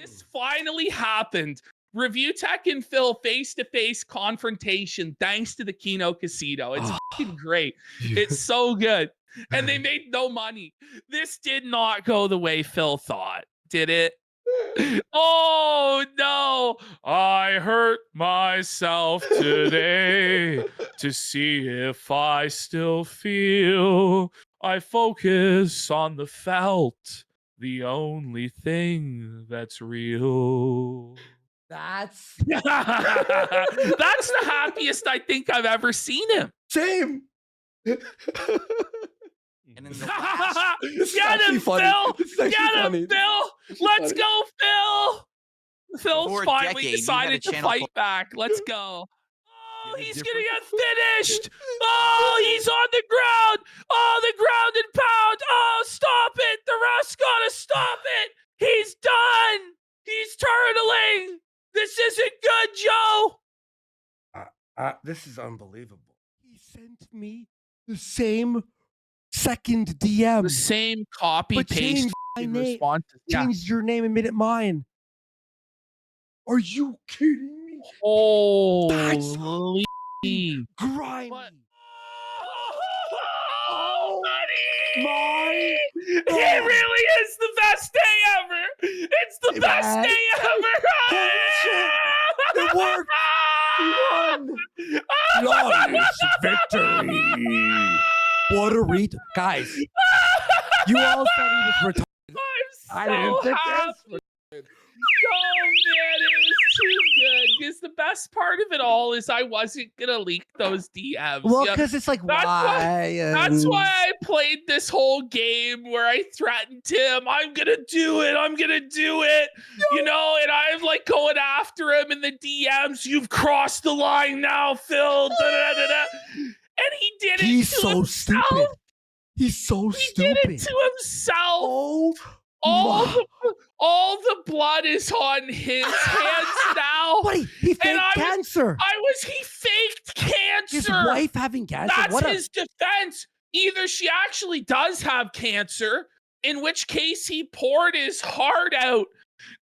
This finally happened. Review Tech and Phil face-to-face confrontation thanks to the Kino Casino. It's fucking great. It's so good. And they made no money. This did not go the way Phil thought, did it? Oh no, I hurt myself today to see if I still feel. I focus on the felt, the only thing that's real. That's That's the happiest I think I've ever seen him. same. And in the last, Get him, Phil! Get him, funny. Phil! Let's go, Phil! Phil's For a finally decade, you decided had a to channel fight called- back. Let's go. Oh, Is it he's different? gonna get finished! Oh, he's on the ground! Oh, the ground and pound! Oh, stop it! The ref's gotta stop it! He's done! He's turtling! This isn't good, Joe! This is unbelievable. He sent me the same second DM. The same copy But paste changed my name. responses. Yeah. Changed your name and made it mine. Are you kidding me? Holy Grimy. What? Oh, buddy! My It God. really is the best day ever! It's the Hey, best man. day ever! Holy shit. It worked. We won. Glorious victory. What a read. Guys, you all said he was retarded. I'm I so didn't think happy. this. Oh man, it was too good. Because the best part of it all is I wasn't gonna leak those DMs. Well, Yeah. because it's like, That's why? That's why I played this whole game where I threatened him. I'm gonna do it. I'm gonna do it. You know, and I'm like going after him in the DMs. You've crossed the line now, Phil. Da-da-da-da-da. And he did it. He's to so himself. stupid. He's so He stupid. did it to himself. Oh, all my. all the blood is on his hands now. Buddy, he faked I was- cancer. He faked cancer. His wife having cancer. That's What a- his defense. Either she actually does have cancer, in which case he poured his heart out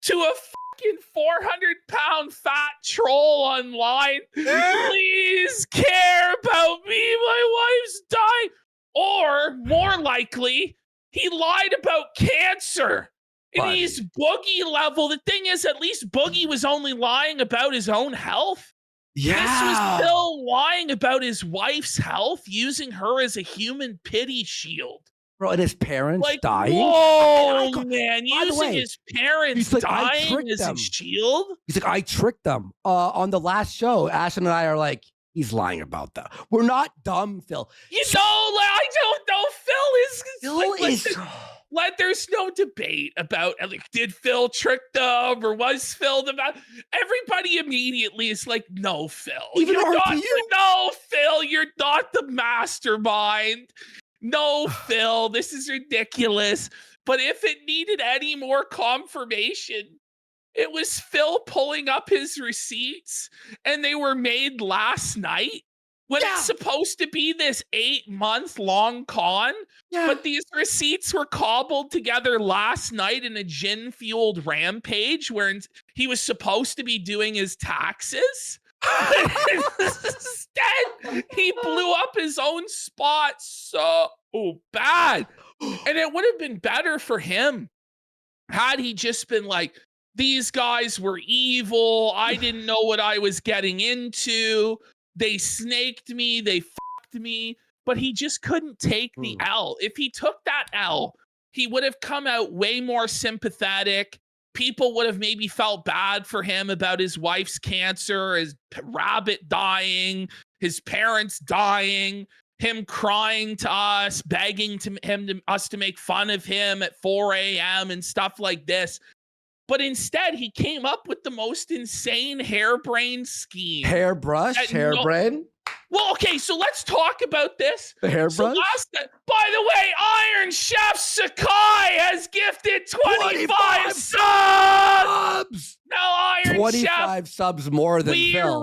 to a fucking 400-pound fat troll online. Please care about me. My wife's dying. Or more likely, he lied about cancer. And Buddy. he's Boogie level. The thing is, at least Boogie was only lying about his own health. This was Phil lying about his wife's health, using her as a human pity shield. Bro, and his parents Like, dying. whoa, I- man, by the using way, his parents he's like, I dying tricked as them. a shield? He's like, I tricked them. On the last show, Ashton and I are like, he's lying about that. We're not dumb, Phil. You know, I don't know. Phil is. There's no debate about, like, did Phil trick them or was Phil the man? Everybody immediately is like, no, Phil. Even You're not, RPU. no, Phil, you're not the mastermind. No, Phil, this is ridiculous. But if it needed any more confirmation, it was Phil pulling up his receipts, and they were made last night when Yeah. it's supposed to be this 8-month-long con. Yeah. But these receipts were cobbled together last night in a gin-fueled rampage where he was supposed to be doing his taxes. Instead, he blew up his own spot so bad. And it would have been better for him had he just been like, these guys were evil. I didn't know what I was getting into. They snaked me. They fucked me. But he just couldn't take the L. If he took that L, he would have come out way more sympathetic. People would have maybe felt bad for him about his wife's cancer, his rabbit dying, his parents dying, him crying to us, begging us to make fun of him at 4 a.m. and stuff like this. But instead, he came up with the most insane harebrained scheme. Hairbrush, hairbrain. Well, okay, so let's talk about this. The hairbrush. By the way, Iron Chef Sakai has gifted 25 subs. Now, Iron 25 subs more than Phil.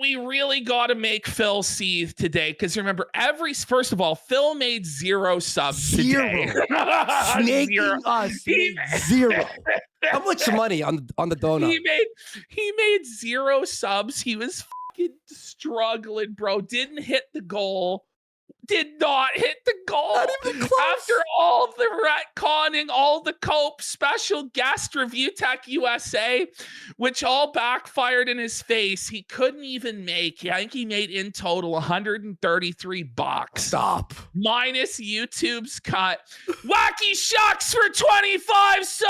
We really got to make Phil seethe today because remember, first of all, Phil made 0 subs today. Snaking us. He made 0. How much money on the donut? He made 0 subs. He was fucking struggling, bro. Didn't hit the goal. Did not hit the goal. Not even close. After all the retconning, all the cope, special guest Reviewtechusa, which all backfired in his face, he couldn't even make. I think he made in total $133. Stop. Minus YouTube's cut. Wacky Shucks for 25 subs.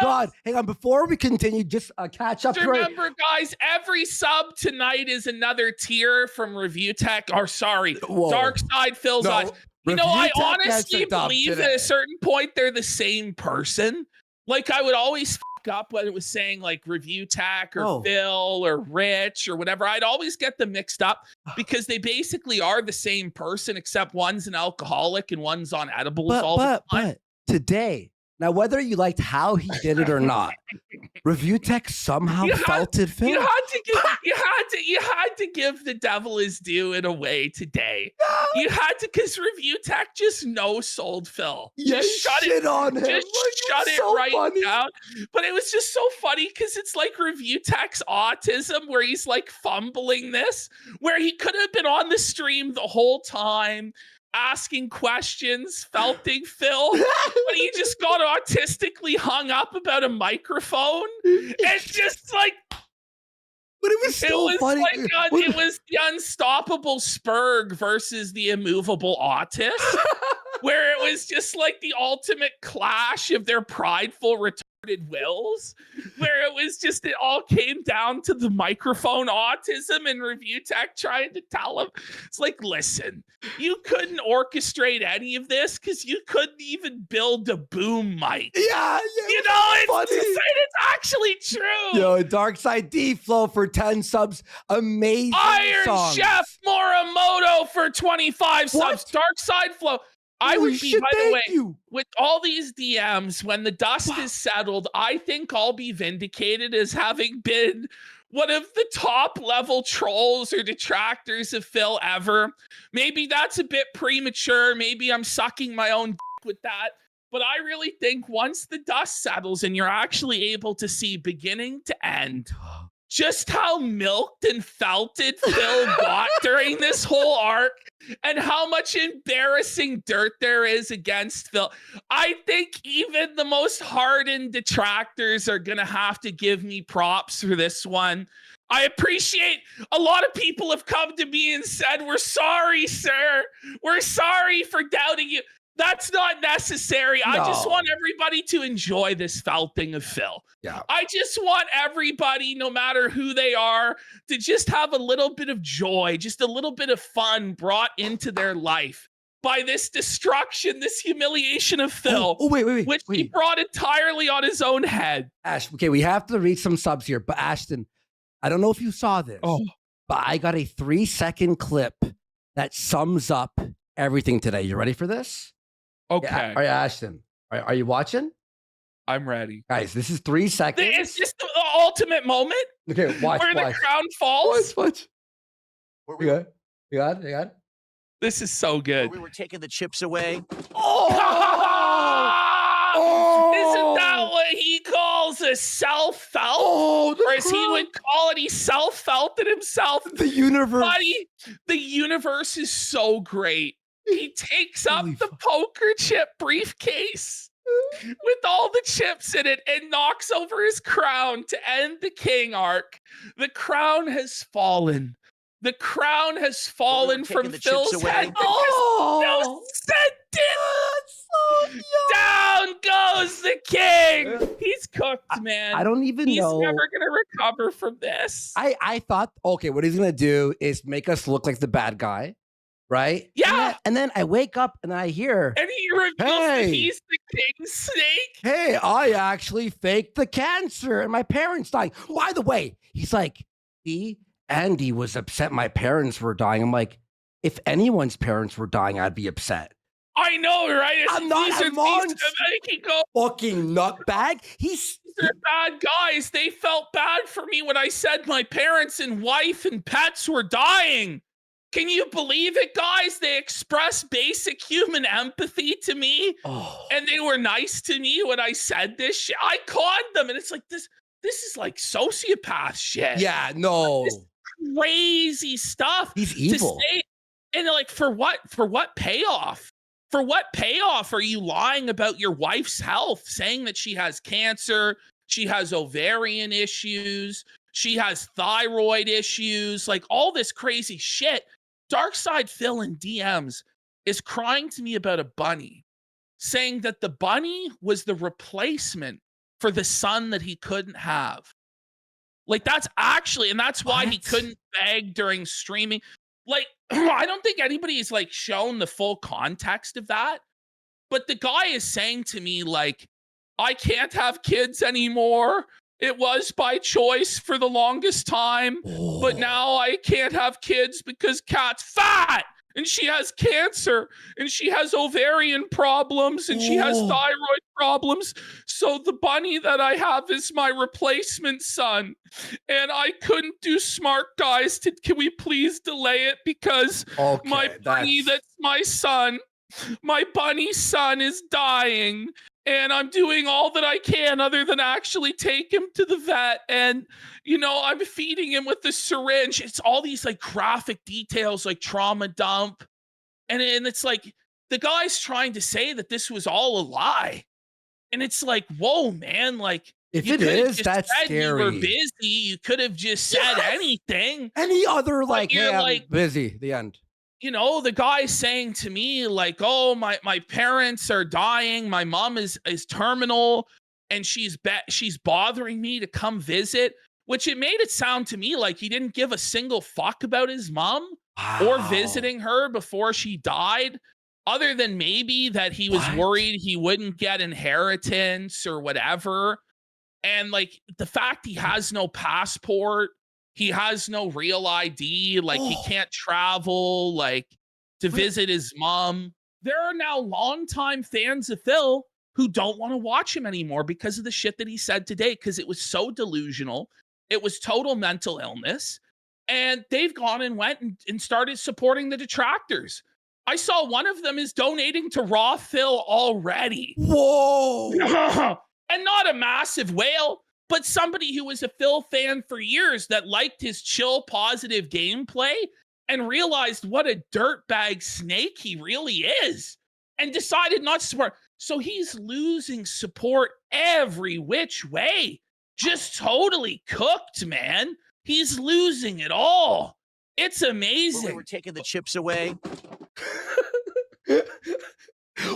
God, hang on. Before we continue, just catch up. Remember, guys, every sub tonight is another tier from Review Tech. Or sorry, Whoa. Dark Side Phil's eyes. You know, I honestly believe at a certain point they're the same person. Like I would always fuck up when it was saying like Review Tech or Phil or Rich or whatever. I'd always get them mixed up because they basically are the same person, except one's an alcoholic and one's on edibles all the time. But today. Now, whether you liked how he did it or not, Review Tech somehow felted Phil. You had to give the devil his due in a way today. You had to, because Review Tech just no-sold Phil. Just shut it on him. Just shut it right down. But it was just so funny because it's like Review Tech's autism where he's like fumbling this, where he could have been on the stream the whole time, asking questions, felting Phil, but he just got autistically hung up about a microphone. It's just like, but it was so funny. It was the unstoppable Spurg versus the immovable autist, where it was just like the ultimate clash of their prideful retarded wills, where it was just, it all came down to the microphone autism and Review Tech trying to tell him, it's like, listen, you couldn't orchestrate any of this because you couldn't even build a boom mic. Yeah, you know, it's actually true. Yo, Dark Side D Flow for 10 subs, amazing. Iron songs. Chef Morimoto for 25 subs. Dark Side Flow. I would be, by the way, with all these DMs, when the dust is settled, I think I'll be vindicated as having been one of the top level trolls or detractors of Phil ever. Maybe that's a bit premature. Maybe I'm sucking my own dick with that. But I really think once the dust settles and you're actually able to see beginning to end just how milked and felted Phil got during this whole arc and how much embarrassing dirt there is against Phil. I think even the most hardened detractors are going to have to give me props for this one. I appreciate a lot of people have come to me and said, we're sorry, sir. We're sorry for doubting you. That's not necessary. No. I just want everybody to enjoy this felting of Phil. Yeah. I just want everybody, no matter who they are, to just have a little bit of joy, just a little bit of fun brought into their life by this destruction, this humiliation of Phil. Wait. Which he brought entirely on his own head. Ash, okay, we have to read some subs here, but Ashton, I don't know if you saw this, but I got a 3-second clip that sums up everything today. You ready for this? Okay. Yeah, all right, Ashton. Are you watching? I'm ready. Guys, this is 3 seconds. It's just the ultimate moment. Okay, watch. Where the crown falls. Watch. You got it? This is so good. We were taking the chips away. Isn't that what he calls a self-felt? Or as he would call it, he self-felted himself. The universe. Buddy, the universe is so great. He takes up the poker chip briefcase with all the chips in it and knocks over his crown to end the king arc. The crown has fallen. The crown has fallen from Phil's head. No sentence. Down goes the king. He's cooked, man. I don't even know. He's never going to recover from this. I thought, okay, what he's going to do is make us look like the bad guy. Right? Yeah. And then I wake up and I hear. And he reveals that he's the king snake. Hey, I actually faked the cancer and my parents died. By the way, he's like, Andy was upset my parents were dying. I'm like, if anyone's parents were dying, I'd be upset. I know, right? I'm not a monster. Fucking nutbag. He's are bad guys. They felt bad for me when I said my parents and wife and pets were dying. Can you believe it, guys? They expressed basic human empathy to me, Oh, and they were nice to me when I said this shit. I conned them, and it's like this is like sociopath shit. yeah, This no. crazy stuff He's to evil. say. And like, for what payoff? For what payoff are you lying about your wife's health, saying that she has cancer, she has ovarian issues, she has thyroid issues, like all this crazy shit? Darkside Phil in DMs is crying to me about a bunny, saying that the bunny was the replacement for the son that he couldn't have. Like, that's actually, and that's why he What? couldn't beg during streaming. Like, I don't think anybody's like shown the full context of that. But the guy is saying to me, like, I can't have kids anymore. It was by choice for the longest time, but Oh. now I can't have kids because Kat's fat and she has cancer and she has ovarian problems and she has Oh. thyroid problems. So the bunny that I have is my replacement son. And I couldn't do smart guys to, can we please delay it because Okay, my bunny that's my son, my bunny son is dying, and I'm doing all that I can other than actually take him to the vet. And, you know, I'm feeding him with the syringe. It's all these like graphic details, like trauma dump. And it's like the guy's trying to say that this was all a lie. And it's like, whoa, man, like, If you it could have is, just that's said you were scary. busy. You could have just said Yes! anything. Any other like, you're hey, I'm like- busy. The end. You know, the guy's saying to me, like, oh, my parents are dying. My mom is terminal, and she's bothering me to come visit, which it made it sound to me like he didn't give a single fuck about his mom or Wow. visiting her before she died, other than maybe that he was What? worried he wouldn't get inheritance or whatever. And like the fact he has no passport, he has no real ID, like he Oh. can't travel, like to visit his mom. There are now longtime fans of Phil who don't want to watch him anymore because of the shit that he said today, because it was so delusional. It was total mental illness. And they've gone and went and started supporting the detractors. I saw one of them is donating to Raw Phil already. Whoa. And not a massive whale, but somebody who was a Phil fan for years that liked his chill, positive gameplay and realized what a dirtbag snake he really is and decided not to support. So he's losing support every which way. Just totally cooked, man. He's losing it all. It's When amazing. we were taking the chips away.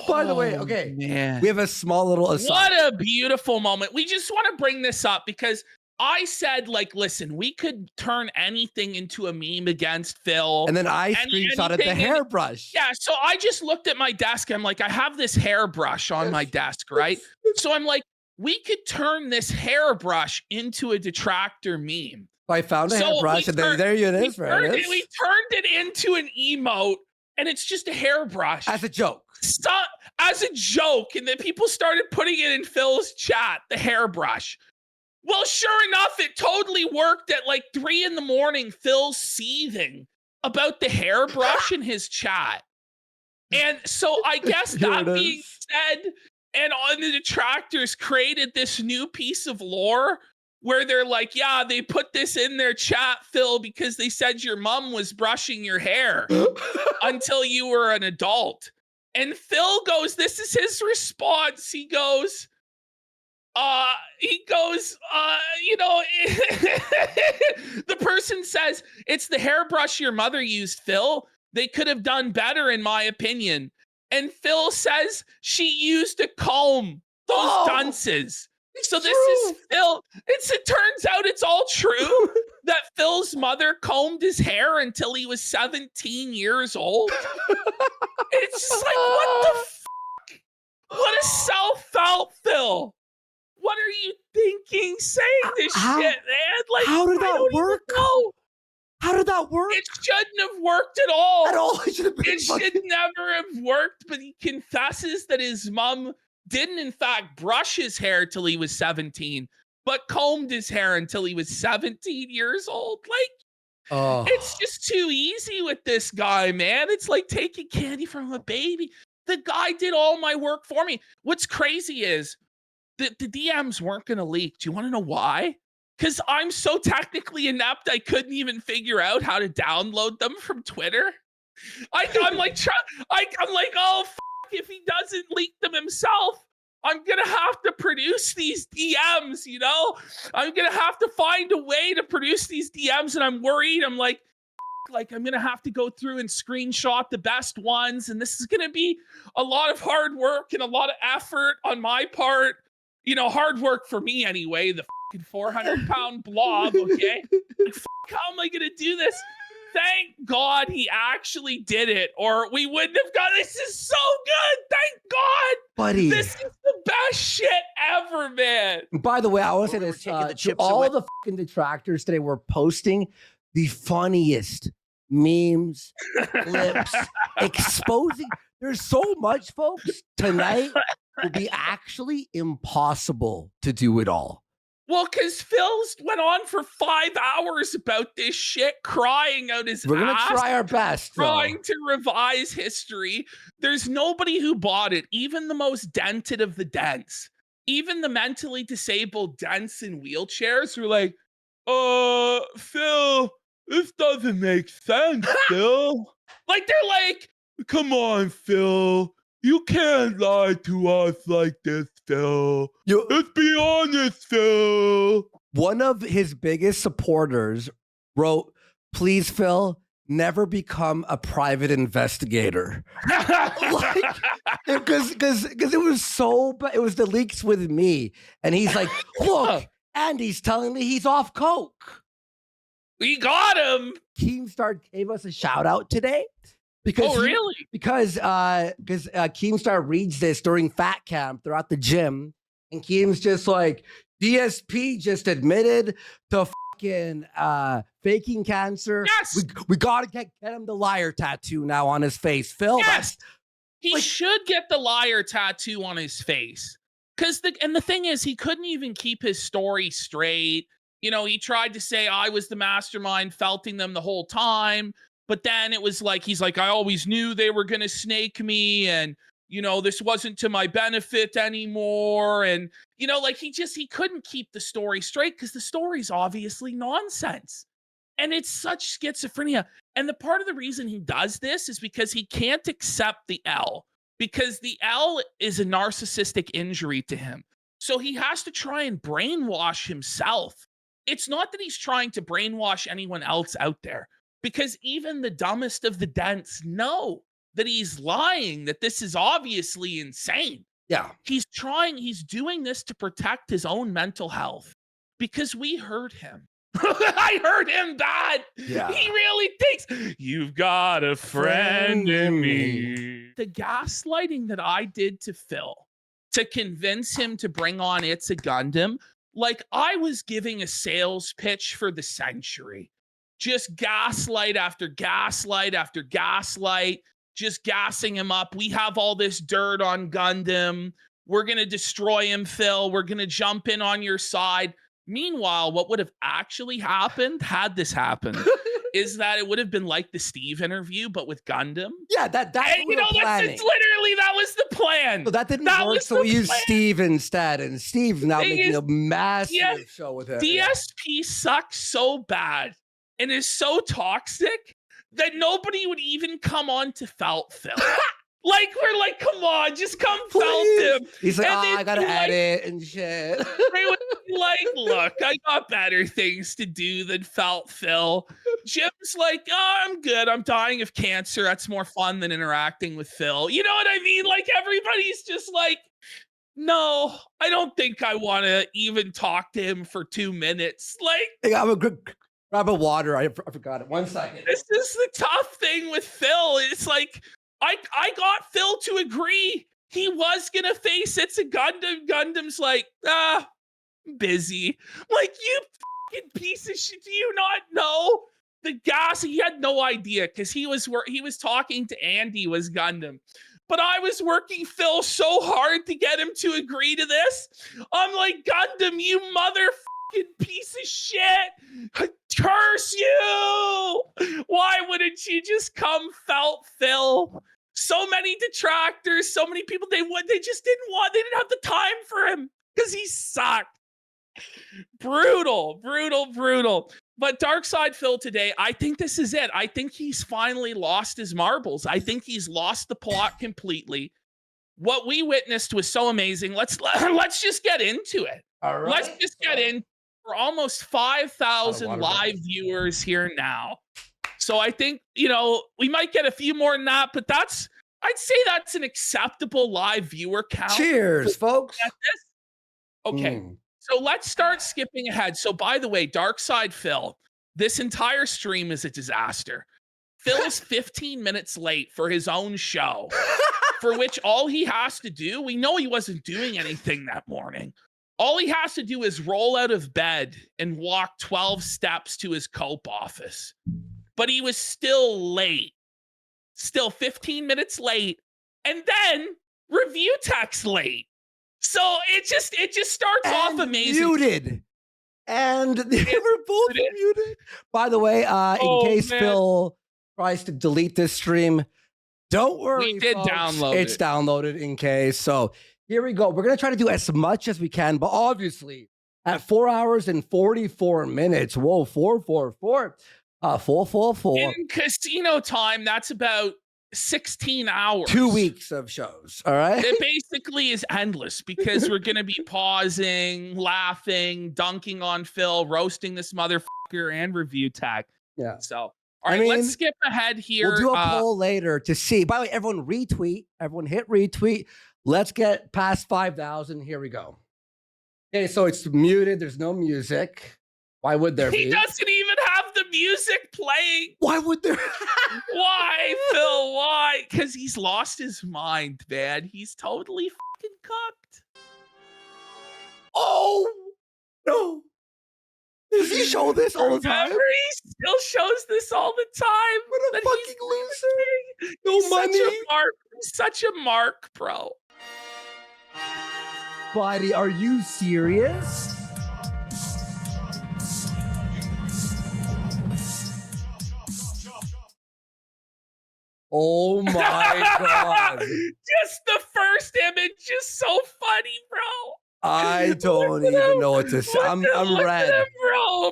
By the way, Oh, okay, man. we have a small little aside. What a beautiful moment. We just want to bring this up because I said, like, listen, we could turn anything into a meme against Phil. And then I screenshotted the anything in- hairbrush. Yeah, so I just looked at my desk. I'm like, I have this hairbrush on my desk, right? So I'm like, we could turn this hairbrush into a detractor meme. I found a So hairbrush, we and then turned- there it We is. Right? turned it into an emote, and it's just a hairbrush. As a joke. Stop, as a joke, and then people started putting it in Phil's chat, the hairbrush. Well, sure enough, it totally worked at like 3 a.m. Phil's seething about the hairbrush in his chat. And so I guess Here that it being is. said, and on the detractors created this new piece of lore where they're like, yeah, they put this in their chat, Phil, because they said your mom was brushing your hair until you were an adult. And Phil goes, this is his response. He goes, you know, the person says, it's the hairbrush your mother used, Phil. They could have done better, in my opinion. And Phil says she used a comb, those Oh, dunces. So this true. is Phil. It turns out it's all true that Phil's mother combed his hair until he was 17 years old. It's just like, what the fuck? What a self-out Phil. What are you thinking saying this How- shit, man? Like, how did I that don't even work? know. How did that work? It shouldn't have worked at all. At all? It should have been It should never have worked, but he confesses that his mom didn't in fact brush his hair till he was 17, but combed his hair until he was 17 years old. Like, it's Oh, just too easy with this guy, man. It's like taking candy from a baby. The guy did all my work for me. What's crazy is the DMs weren't going to leak. Do you want to know why? Because I'm so technically inept, I couldn't even figure out how to download them from Twitter. I'm like, I'm like, oh, if he doesn't leak them himself, I'm gonna have to produce these DMs, you know? I'm gonna have to find a way to produce these DMs, and I'm worried. I'm like I'm gonna have to go through and screenshot the best ones, and this is gonna be a lot of hard work and a lot of effort on my part. You know, hard work for me anyway. The 400-pound blob, okay? Like, how am I gonna do this? Thank God he actually did it, or we wouldn't have got. This is so good. Thank God, buddy. this is the best shit ever, man. By the way, I want to say We're this taking the to chips all away. the fucking detractors today. We're posting the funniest memes, clips, exposing. There's so much, folks. Tonight will be actually impossible to do it all. Well, because Phil's went on for 5 hours about this shit, crying out his We're gonna ass, try our best. Though. trying to revise history. There's nobody who bought it, even the most dented of the dents, even the mentally disabled dents in wheelchairs who are like, Phil, this doesn't make sense, Phil. Like, they're like, come on, Phil. You can't lie to us like this, Phil. Let's be honest, Phil. One of his biggest supporters wrote, "Please, Phil, never become a private investigator." Because it was so bad. It was the leaks with me. And he's like, look, Andy's telling me he's off coke. We got him. Keemstar gave us a shout out today. Because really? Because Keemstar reads this during Fat Camp. They're at the gym. And Keem's just like, DSP just admitted to fucking faking cancer. Yes. We gotta get him the liar tattoo now on his face. Phil, Yes. He like- should get the liar tattoo on his face. And the thing is, he couldn't even keep his story straight. You know, he tried to say I was the mastermind felting them the whole time. But then it was like, he's like, I always knew they were going to snake me. And, you know, this wasn't to my benefit anymore. And, you know, like he couldn't keep the story straight because the story's obviously nonsense. And it's such schizophrenia. And the part of the reason he does this is because he can't accept the L, because the L is a narcissistic injury to him. So he has to try and brainwash himself. It's not that he's trying to brainwash anyone else out there, because even the dumbest of the dents know that he's lying, that this is obviously insane. Yeah. He's doing this to protect his own mental health because we hurt him. I hurt him bad. Yeah. He really thinks you've got a friend in me. The gaslighting that I did to Phil to convince him to bring on It's a Gundam, like I was giving a sales pitch for the century. Just gaslight after gaslight after gaslight, just gassing him up. We have all this dirt on Gundam. We're going to destroy him, Phil. We're going to jump in on your side. Meanwhile, what would have actually happened had this happened is that it would have been like the Steve interview, but with Gundam. Yeah, that's And, what we're planning. it's literally, that was the plan. So that didn't That work, was so we the used plan. Steve instead. And Steve's now Thing making is, a massive show with it. DSP sucks so bad and is so toxic that nobody would even come on to Felt Phil. Like, we're like, come on, just come Felt him. He's like, And oh, they'd I gotta be like- edit and shit. They would be like, look, I got better things to do than Felt Phil. Jim's like, oh, I'm good. I'm dying of cancer. That's more fun than interacting with Phil. You know what I mean? Like, everybody's just like, no, I don't think I want to even talk to him for 2 minutes. Like, Hey, I'm gonna grab a water. I forgot it. 1 second. this is the tough thing with Phil. It's like, I got Phil to agree he was gonna face It's a Gundam. Gundam's like, I'm busy. Like, you fucking piece of shit. Do you not know the gas? He had no idea because he was talking to Andy was Gundam. but I was working Phil so hard to get him to agree to this. I'm like, Gundam, you motherfucking piece of shit. Curse you. Why wouldn't you just come, felt Phil? So many detractors, so many people, they just they didn't have the time for him because he sucked. Brutal. But Dark Side Phil today, I think this is it. I think he's finally lost his marbles. I think he's lost the plot completely. What we witnessed was so amazing. Let's just get into it. All right. Let's just get in. We're almost 5,000 live viewers here now. So I think, we might get a few more than that, but I'd say that's an acceptable live viewer count. Cheers, folks. Okay. So let's start skipping ahead. So by the way, Dark Side Phil, this entire stream is a disaster. Phil is 15 minutes late for his own show, for which all he has to do, we know he wasn't doing anything that morning. All he has to do is roll out of bed and walk 12 steps to his cope office. But he was still late. Still 15 minutes late. And then Review Tech's late. So it just starts off amazing. Muted. And they were both muted. By the way, in case Phil tries to delete this stream, don't worry. We did folks. download It's downloaded in case. So here we go. We're going to try to do as much as we can, but obviously at 4 hours and 44 minutes. Whoa, 444. 444. In casino time, that's about 16 hours. 2 weeks of shows. All right. It basically is endless because we're going to be pausing, laughing, dunking on Phil, roasting this motherfucker, and Review Tech. Yeah. So, all right, let's skip ahead here. We'll do a poll later to see. By the way, everyone retweet. Everyone hit retweet. Let's get past 5,000. Here we go. Okay, so it's muted. There's no music. Why would there be? He doesn't even have the music playing. Why would there? Why, Phil? Why? Because he's lost his mind, man. He's totally fucking cooked. Oh, no. Does he show this all the time? Remember, he still shows this all the time. What a fucking loser. No money. He's such a mark, bro. Buddy, are you serious? Oh my God. Just the first image is so funny, bro. I don't even know what to say. I'm red. Him,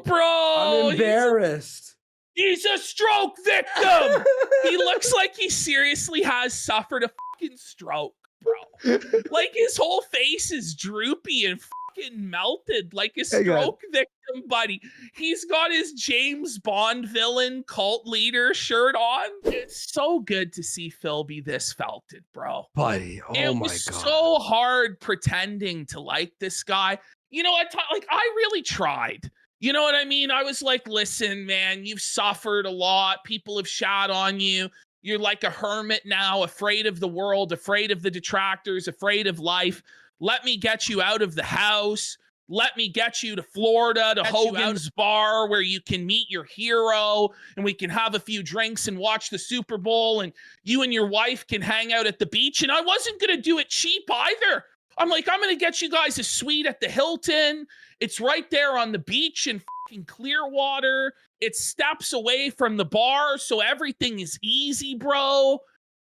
bro. I'm embarrassed. He's a stroke victim. He looks like he seriously has suffered a fucking stroke, bro. Like his whole face is droopy and fucking melted like a stroke victim, buddy. He's got his James Bond villain cult leader shirt on. It's so good to see Phil be this felted, bro. Buddy, oh it my was God. so hard pretending to like this guy. I really tried. You know what I mean? I was like, listen, man, you've suffered a lot. People have shat on you. You're like a hermit now, afraid of the world, afraid of the detractors, afraid of life. Let me get you out of the house. Let me get you to Florida, to Hogan's Bar, where you can meet your hero and we can have a few drinks and watch the Super Bowl and you and your wife can hang out at the beach. And I wasn't going to do it cheap either. I'm like, I'm going to get you guys a suite at the Hilton. It's right there on the beach in fucking Clearwater. It's steps away from the bar, so everything is easy, bro.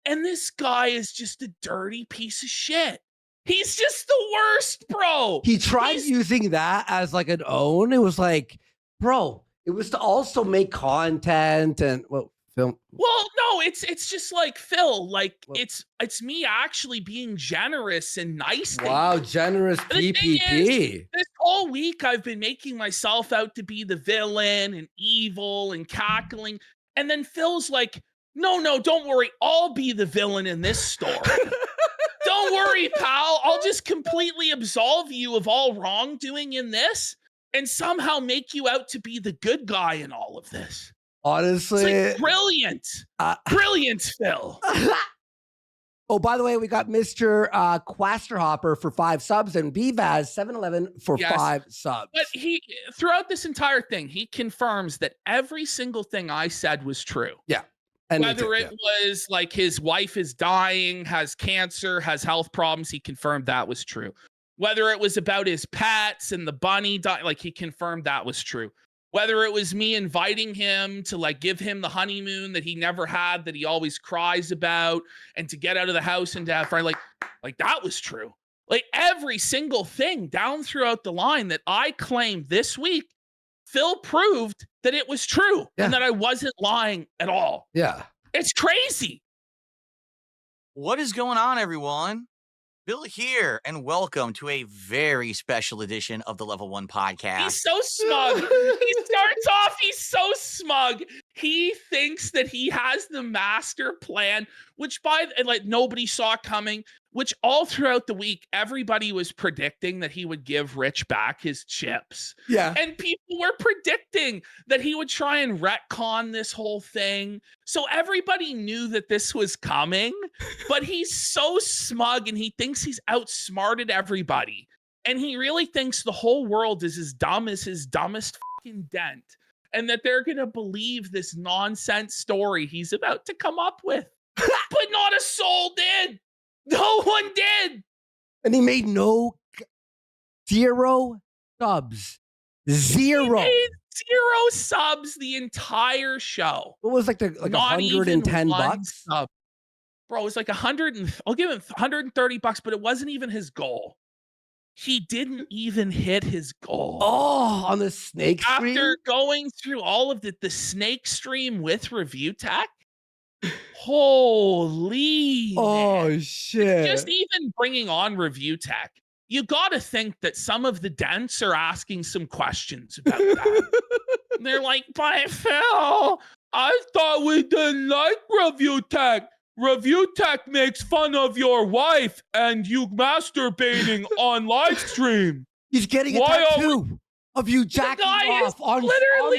And this guy is just a dirty piece of shit. He's just the worst, bro. He tried using that as like an own. It was like, bro, it was to also make content and film. Well, no, it's just like Phil, like it's me actually being generous and nice. Wow, generous PPP. This whole week I've been making myself out to be the villain and evil and cackling. And then Phil's like, no, don't worry. I'll be the villain in this story. Don't worry, pal. I'll just completely absolve you of all wrongdoing in this and somehow make you out to be the good guy in all of this. Honestly, it's like brilliant. Brilliant, Phil. Oh, by the way, we got Mr. Quasterhopper for 5 subs and Bvaz 711 for 5 subs. But he, throughout this entire thing, he confirms that every single thing I said was true. Yeah. Whether it was like his wife is dying, has cancer, has health problems, he confirmed that was true. Whether it was about his pets and the bunny, like he confirmed that was true. Whether it was me inviting him to like give him the honeymoon that he never had, that he always cries about, and to get out of the house and to have friends, like that was true. Like every single thing down throughout the line that I claimed this week, Phil proved that it was true and that I wasn't lying at all. Yeah. It's crazy. What is going on, everyone? Bill here, and welcome to a very special edition of the Level 1 podcast. He's so smug. He starts off, he's so smug. He thinks that he has the master plan, which nobody saw coming, which all throughout the week, everybody was predicting that he would give Rich back his chips. Yeah. And people were predicting that he would try and retcon this whole thing. So everybody knew that this was coming, but he's so smug and he thinks he's outsmarted everybody. And he really thinks the whole world is as dumb as his dumbest fucking dent. And that they're going to believe this nonsense story he's about to come up with. But not a soul did. No one did. And he made zero subs. Zero. He made 0 subs the entire show. What was like Not $110 bucks? Sub. Bro, it was like I'll give him $130, but it wasn't even his goal. He didn't even hit his goal. Oh, on the snake stream? After going through all of the snake stream with Review Tech. Holy man. Shit. Just even bringing on Review Tech, you got to think that some of the dents are asking some questions about that. They're like, but Phil, I thought we didn't like Review Tech. Review Tech makes fun of your wife and you masturbating on live stream. He's getting a tattoo of you jacking off on his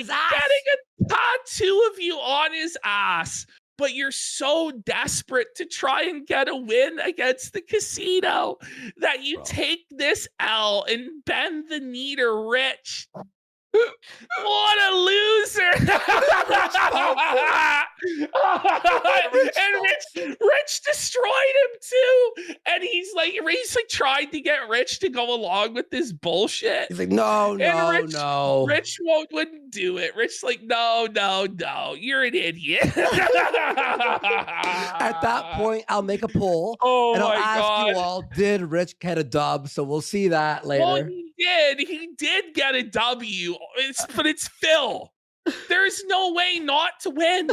ass. Getting a tattoo of you on his ass. But you're so desperate to try and get a win against the casino that you take this L and bend the knee to Rich. What a loser. And Rich destroyed him too. And he's like tried to get Rich to go along with this bullshit. He's like, no. Rich wouldn't do it. Rich like, no, you're an idiot. At that point, I'll make a poll. And I'll ask you all, did Rich get a dub? So we'll see that later. Well, he did get a W. But it's Phil. There's no way not to win.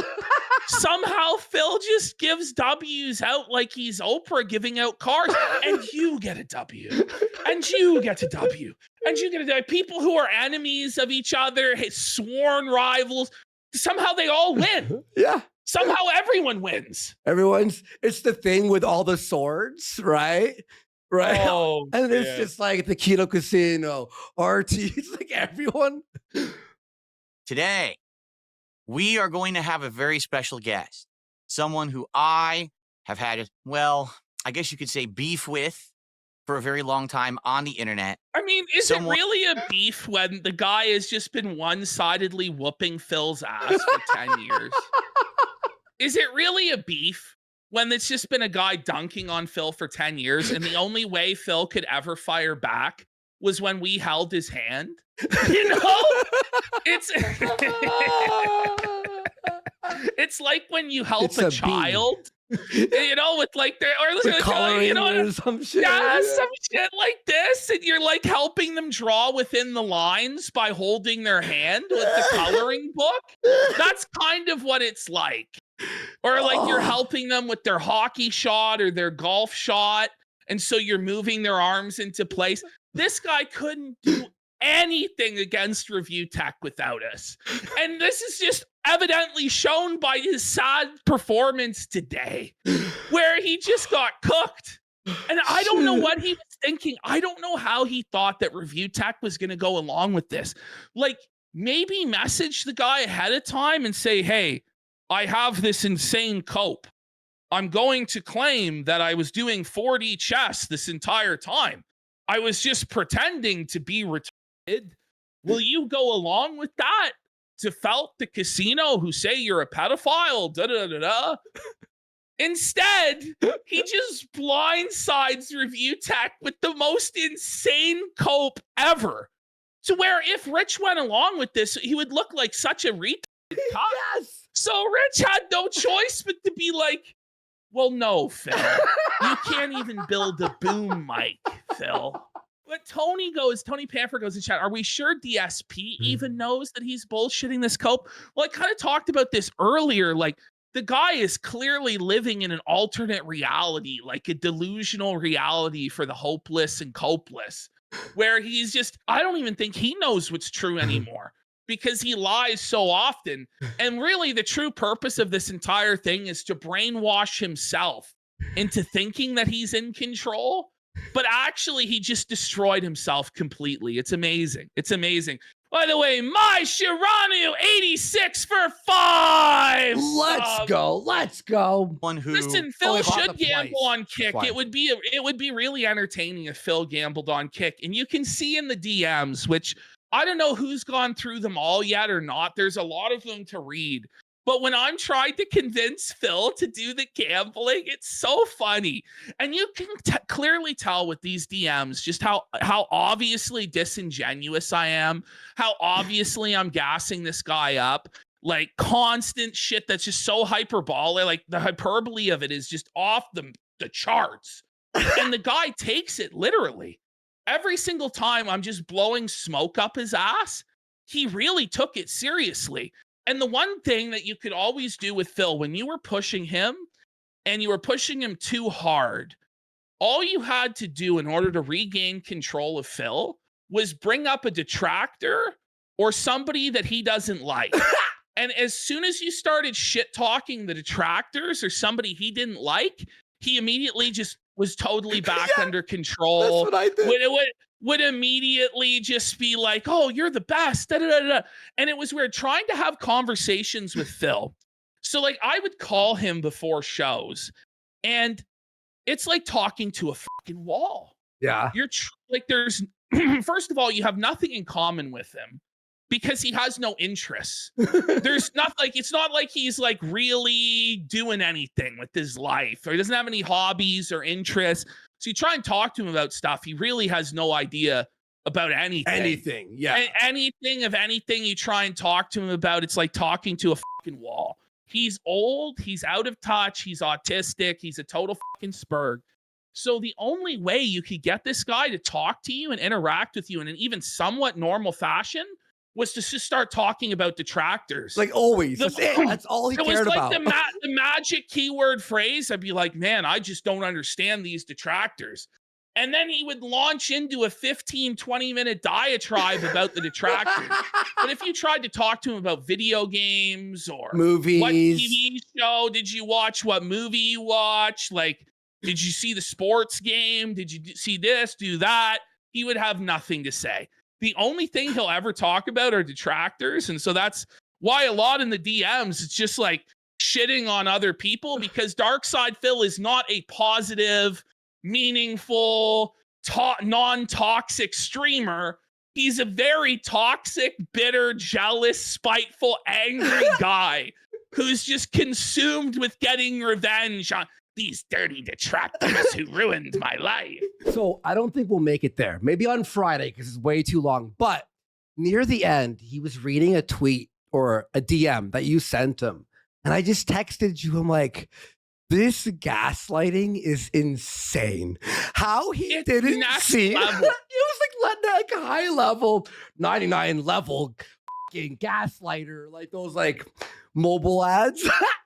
Somehow Phil just gives W's out like he's Oprah giving out cars. And you get a W. And you get a W. And you get a W. People who are enemies of each other, sworn rivals, somehow they all win. Yeah. Somehow everyone wins. It's the thing with all the swords, right? Right. Oh, and it's just like the Kino Casino, RT. It's like everyone. Today, we are going to have a very special guest. Someone who I have had, I guess you could say beef with for a very long time on the internet. I mean, is it really a beef when the guy has just been one-sidedly whooping Phil's ass for 10 years? Is it really a beef? When it's just been a guy dunking on Phil for 10 years and the only way Phil could ever fire back was when we held his hand? You know? It's like when you help a child, you know, with like the coloring or some shit. Yeah, some shit like this. And you're like helping them draw within the lines by holding their hand with the coloring book. That's kind of what it's like. Or like you're helping them with their hockey shot or their golf shot. And so you're moving their arms into place. This guy couldn't do anything against Review Tech without us. And this is just evidently shown by his sad performance today, where he just got cooked. And I don't know what he was thinking. I don't know how he thought that Review Tech was going to go along with this. Like, maybe message the guy ahead of time and say, hey, I have this insane cope. I'm going to claim that I was doing 4D chess this entire time. I was just pretending to be retarded. Will you go along with that? to Felt the Casino who say you're a pedophile, da da da da. Instead, he just blindsides Review Tech with the most insane cope ever. To where if Rich went along with this, he would look like such a retarded cop. Yes. So Rich had no choice but to be like, well, no, Phil. You can't even build a boom mic, Phil. But Tony Pamper goes in chat, are we sure DSP even knows that he's bullshitting this cope? Well, I kind of talked about this earlier. Like, the guy is clearly living in an alternate reality, like a delusional reality for the hopeless and copeless, where he's just, I don't even think he knows what's true anymore because he lies so often. And really, the true purpose of this entire thing is to brainwash himself into thinking that he's in control. But actually, he just destroyed himself completely. It's amazing. It's amazing. By the way, my Shiranu 86 for 5. Let's go. One who Listen, Phil should gamble on Kick. Twice. It would be really entertaining if Phil gambled on Kick. And you can see in the DMs, which I don't know who's gone through them all yet or not. There's a lot of them to read. But when I'm trying to convince Phil to do the gambling, it's so funny. And you can clearly tell with these DMs just how obviously disingenuous I am, how obviously I'm gassing this guy up. Like constant shit that's just so hyperbolic. Like the hyperbole of it is just off the charts. And the guy takes it literally. Every single time I'm just blowing smoke up his ass, he really took it seriously. And the one thing that you could always do with Phil, when you were pushing him and you were pushing him too hard, all you had to do in order to regain control of Phil was bring up a detractor or somebody that he doesn't like. And as soon as you started shit talking the detractors or somebody he didn't like, he immediately just was totally back under control. That's what I did. Would immediately just be like, oh, you're the best. Da, da, da, da. And it was weird trying to have conversations with Phil. So like I would call him before shows and it's like talking to a fucking wall. Yeah. You're like, there's, first of all, you have nothing in common with him because he has no interests. There's not like, it's not like he's like really doing anything with his life or he doesn't have any hobbies or interests. So you try and talk to him about stuff. He really has no idea about anything. Yeah. Anything you try and talk to him about, it's like talking to a fucking wall. He's old. He's out of touch. He's autistic. He's a total fucking spurg. So the only way you could get this guy to talk to you and interact with you in an even somewhat normal fashion was to just start talking about detractors. Like always. That's it. That's all he cared about. It was like the magic keyword phrase. I'd be like, man, I just don't understand these detractors. And then he would launch into a 15, 20-minute diatribe about the detractors. But if you tried to talk to him about video games or movies, what TV show did you watch, what movie you watch, like, did you see the sports game? Did you see this, do that? He would have nothing to say. The only thing he'll ever talk about are detractors. And so that's why a lot in the DMs, it's just like shitting on other people because Darkside Phil is not a positive, meaningful, non-toxic streamer. He's a very toxic, bitter, jealous, spiteful, angry guy who's just consumed with getting revenge on these dirty detractors who ruined my life. So I don't think we'll make it there. Maybe on Friday because it's way too long. But near the end, he was reading a tweet or a DM that you sent him. And I just texted you. I'm like, this gaslighting is insane. How he didn't see it. It was like a high level, 99 level fucking gaslighter. Like those like mobile ads.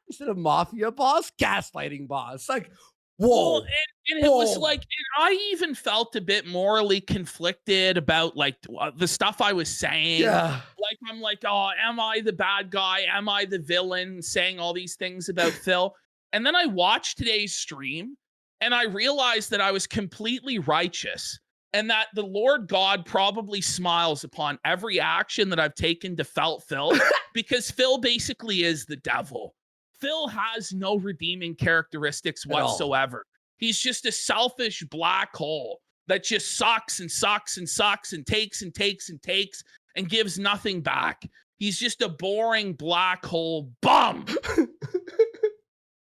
Instead of mafia boss, gaslighting boss. Like, whoa. Well, and it was like, and I even felt a bit morally conflicted about like the stuff I was saying. Yeah. Like, I'm like, oh, am I the bad guy? Am I the villain saying all these things about Phil? And then I watched today's stream and I realized that I was completely righteous and that the Lord God probably smiles upon every action that I've taken to Felt Phil because Phil basically is the devil. Phil has no redeeming characteristics whatsoever. He's just a selfish black hole that just sucks and sucks and sucks and takes and takes and takes and gives nothing back. He's just a boring black hole bum.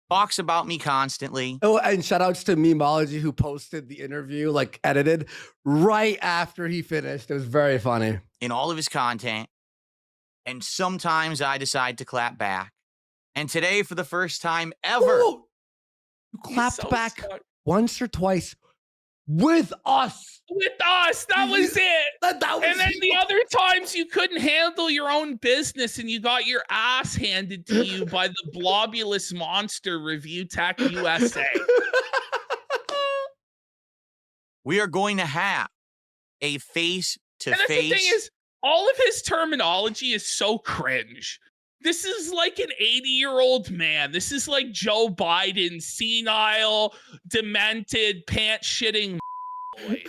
Talks about me constantly. Oh, and shout outs to Memology who posted the interview, like edited right after he finished. It was very funny. In all of his content. And sometimes I decide to clap back. And today, for the first time ever, Ooh, you clapped so back smart. once or twice with us. With us. That was it. That was And then you. the other times you couldn't handle your own business and you got your ass handed to you by the blobulous monster Review Tech USA. we are going to have a And that's the thing face-to-face. is, all of his terminology is so cringe. This is like an 80-year-old man. This is like Joe Biden, senile, demented, pants-shitting boy.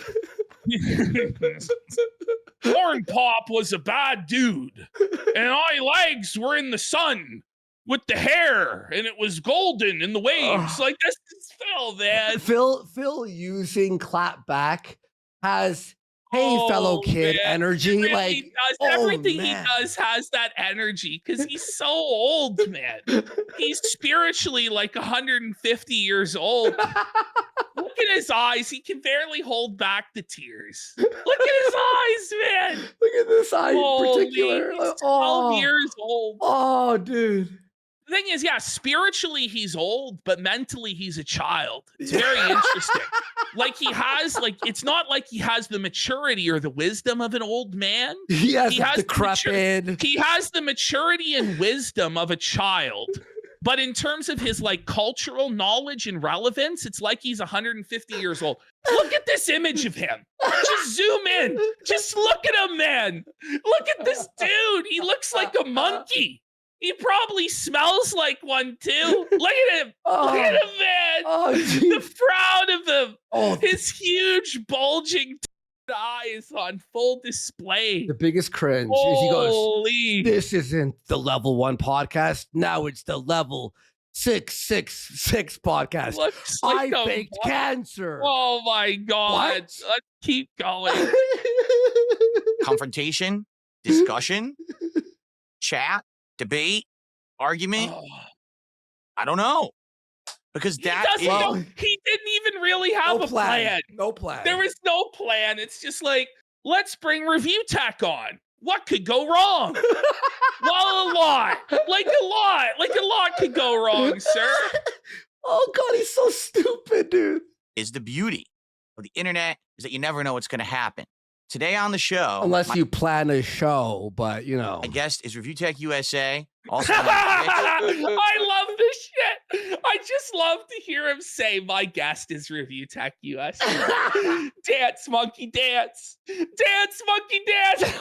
Corn Pop was a bad dude, and my legs were in the sun with the hair, and it was golden in the waves. Like, this is Phil, man. Phil using clap back has fellow kid man. energy. Really like does. oh, Everything man. he does has that energy because he's so old, man. He's spiritually like 150 years old. Look at his eyes. He can barely hold back the tears. Look at his eyes, man. Look at this eye in particular. He's 12 Oh, years old. oh, dude. The thing is, yeah, spiritually he's old, but mentally he's a child. It's very interesting. Like he has, like, it's not like he has the maturity or the wisdom of an old man. He has He has the decrepit. He has the maturity and wisdom of a child. But in terms of his like cultural knowledge and relevance, it's like he's 150 years old. Look at this image of him. Just zoom in. Just look at him, man. Look at this dude. He looks like a monkey. He probably smells like one too. Look at him. Look at him, man. Oh, The geez. frown of him. Oh, His huge bulging eyes on full display. the biggest cringe is he goes, Holy. this isn't the level 1 podcast. Now it's the level 666 podcast. Looks I like a faked cancer. Oh my God. What? Let's keep going. Confrontation, discussion, chat, debate, argument. Oh. I don't know. Because He that doesn't is know. He didn't even really have No a plan. No plan. There was no plan. It's just like, let's bring Review Tech on. What could go wrong? Well, a lot. Like a lot. Like a lot could go wrong, sir. Oh, God, he's so stupid, dude. is the beauty of the internet is that you never know what's going to happen. Today on the show, Unless you plan a show, but you know. my guest is Review Tech USA. Also, on Twitch. I love this shit. I just love to hear him say, my guest is Review Tech US. Dance, monkey, dance. Dance, monkey, dance.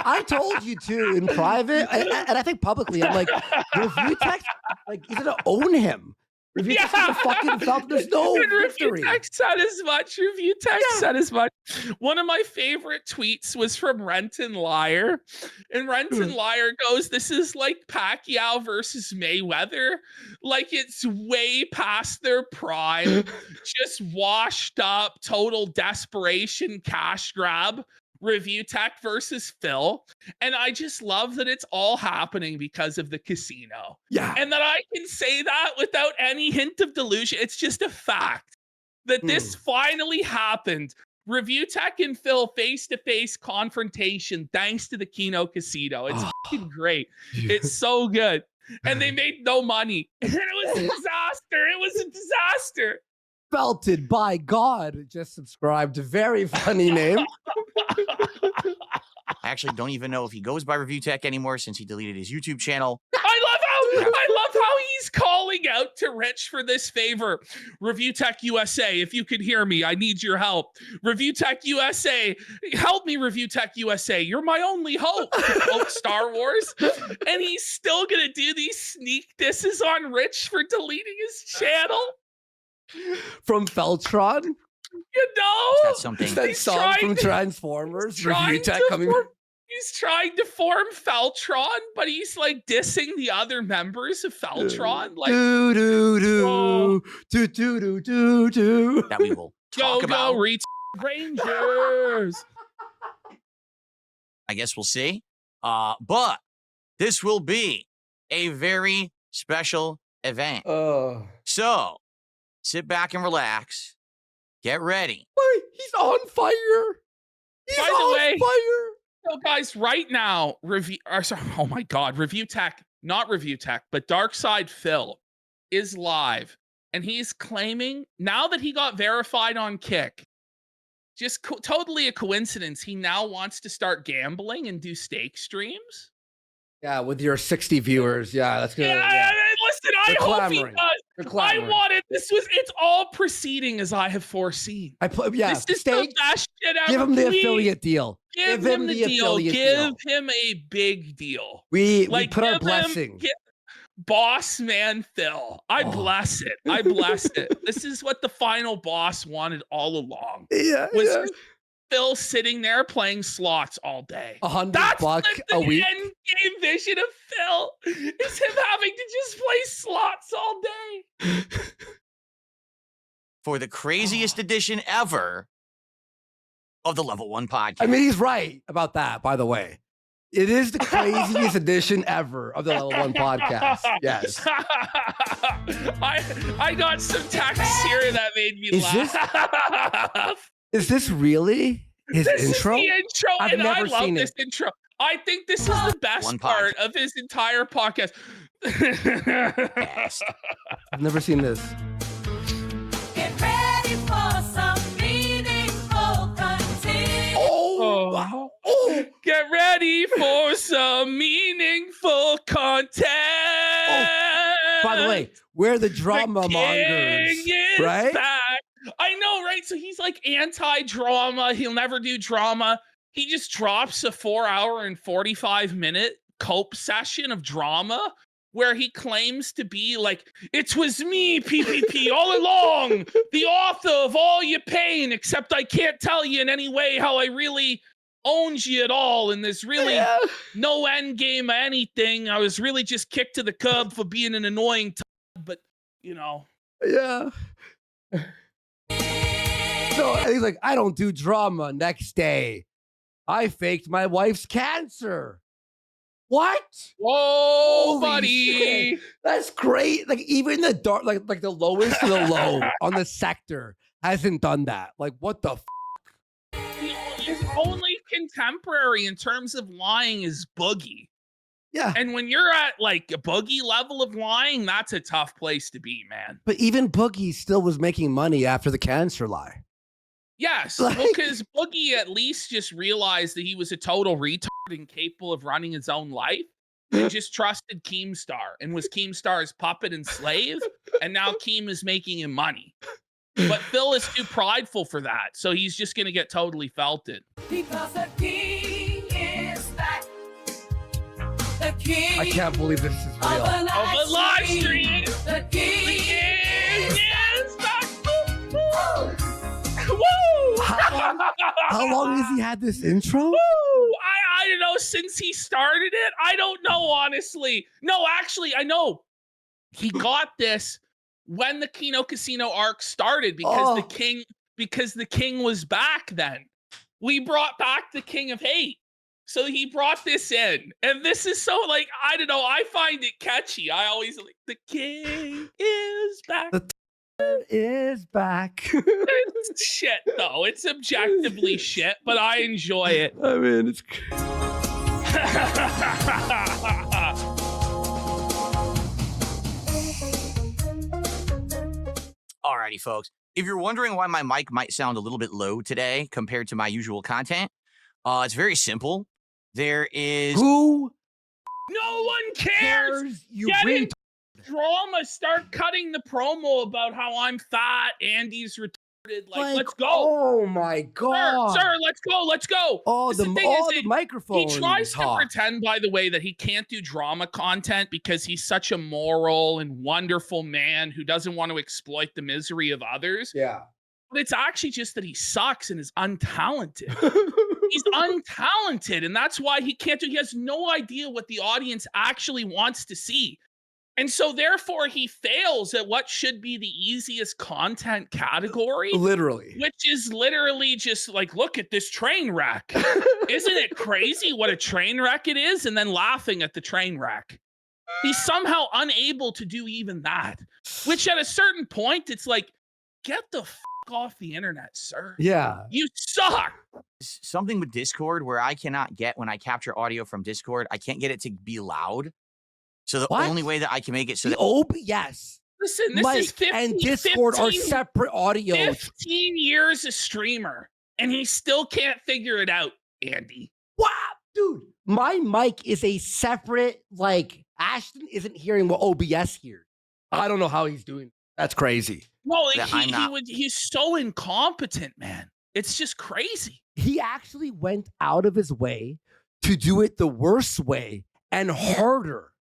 I told you to in private, and I think publicly, I'm like, Review Tech, like, he's gonna own him. Review Tech's gonna fucking felt there's no And victory. Review Tech said as much. Review Tech said as much. One of my favorite tweets was from Renton Liar. And Renton Liar goes, this is like Pacquiao versus Mayweather. Like it's way past their prime. Just washed up, total desperation, cash grab. Review Tech versus Phil. And I just love that it's all happening because of the casino. Yeah. And that I can say that without any hint of delusion. It's just a fact that this finally happened. Review Tech and Phil face-to-face confrontation thanks to the Kino casino. It's fucking great. It's so good. And they made no money. And it was a disaster. It was a disaster. Felted by God. Just subscribed. Very funny name. I actually don't even know if he goes by Review Tech anymore since he deleted his YouTube channel. I love how he's calling out to Rich for this favor. Review Tech USA, if you can hear me, I need your help. Review Tech USA, help me, Review Tech USA. You're my only hope. Quote Star Wars. And he's still gonna do these sneak disses on Rich for deleting his channel. From Feltron. You know, That's something. That He's song trying from to- Transformers. Review trying Tech to coming. form- He's trying to form Feltron, but he's like dissing the other members of Feltron. Like, do do do Oh. do do do do do. That we will talk about. Rangers. I guess we'll see. But this will be a very special event. So sit back and relax. Get ready. Wait, he's on fire. He's By the on way- fire. So guys, right now, oh my God, Review Tech, not Review Tech, but Dark Side Phil is live, and he's claiming now that he got verified on Kick, just totally a coincidence, he now wants to start gambling and do stake streams. Yeah, with your 60 viewers. Yeah, that's good. Yeah, listen, I They're hope he clamoring. does. They're I clamoring. wanted it's all proceeding as I have foreseen. Yeah, This is stake, the best shit ever. give him the Please affiliate deal. Give him the deal. affiliate Give deal. him a big deal. We Like, put our give him- blessing. gi- Boss man Phil. I bless it. I bless it. This is what the final boss wanted all along. Yeah, Was Phil sitting there playing slots all day. $100 That's a week. end game vision of Phil. Is him having to just play slots all day. For the craziest edition ever of the Level 1 podcast. I mean, he's right about that, by the way. It is the craziest edition ever of the Level 1 podcast. Yes. I got some texts here that made me laugh. Is this really his This intro? is the intro, I've and I never love seen this intro. I think this is the best One part of his entire podcast. I've never seen this. Get ready for some meaningful content. Oh, wow. Get ready for some meaningful content. By the way, we're the drama The mongers, king is right? back. I know, right? So he's like anti-drama. He'll never do drama. He just drops a 4-hour and 45-minute cope session of drama where he claims to be like, it was me, PPP, all along, the author of all your pain, except I can't tell you in any way how I really owns you at all, and there's really no end game of anything. I was really just kicked to the curb for being an annoying but, you know. Yeah. So and he's like, I don't do drama. Next day, I faked my wife's cancer. What? Whoa, Holy buddy. shit. That's great. Like even the dark, like the lowest of the low on the sector hasn't done that. Like what the? His only contemporary in terms of lying is Boogie. Yeah. And when you're at like a Boogie level of lying, that's a tough place to be, man. But even Boogie still was making money after the cancer lie. Yes, Like- because Boogie at least just realized that he was a total retard and capable of running his own life and just trusted Keemstar and was Keemstar's puppet and slave. And now Keem is making him money. But Phil is too prideful for that. So he's just going to get totally felted. Because the king is back. The king I can't believe this is of real. the live live stream. stream. The king Yes, back. Woo! Woo! How long has he had this intro? Woo! I don't know, since he started it. I don't know, honestly. No, actually, I know. He got this when the Kino Casino arc started because the king was back then. We brought back the King of Hate. So he brought this in. And this is so like, I don't know, I find it catchy. I always like the king is back. Is back. It's shit though. It's objectively shit, but I enjoy it. I mean, it's. Alrighty, folks. If you're wondering why my mic might sound a little bit low today compared to my usual content, it's very simple. There is No Who one cares. cares? You Get retard. in drama. Start cutting the promo about how I'm fat. Andy's retarded. Like, let's go. Oh my god. Sir, let's go. Let's go. Oh, This the is thing is the that microphone. He tries to talk. pretend, by the way, that he can't do drama content because he's such a moral and wonderful man who doesn't want to exploit the misery of others. Yeah. But it's actually just that he sucks and is untalented. He's untalented, and that's why he can't do. He has no idea what the audience actually wants to see. And so therefore he fails at what should be the easiest content category, Literally. which is literally just like, look at this train wreck. Isn't it crazy what a train wreck it is? And then laughing at the train wreck. He's somehow unable to do even that, which at a certain point, it's like, get the off the internet, sir. Yeah. You suck. Something with Discord where I cannot get, when I capture audio from Discord, I can't get it to be loud. So the What? only way that I can make it so The that yes. Listen, this Mike is 15, and Discord are 15 separate audio. 15 years a streamer, and he still can't figure it out, Andy. Wow, dude. My mic is a separate, like, Ashton isn't hearing what OBS hears. I don't know how he's doing. That's crazy. Well, Yeah, I'm not. he's so incompetent, man. It's just crazy. He actually went out of his way to do it the worst way and harder.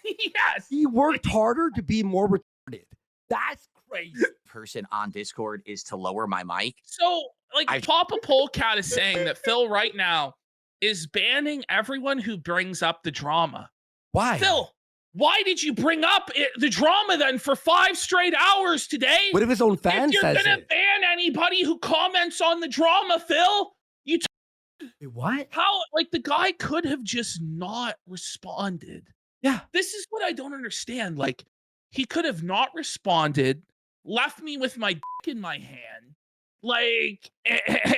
Yes. He worked harder to be more retarded. That's crazy. person on Discord is to lower my mic. So, like, I- Papa Polecat is saying that Phil right now is banning everyone who brings up the drama. Why? Phil, why did you bring up the drama then for 5 straight hours today? What if his own fan if you're says gonna it? ban anybody who comments on the drama, Phil, Wait, what? how, like, the guy could have just not responded. Yeah. This is what I don't understand. Like, he could have not responded, left me with my dick in my hand, like,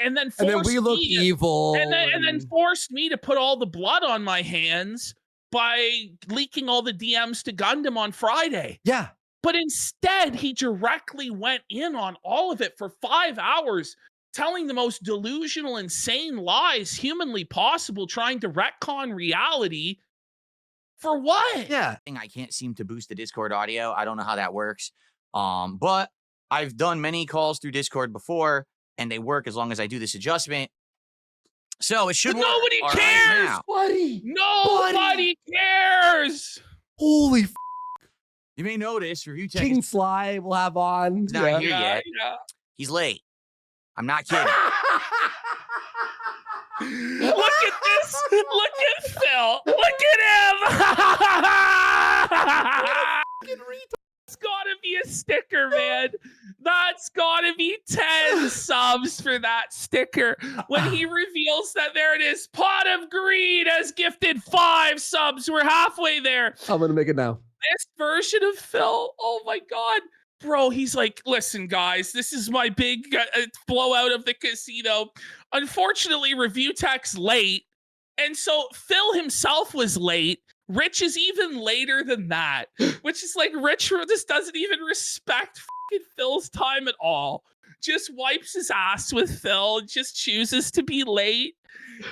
and then forced And then we look me to- evil. and then forced me to put all the blood on my hands by leaking all the DMs to Gundam on Friday. yeah. But instead, he directly went in on all of it for 5 hours, telling the most delusional, insane lies humanly possible, trying to retcon reality. For what? Yeah. I can't seem to boost the Discord audio. I don't know how that works. But I've done many calls through Discord before, and they work as long as I do this adjustment. So it should But work. nobody All right, cares! now. Buddy. Nobody cares! Holy You may notice Review Tech King is Sly will have on. not here Yeah, yet. yeah. He's late. I'm not kidding. Look at this! Look at Phil! Look at him! It's gotta be a sticker, man. That's gotta be 10 subs for that sticker. When he reveals that, there it is. Pot of Greed has gifted 5 subs. We're halfway there. I'm going to make it now. This version of Phil, oh my God. Bro, he's like, listen, guys, this is my big blowout of the casino. Unfortunately, Review Tech's late. And so Phil himself was late. Rich is even later than that, which is like Rich just doesn't even respect fucking Phil's time at all. Just wipes his ass with Phil, just chooses to be late.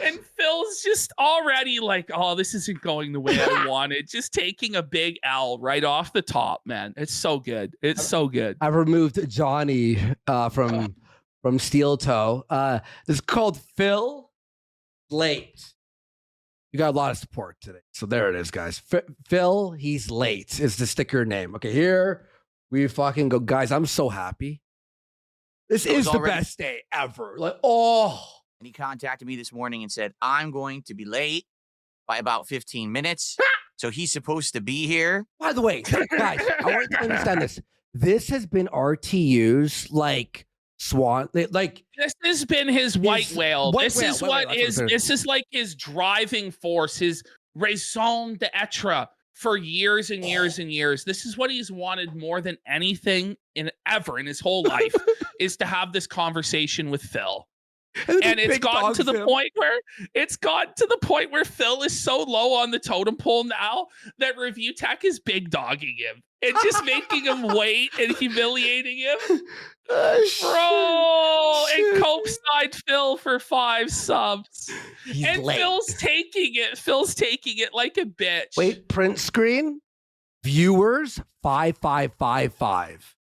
And Phil's just already like, oh, this isn't going the way I wanted. Just taking a big L right off the top, man. It's so good. It's so good. I removed Johnny from Steel Toe. This is called Phil Late. You got a lot of support today. So there it is, guys. Phil, he's late is the sticker name. Okay, here we fucking go. Guys, I'm so happy. This I was is the already- best day ever. Like, oh. And he contacted me this morning and said, I'm going to be late by about 15 minutes. So he's supposed to be here. By the way, guys, I want you to understand this. This has been RTU's like swan, like This has been his white whale. white This whale, is white what whale, is. that's what This is like his driving force, his raison d'etre for years and years and years. This is what he's wanted more than anything ever in his whole life is to have this conversation with Phil. And it's gotten to the point where Phil is so low on the totem pole now that Review Tech is big dogging him and just making him wait and humiliating him. Bro, and Cope-side Phil for 5 subs. He's And late. Phil's taking it like a bitch. Wait, print screen. Viewers 5555.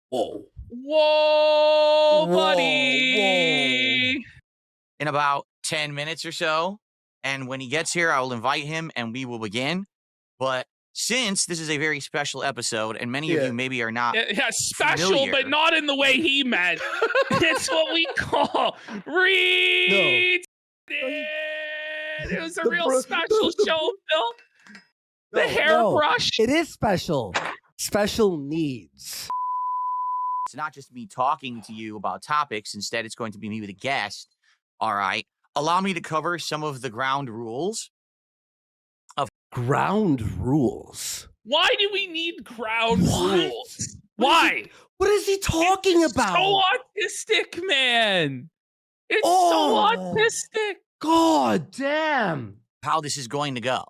Whoa. Whoa, Whoa, buddy. In about 10 minutes or so. And when he gets here, I will invite him and we will begin. But since this is a very special episode, and many of Yeah. you maybe are not, Yeah, special, familiar. but not in the way he meant. It's what we call read. It was a The real bro- special the- show, Phil. The No, hairbrush. it is special. Special needs. It's not just me talking to you about topics. Instead, it's going to be me with a guest. All right. Allow me to cover some of the ground rules. Ground rules. Why do we need ground What? rules? Why? What is he talking It's about? so autistic, man. It's Oh. so autistic. God damn. How this is going to go.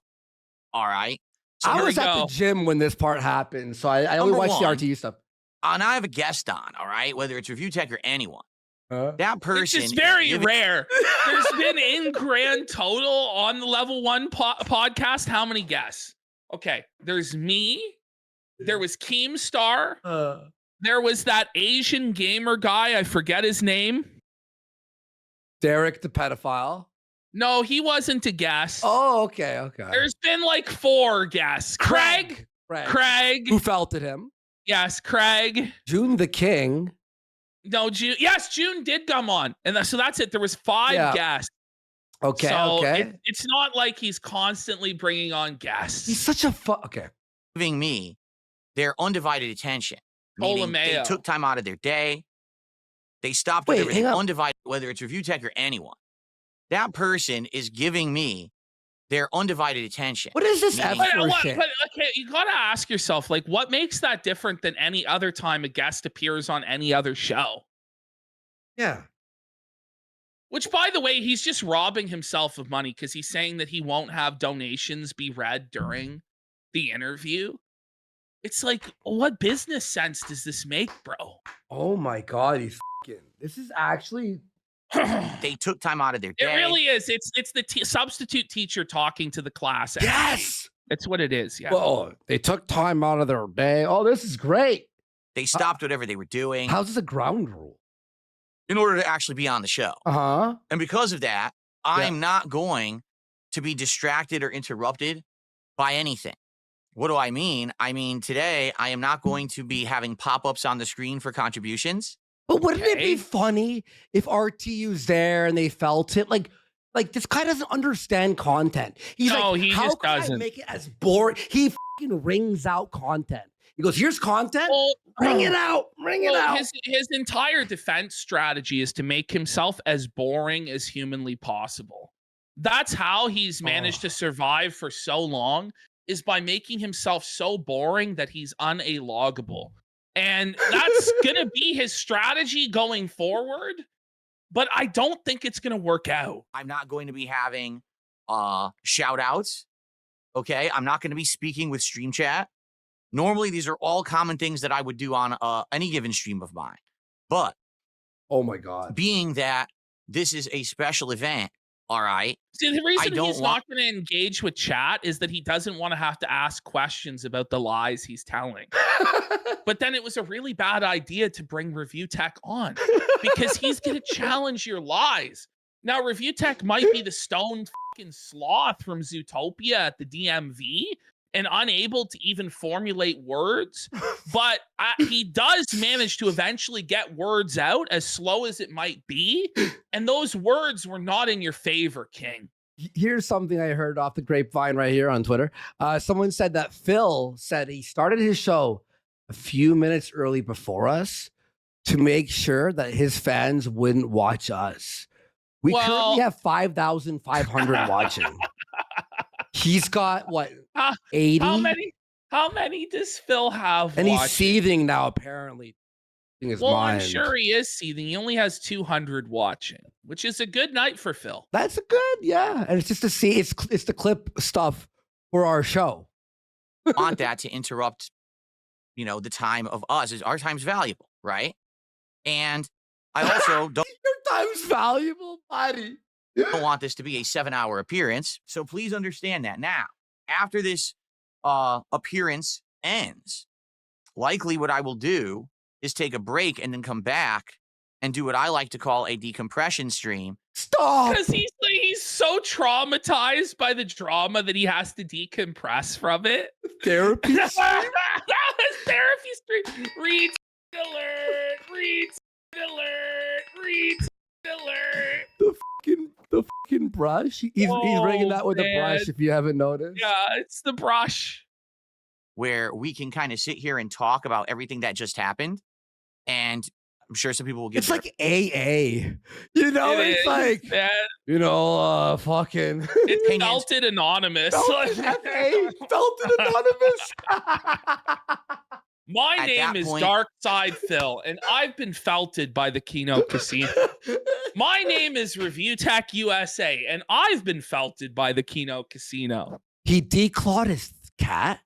All right. So I here was we at go. the gym when this part happened, so I only Number watched the one. RTU stuff. and I have a guest on, all right, whether it's Review Tech or anyone. That Which person is very giving- rare. There's been in grand total on the level one podcast. How many guests? Okay, there's me. There was Keemstar. There was that Asian gamer guy. I forget his name. Derek the pedophile. No, he wasn't a guest. Oh, okay, okay. There's been like 4 guests. Craig. Who felt at him? Yes, Craig. June the King. No, June. Yes, June did come on, and so that's it. There was 5 guests. Okay, So okay. it's not like he's constantly bringing on guests. He's such a okay. Giving me their undivided attention. Meaning they Ptolemaeo. took time out of their day. They stopped Wait, with everything hang on. undivided, whether it's Review Tech or anyone. That person is giving me their undivided attention. What is this Meaning- F4 shit? But okay, you gotta ask yourself, like, what makes that different than any other time a guest appears on any other show? Yeah. Which, by the way, he's just robbing himself of money because he's saying that he won't have donations be read during the interview. It's like, what business sense does this make, bro? Oh my God, he's this is actually They took time out of their day. It really is. It's the substitute teacher talking to the class. yes. It's what it is. Yeah. Well, they took time out of their day. Oh, this is great. They stopped whatever they were doing How's this a ground rule? in order to actually be on the show. Uh-huh. And because of that, I'm not going to be distracted or interrupted by anything. What do I mean? I mean, today, I am not going to be having pop-ups on the screen for contributions. But wouldn't it Okay. be funny if RTU's there and they felt it? Like this guy doesn't understand content. He's No, like, he how just can I doesn't. make it as boring? He fucking rings out content. He goes, here's content. Well, Ring it out. Ring it well, out. his entire defense strategy is to make himself as boring as humanly possible. That's how he's managed to survive for so long, is by making himself so boring that he's unalogable. And that's going to be his strategy going forward. But I don't think it's going to work out. I'm not going to be having shout outs. Okay. I'm not going to be speaking with stream chat. Normally, these are all common things that I would do on any given stream of mine. But Oh my God. being that this is a special event, all right, See, the reason don't he's want- not going to engage with chat is that he doesn't want to have to ask questions about the lies he's telling. But then it was a really bad idea to bring Review Tech on because he's going to challenge your lies. Now, Review Tech might be the stone fucking sloth from Zootopia at the DMV and unable to even formulate words, but he does manage to eventually get words out, as slow as it might be, and those words were not in your favor, King. Here's something I heard off the grapevine right here on Twitter. Someone said that Phil said he started his show a few minutes early before us to make sure that his fans wouldn't watch us. We currently have 5,500 watching. He's got what, Uh, 80? How many does Phil have? And he's watching? seething now, apparently. In his Well, mind. I'm sure he is seething. He only has 200 watching, which is a good night for Phil. That's a good, yeah. And it's just to see, it's the clip stuff for our show. want that to interrupt, the time of us. Our time's valuable, right? And I also don't Your time's valuable, buddy. want this to be a 7-hour appearance. So please understand that. Now, after this appearance ends, likely what I will do is take a break and then come back and do what I like to call a decompression stream. Stop. Because he's so traumatized by the drama that he has to decompress from it. Therapy. Therapy stream. Read alert. Read alert. Read alert. The fucking brush. He's ringing that with a brush. man. If you haven't noticed. Yeah, it's the brush. where we can kind of sit here and talk about everything that just happened. And I'm sure some people will give It's like AA. You know, It it's is, like man. fucking It's Opinions. Felted Anonymous. FA, Felton Anonymous. My At name that is point- Dark Side Phil, and I've been felted by the Kino Casino. My name is Reviewtechusa, and I've been felted by the Kino Casino. He declawed his cat.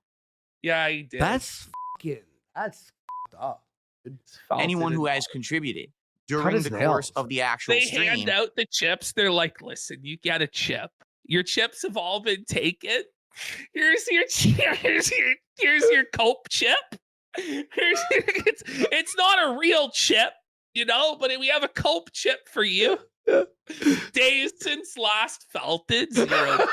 Yeah, he did. That's fucked up. It's felted anyone who and has all. contributed Cut during his the course nails. of the actual They stream. hand out the chips. They're like, listen, you get a chip. Your chips have all been taken. Here's your here's your Cope chip. It's not a real chip, you know, but we have a Cope chip for you. Days since last felted, 0 days.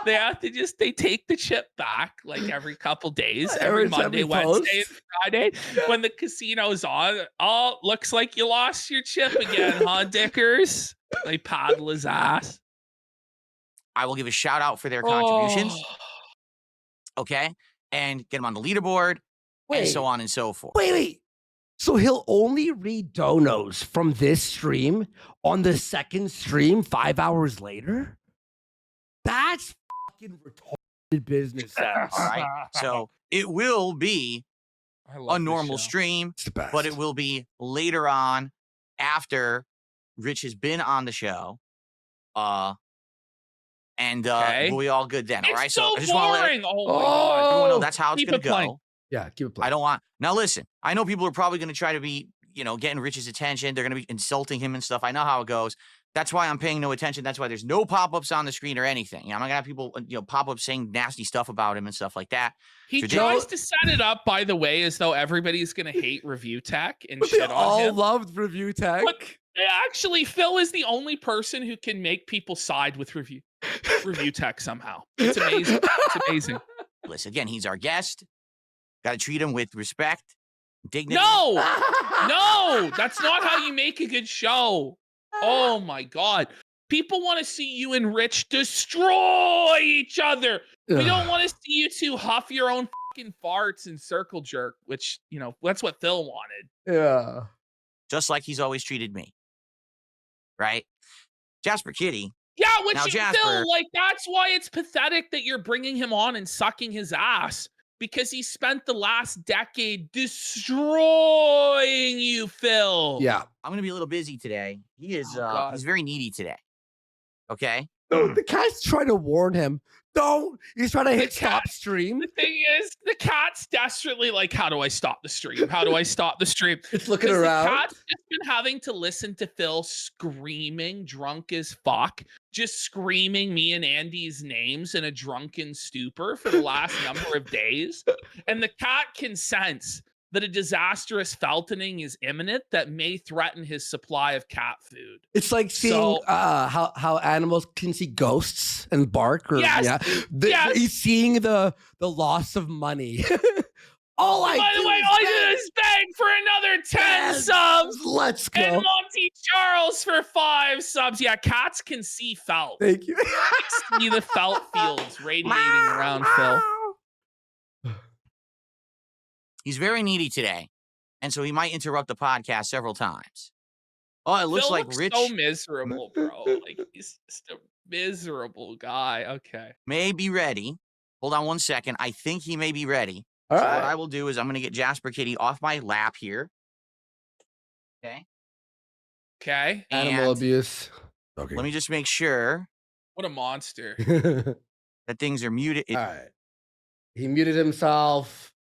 They have to they take the chip back like every couple days, every Monday, Wednesday, and Friday when the casino's on. Oh, looks like you lost your chip again, huh, Dickers? They paddle his ass. I will give a shout out for their contributions, Oh. okay? And get them on the leaderboard and so on and so forth. Wait. So he'll only read donos from this stream on the second stream 5 hours later? That's fucking retarded business sense. All right. So it will be I love a this normal show. stream, It's the best. but it will be later on after Rich has been on the show. Okay. We'll be all good then. It's All right. so I just want to let boring. Oh my god. everyone know Oh, that's how it's keep going it to playing. go. Yeah, keep it I playing. don't want. Now listen, I know people are probably going to try to be, getting Rich's attention. They're going to be insulting him and stuff. I know how it goes. That's why I'm paying no attention. That's why there's no pop-ups on the screen or anything. I'm not going to have people, pop up saying nasty stuff about him and stuff like that. He So tries to set it up, by the way, as though everybody's gonna hate Review Tech and But they shit on all him. loved Review Tech. But actually, Phil is the only person who can make people side with Review Tech somehow. It's amazing. It's amazing. Listen, again, he's our guest. Got to treat him with respect, dignity. No, no, that's not how you make a good show. Oh my god. People want to see you and Rich destroy each other. We don't want to see you two huff your own fucking farts and circle jerk, which, that's what Phil wanted. Yeah. Just like he's always treated me. Right? Jasper Kitty. Yeah, which Now, you Jasper- Phil, like, that's why it's pathetic that you're bringing him on and sucking his ass. Because he spent the last decade destroying you, Phil. Yeah. I'm going to be a little busy today. He is, Oh, God. he's very needy today. Okay? No, the cat's trying to warn him. Don't. He's trying to hit The cat- stop stream. The thing is, the cat's desperately like, how do I stop the stream? How do I stop the stream? It's looking Because the around. cat's just been having to listen to Phil screaming, drunk as fuck, just screaming me and Andy's names in a drunken stupor for the last number of days. And the cat can sense that a disastrous feltoning is imminent that may threaten his supply of cat food. It's like seeing So- how animals can see ghosts and bark. Or, Yes, yeah. yes. He's seeing the loss of money. All I By do the way, is all I beg. did is beg for another 10 Yes. subs. Let's And go. Monty Charles for 5 subs. Yeah, cats can see felt. Thank you. See the felt fields radiating around Phil. He's very needy today. And so he might interrupt the podcast several times. Oh, it looks Phil like looks Rich so miserable, bro. Like, he's just a miserable guy. Okay. may be ready. Hold on one second. I think he may be ready. All So what right. I will do is I'm going to get Jasper Kitty off my lap here. Okay. Okay. Animal And abuse. Okay. let me just make sure What a monster. that things are muted. All right. He muted himself.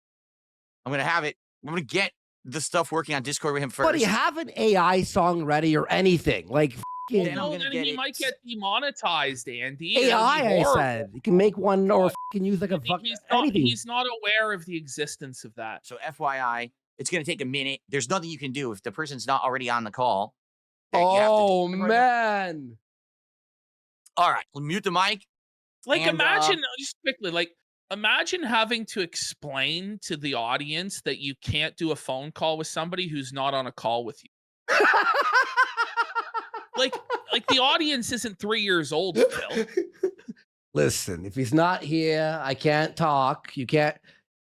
I'm going to have it. I'm going to get the stuff working on Discord with him first. Buddy, have an AI song ready or anything. Like Then fucking I'm No, gonna then get he it. might get demonetized, Andy. AI, That'd be I horrible. said. You can make one or fucking use like a fuck anything. He's not aware of the existence of that. So FYI, it's going to take a minute. There's nothing you can do if the person's not already on the call. then you have to Oh, do it right now. man. All right. We'll mute the mic. Like, And, imagine, just quickly, like, imagine having to explain to the audience that you can't do a phone call with somebody who's not on a call with you. like the audience isn't 3 years old, Phil. Listen, if he's not here, I can't talk. You can't.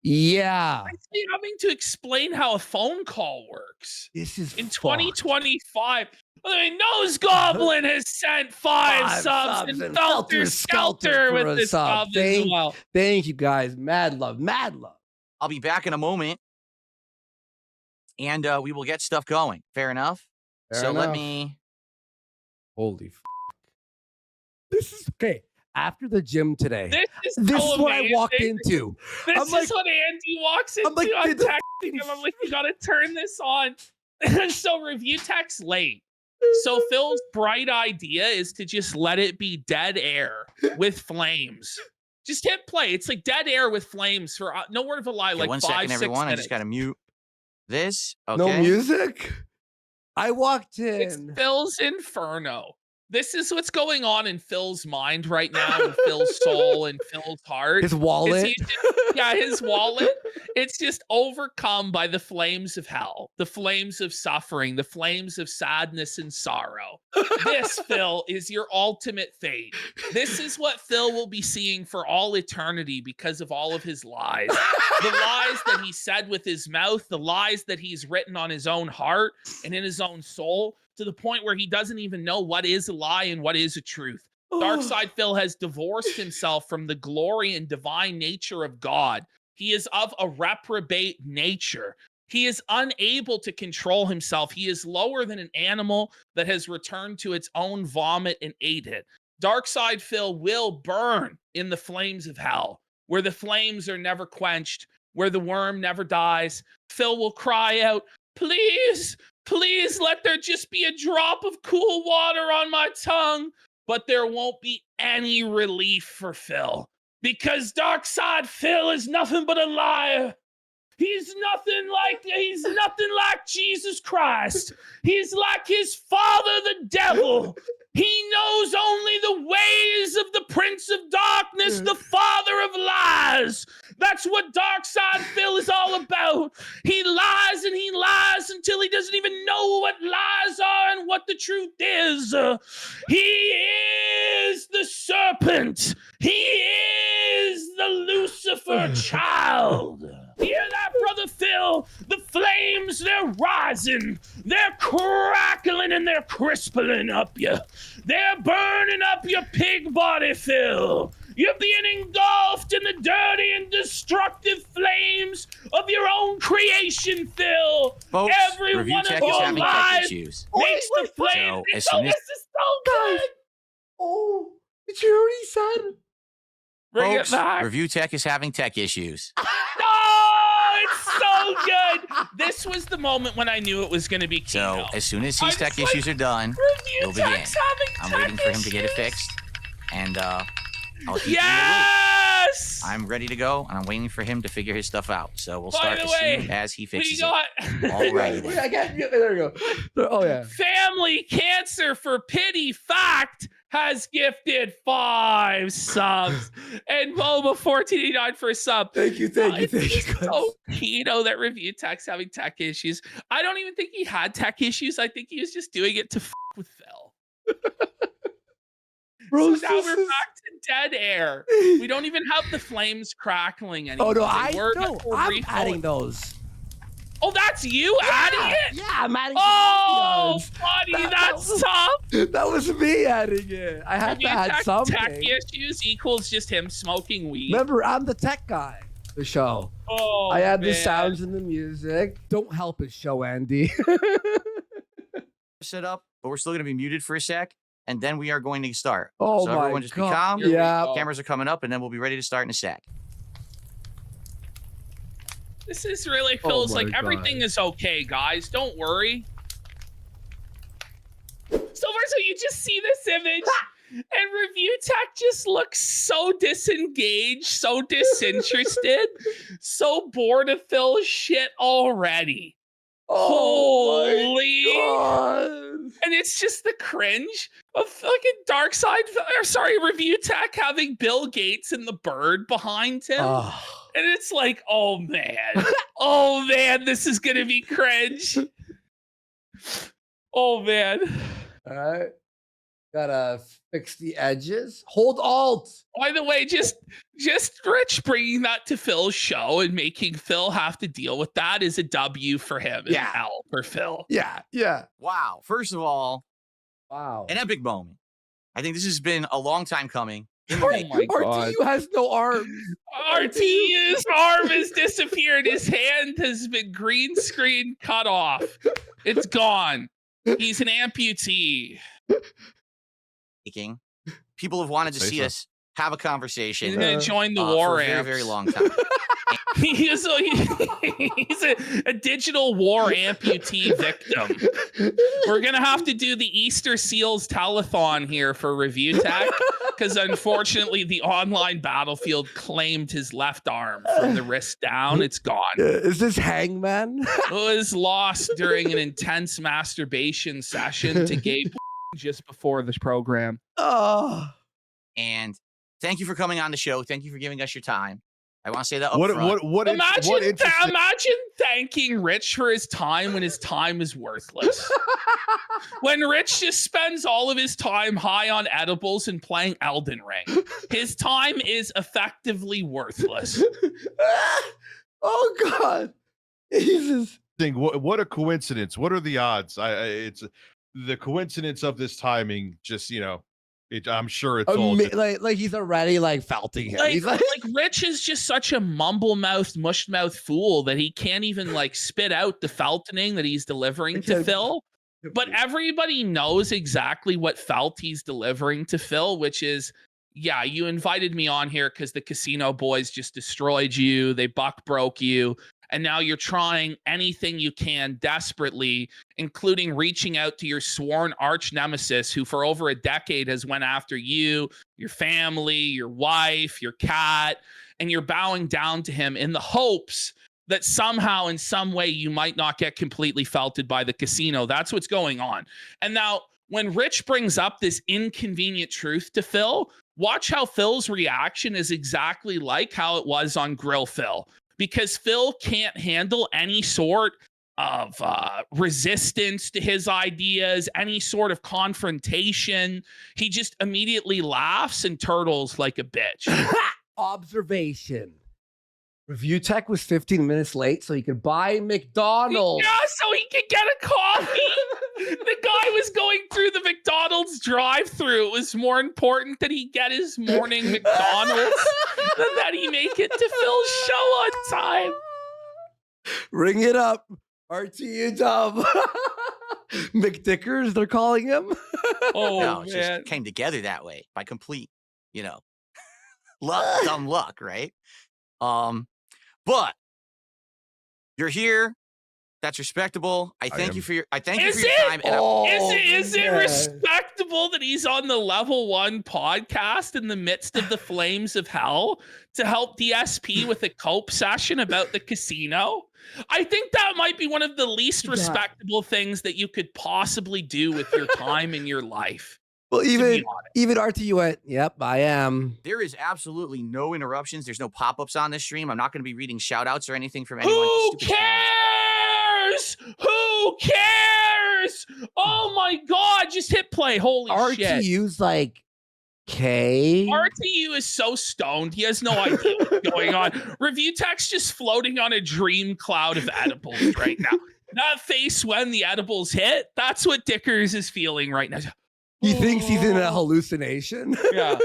Yeah, I'm having to explain how a phone call works. this is In fucked. 2025, I mean, Nose Goblin has sent 5 subs and Felter Skelter for with a this sub as well. Thank you guys. Mad love, mad love. I'll be back in a moment, and we will get stuff going. Fair enough? Fair Let enough. me... Holy this is okay. After the gym today, This this so is what I walked amazing. into. This I'm is like- what Andy walks into. I'm like, I'm did the texting him. I'm like, you gotta turn this on. So review text late. So Phil's bright idea is to just let it be dead air with flames. Just hit play. It's like dead air with flames for no word of a lie, Okay, like 1 5, second, 6 everyone. I minutes. just got to mute this. Okay. No music. I walked It's in. Phil's Inferno. This is what's going on in Phil's mind right now, in Phil's soul and Phil's heart. His wallet. His wallet. It's just overcome by the flames of hell, the flames of suffering, the flames of sadness and sorrow. This, Phil, is your ultimate fate. This is what Phil will be seeing for all eternity because of all of his lies. The lies that he said with his mouth, the lies that he's written on his own heart and in his own soul, to the point where he doesn't even know what is a lie and what is a truth. Darkside Phil has divorced himself from the glory and divine nature of God. He is of a reprobate nature. He is unable to control himself. He is lower than an animal that has returned to its own vomit and ate it. Darkside Phil will burn in the flames of hell, where the flames are never quenched, where the worm never dies. Phil will cry out, please, please let there just be a drop of cool water on my tongue. But there won't be any relief for Phil, because Darkside Phil is nothing but a liar. He's nothing like Jesus Christ. He's like his father, the devil. He knows only the ways of the Prince of Darkness, the father of lies. That's what Darkside Phil is all about. He lies and he lies until he doesn't even know what lies are and what the truth is. He is the serpent. He is the Lucifer child. Hear that, Brother Phil? The flames, they're rising. They're crackling and they're crispling up you. They're burning up your pig body, Phil. You're being engulfed in the dirty and destructive flames of your own creation, Phil. Folks, Every Review one of Tech is your having tech lies issues. makes the So, flames. as So soon as- this is so good. Oh, did you already said? Bring Folks, it back. Review Tech is having tech issues. Oh, it's so good. This was the moment when I knew it was going to be Kino. So as soon as I these was tech like, issues are done, Review we'll begin. Tech's having I'm tech waiting for him to get it issues. fixed, and I'll keep you in the loop. Yes. I'm ready to go, and I'm waiting for him to figure his stuff out. So we'll By start the as way, soon as he we fixes got it. All right. Wait, I got there we go. Oh yeah. Family Cancer for Pity Fact has gifted 5 subs, and Boba 1489 for a sub. Thank you, thank you, It's thank you. just so Kino that Review Tech's having tech issues. I don't even think he had tech issues. I think he was just doing it to with Phil. Bro, So now this we're is- back to dead air. We don't even have the flames crackling anymore. Oh no, They were no, before I'm refilling. adding those. Oh, that's you adding it? Yeah, I'm adding. Oh, some buddy, That- that's that tough. videos. That was me adding it. I had to add Tech something. issues equals just him smoking weed. Remember, I'm the tech guy. The show. Oh, I add the man. sounds and the music. Don't help his show, Andy. Set up, but we're still going to be muted for a sec, and then we are going to start. Oh so my everyone just be God. calm. Here we Yeah. go. Cameras are coming up, and then we'll be ready to start in a sec. This is really Oh feels my like everything God. is okay, guys. Don't worry. So first of all, you just see this image, and Review Tech just looks so disengaged, so disinterested, so bored of Phil's shit already. Holy. God. And it's just the cringe of fucking Review Tech having Bill Gates and the bird behind him. Oh. And it's like, oh man, this is gonna be cringe. Oh man. All right. Gotta fix the edges. Hold Alt. By the way, just Rich bringing that to Phil's show and making Phil have to deal with that is a W for him. Yeah. An L for Phil. Yeah. Yeah. Wow. First of all, Wow. an epic moment. I think this has been a long time coming. In the Oh making. my God. RTU has no arms. RTU's arm has disappeared. His hand has been green screen cut off. It's gone. He's an amputee. People have wanted to Say see so. us have a conversation He's gonna join the war for a very, amps. very long time. He's a digital war amputee victim. We're gonna have to do the Easter Seals telethon here for Review Tech because unfortunately the online battlefield claimed his left arm from the wrist down. It's gone. Is this Hangman? It was lost during an intense masturbation session to Gabe just before this program. Oh. And thank you for coming on the show. Thank you for giving us your time. I want to say that up What front. Imagine thanking Rich for his time when his time is worthless. When Rich just spends all of his time high on edibles and playing Elden Ring, his time is effectively worthless. Oh God. Jesus. What a coincidence. What are the odds? It's the coincidence of this timing. Just, I'm sure it's all just- Like he's already like felting him. Like, He's like, Rich is just such a mumble-mouthed, mush-mouthed fool that he can't even like spit out the feltoning that he's delivering to Phil. But everybody knows exactly what felt he's delivering to Phil, which is, yeah, you invited me on here because the casino boys just destroyed you. They broke you. And now you're trying anything you can desperately, including reaching out to your sworn arch nemesis, who for over a decade has went after you, your family, your wife, your cat, and you're bowing down to him in the hopes that somehow in some way you might not get completely felted by the casino. That's what's going on. And now when Rich brings up this inconvenient truth to Phil, watch how Phil's reaction is exactly like how it was on Grill Phil. Because Phil can't handle any sort of resistance to his ideas, any sort of confrontation. He just immediately laughs and turtles like a bitch. observation. Review Tech was 15 minutes late, so he could buy McDonald's. Yeah, so he could get a coffee. The guy was going through the McDonald's drive-through. It was more important that he get his morning McDonald's than that he make it to Phil's show on time. Ring it up. RTU dub. McDickers, they're calling him. Oh, No, it man. just came together that way by complete, luck, dumb luck, right? But you're here. That's respectable. I thank you for your time. Is it man. respectable that he's on the Level 1 podcast in the midst of the flames of hell to help DSP with a cope session about the casino? I think that might be one of the least respectable things that you could possibly do with your time in your life. Well, to be even honest. RTU went, yep, I am. There is absolutely no interruptions. There's no pop-ups on this stream. I'm not going to be reading shout-outs or anything from anyone. Who Stupid channels. cares? Who cares? Oh my God, just hit play. Holy shit. RTU's like, K. RTU is so stoned. He has no idea what's going on. Review Tech's just floating on a dream cloud of edibles right now. That face when the edibles hit, that's what Dickers is feeling right now. He thinks he's in a hallucination. Yeah.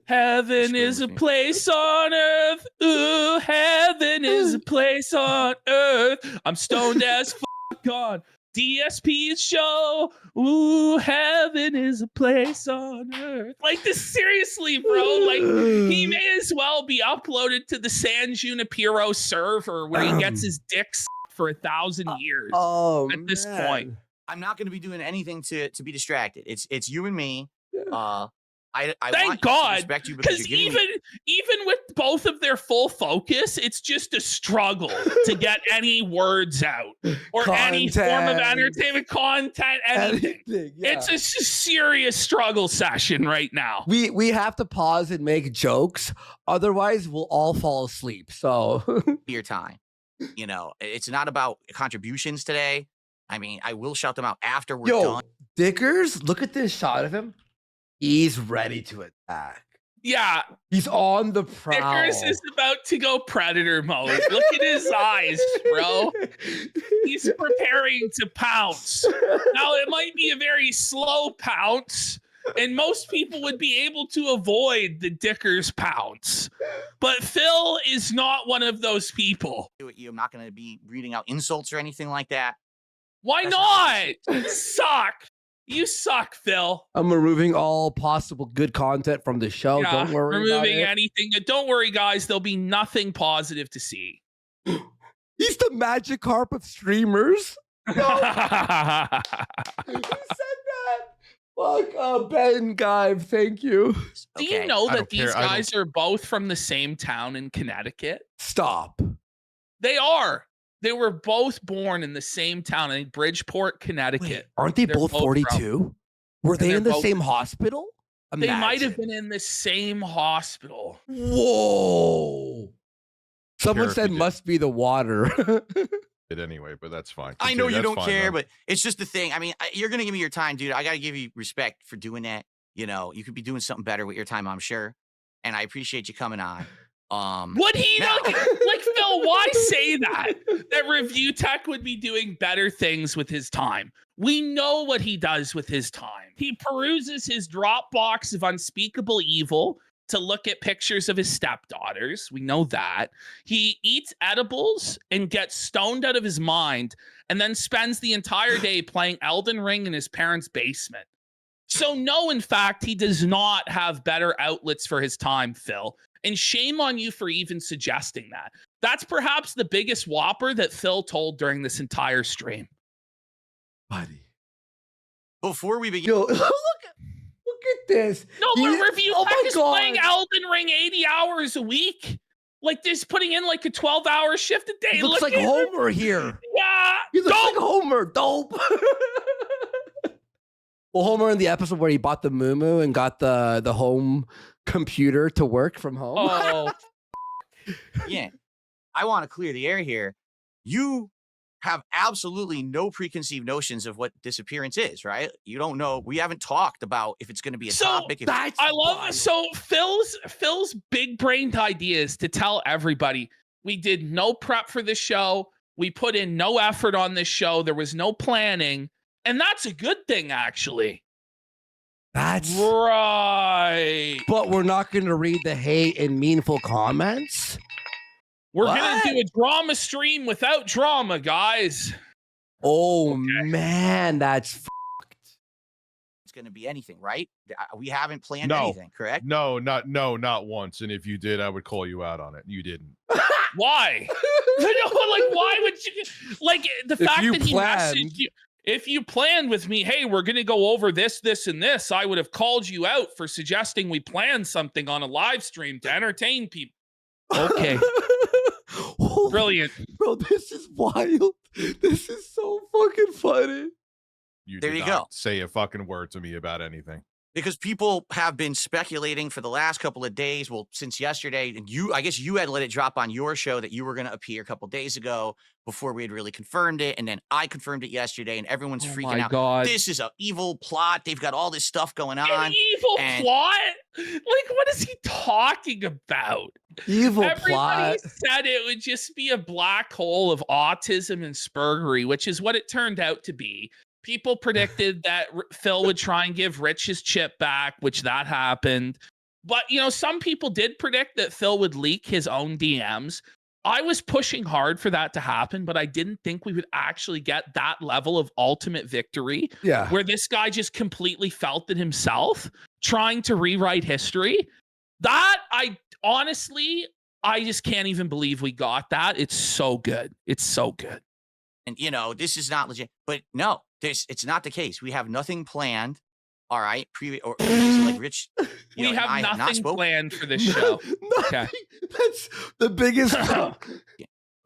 Heaven is a place on earth. Ooh, heaven is a place on earth. I'm stoned as fuck on DSP's show. Ooh, heaven is a place on earth. Like this, seriously, bro. Like he may as well be uploaded to the San Junipero server where he gets his dick sucked for 1,000 years. At this point. I'm not going to be doing anything to be distracted. It's you and me. I Thank want God, to respect you because because you're giving me even with both of their full focus, it's just a struggle to get any words out or any form of entertainment content. Anything. Yeah. It's a serious struggle session right now. We have to pause and make jokes, otherwise we'll all fall asleep. So your time. It's not about contributions today. I mean, I will shout them out after we're done. Dickers, look at this shot of him. He's ready to attack. Yeah, He's on the prowl. Dickers is about to go predator mode. Look at his eyes, bro. He's preparing to pounce. Now, it might be a very slow pounce, and most people would be able to avoid the Dickers pounce. But Phil is not one of those people. I'm not going to be reading out insults or anything like that. Why not? You suck. You suck, Phil. I'm removing all possible good content from the show. Yeah, Don't worry about removing it. anything. Don't worry, guys. There'll be nothing positive to see. He's the Magikarp of streamers. Who said that? Fuck, Ben Guive, thank you. Do you know I that don't care. these I don't- guys are both from the same town in Connecticut? Stop. They are. They were both born in the same town in Bridgeport, Connecticut. Aren't they They're both both 42? Were they they're in the both- same hospital? They might have Imagine. been in the same hospital. Whoa. Someone Care if said you did. must be the water. It anyway, but that's fine. I know Continue, you that's don't fine, care, though. but it's just the thing. I mean, you're going to give me your time, dude. I got to give you respect for doing that. You know, you could be doing something better with your time, I'm sure. And I appreciate you coming on. Would he now- not? Like, Phil, why say that? That Review Tech would be doing better things with his time. We know what he does with his time. He peruses his Dropbox of unspeakable evil to look at pictures of his stepdaughters. We know that. He eats edibles and gets stoned out of his mind and then spends the entire day playing Elden Ring in his parents' basement. So no, in fact, he does not have better outlets for his time, Phil. And shame on you for even suggesting that. That's perhaps the biggest whopper that Phil told during this entire stream. Buddy. Before we begin, Yo, look at this. No, He- but Review oh Tech my is God. playing Elden Ring 80 hours a week. Like this, putting in like a 12-hour shift a day. He looks Look like at him. Homer here. Yeah. He looks Don't- like Homer. Dope. Well, Homer in the episode where he bought the Moo and got the home computer to work from home. Oh, yeah, I want to clear the air here. You have absolutely no preconceived notions of what this appearance is, right? You don't know. We haven't talked about if it's going to be a So, topic. If, That's I love fun. so Phil's big brained idea is to tell everybody we did no prep for this show. We put in no effort on this show. There was no planning. And that's a good thing, actually. That's Right. but we're not going to read the hate and meaningful comments. We're What? going to do a drama stream without drama, guys. Oh man, that's it's going to be anything, right? We haven't planned No. anything, correct? No, not once. And if you did, I would call you out on it. You didn't. Why? Like, why would you? Like, the If fact you that he planned- messaged you. If you planned with me, hey, we're going to go over this, this, and this, I would have called you out for suggesting we plan something on a live stream to entertain people. Okay, Holy- brilliant. bro. This is wild. This is so fucking funny. You There did you not go. say a fucking word to me about anything. Because people have been speculating for the last couple of days. Well, since yesterday, and I guess you had let it drop on your show that you were going to appear a couple days ago before we had really confirmed it. And then I confirmed it yesterday, and everyone's Oh freaking my out. God. This is an evil plot. They've got all this stuff going An on. evil and- plot? Like, what is he talking about? Evil Everybody plot. said it would just be a black hole of autism and spurgery, which is what it turned out to be. People predicted that Phil would try and give Rich his chip back, which that happened. But, you know, some people did predict that Phil would leak his own DMs. I was pushing hard for that to happen, but I didn't think we would actually get that level of ultimate victory Yeah. where this guy just completely felt it himself, trying to rewrite history. That I just can't even believe we got that. It's so good. It's so good. And, you know, this is not legit. But no, it's not the case. We have nothing planned. All right. Like Rich, you We know, and I have not nothing spoken planned for this show. Nothing. That's the biggest.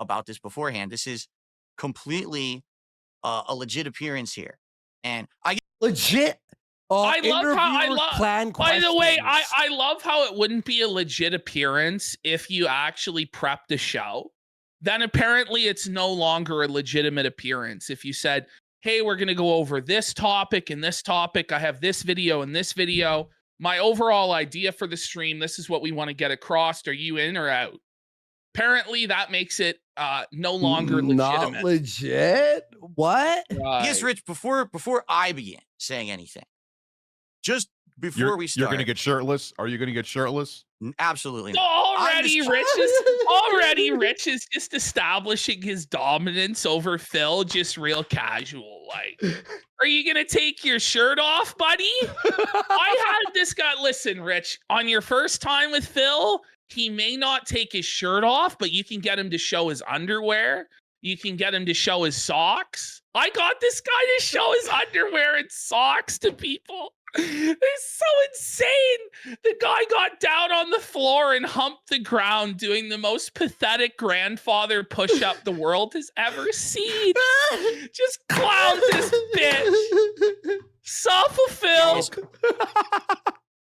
about this beforehand. This is completely a legit appearance here. And I Legit. I love how I interviewer love. plan By the way, questions. I love how it wouldn't be a legit appearance if you actually prepped the show. Then apparently it's no longer a legitimate appearance. If you said, hey, we're going to go over this topic and this topic. I have this video and this video. My overall idea for the stream, this is what we want to get across. Are you in or out? Apparently, that makes it no longer Not legitimate. legit? What? Yes, Rich, before I begin saying anything, just before we start. You're going to get shirtless? Are you going to get shirtless? Absolutely not. Already, Rich is just establishing his dominance over Phil, just real casual. Like, are you gonna take your shirt off, buddy? I had this guy. Listen, Rich, on your first time with Phil, he may not take his shirt off, but you can get him to show his underwear. You can get him to show his socks. I got this guy to show his underwear and socks to people. It's so insane. The guy got down on the floor and humped the ground doing the most pathetic grandfather push-up the world has ever seen. Just clowned this bitch. Suffer Phil.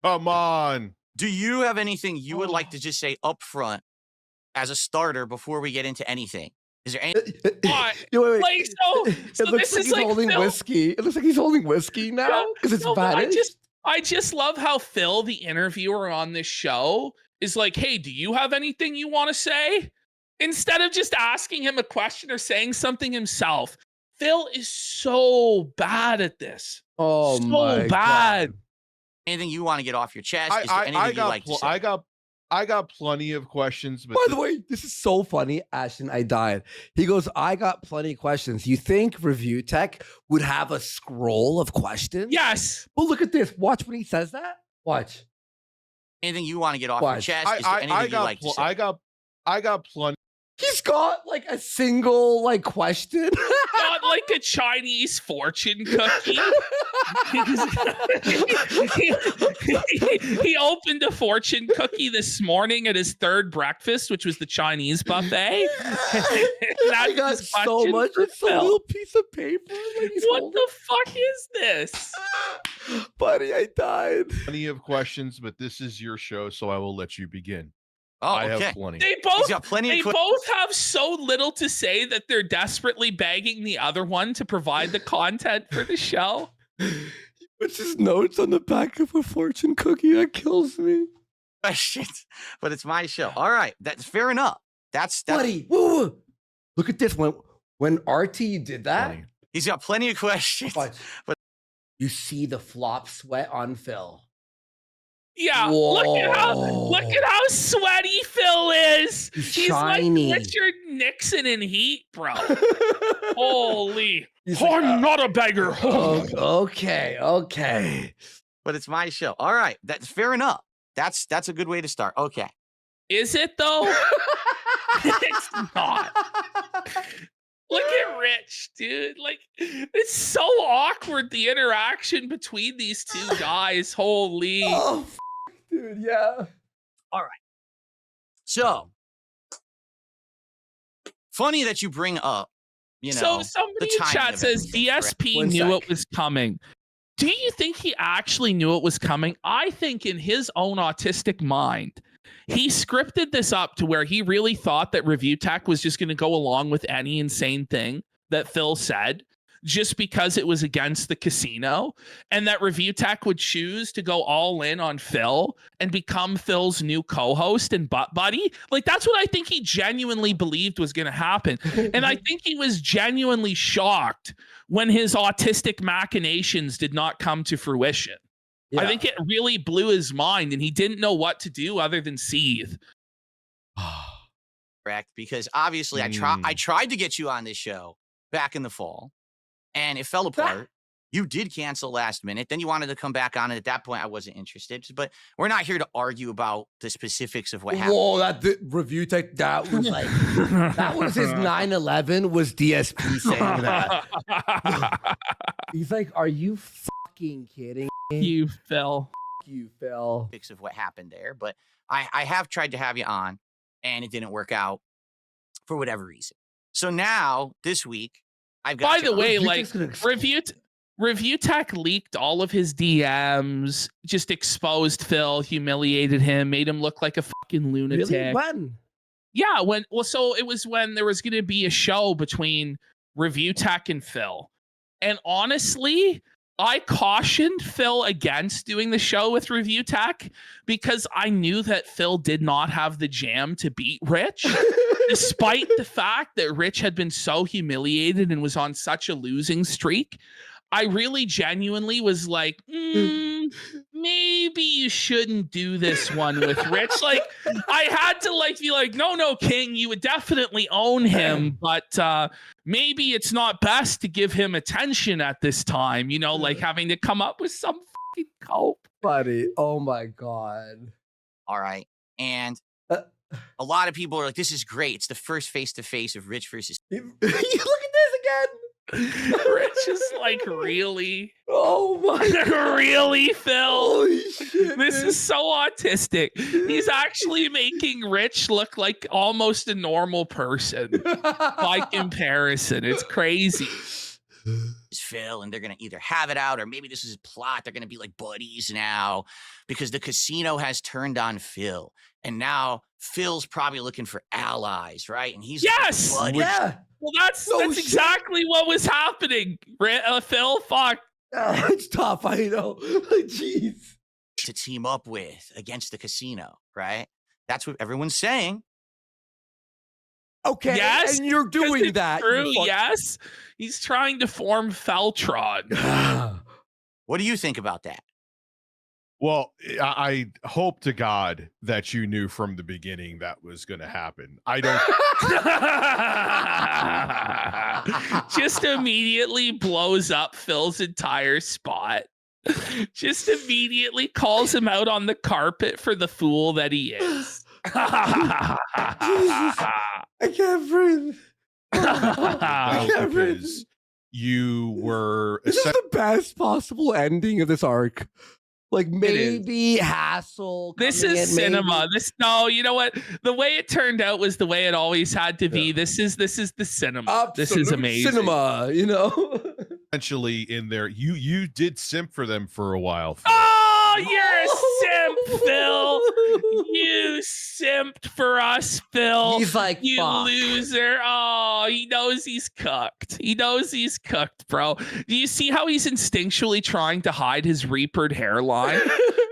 Come on. Do you have anything you would like to just say up front as a starter before we get into anything? Is there any? Wait. Like, so It looks like this is he's like holding Phil. whiskey. It looks like he's holding whiskey now because it's No, but vanished. I just love how Phil, the interviewer on this show, is like, hey, do you have anything you want to say? Instead of just asking him a question or saying something himself. Phil is so bad at this. Oh so my bad. God. Anything you want to get off your chest? Is there anything you'd like to say? I got plenty of questions, but By the way, this is so funny. Ashton, I died. He goes, I got plenty of questions. You think Review Tech would have a scroll of questions? Yes. Well, look at this. Watch when he says that. Watch. Anything you want to get off your Watch. chest? Is there anything you'd like to say? I got plenty. He's got like a single like question. Not like a Chinese fortune cookie. He opened a fortune cookie this morning at his third breakfast, which was the Chinese buffet. I got so much. It's a little piece of paper. Like What the fuck is this? Buddy, I died. Plenty of questions, but this is your show, so I will let you begin. Oh, I okay. have plenty. They He's both got plenty of both have so little to say that they're desperately begging the other one to provide the content for the show. Puts his notes on the back of a fortune cookie. That kills me. questions, but it's my show. All right, that's fair enough. That's Buddy, woo. Look at this. When RT did that, Plenty. He's got plenty of questions. but But- you see the flop sweat on Phil. Yeah, look at how sweaty Phil is. He's He's shiny. like Richard Nixon in Heat, bro. Holy. He's like, I'm not a beggar. okay. But it's my show. All right, that's fair enough. That's a good way to start. Okay. Is it though? It's not. Look at Rich, dude. Like, it's so awkward, the interaction between these two guys. Holy. Oh, dude, yeah. So funny that you bring up, So somebody in timing chat of says everything, correct? DSP One knew sec. it was coming. Do you think he actually knew it was coming? I think in his own autistic mind, he scripted this up to where he really thought that Review Tech was just going to go along with any insane thing that Phil said just because it was against the casino, and that Review Tech would choose to go all in on Phil and become Phil's new co-host and butt buddy. Like, that's what I think he genuinely believed was going to happen. And I think he was genuinely shocked when his autistic machinations did not come to fruition. I think it really blew his mind, and he didn't know what to do other than seethe. correct, because obviously I tried to get you on this show back in the fall, and it fell apart. You did cancel last minute. Then you wanted to come back on, and at that point I wasn't interested. But we're not here to argue about the specifics of what happened. Whoa, the Review Tech, that was like, that was his 9/11 was DSP saying that. He's like, are you fucking kidding me? You Phil. You, Phil. Specifics of what happened there, but I have tried to have you on, and it didn't work out for whatever reason. So now this week I've got. By you the on. way, Review like Tech's gonna explode. Review Tech leaked all of his DMs, just exposed Phil, humiliated him, made him look like a fucking lunatic. Really? When? Yeah, so it was when there was going to be a show between Review Tech and Phil. And honestly, I cautioned Phil against doing the show with Review Tech because I knew that Phil did not have the jam to beat Rich, despite the fact that Rich had been so humiliated and was on such a losing streak. I really genuinely was like, maybe you shouldn't do this one with Rich. Like, I had to like be like, no, King, you would definitely own him, but maybe it's not best to give him attention at this time, you know, like having to come up with some fucking cope. Buddy, oh my God. All right. And Uh, a lot of people are like, this is great. It's the first face-to-face of Rich versus you look at this again. Rich is like, really? Oh my God. Really, Phil? Holy shit. This man. is so autistic. He's actually making Rich look like almost a normal person by comparison. It's crazy. Phil, and they're going to either have it out or maybe this is a plot. They're going to be like buddies now because the casino has turned on Phil. And now Phil's probably looking for allies, right? And he's Yes! buddies. Yeah. Well, that's shit. exactly what was happening. Phil, fuck. It's tough. I know. Jeez. To team up with against the casino, right? That's what everyone's saying. Okay. Yes, And you're 'cause doing it's that. True, you fuck- yes. He's trying to form Feltron. What do you think about that? Well, I hope to God that you knew from the beginning that was going to happen. I don't. Just immediately blows up Phil's entire spot. Just immediately calls him out on the carpet for the fool that he is. I can't breathe. I can't breathe. Because you were This is the best possible ending of this arc. Like maybe Hassel. This coming is in, maybe- cinema. No, you know what? The way it turned out was the way it always had to be. This is the cinema. This is Absolute amazing. Cinema, you know. essentially in there. You did simp for them for a while. Phil. Oh, you're a simp, Phil. You simped for us, Phil. He's like, You fuck. loser. Oh, he knows he's cooked. He knows he's cooked, bro. Do you see how he's instinctually trying to hide his reapered hairline?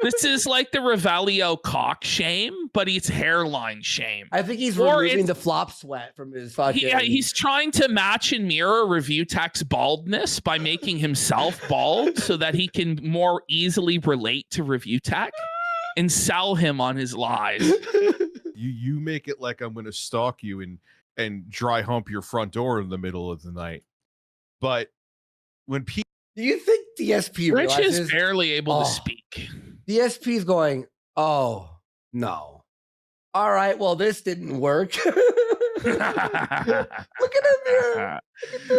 This is like the Revelio cock shame, but it's hairline shame. I think he's Or removing it's- the flop sweat from his fucking. He's trying to match and mirror Review Tech's baldness by making himself bald so that he can more easily relate to Review Tech and sell him on his lies. You make it like I'm going to stalk you and dry hump your front door in the middle of the night. But when people Do you think DSP Rich realizes is barely able Oh. to speak. DSP is going? Oh no! All right, well this didn't work. Look at him here.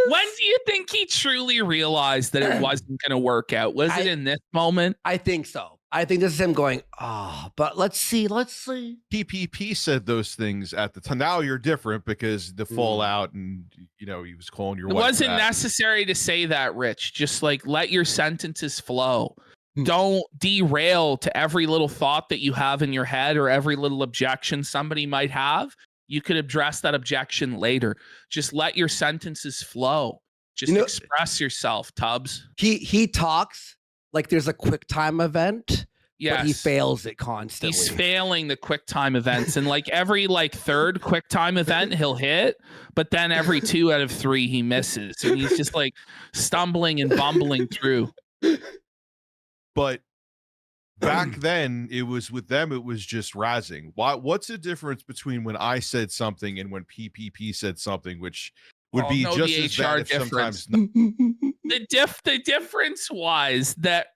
When do you think he truly realized that it wasn't going to work out? Was it in this moment? I think so. I think this is him going. Oh, but let's see. PPP said those things at the time. Now you're different because the fallout and he was calling your It wife wasn't back. necessary to say that, Rich. Just like let your sentences flow. Hmm. Don't derail to every little thought that you have in your head or every little objection somebody might have. You could address that objection later. Just let your sentences flow. Just express yourself, Tubbs. He talks like there's a quick time event, Yes. but he fails it constantly. He's failing the quick time events, and like every third quick time event he'll hit, but then every 2 out of 3 he misses, and he's just like stumbling and bumbling through. But back then, it was with them. It was just razzing. What's the difference between when I said something and when PPP said something, which would be no, just the as HR bad if difference. sometimes The difference was that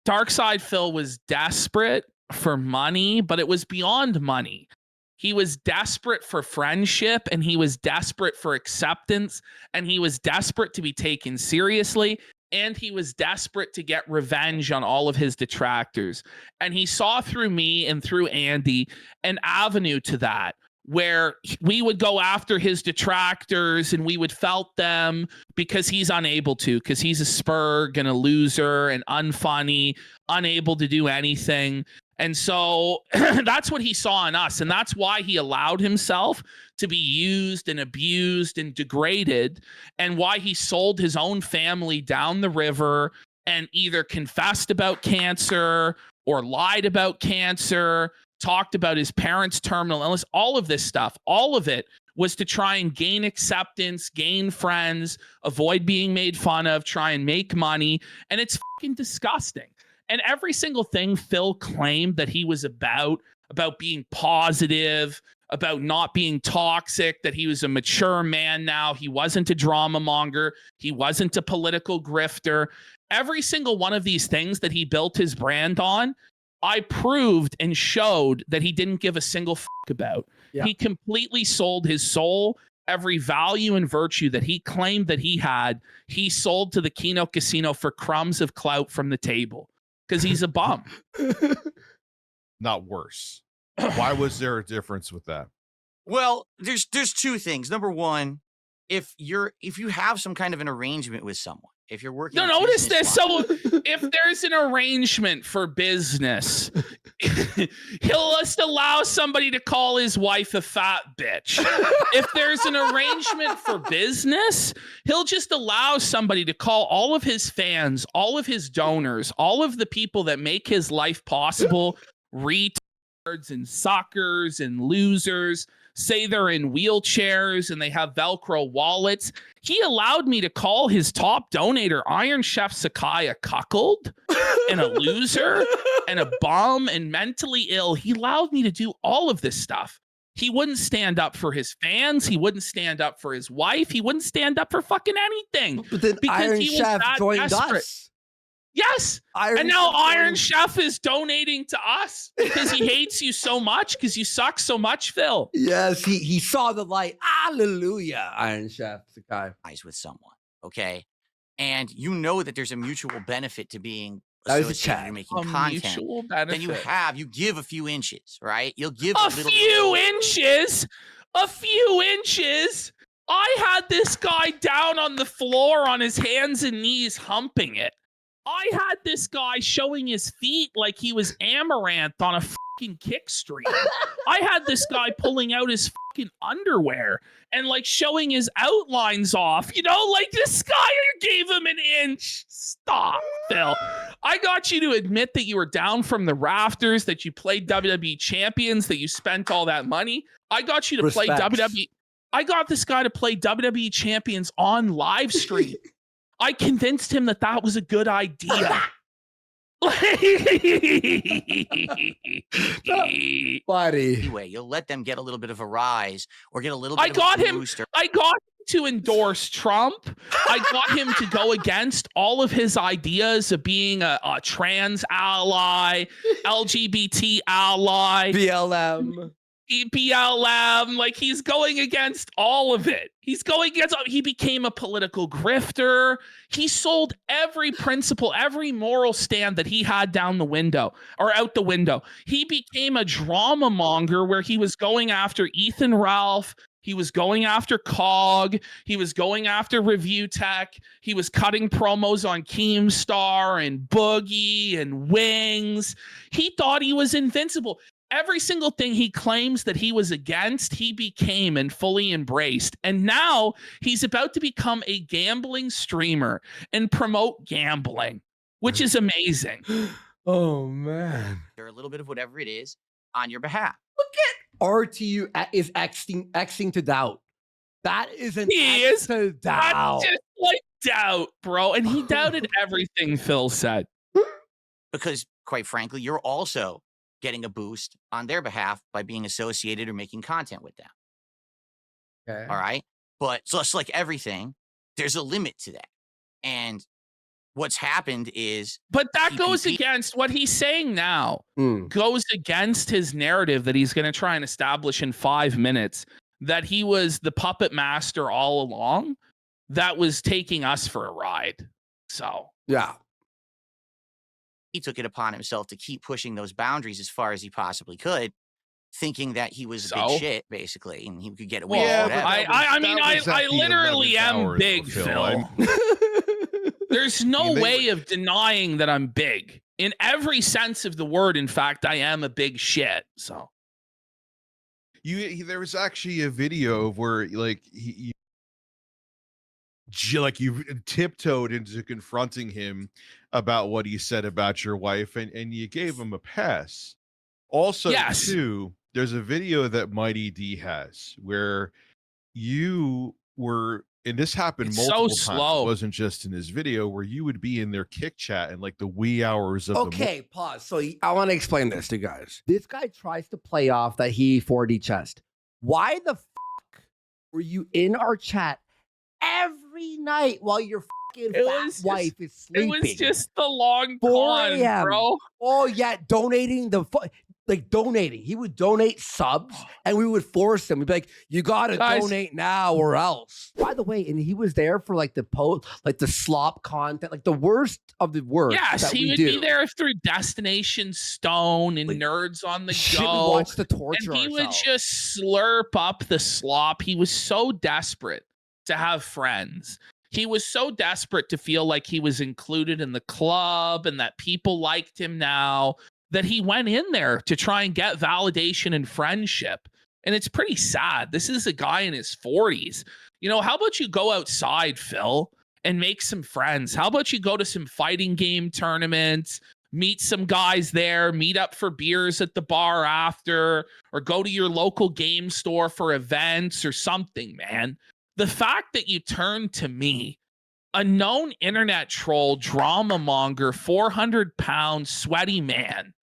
Darkside Phil was desperate for money, but it was beyond money. He was desperate for friendship, and he was desperate for acceptance, and he was desperate to be taken seriously, and he was desperate to get revenge on all of his detractors. And he saw through me and through Andy an avenue to that, where we would go after his detractors and we would felt them because he's unable to, because he's a spurg and a loser and unfunny, unable to do anything. And so that's what he saw in us. And that's why he allowed himself to be used and abused and degraded, and why he sold his own family down the river and either confessed about cancer or lied about cancer, talked about his parents' terminal illness, all of this stuff, all of it was to try and gain acceptance, gain friends, avoid being made fun of, try and make money. And it's fucking disgusting. And every single thing Phil claimed that he was about being positive, about not being toxic, that he was a mature man now, he wasn't a drama monger, he wasn't a political grifter. Every single one of these things that he built his brand on, I proved and showed that he didn't give a single fuck about. Yeah. He completely sold his soul. Every value and virtue that he claimed that he had, he sold to the Kino casino for crumbs of clout from the table. Because he's a bum. Not worse. Why was there a difference with that? Well, there's two things. Number one, if you have some kind of an arrangement with someone, if you're working, No, notice this. So if there's an arrangement for business, he'll just allow somebody to call his wife a fat bitch. If there's an arrangement for business, he'll just allow somebody to call all of his fans, all of his donors, all of the people that make his life possible, retards and suckers and losers, say they're in wheelchairs and they have Velcro wallets. He allowed me to call his top donator, Iron Chef Sakai, a cuckold and a loser and a bum and mentally ill. He allowed me to do all of this stuff. He wouldn't stand up for his fans. He wouldn't stand up for his wife. He wouldn't stand up for fucking anything. But then Iron Chef joined us. Yes. And now Iron Chef is donating to us because he hates you so much, because you suck so much, Phil. Yes, he saw the light. Hallelujah, Iron Chef Sakai. with someone, okay? And you know that there's a mutual benefit to being That was a associated chat. and making A content. mutual benefit. Then you give a few inches, right? You'll give A a little few inches. A few inches. I had this guy down on the floor on his hands and knees humping it. I had this guy showing his feet like he was Amaranth on a fucking kick stream. I had this guy pulling out his fucking underwear and like showing his outlines off. You know, like this guy gave him an inch. Stop, Phil. I got you to admit that you were down from the rafters, that you played WWE champions, that you spent all that money. I got you to play WWE. I got this guy to play WWE champions on live stream. I convinced him that that was a good idea. Buddy. anyway. You'll let them get a little bit of a rise or get a little bit I of got a him. boost. I got him to endorse Trump. I got him to go against all of his ideas of being a trans ally, LGBT ally, BLM. BLM, like he's going against all of it. He became a political grifter. He sold every principle, every moral stand that he had down the window or out the window. He became a drama monger where he was going after Ethan Ralph. He was going after COG. He was going after Review Tech. He was cutting promos on Keemstar and Boogie and Wings. He thought he was invincible. Every single thing he claims that he was against, he became and fully embraced. And now he's about to become a gambling streamer and promote gambling, which is amazing. Oh, man. Or a little bit of whatever it is on your behalf. RTU is Xing to doubt. That is an He X is. to doubt. That's just like doubt, bro. And he doubted everything Phil said. Because, quite frankly, you're also getting a boost on their behalf by being associated or making content with them. Okay. All right. But just like everything, there's a limit to that. And what's happened is. But that goes PPP against what he's saying now. Mm. Goes against his narrative that he's going to try and establish in 5 minutes, that he was the puppet master all along that was taking us for a ride. So, Yeah. he took it upon himself to keep pushing those boundaries as far as he possibly could, thinking that he was So? big shit, basically, and he could get away well, with whatever. I literally am big, Phil. There's no they way of denying that I'm big. in every sense of the word. In fact, I am a big shit. So There was actually a video of where like like you tiptoed into confronting him about what he said about your wife, and you gave him a pass. Also, yes, too, there's a video that Mighty D has where you were, and this happened it's so multiple times. It slow. wasn't just in his video, where you would be in their kick chat in like the wee hours of the morning. Okay, pause. So I want to explain this to you guys. This guy tries to play off that he 4D chest. Why the fuck were you in our chat every night while your fucking fat wife is sleeping? It was just the long 4 con, a.m. bro. Oh yeah, donating donating. He would donate subs, and we would force him. We'd be like, "You gotta donate now, or else." By the way, and he was there for like the slop content, like the worst of the worst. Yes, he would be there through Destination Stone and Nerds on the Go. Watch the torture. And he would just slurp up the slop. He was so desperate to have friends. He was so desperate to feel like he was included in the club and that people liked him now, that he went in there to try and get validation and friendship. And it's pretty sad. This is a guy in his 40s. You know, how about you go outside, Phil, and make some friends? How about you go to some fighting game tournaments, meet some guys there, meet up for beers at the bar after, or go to your local game store for events or something, man. The fact that you turned to me, a known internet troll, drama monger, 400-pound sweaty man,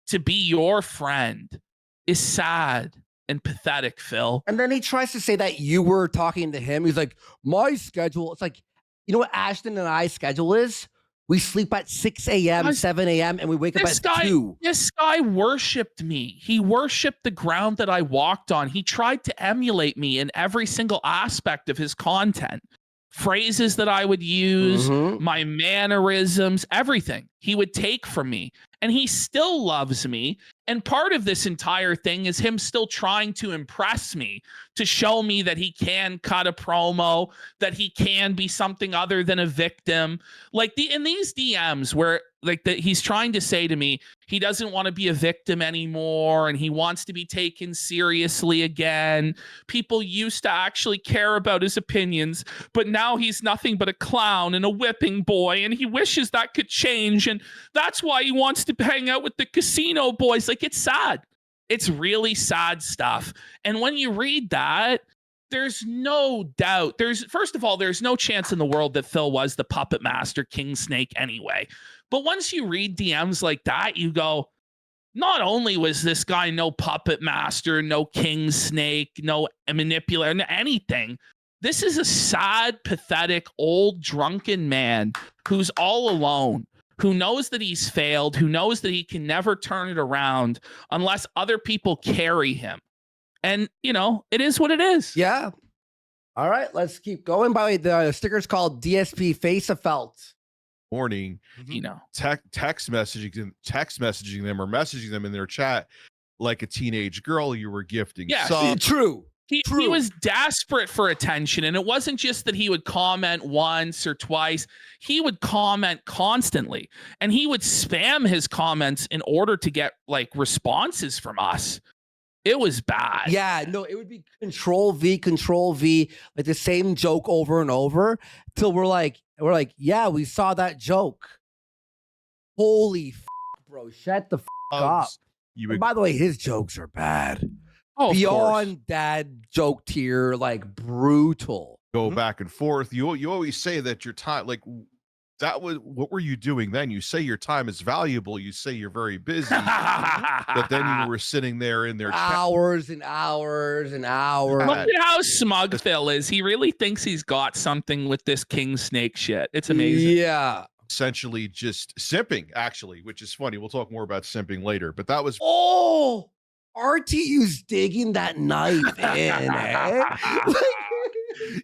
to be your friend is sad and pathetic, Phil. And then he tries to say that you were talking to him. He's like, my schedule. It's like, you know what Ashton and I's schedule is? We sleep at 6 a.m., 7 a.m., and we wake up at 2. This guy worshipped me. He worshipped the ground that I walked on. He tried to emulate me in every single aspect of his content. Phrases that I would use, my mannerisms, everything he would take from me. And he still loves me. And part of this entire thing is him still trying to impress me, to show me that he can cut a promo, that he can be something other than a victim. Like in these DMs where he's trying to say to me, he doesn't want to be a victim anymore and he wants to be taken seriously again. People used to actually care about his opinions, but now he's nothing but a clown and a whipping boy, and he wishes that could change, and that's why he wants to hang out with the casino boys. Like, it's sad. It's really sad stuff. And when you read that, there's no doubt. First of all, there's no chance in the world that Phil was the puppet master King Snake anyway. But once you read DMs like that, you go, not only was this guy no puppet master, no King Snake, no manipulator, no anything. This is a sad, pathetic, old, drunken man who's all alone, who knows that he's failed, who knows that he can never turn it around unless other people carry him. And, you know, it is what it is. Yeah. All right, let's keep going. By the way, the sticker's called DSP Face of Felt. Morning, You know, text messaging them or messaging them in their chat like a teenage girl you were gifting. Yeah, true. He was desperate for attention, and it wasn't just that he would comment once or twice. He would comment constantly, and he would spam his comments in order to get like responses from us. It was bad. Yeah, no, it would be Control V, like the same joke over and over till we're like, yeah, we saw that joke. Holy bro, shut the up. By the way, his jokes are bad. Oh, beyond dad joke tier, like brutal. Go back and forth. You always say that your time, like that was, what were you doing then? You say your time is valuable. You say you're very busy, but then you were sitting there in their hours and hours and hours. Look at how smug Phil is. He really thinks he's got something with this King Snake shit. It's amazing. Yeah. Essentially just simping, actually, which is funny. We'll talk more about simping later, but that was RTU's digging that knife in, eh?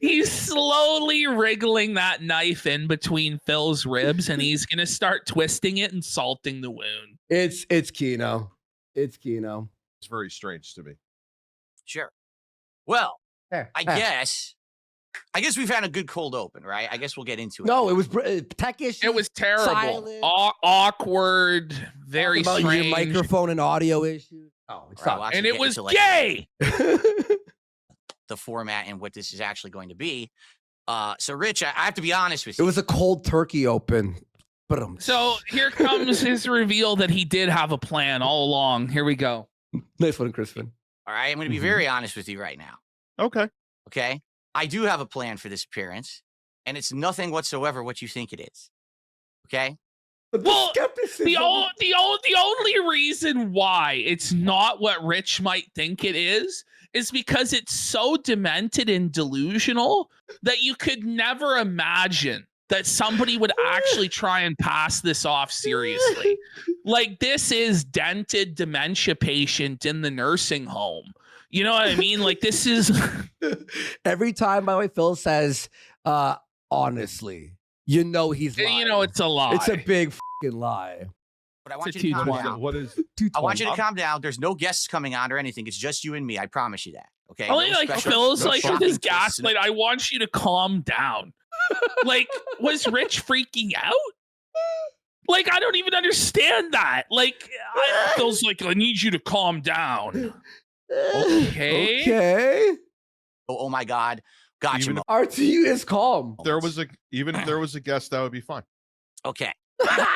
He's slowly wriggling that knife in between Phil's ribs, and he's gonna start twisting it and salting the wound. It's Kino. It's Kino. It's very strange to me. Sure. Well, I guess I guess we've had a good cold open, right? I guess we'll get into it. No, it was tech issues. It was terrible, silent, awkward, very about strange, your microphone and audio issues. Oh, it's Right, we'll not. actually and it get was into, like, gay. the format and what this is actually going to be. So, Rich, I have to be honest with It you. was a cold turkey open. So here comes his reveal that he did have a plan all along. Here we go. Nice one, Crispin. All right, I'm going to be Mhm. very honest with you right now. Okay. Okay, I do have a plan for this appearance, and it's nothing whatsoever what you think it is. Okay, Well, skepticism. The only reason why it's not what Rich might think it is because it's so demented and delusional that you could never imagine that somebody would actually try and pass this off seriously. Like, this is dented dementia patient in the nursing home. You know what I mean? Like, this is Every time, by the way, Phil says, honestly, you know he's lying. you know it's a lie. It's a big fucking lie. but I It's want a you to calm 220. down. What is? I want you to calm down. There's no guests coming on or anything. It's just you and me. I promise you that. Okay. Only No like special- Phil's no like with shocking his twists. gaslight. I want you to calm down. Like, was Rich freaking out? Like, I don't even understand that. Like, Phil's like, I need you to calm down. Okay. Okay. Oh my God. Gotcha. Even Mo. RTU is calm. There was a even if there was a guest, that would be fine. Okay. He was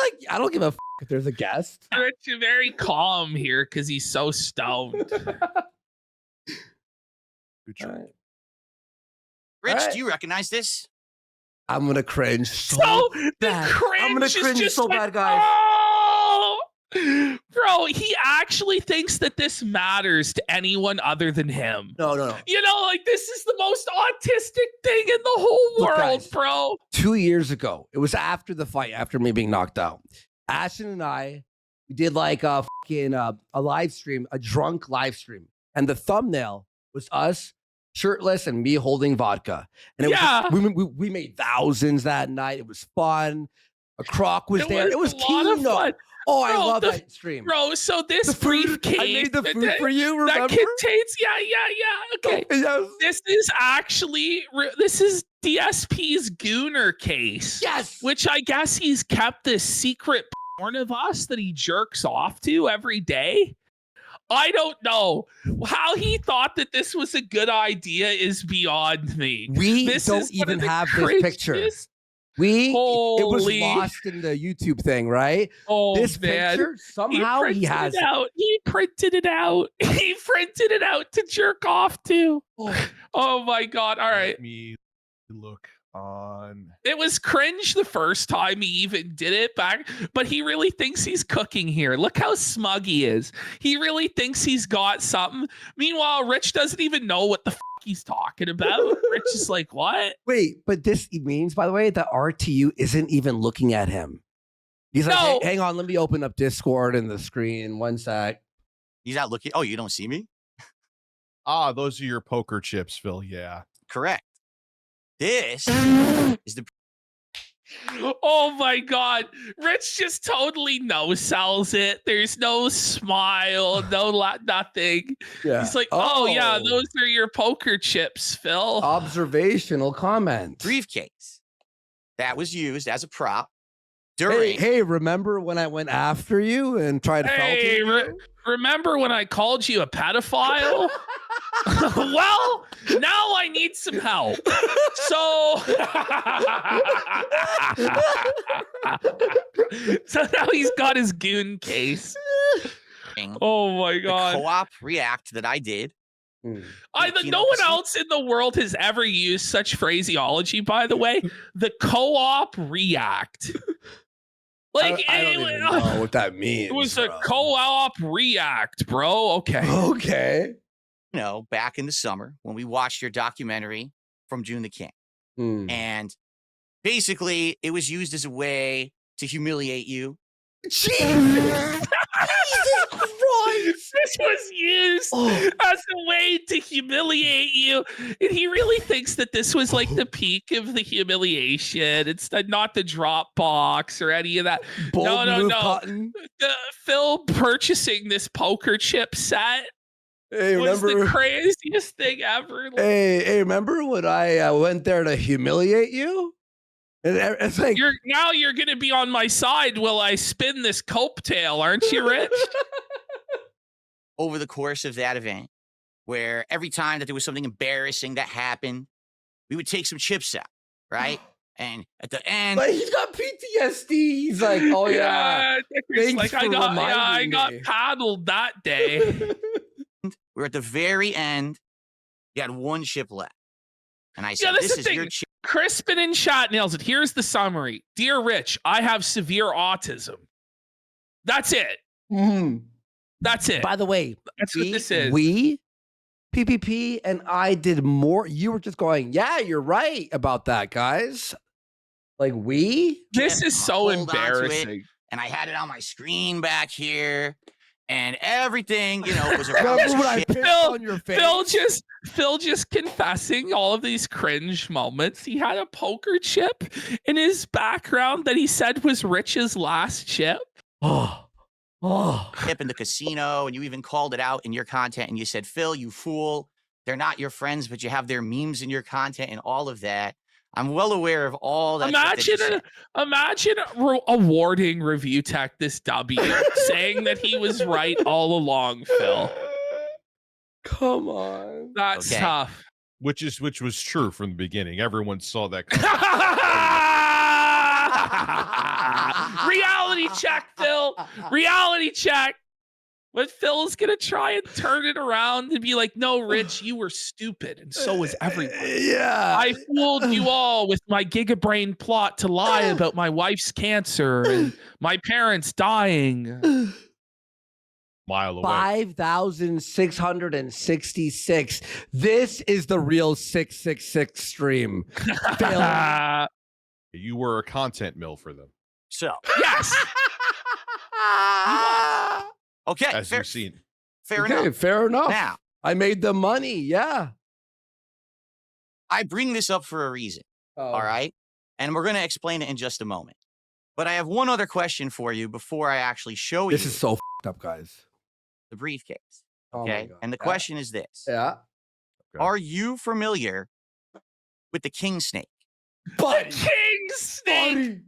like, I don't give a if there's a guest. Rich is very calm here because he's so stoned. Good job. Rich, Alright. do you recognize this? I'm gonna cringe so So the bad. cringe I'm gonna is cringe just so like, bad, guys. "Oh!" Bro, he actually thinks that this matters to anyone other than him. No. You know, like, this is the most autistic thing in the whole Look, world, guys. bro. 2 years ago, it was after the fight, after me being knocked out. Ashton and I we did like a fucking a live stream, a drunk live stream, and the thumbnail was us shirtless and me holding vodka. And it Yeah. was we made thousands that night. It was fun. A croc was there. It was a lot of Kino. fun. Oh, I Bro, love the- that stream. Bro, so this The food, briefcase I made the food that, for you. that Remember? contains, okay. Yes. This is actually this is DSP's Gooner case, Yes. which I guess he's kept this secret porn of us that he jerks off to every day. I don't know how he thought that this was a good idea is beyond me. We This don't is one even of the have this picture. cringiest- It was Holy- lost in the YouTube thing, right? Oh, This man. picture somehow he printed has it out. He printed it out. He printed it out to jerk off to. Oh my God. All right. Let me look on. It was cringe the first time he even did it back, but he really thinks he's cooking here. Look how smug he is. He really thinks he's got something. Meanwhile, Rich doesn't even know what the fuck he's talking about. Rich is like, what? Wait, but this means, by the way, that RTU isn't even looking at him. He's like, No. hey, hang on, let me open up Discord and the screen. One sec. He's not looking. Oh, you don't see me? Ah, those are your poker chips, Phil. Yeah. Correct. This is the Oh my God. Rich just totally no sells it. There's no smile, nothing. Yeah. He's like, oh yeah, those are your poker chips, Phil. Observational comment. briefcase that was used as a prop Hey, during. hey, remember when I went after you and tried to Hey, remember when I called you a pedophile? Well, now I need some help. So, so now he's got his goon case. Oh my The God. co-op react that I did. Hmm. No one else in the world has ever used such phraseology, by the way. The co-op react. Like, I don't even know what that means. it was a bro. co-op react, bro. Okay. Okay. You know, back in the summer when we watched your documentary from June the King. Hmm. And basically, it was used as a way to humiliate you. Jesus Christ. This was used as a way to humiliate you. And he really thinks that this was like the peak of the humiliation. It's not the Dropbox or any of that. Bold no. move, Cotton. Phil purchasing this poker chip set Hey, was the remember? craziest thing ever. Like, Hey, remember when I went there to humiliate you? And it's like, you're gonna be on my side while I spin this cope tail, aren't you, Rich? Over the course of that event, where every time that there was something embarrassing that happened, we would take some chips out, right? And at the end, like he's got PTSD. He's like, oh yeah. Dicker's Thanks like I for got reminding me. paddled that day. we're at the very end. You had one chip left. And I said, that's this the is thing. your chip. Crispin in chat nails it. Here's the summary. Dear Rich, I have severe autism. That's it. Mhm. That's it. By the way, That's what this is. We, PPP, and I did more. You were just going, yeah, you're right about that, guys. Like This is so Hold on to it. embarrassing. And I had it on my screen back here. And everything, was around Remember this when I chip. pissed on your face? Phil just confessing all of these cringe moments. He had a poker chip in his background that he said was Rich's last chip. Oh, Chip in the casino, and you even called it out in your content, and you said, Phil, you fool. They're not your friends, but you have their memes in your content and all of that. I'm well aware of all that. Imagine awarding Review Tech this W, saying that he was right all along, Phil. come on. That's Okay. tough. Which was true from the beginning. Everyone saw that. Reality check, Phil. Reality check. But Phil's gonna try and turn it around and be like, "No, Rich, you were stupid, and so was everyone. Yeah. I fooled you all with my gigabrain plot to lie about my wife's cancer and my parents dying." Mile away. 5,666. This is the real 666 stream. Phil. You were a content mill for them, So, Yes. okay, as you've seen. fair Okay, enough. fair enough. Now, I made the money. Yeah. I bring this up for a reason, all right? And we're going to explain it in just a moment. But I have one other question for you before I actually show This you is so f***ed up, guys. the briefcase, Oh my okay? God. And the Yeah. question is this. Yeah. Okay. Are you familiar with the king snake? Buddy. King Snake.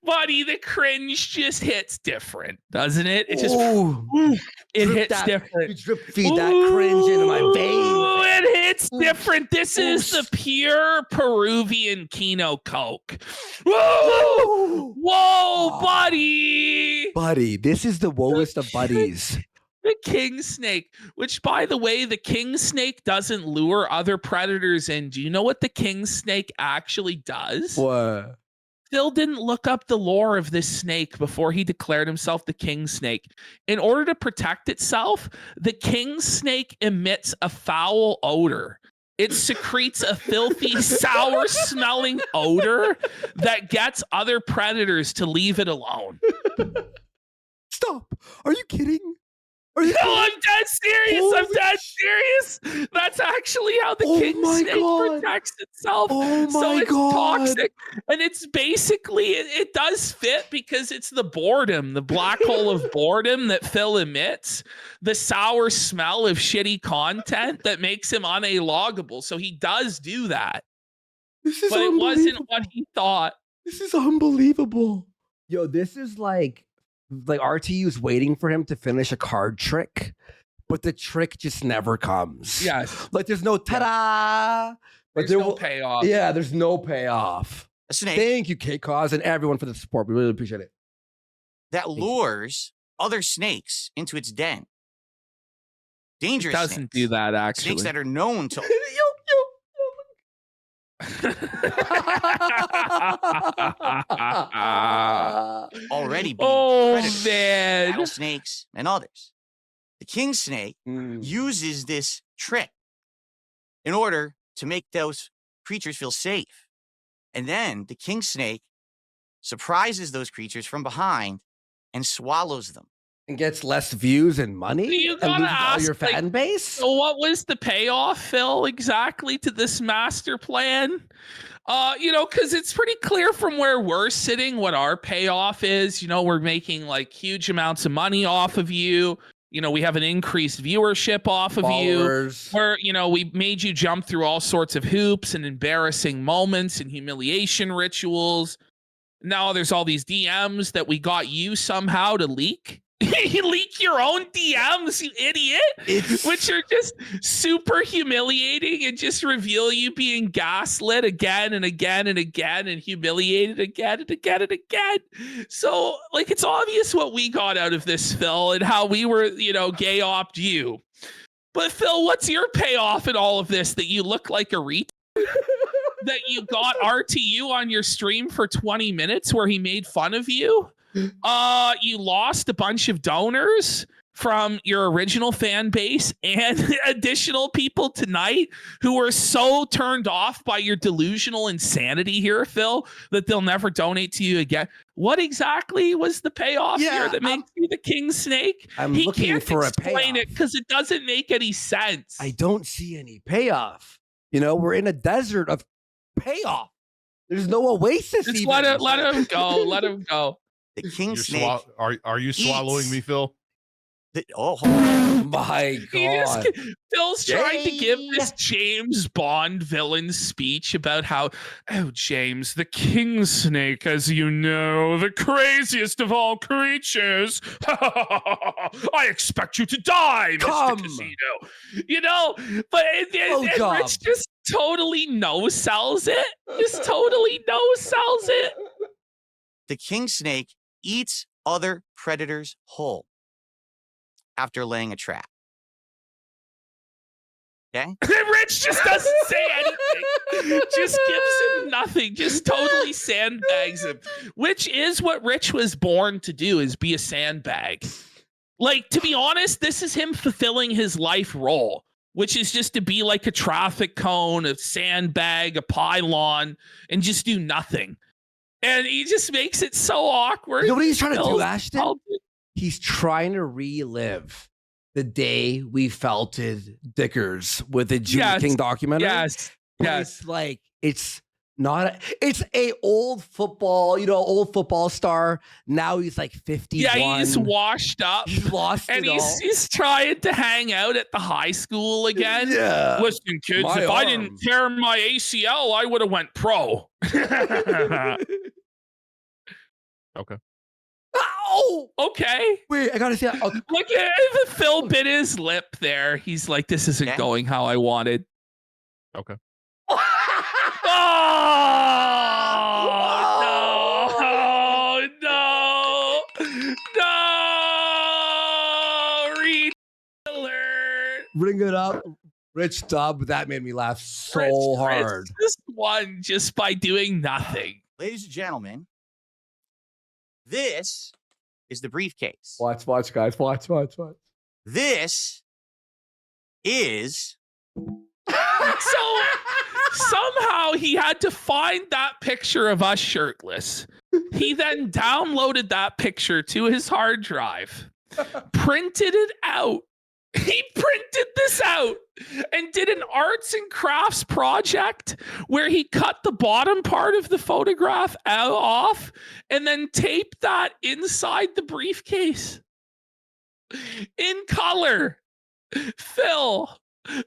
Buddy, the cringe just hits different, doesn't it? It just it Drip hits that- different. You drip feed that cringe into my Ooh, veins. it hits different. This is the pure Peruvian Kino Coke. Whoa, whoa, buddy. Buddy, this is the woest of buddies. The king snake, which by the way, the king snake doesn't lure other predators in. Do you know what the king snake actually does? What? Phil didn't look up the lore of this snake before he declared himself the king snake. In order to protect itself, the king snake emits a foul odor. It secretes a filthy, sour smelling odor that gets other predators to leave it alone. Stop. Are you kidding? Are you No, I'm dead serious. I'm Holy dead serious. That's actually how the Oh king my snake God. protects itself. Oh So my it's God. toxic. And it's basically, it does fit because it's the boredom, the black hole of boredom that Phil emits, the sour smell of shitty content that makes him unaloggable. So he does do that. This is But it wasn't unbelievable. what he thought. This is unbelievable. Yo, this is like RTU's waiting for him to finish a card trick, but the trick just never comes. Yes. Like there's no ta-da. But There's no payoff. Yeah, there's no payoff. A snake Thank you, Kate Cause, and everyone for the support. We really appreciate it. that lures other snakes into its den. It Dangerous doesn't snakes. do that, actually. Snakes that are known to already be Oh, predators, man. rattlesnakes, and others. The king snake Mm. uses this trick in order to make those creatures feel safe. And then the king snake surprises those creatures from behind and swallows them. And gets less views and money You and gotta loses all your ask, like, fan base. So what was the payoff, Phil, exactly to this master plan? Because it's pretty clear from where we're sitting what our payoff is. We're making like huge amounts of money off of you. we have an increased viewership off of Followers. you. Where, we made you jump through all sorts of hoops and embarrassing moments and humiliation rituals. Now there's all these DMs that we got you somehow to leak. You leak your own DMs, you idiot. Which are just super humiliating and just reveal you being gaslit again and again and again and humiliated again and again and again. So, like, it's obvious what we got out of this, Phil, and how we were, gay opt you. But Phil, what's your payoff in all of this? That you look like a retard? That you got RTU on your stream for 20 minutes where he made fun of you? You lost a bunch of donors from your original fan base and additional people tonight who were so turned off by your delusional insanity here, Phil, that they'll never donate to you again. What exactly was the payoff here that makes you the king snake? He looking can't for a explain payoff. it because it doesn't make any sense. I don't see any payoff. We're in a desert of payoff. There's no oasis. Just even. let him go. Let him go. The king snake. Are you swallowing eats. me, Phil? Hold on. My God. Phil's trying to give this James Bond villain speech about how, James, the king snake, as you know, the craziest of all creatures. I expect you to die, Come. Mr. Casino. But and Rich just totally no-sells it. Just totally no-sells it. The king snake eats other predators whole after laying a trap. Okay? Rich just doesn't say anything. Just gives him nothing. Just totally sandbags him. Which is what Rich was born to do, is be a sandbag. Like, to be honest, this is him fulfilling his life role, which is just to be like a traffic cone, a sandbag, a pylon, and just do nothing. And he just makes it so awkward. You know what he's trying to do, Ashton? Oh, He's trying to relive the day we felted Dickers with the Junior King documentary. Yes. But Yes. It's like, it's a old football star. Now he's like 51. Yeah, he's washed up. He's lost and it all. he's trying to hang out at the high school again. Yeah. Listen, kids, My if I arm. didn't tear my ACL, I would have went pro. Okay. Ow! Okay. Wait, I gotta see that. Okay. Look at Phil bit his lip there. He's like, this isn't Okay. going how I wanted. Okay. Oh, no. No. Read alert. Bring it up. Rich Dub, that made me laugh so Rich hard. just won just by doing nothing. Ladies and gentlemen, this is the briefcase. Watch, guys. Watch. This is So somehow he had to find that picture of us shirtless. He then downloaded that picture to his hard drive, printed it out. He printed this out and did an arts and crafts project where he cut the bottom part of the photograph off and then taped that inside the briefcase in color. Phil,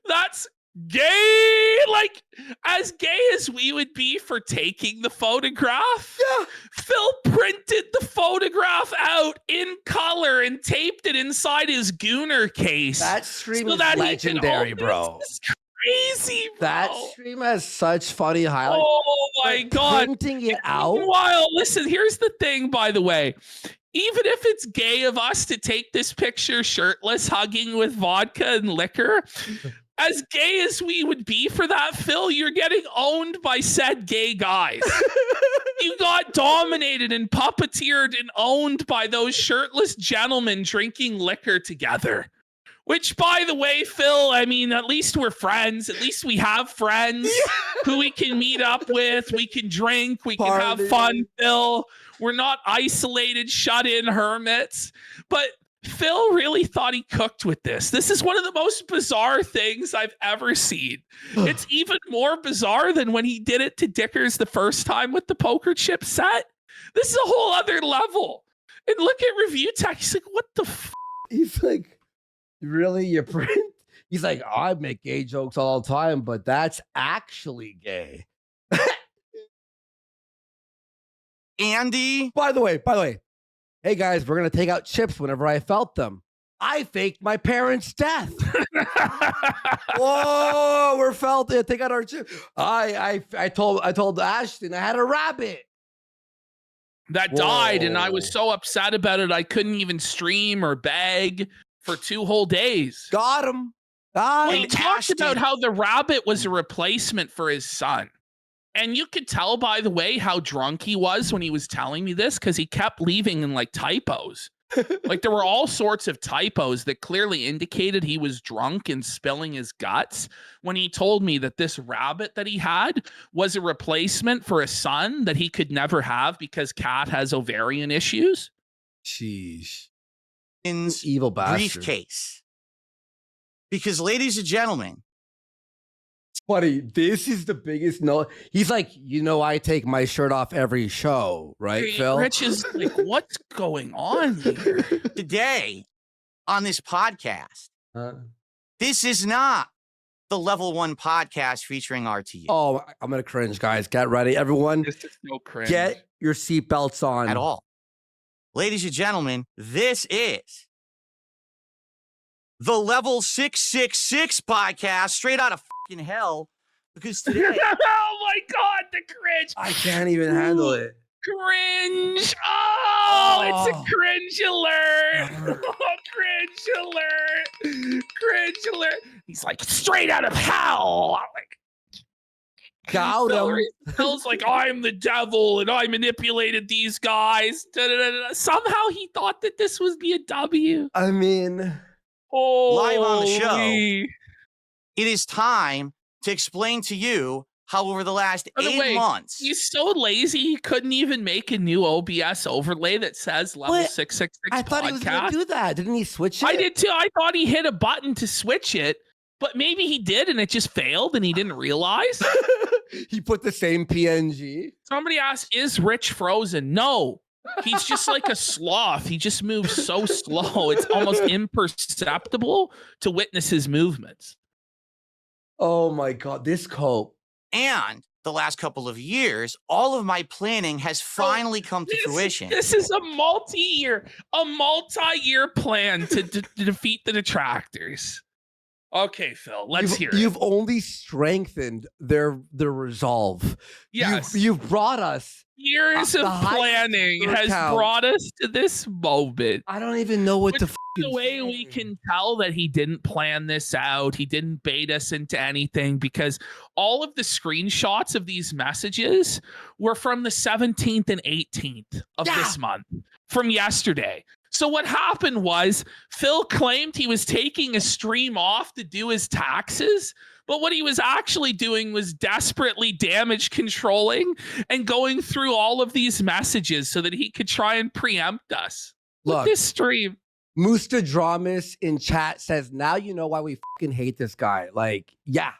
that's gay. Like, as gay as we would be for taking the photograph, Yeah. Phil printed the photograph out in color and taped it inside his Gooner case. That stream so is that he can legendary, open bro. This is crazy, bro. That stream has such funny highlights. Oh my But God. Printing it out. Meanwhile, listen, here's the thing, by the way. Even if it's gay of us to take this picture shirtless, hugging with vodka and liquor, as gay as we would be for that, Phil, you're getting owned by said gay guys. You got dominated and puppeteered and owned by those shirtless gentlemen drinking liquor together. Which, by the way, Phil, I mean, at least we're friends. At least we have friends who we can meet up with. We can drink. We can Party. have fun, Phil. We're not isolated, shut-in hermits. But Phil really thought he cooked with this. This is one of the most bizarre things I've ever seen. It's even more bizarre than when he did it to Dickers the first time with the poker chip set. This is a whole other level. And look at Review Tech. He's like, what the f? He's like, Really? You print? He's like, I make gay jokes all the time, but that's actually gay. Andy, By the way, hey guys, we're gonna take out chips whenever I felt them. I faked my parents' death. Whoa, we're felt it. Take out our chips. I told Ashton I had a rabbit. that died, and I was Whoa. so upset about it I couldn't even stream or beg for 2 whole days. Got him. Well, Got he him. talked about Ashton- how the rabbit was a replacement for his son. And you could tell, by the way, how drunk he was when he was telling me this, because he kept leaving in like typos. Like there were all sorts of typos that clearly indicated he was drunk and spilling his guts when he told me that this rabbit that he had was a replacement for a son that he could never have because Kat has ovarian issues. Sheesh. Ashton's Evil bastard. briefcase. Because, ladies and gentlemen, Buddy, this is the biggest no. He's like, I take my shirt off every show, right, Phil? Rich is like, what's going on here? today on this podcast, Uh, this is not the Level 1 podcast featuring RTU oh, I'm gonna cringe, guys. Get ready, everyone. This is so cringe. Get your seatbelts on. at all. Ladies and gentlemen, this is the Level 666 podcast straight out of fucking hell. Because today, Oh my God, the cringe. I can't even handle it. Cringe. Oh, it's Oh. a cringe alert. Oh, cringe alert. Cringe alert. He's like, straight out of hell. I'm like, Got him. Phil's like, I'm the devil and I manipulated these guys. Da-da-da-da. Somehow he thought that this was the W. I mean, Live on the show. Holy. it is time to explain to you how over the last By the 8 way, months, He's so lazy he couldn't even make a new OBS overlay that says level What? 666 I thought he was gonna podcast. do that. Didn't he switch it? I did too. I thought he hit a button to switch it, but maybe he did and it just failed and he didn't realize. He put the same PNG. Somebody asked, is Rich frozen? No. He's just like a sloth. He just moves so slow. It's almost imperceptible to witness his movements. Oh my God, this coat. and the last couple of years, all of my planning has finally come to fruition. This is a multi-year plan to defeat the detractors. Okay, Phil, let's hear it. You've only strengthened their resolve. Yes. You've brought us. Years the of highest planning score has count. brought us to this moment. I don't even know what Which, to. The way we can tell that he didn't plan this out, he didn't bait us into anything, because all of the screenshots of these messages were from the 17th and 18th of this month, from yesterday. So what happened was Phil claimed he was taking a stream off to do his taxes, but what he was actually doing was desperately damage controlling and going through all of these messages so that he could try and preempt us with Look, this stream. Mustadramus in chat says, now you know why we fucking hate this guy. Like, yeah.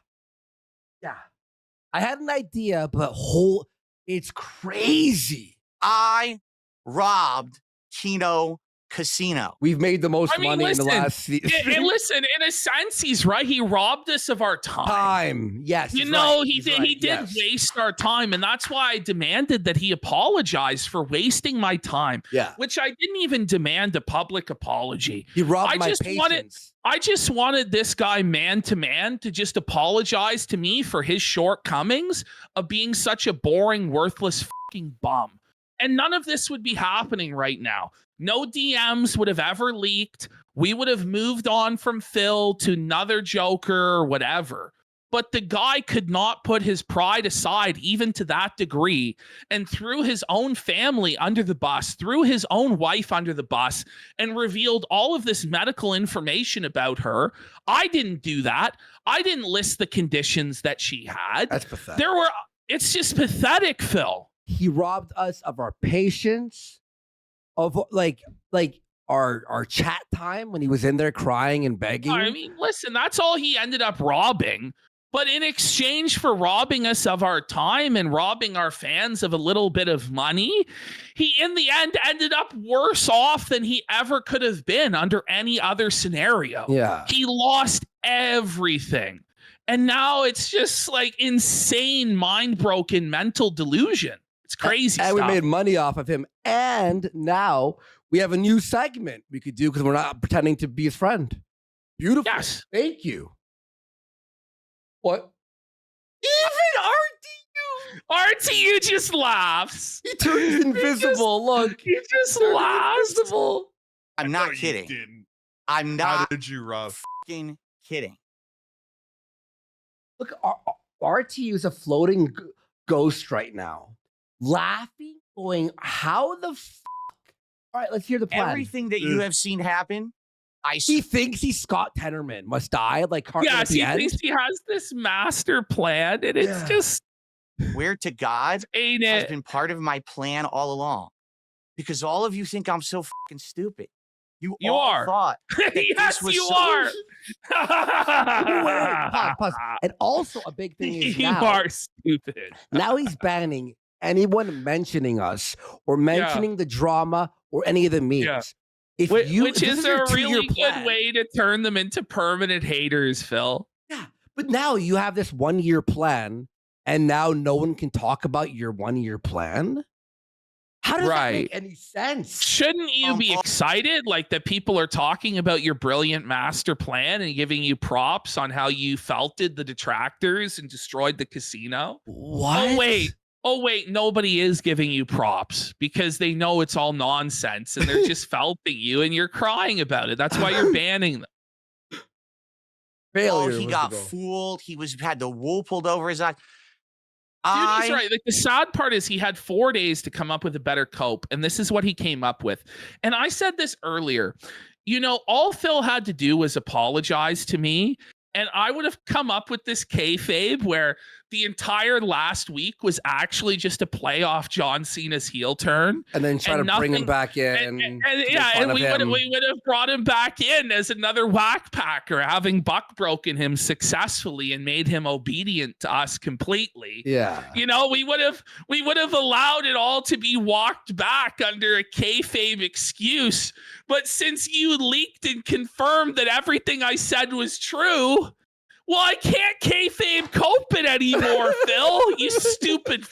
I had an idea, but it's crazy. I robbed Kino Casino. We've made the most I mean, money in the listen, last And listen, in a sense, he's right. He robbed us of our time. time. Yes. You he's know, right, he he's did. right, He did yes. waste our time, and that's why I demanded that he apologize for wasting my time. Yeah. Which I didn't even demand a public apology. He robbed I my just wanted- patience. I just wanted this guy man to man to just apologize to me for his shortcomings of being such a boring, worthless fucking bum. And none of this would be happening right now. No DMs would have ever leaked. We would have moved on from Phil to another Joker or whatever. But the guy could not put his pride aside, even to that degree, and threw his own family under the bus, threw his own wife under the bus, and revealed all of this medical information about her. I didn't do that. I didn't list the conditions that she had. That's pathetic. It's just pathetic, Phil. He robbed us of our patience, of like our chat time when he was in there crying and begging. I mean, listen, that's all he ended up robbing. But in exchange for robbing us of our time and robbing our fans of a little bit of money, he in the end ended up worse off than he ever could have been under any other scenario. Yeah. He lost everything. And now it's just like insane, mind-broken mental delusion. It's crazy And stuff. we made money off of him. And now we have a new segment we could do because we're not pretending to be his friend. Beautiful. Yes. Thank you. What? Even RTU just laughs. RTU, he turns invisible. Look, He just turns laughs. invisible. I'm No, not you kidding. didn't. I'm How not did you, Rob? fucking kidding. Look, RTU is a floating ghost right now, laughing, going, "How the fuck?" All right, let's hear the plan. Everything that you have seen happen, I He thinks he's Scott Tenorman, must die like Cartman Yes, at the he end. thinks he has this master plan, and it's Yeah. just swear to God, ain't has it. been part of my plan all along. Because all of you think I'm so fucking stupid. You You all are. thought that Yes, this was you so- are. Wait, pause. And also a big thing is You now, are stupid. now he's banning anyone mentioning us or mentioning the drama or any of the memes. Yeah. If Which if this is your a two-year really good plan- way to turn them into permanent haters, Phil. Yeah, but now you have this 1-year plan, and now no one can talk about your 1-year plan. How does that make any sense? Shouldn't you be excited like that people are talking about your brilliant master plan and giving you props on how you felted the detractors and destroyed the casino? What? Oh wait, nobody is giving you props because they know it's all nonsense and they're just felting you and you're crying about it. That's why you're banning them. Oh, Failure. he was got the goal. fooled. He had the wool pulled over his eye. Dude, he's right. Like the sad part is he had 4 days to come up with a better cope, and this is what he came up with. And I said this earlier. You know, all Phil had to do was apologize to me, and I would have come up with this kayfabe where the entire last week was actually just a play off John Cena's heel turn. And then try and to bring him nothing- back in. And make yeah, fun and of we him. would have brought him back in as another whack packer, having buck broken him successfully and made him obedient to us completely. Yeah. You know, we would have allowed it all to be walked back under a kayfabe excuse. But since you leaked and confirmed that everything I said was true, well, I can't kayfabe cope it anymore, Phil. You stupid.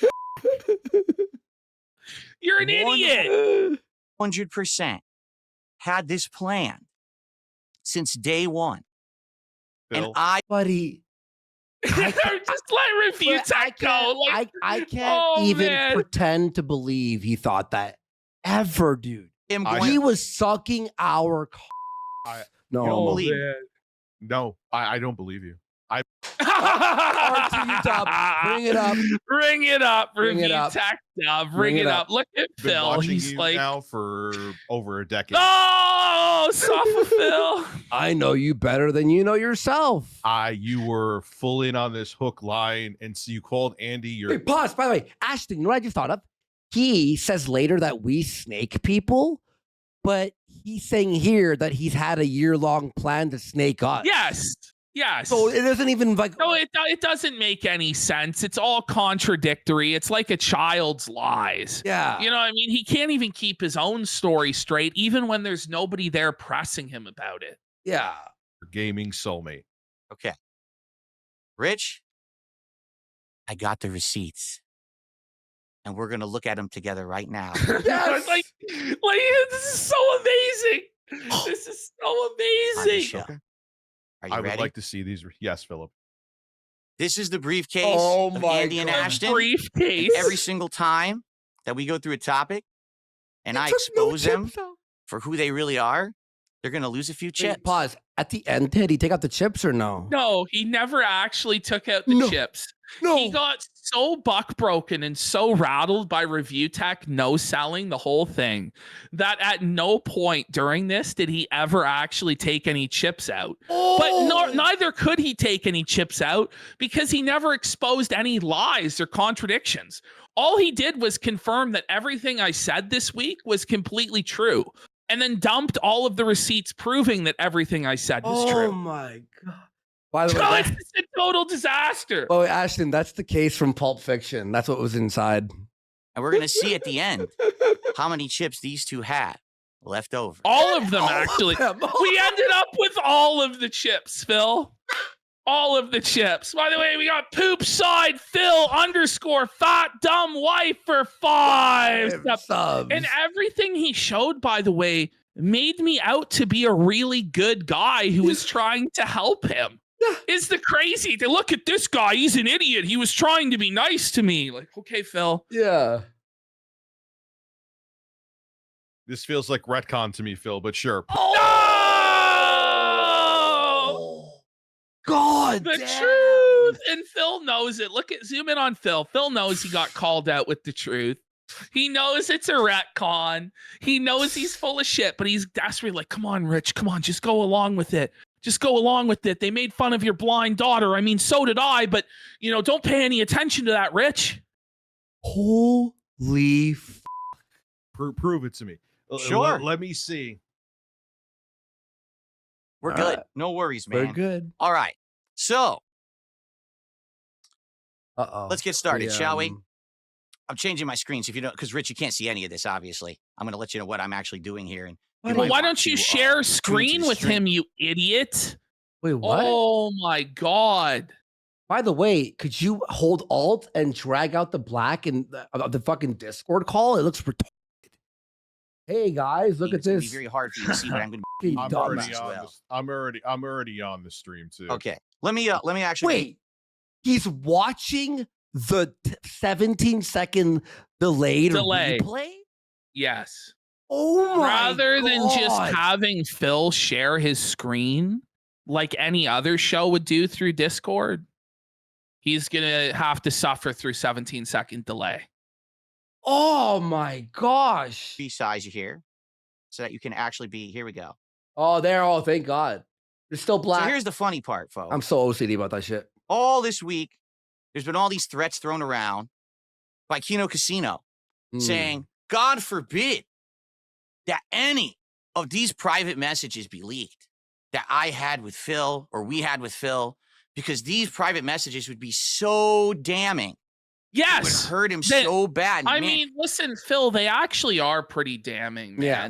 You're an idiot. 100% had this plan since day one. Phil, And I Buddy, Just let review tech go. Like, I can't oh, even man. pretend to believe he thought that ever, dude. am I- going He was sucking our I- no. don't believe no, I don't believe you. RTU dub. Bring it up. Bring it up. Bring it Review up. tech dub. Bring it up. Look at Been Phil. watching He's you like, now for over a decade. no, suffer Phil. I know you better than you know yourself. You were full in on this hook line, and so you called Andy your Wait, pause. By the way, Ashton, you know what I just thought of? He says later that we snake people, but he's saying here that he's had a year-long plan to snake us. Yes. Yes. So it isn't even like No, it doesn't make any sense. It's all contradictory. It's like a child's lies. yeah. You know what I mean? He can't even keep his own story straight, even when there's nobody there pressing him about it. Yeah. gaming soulmate. Okay. Rich, I got the receipts. And we're going to look at them together right now. Yes. like, this is so amazing. This is so on the amazing. show. Are you I would ready? like to see these. Yes, Philip. This is the briefcase Oh of my Andy and God. Ashton. Briefcase. Every single time that we go through a topic and I Took no expose them chips out. for who they really are, they're going to lose a few Wait, chips. pause. At the end, did he take out the chips or no? No, he never actually took out the No. chips. No. He got so buck broken and so rattled by review tech no selling the whole thing that at no point during this did he ever actually take any chips out. But neither could he take any chips out because he never exposed any lies or contradictions. All he did was confirm that everything I said this week was completely true and then dumped all of the receipts proving that everything I said was Oh true. my God. By the way, No, that- it's total disaster. Oh, Ashton, that's the case from Pulp Fiction. That's what was inside. And we're going to see at the end how many chips these two had left over. All of them, actually. We ended up with all of the chips, Phil. All of the chips. By the way, we got poop side Phil _ fat dumb wife for 5 subs. And everything he showed, by the way, made me out to be a really good guy who was trying to help him. It's the crazy to look at this guy. He's an idiot. He was trying to be nice to me. Like, okay, Phil. Yeah. This feels like retcon to me, Phil, but sure. Oh! God, The damn. truth. And Phil knows it. Zoom in on Phil. Phil knows he got called out with the truth. He knows it's a retcon. He knows he's full of shit, but he's desperately like, come on, Rich. Come on, just go along with it. Just go along with it. They made fun of your blind daughter. I mean, so did I, but, don't pay any attention to that, Rich. Holy Prove it to me. Sure. Let me see. We're All good. right. No worries, man. We're good. All right. So Uh-oh. let's get started, shall we? I'm changing my screen so if you don't, because Rich, you can't see any of this, obviously. I'm going to let you know what I'm actually doing here. And Well, might why want don't you to, share tune into screen the with stream. him, you idiot? Wait, what? Oh, my God. By the way, could you hold Alt and drag out the black and the fucking Discord call? It looks retarded. Hey guys, look at It's gonna this. be very hard for you to see what I'm going to Fucking I'm dumbass. already as on well. this. I'm already on the stream too. Okay. Let me actually Wait, he's watching the 17-second delayed Delay. replay? Yes. Oh my Rather than just God. having Phil share his screen like any other show would do through Discord, he's going to have to suffer through 17-second delay. Oh my gosh. resize you here so that you can actually be, here we go. Oh, there. Oh, thank God. There's still black. So here's the funny part, folks. I'm so OCD about that shit. All this week, there's been all these threats thrown around by Kino Casino saying, God forbid that any of these private messages be leaked that I had with Phil or we had with Phil, because these private messages would be so damning. It would Yes. hurt him so bad. I Man, mean, listen, Phil, they actually are pretty damning, man. Yeah.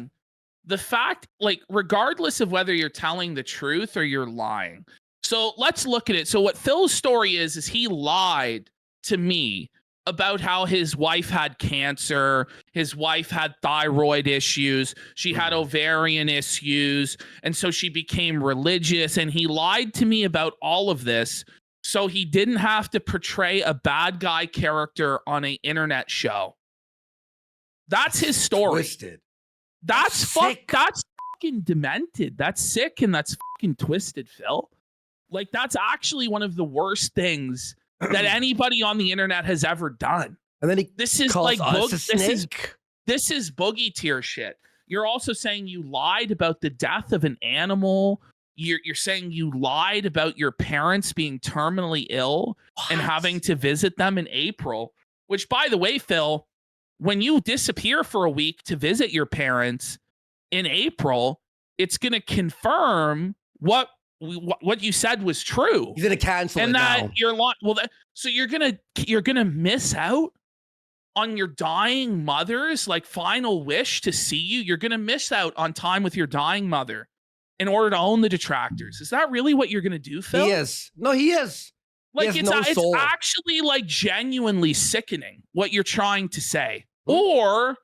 The fact, regardless of whether you're telling the truth or you're lying. So let's look at it. So what Phil's story is he lied to me about how his wife had cancer, his wife had thyroid issues, she had ovarian issues, and so she became religious, and he lied to me about all of this so he didn't have to portray a bad guy character on an internet show. That's his story. Twisted. That's Sick. that's fucking demented. That's sick and that's fucking twisted, Phil. That's actually one of the worst things that anybody on the internet has ever done. And then he This is calls like us a snake. this is boogie tier shit. You're also saying you lied about the death of an animal. You're saying you lied about your parents being terminally ill and having to visit them in April, which, by the way, Phil, when you disappear for a week to visit your parents in April, it's going to confirm what you said was true. He's gonna cancel And it that now. you're so you're gonna miss out on your dying mother's final wish to see you. You're gonna miss out on time with your dying mother in order to own the detractors. Is that really what you're gonna do, Phil? He is. No, he is. has It's no soul. it's actually genuinely sickening what you're trying to say. Hmm. Or,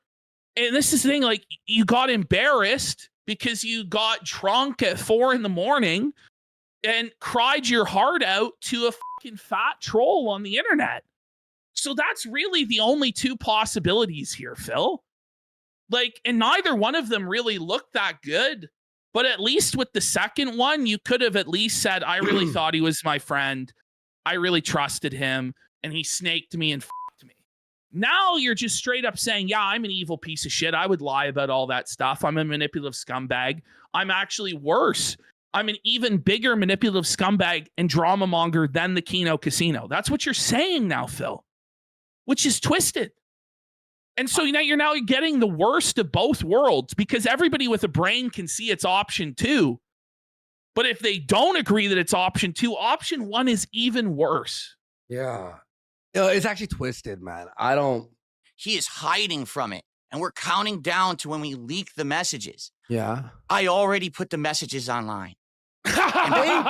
and this is the thing, you got embarrassed because you got drunk at 4 a.m. and cried your heart out to a fucking fat troll on the internet. So that's really the only two possibilities here, Phil. And neither one of them really looked that good. But at least with the second one, you could have at least said, I really thought he was my friend. I really trusted him, and he snaked me and fucked me. Now you're just straight up saying, yeah, I'm an evil piece of shit. I would lie about all that stuff. I'm a manipulative scumbag. I'm actually worse. I'm an even bigger manipulative scumbag and drama monger than the Kino Casino. That's what you're saying now, Phil, which is twisted. And so now you're getting the worst of both worlds, because everybody with a brain can see its option too. But if they don't agree that it's option 2, option 1 is even worse. Yeah. It's actually twisted, man. I don't. He is hiding from it. And we're counting down to when we leak the messages. Yeah. I already put the messages online. Thank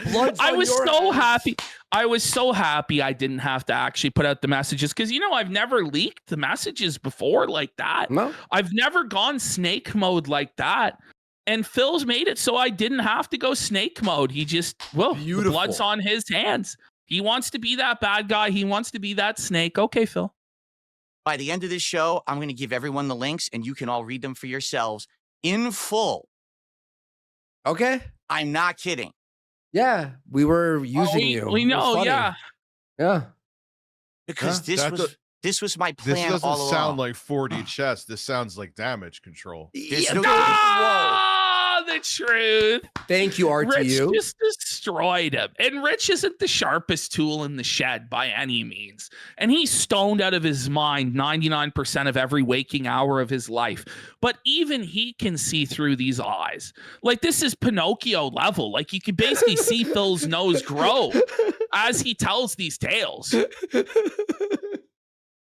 you. Blood's I on was your so hands. happy. I was so happy I didn't have to actually put out the messages because, I've never leaked the messages before like that. No. I've never gone snake mode like that. And Phil's made it so I didn't have to go snake mode. He just, the Beautiful. blood's on his hands. He wants to be that bad guy. He wants to be that snake. Okay, Phil. By the end of this show, I'm going to give everyone the links and you can all read them for yourselves in full. Okay. I'm not kidding. Yeah. We were using you. We It was know, funny. yeah. Yeah. Because this was my This plan doesn't all along. sound like 4D chess. This sounds like damage control. There's Yeah, no- The truth. Thank you, Rich RTU. just destroyed him. And Rich isn't the sharpest tool in the shed by any means. And he's stoned out of his mind 99% of every waking hour of his life. But even he can see through these eyes. Like, this is Pinocchio level. Like, you can basically see Phil's nose grow as he tells these tales.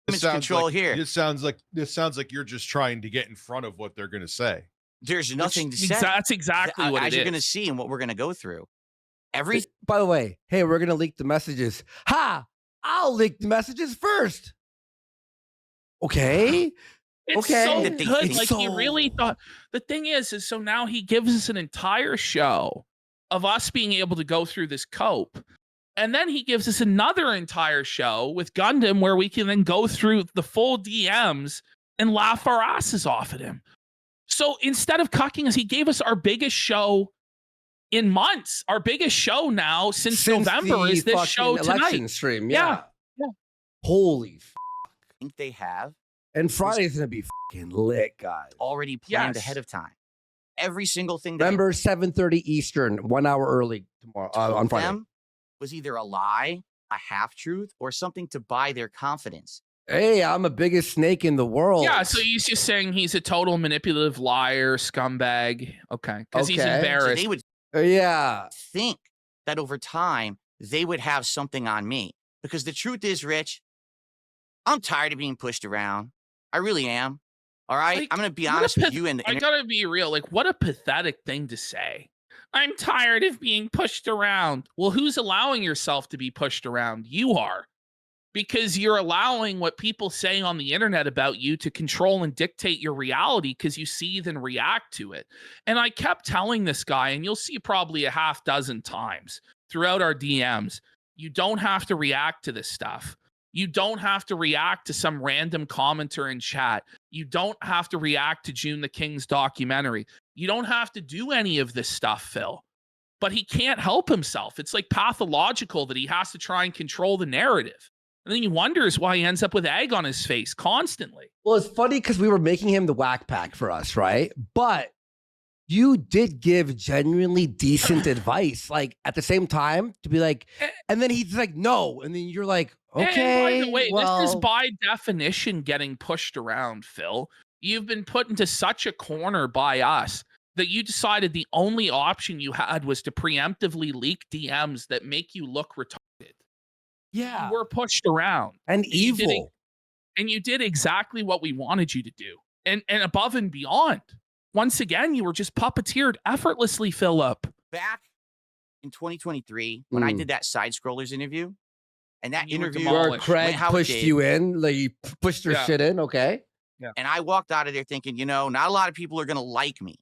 Damage control here. This sounds like you're just trying to get in front of what they're going to say. There's nothing to say. That's exactly what it As is. you're going to see and what we're going to go through. By the way, hey, we're gonna leak the messages. Ha! I'll leak the messages first. Okay. It's Okay. so That they good. think Like, he so- really thought. The thing is so now he gives us an entire show of us being able to go through this cope. And then he gives us another entire show with Gundam where we can then go through the full DMs and laugh our asses off at him. So instead of cucking us, he gave us our biggest show in months. Our biggest show now since November the is this fucking show election tonight. stream. Yeah. Yeah. Holy. think they have And Friday's gonna be fucking lit, guys. already planned Yes. ahead of time. Every single thing that Remember, 7:30 Eastern, 1 hour early tomorrow I told on Friday. them was either a lie, a half truth, or something to buy their confidence. Hey, I'm the biggest snake in the world. Yeah, so he's just saying he's a total manipulative liar, scumbag. Okay, because he's Okay. So So embarrassed. they would Yeah. think that over time they would have something on me. Because the truth is, Rich, I'm tired of being pushed around. I really am. All right? Like, I'm going to be what a honest with you. I gotta be real. Like, what a pathetic thing to say. I'm tired of being pushed around. Well, who's allowing yourself to be pushed around? You are. Because you're allowing what people say on the internet about you to control and dictate your reality because you seethe and react to it. And I kept telling this guy, and you'll see probably a half dozen times throughout our DMs, you don't have to react to this stuff. You don't have to react to some random commenter in chat. You don't have to react to June the King's documentary. You don't have to do any of this stuff, Phil. But he can't help himself. It's like pathological that he has to try and control the narrative. And then he wonders why he ends up with egg on his face constantly. Well, it's funny because we were making him the whack pack for us, right? But you did give genuinely decent advice, like at the same time to be like, and then he's like, no. And then you're like, okay. And by the way, well, this is by definition getting pushed around, Phil. You've been put into such a corner by us that you decided the only option you had was to preemptively leak DMs that make you look retarded. yeah. You were pushed around. And you did evil. And you did exactly what we wanted you to do. And above and beyond. Once again, you were just puppeteered effortlessly, Philip. Back in 2023, when I Mm. did that Side Scrollers interview, and that You were interview, demolished. Where Knowledge. Craig went how it pushed did. you in, like you pushed your Yeah. shit in, okay? and I walked out of there thinking, not a lot of people are going to like me.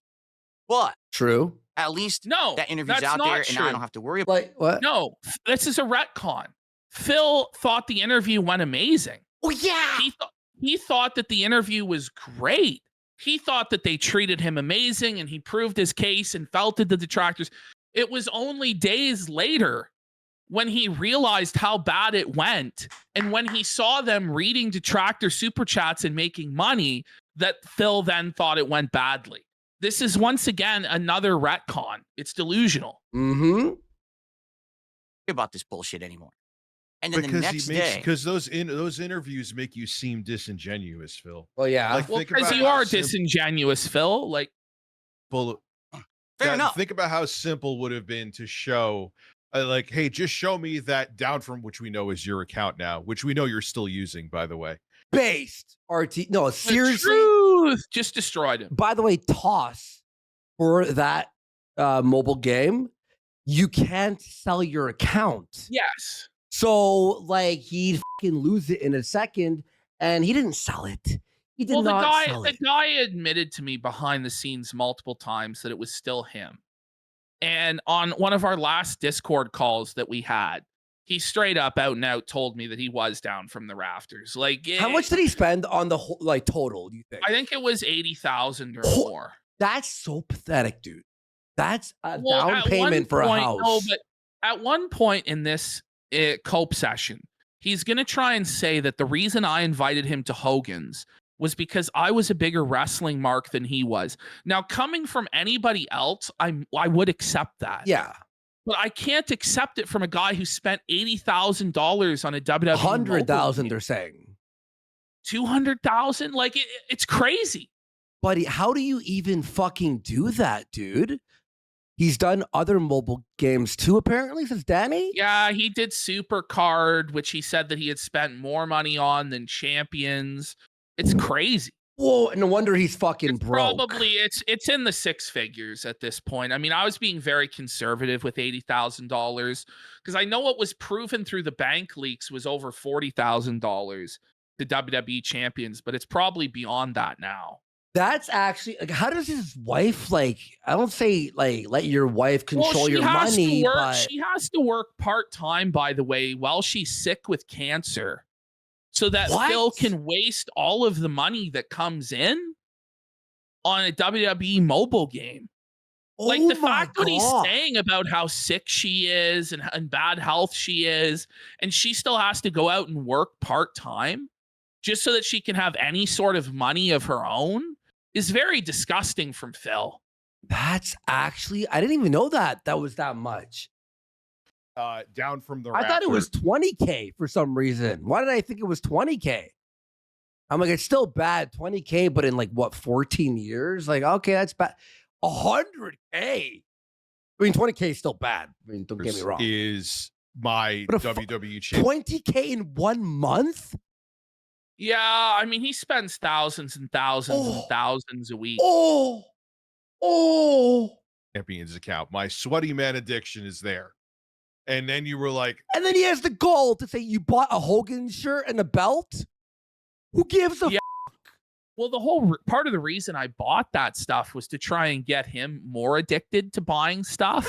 But True. at least No, that interview's that's out not there, and now I true. don't have to worry about Like what? No, this is a retcon. Phil thought the interview went amazing. Oh yeah. He thought that the interview was great. He thought that they treated him amazing and he proved his case and felted the detractors. It was only days later when he realized how bad it went and when he saw them reading detractor super chats and making money that Phil then thought it went badly. This is once again another retcon. It's delusional. Mm-hmm. about this bullshit anymore. And then the next day, because those interviews make you seem disingenuous, Phil. Well, yeah. Like, Well, think because about you how are simple- disingenuous, Phil. Like, Bullet. Fair enough. Think about how simple would have been to show, like, hey, just show me that down from which we know is your account now, which we know you're still using, by the way. Based RT. No, The seriously. truth just destroyed him. By the way, toss for that mobile game, you can't sell your account. Yes. So like he'd fucking lose it in a second, and he didn't sell it. He did Well, not sell the it. guy admitted to me behind the scenes multiple times that it was still him. And on one of our last Discord calls that we had, he straight up out and out told me that he was down from the rafters. Like, How much did he spend on the whole, like total? Do you think? I think it was 80,000 or Oh, more. That's so pathetic, dude. That's a Well, down at payment for one a point- house. No, but at one point in this cope session, he's going to try and say that the reason I invited him to Hogan's was because I was a bigger wrestling mark than he was. Now, coming from anybody else, I would accept that. Yeah, But I can't accept it from a guy who spent $80,000 on a WWE 100,000. mobile They're game. saying. 200,000. Like it's crazy. Buddy, how do you even fucking do that, dude? He's done other mobile games too, apparently, says Danny. Yeah, he did Supercard, which he said that he had spent more money on than Champions. It's crazy. Whoa, no wonder he's fucking It's broke. probably it's in the six figures at this point. I mean, I was being very conservative with $80,000 because I know what was proven through the bank leaks was over $40,000 to WWE champions, but it's probably beyond that now. That's actually like, how does his wife like? I don't say like let your wife control she your has money, to work, but she has to work part-time, by the way, while she's sick with cancer, so that What? Phil can waste all of the money that comes in on a WWE mobile game. Like the Oh my fact what he's God. saying about how sick she is and bad health she is, and she still has to go out and work part-time just so that she can have any sort of money of her own is very disgusting from Phil. That's actually I didn't even know that was that much. Down from the I thought it rafter. was 20K for some reason. Why did I think it was 20K? I'm like, it's still bad, 20K, but in like what 14 years? Like, okay, that's bad. 100K. I mean, 20K is still bad. I mean, don't get me wrong. Is my But a WWE champion. 20K in 1 month? Yeah, I mean, he spends thousands and thousands Oh. and thousands a week. Oh. Champions account. My sweaty man addiction is there. And then you were like, And then he has the goal to say you bought a Hogan shirt and a belt. Who gives a Yeah. Well, the whole part of the reason I bought that stuff was to try and get him more addicted to buying stuff.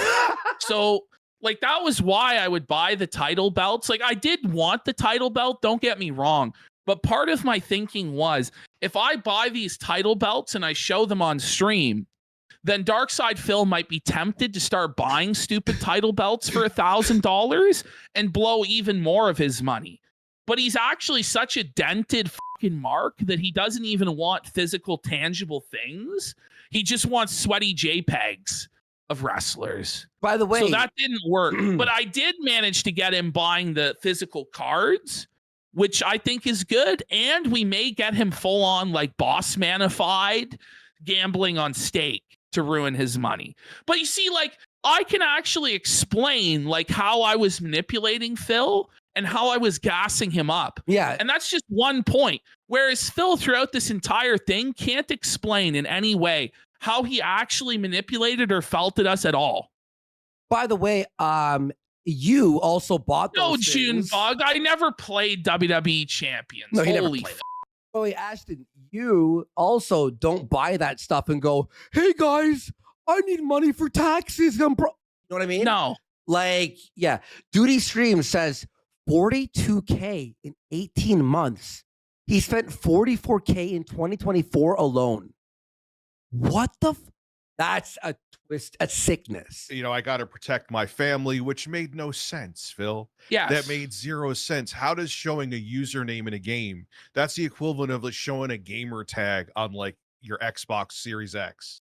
So, like, that was why I would buy the title belts. Like, I did want the title belt, don't get me wrong. But part of my thinking was if I buy these title belts and I show them on stream, then Darkside Phil might be tempted to start buying stupid title belts for $1,000 and blow even more of his money. But he's actually such a dented fucking mark that he doesn't even want physical, tangible things. He just wants sweaty JPEGs of wrestlers. By the way, So that didn't work. But I did manage to get him buying the physical cards, which I think is good. And we may get him full on like boss manified gambling on stake to ruin his money. But you see, like, I can actually explain like how I was manipulating Phil and how I was gassing him up. yeah, And that's just one point. Whereas Phil, throughout this entire thing, can't explain in any way how he actually manipulated or felt at us at all. by the way, you also bought No, those things. Junebug, I never played WWE Champions. No, he never Holy played it. Oh, wait, Ashton, you also don't buy that stuff and go, hey guys, I need money for taxes. You know what I mean? No. Like, yeah. Duty Stream says 42K in 18 months. He spent 44K in 2024 alone. What the? That's a twist, a sickness. you know, I got to protect my family, which made no sense, Phil. Yes. That made zero sense. How does showing a username in a game, that's the equivalent of like showing a gamer tag on like your Xbox Series X.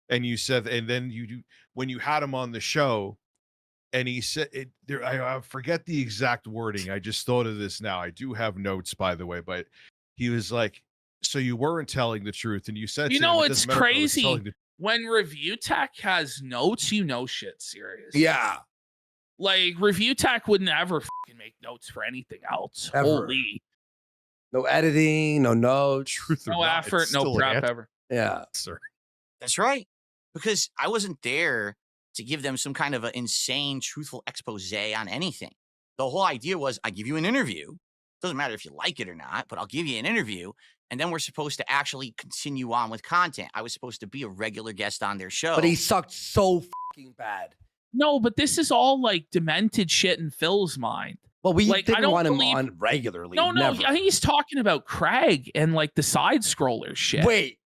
And you said, and then you do, when you had him on the show, and he said, I forget the exact wording. I just thought of this now. I do have notes, by the way, but he was like, so you weren't telling the truth. And you said, You to him, know, "It it's doesn't matter if I was crazy. telling the when Review Tech has notes, you know shit's serious. Yeah. Like Review Tech would never fucking make notes for anything else. Ever. Holy. No editing, no notes. Truth or No not, effort, it's no still an prep ever. Yeah. answer. That's right. Because I wasn't there to give them some kind of an insane, truthful expose on anything. The whole idea was I give you an interview. Doesn't matter if you like it or not, but I'll give you an interview. And then we're supposed to actually continue on with content. I was supposed to be a regular guest on their show. But he sucked so fucking bad. No, but this is all like demented shit in Phil's mind. Well, we Like, I didn't don't want him believe- on regularly. No, never. I think he's talking about Craig and like the side scroller shit. Wait,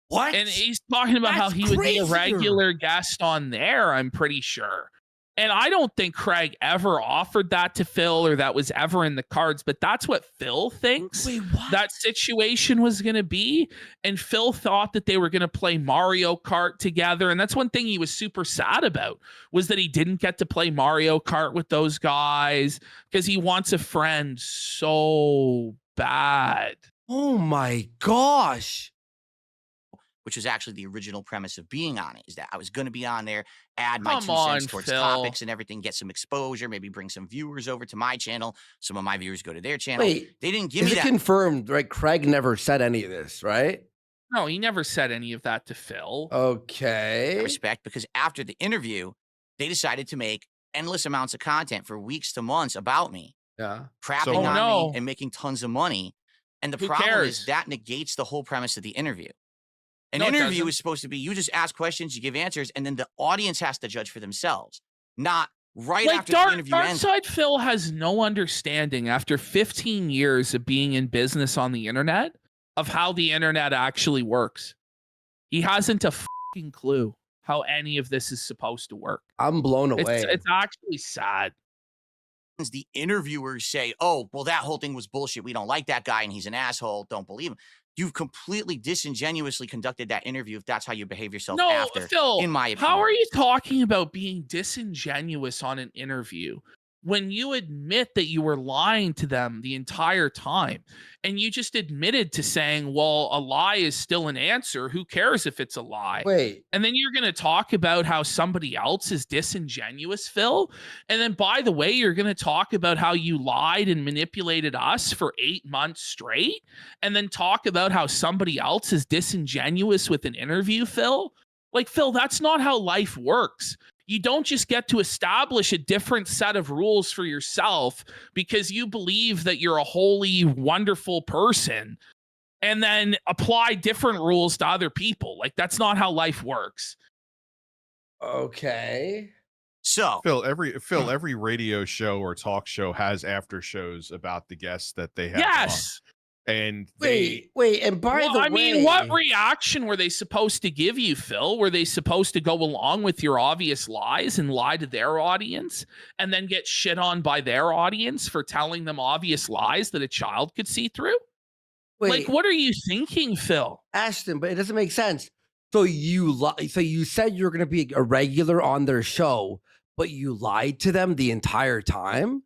what? And he's talking about how That's he would be a crazier. regular guest on there, I'm pretty sure. And I don't think Craig ever offered that to Phil or that was ever in the cards, but that's what Phil thinks Wait, what? that situation was going to be. And Phil thought that they were going to play Mario Kart together. And that's one thing he was super sad about, was that he didn't get to play Mario Kart with those guys because he wants a friend so bad. Oh my gosh. which was actually the original premise of being on it, is that I was going to be on there, add my Come 2 on, cents towards Phil. topics and everything, get some exposure, maybe bring some viewers over to my channel. Some of my viewers go to their channel. Wait, They didn't give is me it that confirmed, right? Craig never said any of this, right? No, he never said any of that to Phil. Okay. respect, because after the interview, they decided to make endless amounts of content for weeks to months about me, Yeah. crapping So- on no. me and making tons of money. And the Who problem cares? is that negates the whole premise of the interview. An No, it interview doesn't. is supposed to be you just ask questions, you give answers, and then the audience has to judge for themselves. Not right Like after the interview ends. Darkside Phil has no understanding after 15 years of being in business on the internet of how the internet actually works. He hasn't a fucking clue how any of this is supposed to work. I'm blown away. It's actually sad. The interviewers say, oh, well, that whole thing was bullshit. We don't like that guy and he's an asshole. Don't believe him. You've completely disingenuously conducted that interview if that's how you behave yourself No, after, Phil, in my opinion. how are you talking about being disingenuous on an interview when you admit that you were lying to them the entire time? And you just admitted to saying, well, a lie is still an answer. Who cares if it's a lie? Wait, And then you're going to talk about how somebody else is disingenuous, Phil. And then, by the way, you're going to talk about how you lied and manipulated us for 8 months straight. And then talk about how somebody else is disingenuous with an interview, Phil. Like, Phil, that's not how life works. You don't just get to establish a different set of rules for yourself because you believe that you're a holy, wonderful person and then apply different rules to other people. Like, that's not how life works. okay. So, Every radio show or talk show has after shows about the guests that they have. Yes. on. And they, Wait, and by Well, the way, I mean, what reaction were they supposed to give you, Phil? Were they supposed to go along with your obvious lies and lie to their audience and then get shit on by their audience for telling them obvious lies that a child could see through? wait, Like, what are you thinking, Phil? Ashton, but it doesn't make sense. So you said you're going to be a regular on their show, but you lied to them the entire time?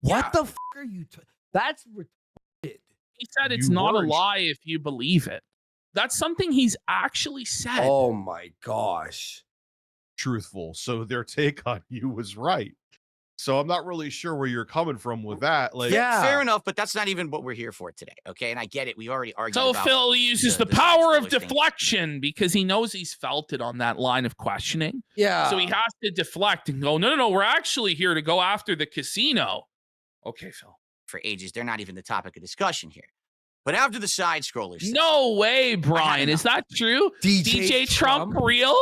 Yeah. What the fuck are you That's retarded. He said it's You not a were- lie if you believe it. That's something he's actually said. Oh my gosh. truthful. So their take on you was right. So I'm not really sure where you're coming from with that. Like, Yeah. fair enough, but that's not even what we're here for today. Okay. And I get it. We already argued So about Phil uses the the power of side scroller thing. deflection because he knows he's felt it on that line of questioning. Yeah. So he has to deflect and go, no, we're actually here to go after the casino. Okay, Phil. for ages. They're not even the topic of discussion here. But after the side scrollers, No way, Brian. Is that true? DJ Trump real?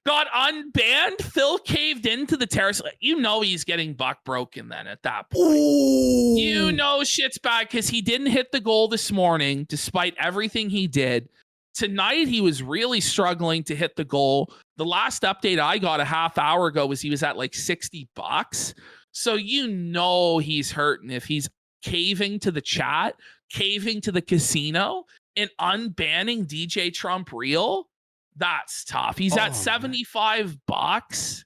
Got unbanned? Phil caved into the terrace. You know he's getting buck broken then at that point. Ooh. You know shit's bad because he didn't hit the goal this morning despite everything he did. Tonight, he was really struggling to hit the goal. The last update I got a half hour ago was he was at like $60. So you know he's hurting if he's caving to the chat, caving to the casino, and unbanning DJ Trump real. That's tough. He's Oh, at man. $75.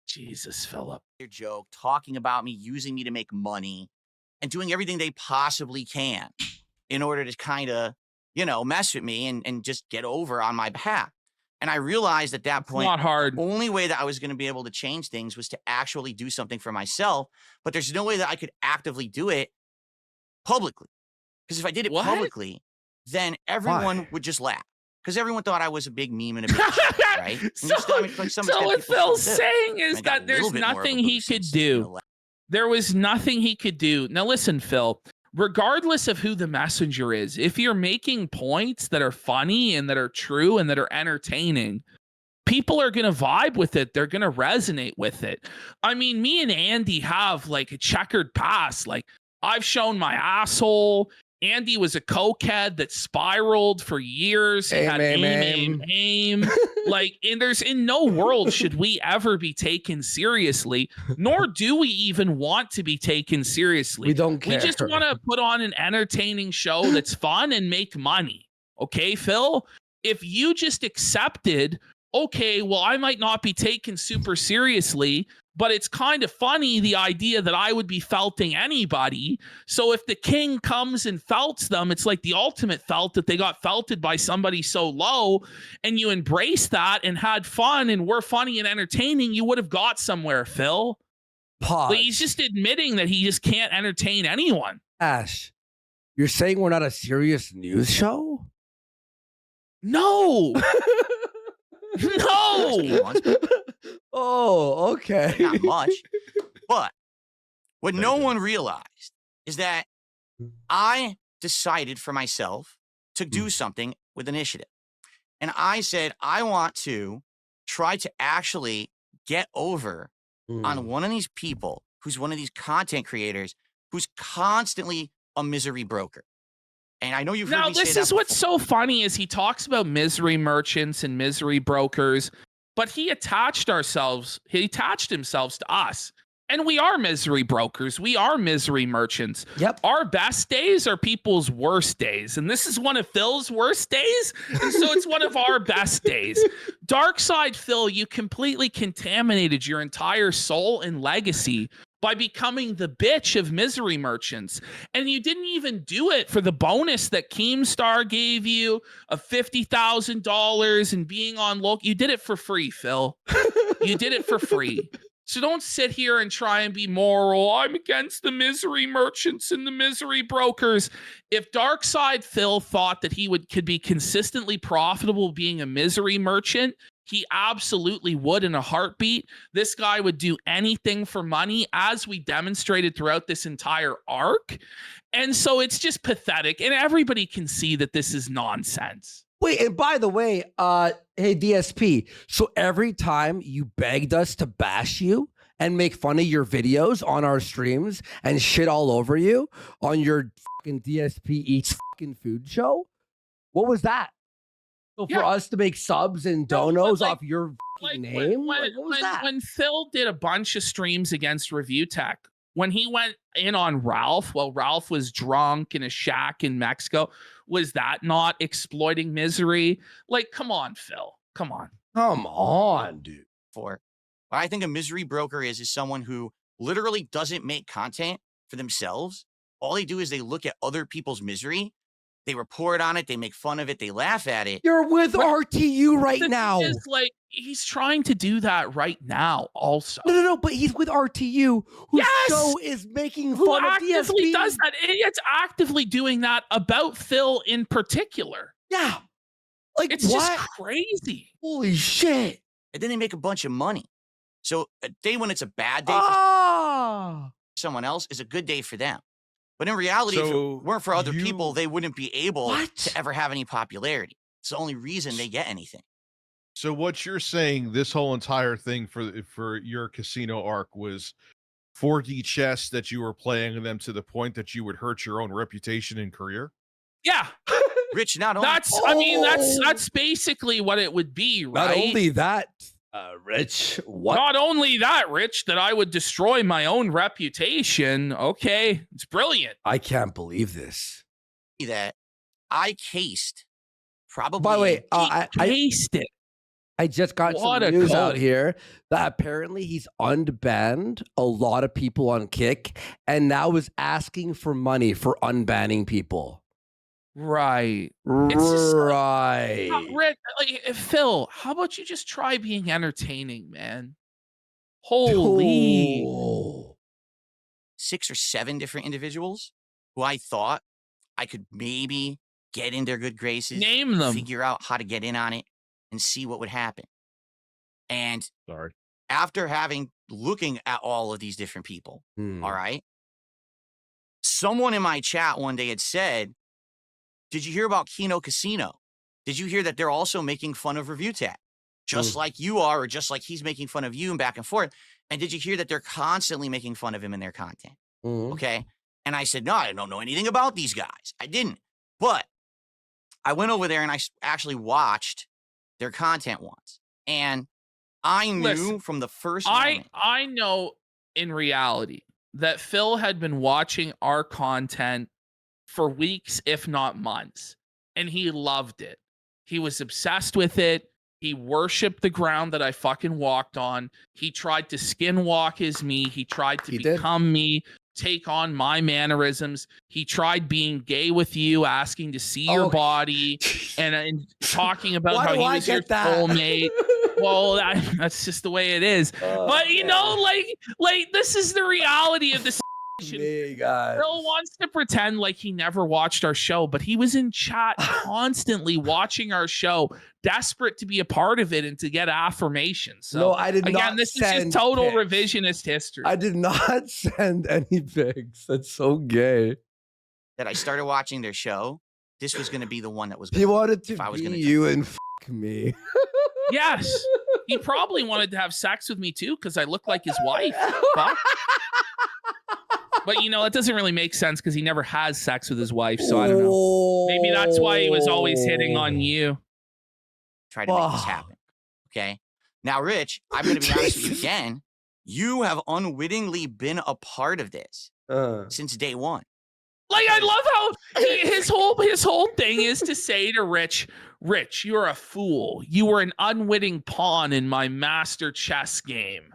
Jesus, Philip. their joke, talking about me, using me to make money, and doing everything they possibly can in order to kind of, mess with me and just get over on my behalf. And I realized at that It's point, not hard. the only way that I was going to be able to change things was to actually do something for myself. But there's no way that I could actively do it publicly. Because if I did it What? publicly, then everyone Why? would just laugh. Because everyone thought I was a big meme and a bitch, right? And So, just, I mean, like some so extent, what people Phil's still do. saying is I got a that there's little bit more of a nothing he boost could since, you know, do. There was nothing he could do. Now listen, Phil, regardless of who the messenger is, if you're making points that are funny and that are true and that are entertaining, people are going to vibe with it. They're going to resonate with it. I mean, me and Andy have like a checkered past. Like, I've shown my asshole. Andy was a cokehead that spiraled for years. He had aim. Like, and there's in no world should we ever be taken seriously, nor do we even want to be taken seriously. We don't care. We just want to put on an entertaining show that's fun and make money. Okay, Phil? If you just accepted, okay, well, I might not be taken super seriously, but it's kind of funny, the idea that I would be felting anybody. So if the king comes and felts them, it's like the ultimate felt that they got felted by somebody so low, and you embrace that and had fun and were funny and entertaining, you would have got somewhere, Phil. Pause. Like, he's just admitting that he just can't entertain anyone. Ash, you're saying we're not a serious news show? No. No. Oh, okay. Not much. But what no one realized is that I decided for myself to do something with initiative. And I said, I want to try to actually get over on one of these people who's one of these content creators who's constantly a misery broker. And I know you've heard Now, me say this that is what's before. so funny is he talks about misery merchants and misery brokers, but he attached himself to us. And we are misery brokers. We are misery merchants. Yep. Our best days are people's worst days. And this is one of Phil's worst days. And so it's one of our best days. Dark side, Phil, you completely contaminated your entire soul and legacy by becoming the bitch of misery merchants. And you didn't even do it for the bonus that Keemstar gave you of $50,000 and being on local. You did it for free, Phil. You did it for free. So don't sit here and try and be moral. I'm against the misery merchants and the misery brokers. If Darkside Phil thought that he could be consistently profitable being a misery merchant, he absolutely would in a heartbeat. This guy would do anything for money, as we demonstrated throughout this entire arc. And so it's just pathetic. And everybody can see that this is nonsense. Wait, and by the way, hey DSP, so every time you begged us to bash you and make fun of your videos on our streams and shit all over you on your fucking DSP Eats fucking food show, what was that? So for us to make subs and donos off your fucking name? What was that? When Phil did a bunch of streams against Review Tech, when he went in on Ralph while Ralph was drunk in a shack in Mexico, was that not exploiting misery? Like, come on, Phil. Come on. Come on, dude. For what I think a misery broker is someone who literally doesn't make content for themselves. All they do is they look at other people's misery, they report on it, they make fun of it, they laugh at it. You're with But RTU right The now. thing is, like, he's trying to do that right now also. No, but he's with RTU, whose Yes! show is making Who fun of actively DSP. does that? It's actively doing that about Phil in particular. Yeah. Like, It's what? just crazy. Holy shit. And then they make a bunch of money. So a day when it's a bad day for Ah. someone else is a good day for them. But in reality, if So it weren't for other you- people, they wouldn't be able What? to ever have any popularity. It's the only reason they get anything. So what you're saying, this whole entire thing for your casino arc was 4D chess that you were playing them to the point that you would hurt your own reputation and career? Yeah. Rich, not only I mean, that's basically what it would be, right? Not only that, Rich, what? Not only that, Rich, that I would destroy my own reputation. Okay, it's brilliant. I can't believe this. that I cased probably. By the way, I Taste it. just got What some a news cult. out here that apparently he's unbanned a lot of people on Kick and now is asking for money for unbanning people. Right. It's just Right. Rick, like Phil, how about you just try being entertaining, man? Holy. Oh. 6 or 7 different individuals who I thought I could maybe get in their good graces, Name them. figure out how to get in on it, and see what would happen. And Sorry. after looking at all of these different people, all right, someone in my chat one day had said, "Did you hear about Kino Casino? Did you hear that they're also making fun of Review Tech? Just like you are, or just like he's making fun of you and back and forth. And did you hear that they're constantly making fun of him in their content?" Okay. And I said, "No, I don't know anything about these guys. I didn't." But I went over there and I actually watched their content once. And I knew Listen, from the first moment. I know in reality that Phil had been watching our content for weeks, if not months, and he loved it. He was obsessed with it. He worshiped the ground that I fucking walked on. He tried to skinwalk as me. He tried to become me, take on my mannerisms. He tried being gay with you, asking to see your body, and talking about how he was your soulmate. Well, that's just the way it is. But you know, like this is the reality of the situation. Phil wants to pretend like he never watched our show, but he was in chat constantly watching our show, desperate to be a part of it and to get affirmation. So No, I did not. Again, this is just total revisionist history. I did not send any pics. That's so gay. That I started watching their show, this was going to be the one that was. He wanted to if I was be gonna you and me. Yes. He probably wanted to have sex with me too because I look like his wife. But you know, it doesn't really make sense because he never has sex with his wife. So I don't know. Maybe that's why he was always hitting on you. Try to make this happen. Okay. Now, Rich, I'm going to be honest with you again. You have unwittingly been a part of this since day one. Like, I love how his whole thing is to say to Rich, you're a fool. You were an unwitting pawn in my master chess game.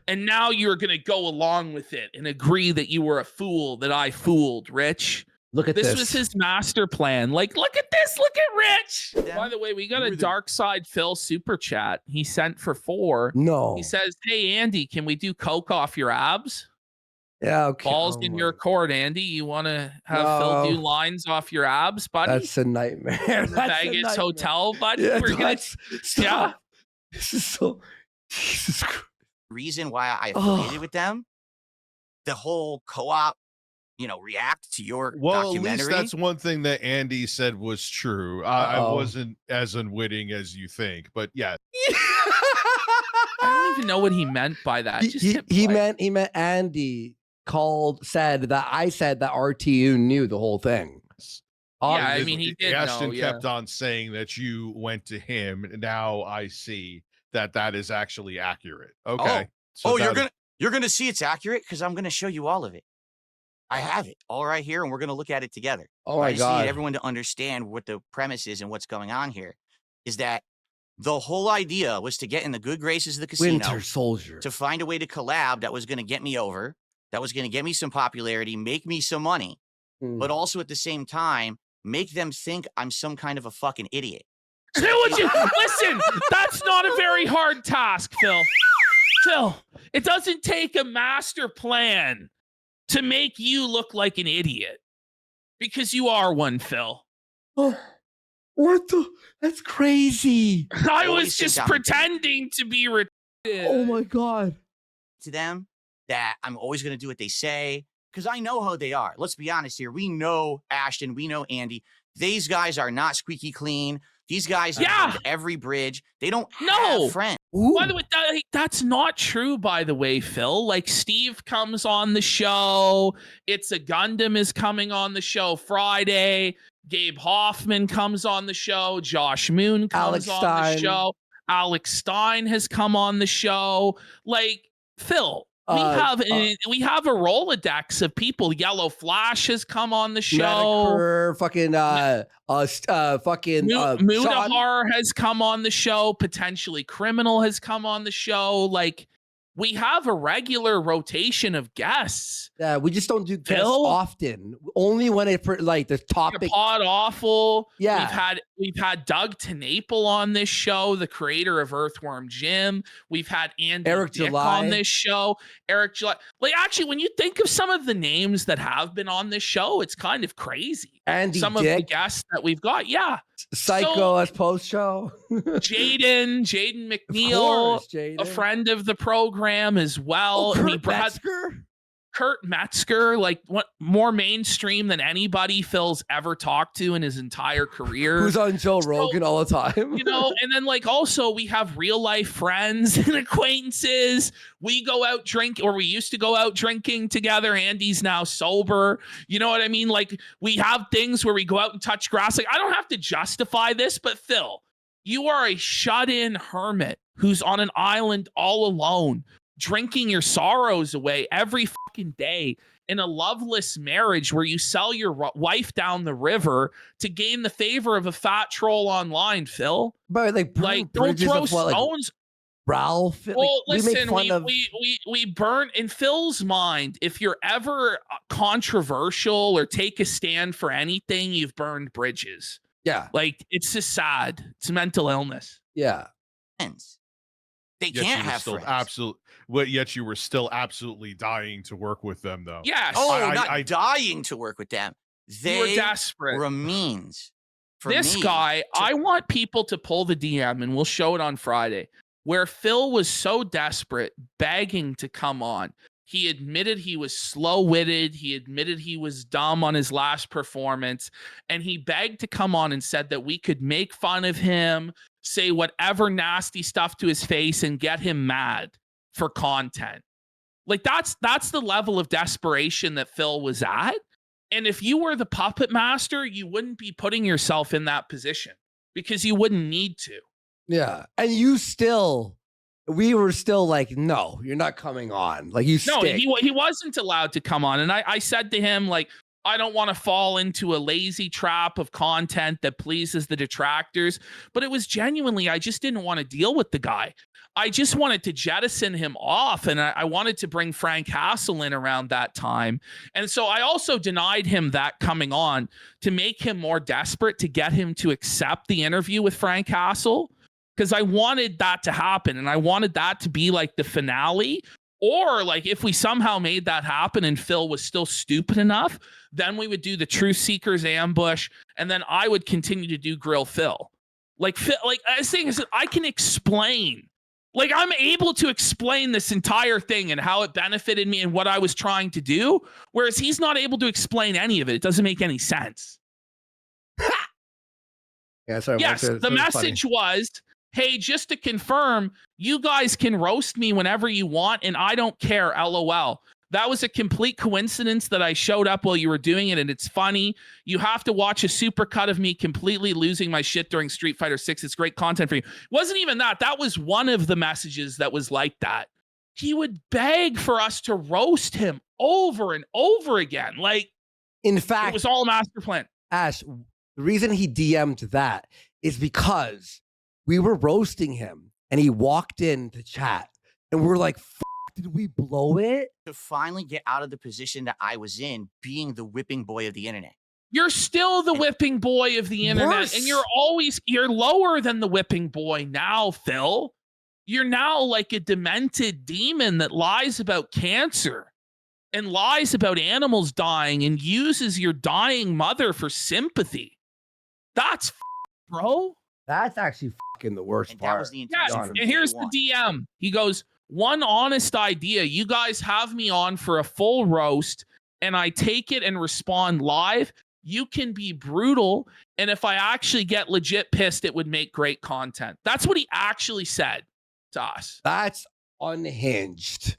And now you're going to go along with it and agree that you were a fool, that I fooled, Rich. Look at this. This was his master plan. Like, look at this. Look at Rich. By the way, we got a Dark Side Phil super chat. He sent for 4. No. He says, "Hey, Andy, can we do coke off your abs?" Yeah, okay. Balls in your court, Andy. You want to have Phil do lines off your abs, buddy? That's a nightmare. In the Vegas hotel, buddy. Yeah, We're gonna, yeah. This is so. Jesus Christ. Reason why I affiliated with them, the whole co-op, react to your documentary. At least that's one thing that Andy said was true. I wasn't as unwitting as you think, but yeah. I don't even know what he meant by that. He meant Andy said that I said that RTU knew the whole thing. Yeah, I mean, he did Ashton know, kept on saying that you went to him, and now I see that is actually accurate. Okay. You're gonna see it's accurate because I'm gonna show you all of it. I have it all right here, and we're gonna look at it together. Oh my God! I just need everyone to understand what the premise is and what's going on here. Is that the whole idea was to get in the good graces of the casino, Winter Soldier, to find a way to collab that was going to get me over, that was going to get me some popularity, make me some money, but also at the same time make them think I'm some kind of a fucking idiot. Listen, that's not a very hard task, Phil. Phil, it doesn't take a master plan to make you look like an idiot because you are one, Phil. What the? That's crazy. I was just pretending to be retarded. Oh my God. To them that I'm always going to do what they say because I know how they are. Let's be honest here. We know Ashton. We know Andy. These guys are not squeaky clean. These guys have every bridge. They don't have friends. By the way, that's not true, by the way, Phil. Like, Steve comes on the show. It's a Gundam is coming on the show Friday. Gabe Hoffman comes on the show. Josh Moon comes on the show. Alex Stein has come on the show. Like, Phil, we have a Rolodex of people. Yellow Flash has come on the show. Mudahar has come on the show. Potentially Criminal has come on the show. Like, we have a regular rotation of guests. Yeah, we just don't do guests Phil? often. Only when it for like the topic. Pod Awful. Yeah. We've had Doug Tenaple on this show, the creator of Earthworm Jim. We've had Andy Eric Dick July. on this show. Eric July. Like, actually, when you think of some of the names that have been on this show, it's kind of crazy. Andy Some of the Dick, guests that we've got. Yeah. Psycho So- as post show. Jaden McNeil, a friend of the program as well. Oh, We Kurt had Metzger? Kurt Metzger, like what more mainstream than anybody Phil's ever talked to in his entire career. Who's on Joe So, Rogan all the time. You know, and then like also we have real life friends and acquaintances. We go out drink, or we used to go out drinking together. Andy's now sober. You know what I mean? Like we have things where we go out and touch grass. Like I don't have to justify this, but Phil, you are a shut-in hermit who's on an island all alone, drinking your sorrows away every fucking day in a loveless marriage where you sell your wife down the river to gain the favor of a fat troll online, Phil. But like Like, don't bridges throw of what, like, stones. Ralph. Like, Well, we make listen, fun of. we burn in Phil's mind. If you're ever controversial or take a stand for anything, you've burned bridges. Yeah, Like, it's just sad. It's mental illness. yeah. friends. They Yet can't you were have still friends. yet you were still absolutely dying to work with them, though. Yes. Oh, I- not I- dying to work with them. You were They desperate. were a means for This me guy, to- I want people to pull the DM, and we'll show it on Friday, where Phil was so desperate, begging to come on. He admitted he was slow-witted. He admitted he was dumb on his last performance, and he begged to come on and said that we could make fun of him, say whatever nasty stuff to his face, and get him mad for content. Like that's the level of desperation that Phil was at. And if you were the puppet master, you wouldn't be putting yourself in that position because you wouldn't need to. Yeah. And we were still like, no, you're not coming on. Like you No, stick. he wasn't allowed to come on. And I said to him, like, I don't want to fall into a lazy trap of content that pleases the detractors. But it was genuinely, I just didn't want to deal with the guy. I just wanted to jettison him off. And I wanted to bring Frank Hassel in around that time. And so I also denied him that coming on to make him more desperate, to get him to accept the interview with Frank Hassel. Because I wanted that to happen. And I wanted that to be like the finale. Or like if we somehow made that happen and Phil was still stupid enough, then we would do the Truth Seekers ambush, and then I would continue to do Grill Phil. Like Phil, like I was saying, I can explain. Like I'm able to explain this entire thing and how it benefited me and what I was trying to do, whereas he's not able to explain any of it. It doesn't make any sense. Yeah, sorry, Yes, Mark, the that's funny. message was, hey, just to confirm, you guys can roast me whenever you want, and I don't care, LOL. That was a complete coincidence that I showed up while you were doing it, and it's funny. You have to watch a supercut of me completely losing my shit during Street Fighter 6. It's great content for you. It wasn't even that. That was one of the messages that was like that. He would beg for us to roast him over and over again. Like, In it fact, was all a master plan. Ash, the reason he DM'd that is because we were roasting him and he walked in to chat and we're like, did we blow it? to finally get out of the position that I was in, being the whipping boy of the internet. You're still the whipping boy of the internet, Worse. and you're lower than the whipping boy now, Phil. You're now like a demented demon that lies about cancer and lies about animals dying and uses your dying mother for sympathy. That's bro. That's actually fucking the worst And part. that was the Yes, intention from and here's day the one. DM. He goes, one honest idea. You guys have me on for a full roast, and I take it and respond live. You can be brutal, and if I actually get legit pissed, it would make great content. That's what he actually said to us. That's unhinged.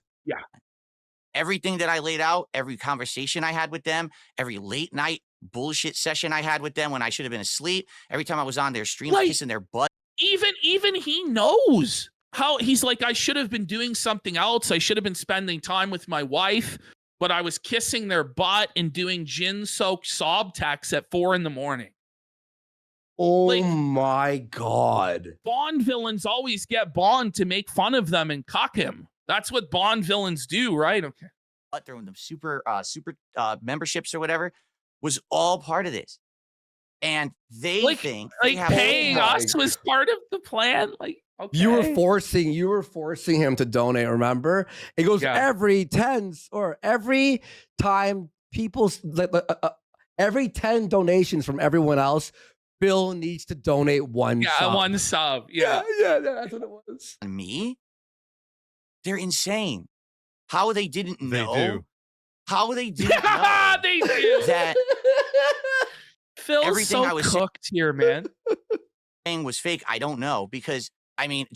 Everything that I laid out, every conversation I had with them, every late night bullshit session I had with them when I should have been asleep, every time I was on their stream Like- kissing their butt. Even he knows how he's like, I should have been doing something else. I should have been spending time with my wife, but I was kissing their butt and doing gin-soaked sob texts at 4 a.m. Oh Like- my God. Bond villains always get Bond to make fun of them and cuck him. That's what Bond villains do, right? Okay. throwing them super memberships or whatever was all part of this. And they think they have paying my us was part of the plan. Like, okay. You were forcing him to donate, remember? It goes every 10 or every time every 10 donations from everyone else, Bill needs to donate one sub. One sub. Yeah, that's what it was. Me? They're insane. How they didn't know. They do. How they didn't know. They do. That Phil's everything so I was cooked here, man. saying was fake. I don't know, because I mean,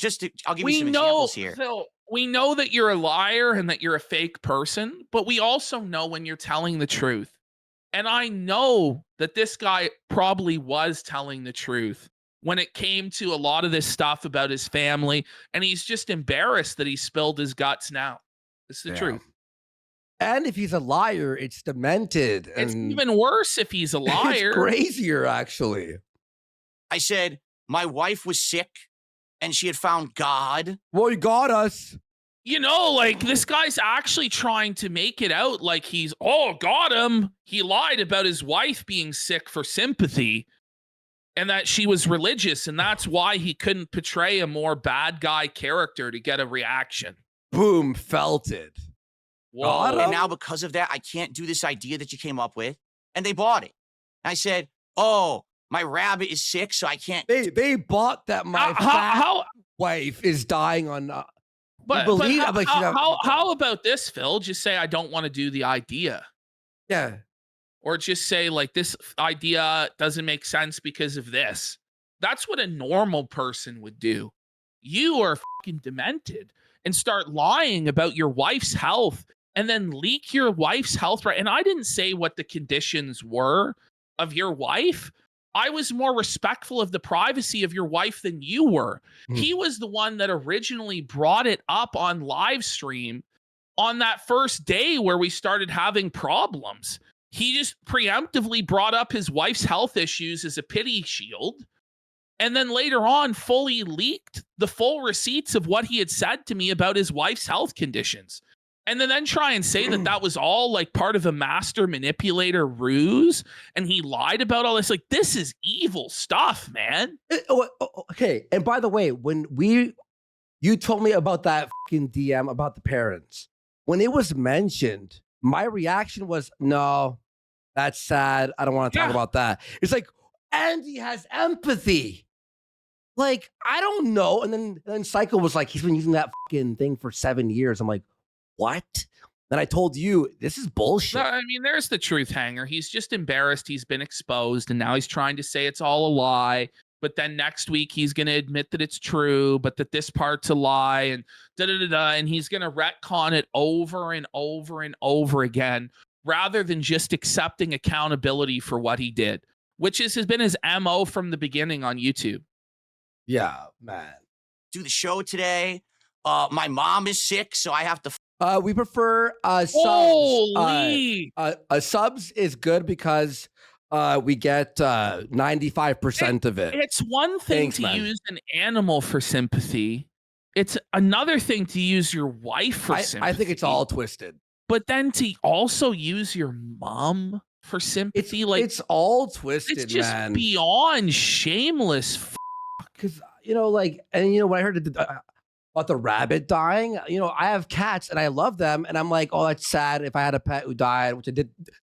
I'll give you some examples here. Phil, we know that you're a liar and that you're a fake person, but we also know when you're telling the truth. And I know that this guy probably was telling the truth when it came to a lot of this stuff about his family, and he's just embarrassed that he spilled his guts now. It's the truth. And if he's a liar, it's demented. It's even worse if he's a liar. It's crazier, actually. I said my wife was sick and she had found God. Well, he got us. You know, like, this guy's actually trying to make it out like he's, got him. He lied about his wife being sick for sympathy and that she was religious, and that's why he couldn't portray a more bad guy character to get a reaction. Boom, felt it. Whoa. And now because of that, I can't do this idea that you came up with. And they bought it. I said, my rabbit is sick, so I can't. They bought that my wife is dying on. How about this, Phil? Just say, I don't want to do the idea. Yeah. Or just say, like, this idea doesn't make sense because of this. That's what a normal person would do. You are fucking demented and start lying about your wife's health and then leak your wife's health. Right. And I didn't say what the conditions were of your wife. I was more respectful of the privacy of your wife than you were. He was the one that originally brought it up on live stream on that first day where we started having problems. He just preemptively brought up his wife's health issues as a pity shield. And then later on, fully leaked the full receipts of what he had said to me about his wife's health conditions. And then try and say that that was all like part of a master manipulator ruse. And he lied about all this. Like, this is evil stuff, man. Okay. And by the way, when you told me about that fucking DM about the parents, when it was mentioned, my reaction was, no, that's sad. I don't want to talk about that. It's like, Andy has empathy. Like, I don't know. And then Psycho was like, he's been using that fucking thing for 7 years. I'm like, what? Then I told you, this is bullshit. No, I mean, there's the truth hanger. He's just embarrassed. He's been exposed, and now he's trying to say it's all a lie. But then next week, he's going to admit that it's true, but that this part's a lie, and da-da-da-da. And he's going to retcon it over and over and over again, rather than just accepting accountability for what he did, which has been his MO from the beginning on YouTube. Yeah, man. Do the show today. My mom is sick, so I have to. We prefer subs. Holy! Subs is good because we get 95% of it. It's one thing to use an animal for sympathy. It's another thing to use your wife for sympathy. I think it's all twisted. But then to also use your mom for sympathy, it's all twisted, it's just man. Beyond shameless. Because, when I heard about the rabbit dying, I have cats and I love them. And I'm like, oh, that's sad if I had a pet who died, which I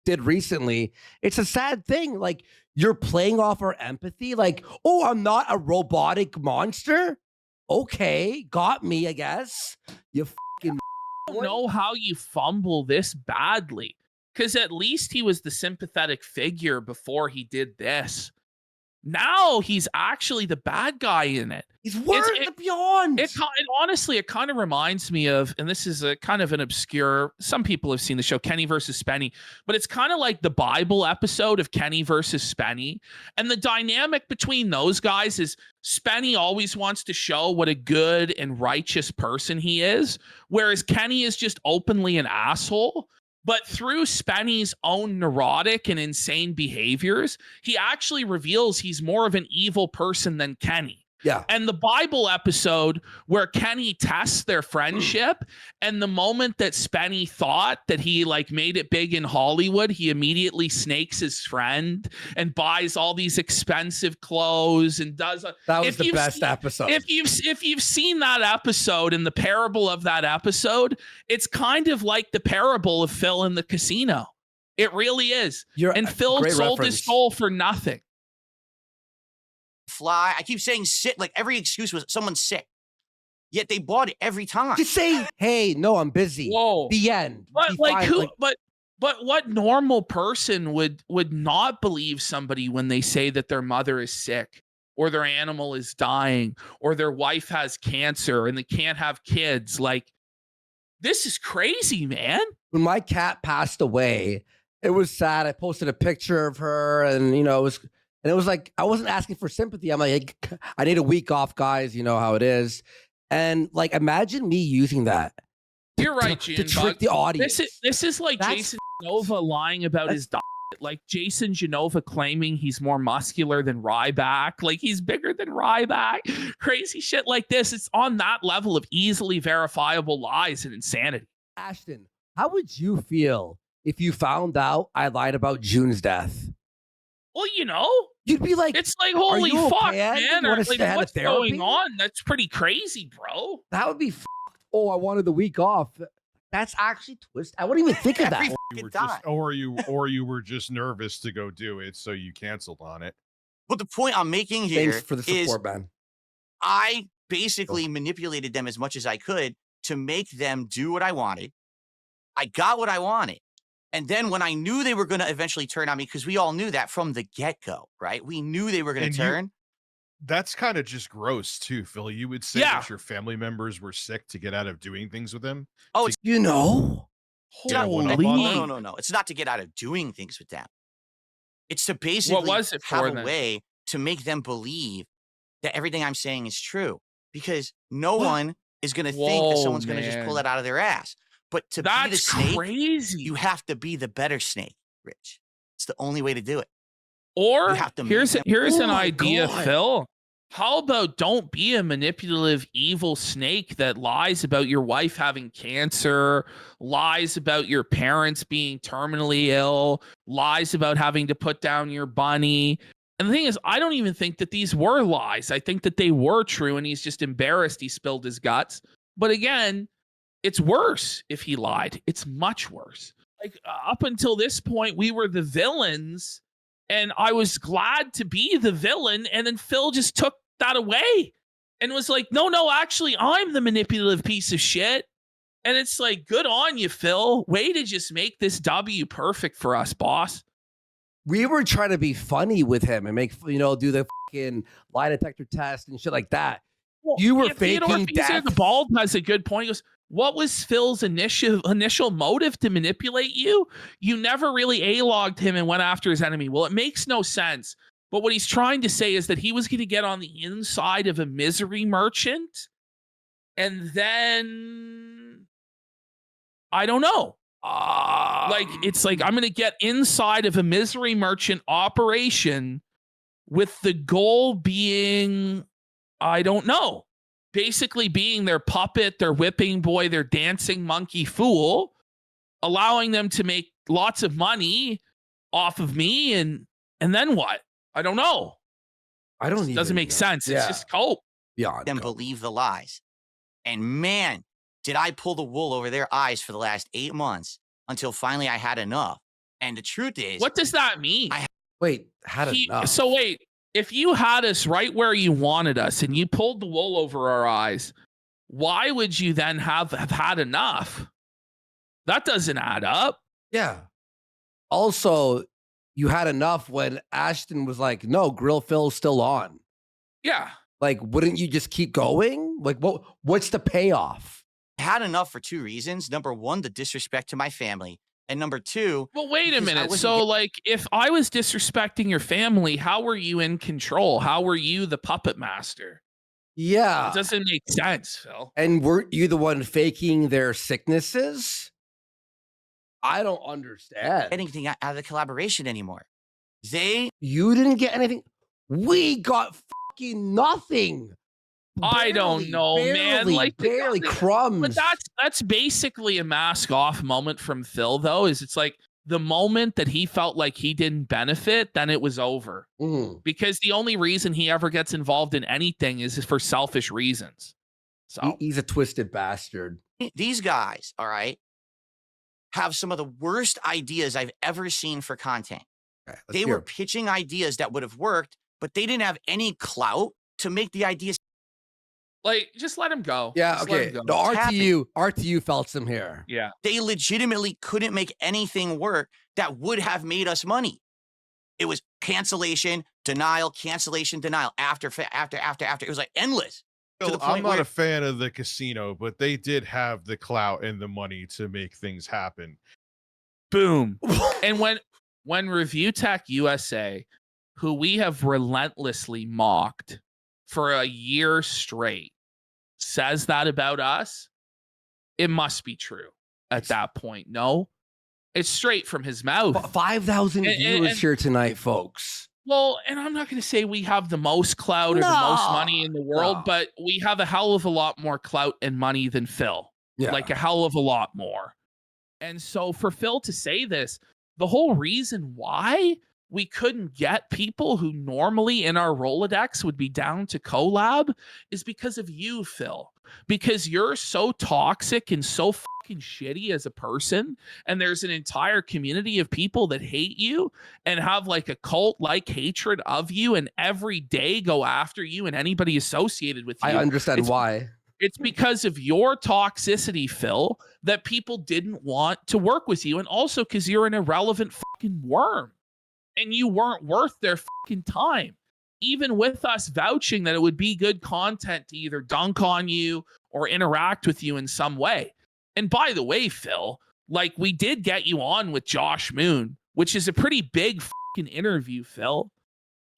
did recently. It's a sad thing. Like, you're playing off our empathy. Like, oh, I'm not a robotic monster. Okay, got me, I guess. You fucking I don't know how you fumble this badly. Because at least he was the sympathetic figure before he did this. Now he's actually the bad guy in it. He's worse beyond. Honestly, it kind of reminds me of, and this is a kind of an obscure, some people have seen the show Kenny versus Spenny, but it's kind of like the Bible episode of Kenny versus Spenny. And the dynamic between those guys is Spenny always wants to show what a good and righteous person he is, whereas Kenny is just openly an asshole. But through Spenny's own neurotic and insane behaviors, he actually reveals he's more of an evil person than Kenny. Yeah. And the Bible episode where Kenny tests their friendship, and the moment that Spenny thought that he like made it big in Hollywood, he immediately snakes his friend and buys all these expensive clothes and does. That was if the you've best seen- episode. If you've seen that episode and the parable of that episode, it's kind of like the parable of Phil in the casino. It really is. You're And Phil great sold reference. his soul for nothing. Fly. I keep saying sick. Like every excuse was someone's sick. Yet they bought it every time. Just say, hey, no, I'm busy. Whoa. The end. But Be like fine. who? But what normal person would not believe somebody when they say that their mother is sick, or their animal is dying, or their wife has cancer and they can't have kids? Like, this is crazy, man. When my cat passed away, it was sad. I posted a picture of her, and it was like I wasn't asking for sympathy. I'm like, hey, I need a week off, guys. You know how it is. And like, imagine me using that. You're right, to June trick Bug. the audience. This is like That's Jason Genova lying about his diet. Like Jason Genova claiming he's more muscular than Ryback. Like he's bigger than Ryback. Crazy shit like this. It's on that level of easily verifiable lies and insanity. Ashton, how would you feel if you found out I lied about June's death? Well, You'd be like, it's like, holy you fuck, okay, Andy? man. You wanna Or, stay like, out of what's therapy? going on? That's pretty crazy, bro. that would be fucked. Oh, I wanted the week off. That's actually twist. I wouldn't even think of Every that. You were time. just, or you were just nervous to go do it, so you canceled on it. But the point I'm making here Thanks for the is support, man. I basically manipulated them as much as I could to make them do what I wanted. I got what I wanted. And then when I knew they were going to eventually turn on me, because we all knew that from the get-go, right? We knew they were going And to you- turn. That's kind of just gross too, Phil. You would say Yeah. that your family members were sick to get out of doing things with them. You know, Yeah, Holy. one up on them. No. It's not to get out of doing things with them. It's to basically was it have for a then? way to make them believe that everything I'm saying is true. Because no What? one is going to think that Whoa, someone's going to just pull man. it out of their ass. But to be the That's snake, crazy. you have to be the better snake, Rich. It's the only way to do it. Or You have to here's make here's Oh an my idea, God. Phil. How about don't be a manipulative, evil snake that lies about your wife having cancer, lies about your parents being terminally ill, lies about having to put down your bunny. And the thing is, I don't even think that these were lies. I think that they were true, and he's just embarrassed he spilled his guts. But again, it's worse if he lied. It's much worse. Like up until this point, we were the villains, and I was glad to be the villain. And then Phil just took that away and was like, no, actually, I'm the manipulative piece of shit. And it's like, good on you, Phil. Way to just make this W perfect for us, boss. we were trying to be funny with him and make do the fucking lie detector test and shit like that. You were Theodore faking Feaser death. the Bald has a good point. He goes, what was Phil's initial motive to manipulate you? You never really A-logged him and went after his enemy. Well, it makes no sense. But what he's trying to say is that he was going to get on the inside of a misery merchant. And then, I don't know. Like, it's like, I'm going to get inside of a misery merchant operation with the goal being, I don't know, basically being their puppet, their whipping boy, their dancing monkey fool, allowing them to make lots of money off of me. And then what? I don't know. I don't even Doesn't make know. sense. It's Yeah. just cope. Beyond. Them cope. believe the lies. And man, did I pull the wool over their eyes for the last 8 months until finally I had enough. And the truth is, What does that mean? Wait, had enough. So wait, if you had us right where you wanted us and you pulled the wool over our eyes, why would you then have had enough? That doesn't add up. Yeah. Also, you had enough when Ashton was like, no, Grill Phil's still on. Yeah. Like, wouldn't you just keep going? Like, what's the payoff? I had enough for 2 reasons. Number one, the disrespect to my family. And number two, Well, wait a Because I minute. wasn't So, get- like, if I was disrespecting your family, how were you in control? How were you the puppet master? Yeah. It doesn't make sense, Phil. And weren't you the one faking their sicknesses? I don't understand. anything out of the collaboration anymore. They You didn't get anything. We got fucking nothing. I don't know, man. Like barely crumbs. But that's basically a mask off moment from Phil, though. Is it's like the moment that he felt like he didn't benefit, then it was over. Because the only reason he ever gets involved in anything is for selfish reasons. So He's a twisted bastard. These guys, all right, have some of the worst ideas I've ever seen for content. Okay, let's They hear were it. pitching ideas that would have worked, but they didn't have any clout to make the ideas. like, just let him go. Yeah, Just let okay. him The go. RTU felt some here. Yeah. They legitimately couldn't make anything work that would have made us money. It was cancellation, denial, cancellation, denial, after. It was like endless. To the I'm point not where a fan of the casino, but they did have the clout and the money to make things happen. Boom. And when Reviewtechusa, who we have relentlessly mocked for a year straight, says that about us, it must be true at that point. No, it's straight from his mouth. 5,000 And- viewers and- here tonight, folks. Well, and I'm not going to say we have the most clout or the most No, money in the world, no. but we have a hell of a lot more clout and money than Phil. Yeah. Like a hell of a lot more. And so for Phil to say this, the whole reason why we couldn't get people who normally in our Rolodex would be down to collab is because of you, Phil. Because you're so toxic and so fucking shitty as a person. And there's an entire community of people that hate you and have like a cult-like hatred of you and every day go after you and anybody associated with you. I understand why. It's because of your toxicity, Phil, that people didn't want to work with you. And also because you're an irrelevant fucking worm. And you weren't worth their fucking time. Even with us vouching that it would be good content to either dunk on you or interact with you in some way. And by the way, Phil, like we did get you on with Josh Moon, which is a pretty big fucking interview, Phil.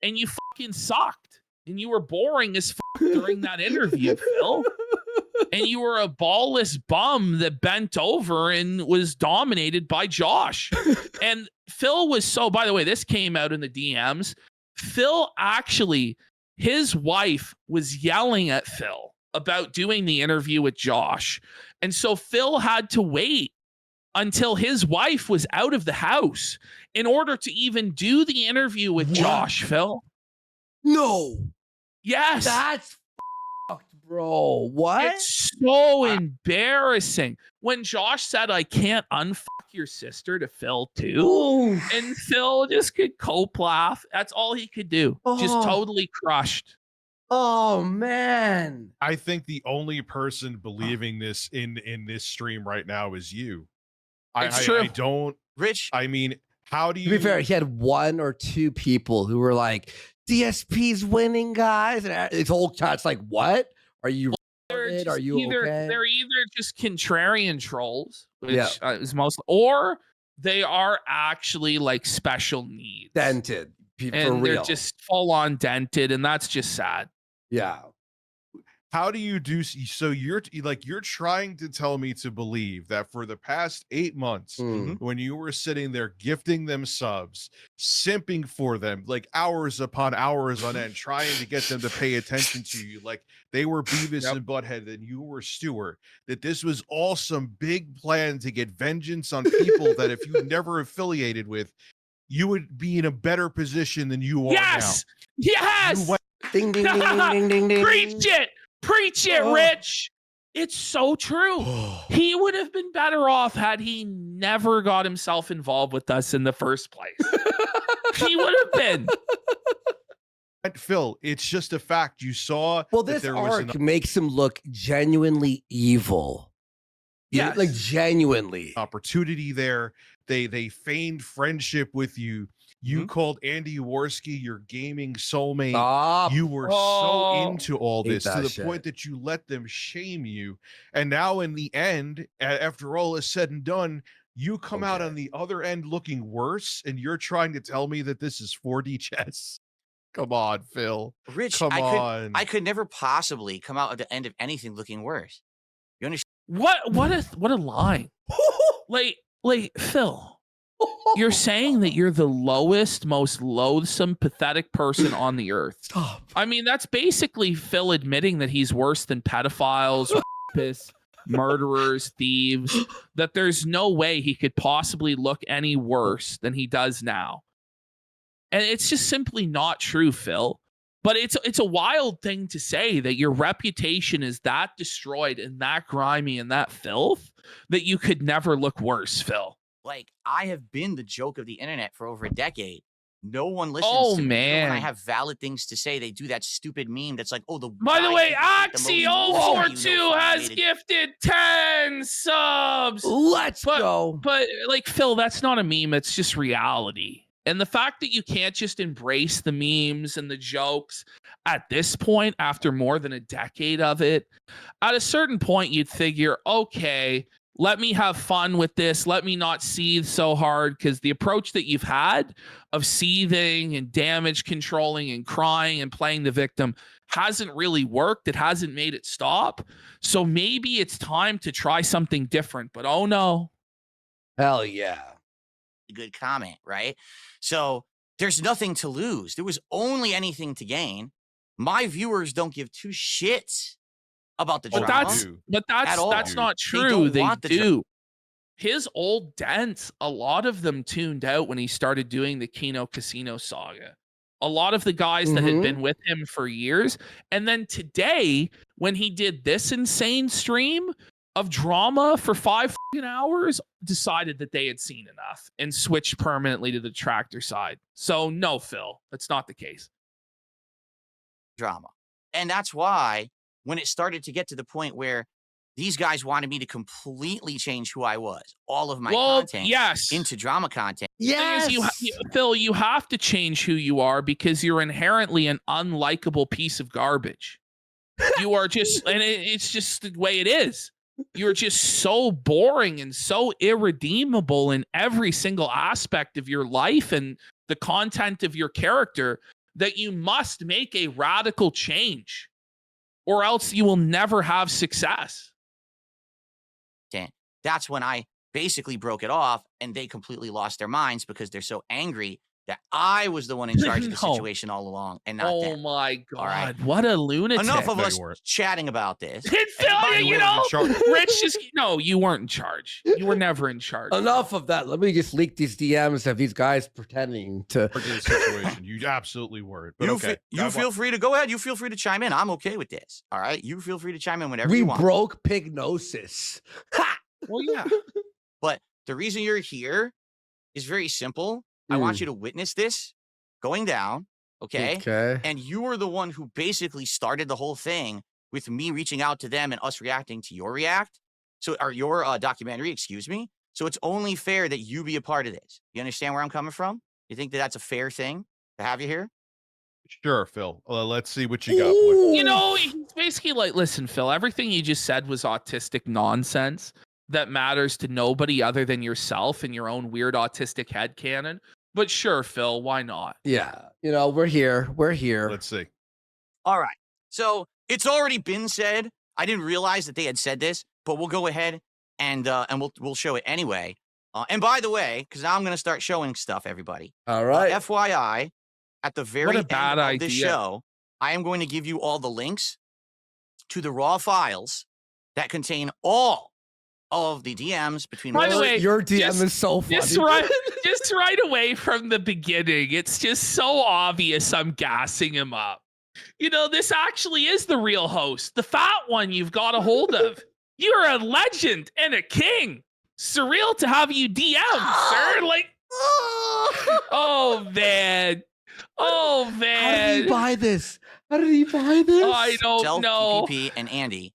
And you fucking sucked. And you were boring as fuck during that interview, Phil. And you were a ballless bum that bent over and was dominated by Josh. And Phil was so, by the way, this came out in the DMs. Phil actually, his wife was yelling at Phil about doing the interview with Josh. And so Phil had to wait until his wife was out of the house in order to even do the interview with Josh, Phil. No. Yes. That's fucked, bro. What? It's so embarrassing. When Josh said, I can't unfuck your sister to Phil too. Ooh. And Phil just could cope laugh. That's all he could do. Just Oh. totally crushed. Oh, man. I think the only person believing this in this stream right now is you. It's true. I don't. Rich, I mean, how do To you? be fair, he had one or two people who were like, DSP's winning, guys. And his whole chat's like, what? Are you They're retarded? just Are you okay? They're either just contrarian trolls, which Yeah. is most, or they are actually like special needs. Dented. For and real. they're just full on dented, and that's just sad. Yeah. How do you do? So you're trying to tell me to believe that for the past 8 months, Mm. when you were sitting there gifting them subs, simping for them like hours upon hours on end, trying to get them to pay attention to you, like they were Beavis Yep. and Butthead and you were Stewart, that this was all some big plan to get vengeance on people that if you never affiliated with, you would be in a better position than you are Yes. now. Yes. You went- Ding, ding, ding, ding, ding, ding, ding. Preach it. Preach it, Oh. Rich. It's so true. He would have been better off had he never got himself involved with us in the first place. He would have been. Phil, it's just a fact. You saw Well, that this there was arc makes him look genuinely evil. Yeah, Yes. like genuinely. opportunity there. They feigned friendship with you. You Mhm. called Andy Worski your gaming soulmate. Stop. You were Oh. so into all Hate this to that the shit. point that you let them shame you. And now in the end, after all is said and done, you come out Okay. on the other end looking worse, and you're trying to tell me that this is 4D chess. Come on, Phil. Rich, Come on. I could never possibly come out at the end of anything looking worse. You understand? What a line. Like Phil. You're saying that you're the lowest, most loathsome, pathetic person on the earth. Stop. I mean, that's basically Phil admitting that he's worse than pedophiles, rapists, murderers, thieves, that there's no way he could possibly look any worse than he does now. And it's just simply not true, Phil. But it's a wild thing to say that your reputation is that destroyed and that grimy and that filth that you could never look worse, Phil. Like, I have been the joke of the internet for over a decade. No one listens Oh, to me. Even when I man. have valid things to say, they do that stupid meme that's like, oh, the By the guy way, who did the most Axie042 you know, has finally gifted 10 subs. Let's But- go. But like Phil, that's not a meme, it's just reality. And the fact that you can't just embrace the memes and the jokes at this point, after more than a decade of it, at a certain point you'd figure, okay, let me have fun with this. Let me not seethe so hard, because the approach that you've had of seething and damage controlling and crying and playing the victim hasn't really worked. It hasn't made it stop. So maybe it's time to try something different. But oh no. Hell yeah. good comment, right? So there's nothing to lose. There was only anything to gain. My viewers don't give two shits about the But drama. that's At all. not They true. don't They want the do. His old dents, a lot of them tuned out when he started doing the Kino Casino saga. A lot of the guys that had Mhm. been with him for years. And then today, when he did this insane stream of drama for 5 fucking hours, decided that they had seen enough and switched permanently to the tractor side. So no, Phil, that's not the case. Drama. And that's why when it started to get to the point where these guys wanted me to completely change who I was, all of my content yes. into drama content. Yes. Thing is, Phil, you have to change who you are because you're inherently an unlikable piece of garbage. You are just, and it's just the way it is. You're just so boring and so irredeemable in every single aspect of your life and the content of your character that you must make a radical change, or else you will never have success. That's when I basically broke it off, and they completely lost their minds because they're so angry that I was the one in charge of the No. situation all along and not Oh them. my God. All right. What a lunatic. Enough of No, us you weren't. chatting about this. Phil, by the you way, know, Charge. Rich just, no, you weren't in charge. You were never in charge. Enough of that. Let me just leak these DMs of these guys pretending to. For this situation, you absolutely weren't. But You, okay, you feel free to go ahead. You feel free to chime in. I'm okay with this. All right. You feel free to chime in whenever We you want. broke Pignosis. Ha! Well, yeah. But the reason you're here is very simple. I want you to witness this going down. Okay. Okay. And you were the one who basically started the whole thing with me reaching out to them and us reacting to your your documentary, excuse me. So it's only fair that you be a part of this. You understand where I'm coming from? You think that that's a fair thing to have you here? Sure, Phil. Let's see what you got, boy. You know, he's basically like, listen, Phil, everything you just said was autistic nonsense that matters to nobody other than yourself and your own weird autistic headcanon. But sure, Phil, why not? Yeah. You know, we're here. We're here. Let's see. All right. So it's already been said. I didn't realize that they had said this, but we'll go ahead and we'll show it anyway. And by the way, because now I'm going to start showing stuff, everybody. All right. FYI, at the very end bad of this idea. show, I am going to give you all the links to the raw files that contain all of the DMs between By the way, Your DM just- is so funny. Just right away from the beginning, it's just so obvious I'm gassing him up. You know, this actually is the real host, the fat one you've got a hold of. You're a legend and a king. Surreal to have you DM, sir. Like, oh man. Oh How did man. he buy this? How did he buy this? I don't Self, know. PPP, and Andy,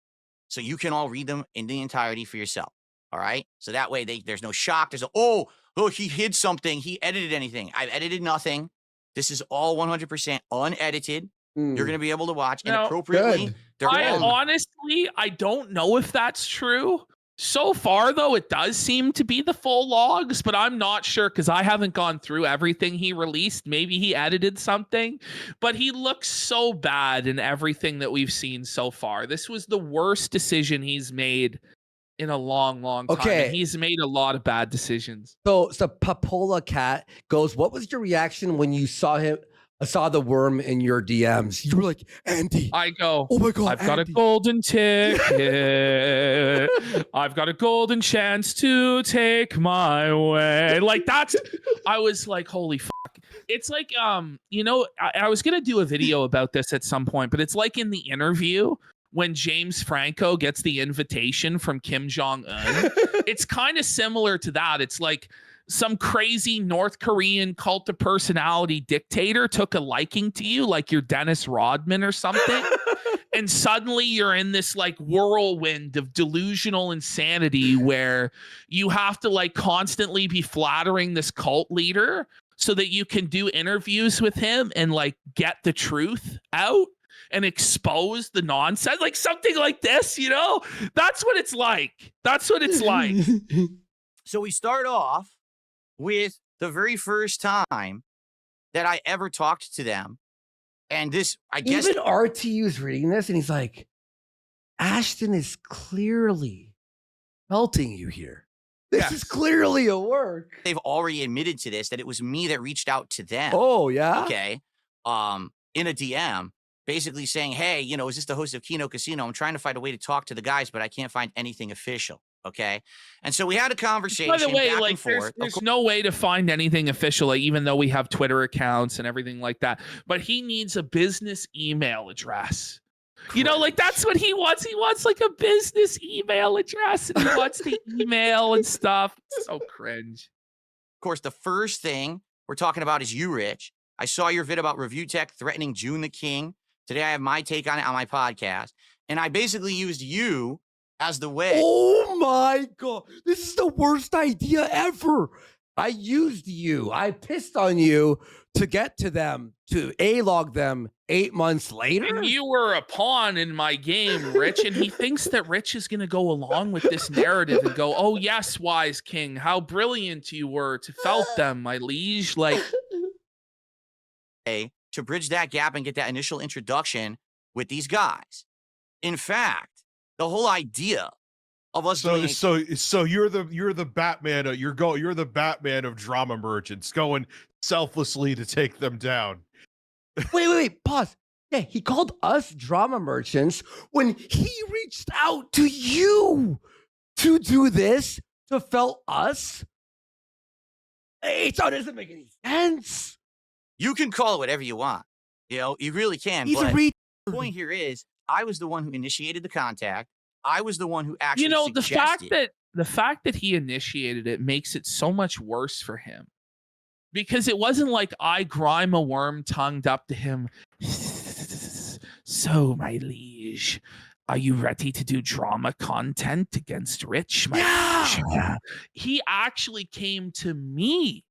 so you can all read them in the entirety for yourself. All right. So that way there's no shock. There's oh, he hid something. He edited anything. I've edited nothing. This is all 100% unedited. Hmm. You're going to be able to watch and No. appropriately. Good. They're I all honestly, I don't know if that's true. So far, though, it does seem to be the full logs, but I'm not sure because I haven't gone through everything he released. Maybe he edited something, but he looks so bad in everything that we've seen so far. This was the worst decision he's made in a long, long time. Okay. And he's made a lot of bad decisions. So Papola Cat goes, what was your reaction when you saw the worm in your DMs? You were like, Andy. I go, Oh my God, I've got a Andy. golden ticket. I've got a golden chance to take my way. Like I was like, holy fuck. It's like, you know, I was going to do a video about this at some point, but it's like in The Interview when James Franco gets the invitation from Kim Jong-un. It's kind of similar to that. It's like some crazy North Korean cult of personality dictator took a liking to you, like you're Dennis Rodman or something. And suddenly you're in this like whirlwind of delusional insanity where you have to like constantly be flattering this cult leader so that you can do interviews with him and like get the truth out and expose the nonsense, like something like this, you know? That's what it's like. That's what it's like. So we start off with the very first time that I ever talked to them. And this, I guess. Even RTU's reading this and he's like, Ashton is clearly melting you here. This is clearly a work. They've already admitted to this, that it was me that reached out to them. Oh, yeah? Okay. In a DM, basically saying, hey, you know, is this the host of Kino Casino? I'm trying to find a way to talk to the guys, but I can't find anything official. Okay. And so we had a conversation. By the way, back like and forth. there's no way to find anything official, like, even though we have Twitter accounts and everything like that. But he needs a business email address. You know, like that's what he wants. He wants like a business email address and he wants the email and stuff. It's so cringe. Of course, the first thing we're talking about is you, Rich. I saw your vid about Review Tech threatening June the King. Today I have my take on it on my podcast. And I basically used you as the way. Oh my God. This is the worst idea ever. I used you. I pissed on you to get to them, to A-log them 8 months later. And you were a pawn in my game, Rich. And he thinks that Rich is going to go along with this narrative and go, oh, yes, wise king, how brilliant you were to felt them, my liege. Like, to bridge that gap and get that initial introduction with these guys. In fact, the whole idea of us doing so you're the Batman. You're the Batman of drama merchants going selflessly to take them down. Wait, pause. Yeah, he called us drama merchants when he reached out to you to do this, to felt us. It doesn't make any sense. You can call it whatever you want. You know, you really can. He's but a the point here is, I was the one who initiated the contact. I was the one who actually, you know, the suggested. fact that he initiated it makes it so much worse for him. Because it wasn't like I, Grime a Worm, tongued up to him. So, my liege, are you ready to do drama content against Rich? My liege? Yeah. He actually came to me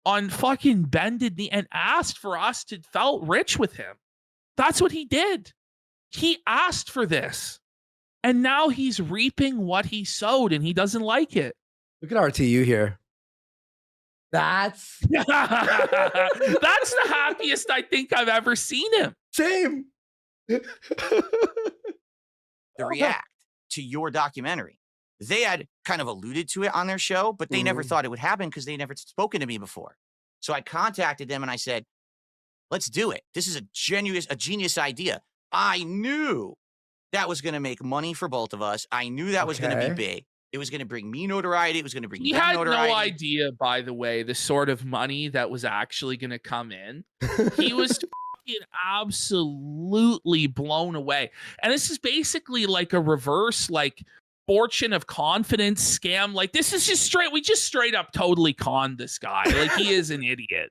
on fucking bended knee and asked for us to felt Rich with him. That's what he did. He asked for this. And now he's reaping what he sowed and he doesn't like it. Look at RTU here. That's the happiest I think I've ever seen him. Same. To react to your documentary. They had kind of alluded to it on their show, but they never thought it would happen because they never spoken to me before. So I contacted them and I said, let's do it. This is a genius idea. I knew that was going to make money for both of us. I knew that was going to be big. It was going to bring me notoriety. It was going to bring He them had notoriety. no idea, by the way, the sort of money that was actually going to come in. He was fucking absolutely blown away. And this is basically like a reverse, like, fortune of confidence scam. Like, this is just we just straight up totally conned this guy. Like, he is an idiot.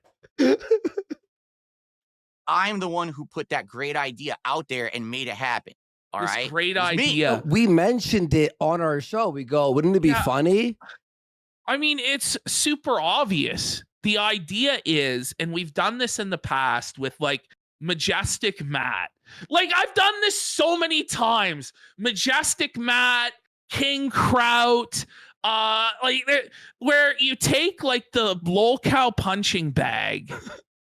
I'm the one who put that great idea out there and made it happen. All This right. great It was me. idea. We mentioned it on our show. We go, wouldn't it be funny? I mean, it's super obvious. The idea is, and we've done this in the past with like Majestic Matt. Like, I've done this so many times. Majestic Matt, King Kraut, like where you take like the lolcow punching bag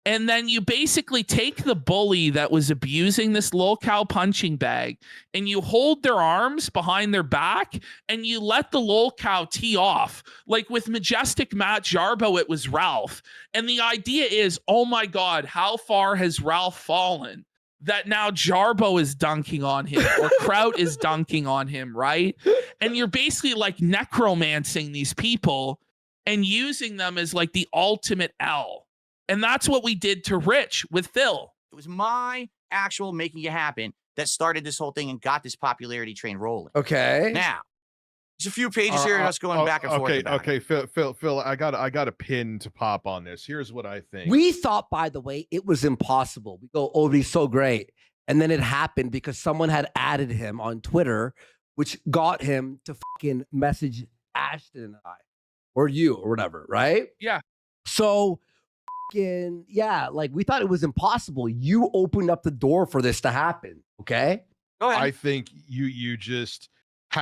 And then you basically take the bully that was abusing this lol cow punching bag and you hold their arms behind their back and you let the lol cow tee off. Like with Majestic Matt Jarbo, it was Ralph. And the idea is, oh my God, how far has Ralph fallen? That now Jarbo is dunking on him or Kraut is dunking on him, right? And you're basically like necromancing these people and using them as like the ultimate L. And that's what we did to Rich with Phil. It was my actual making it happen that started this whole thing and got this popularity train rolling. Okay. Now, there's a few pages here of us going back and forth. Okay, Phil, I got a pin to pop on this. Here's what I think. We thought, by the way, it was impossible. We go, oh, he's so great. And then it happened because someone had added him on Twitter, which got him to fucking message Ashton and I, or you, or whatever, right? Yeah. So, yeah, like we thought it was impossible. You opened up the door for this to happen. Okay. Go ahead. I think you just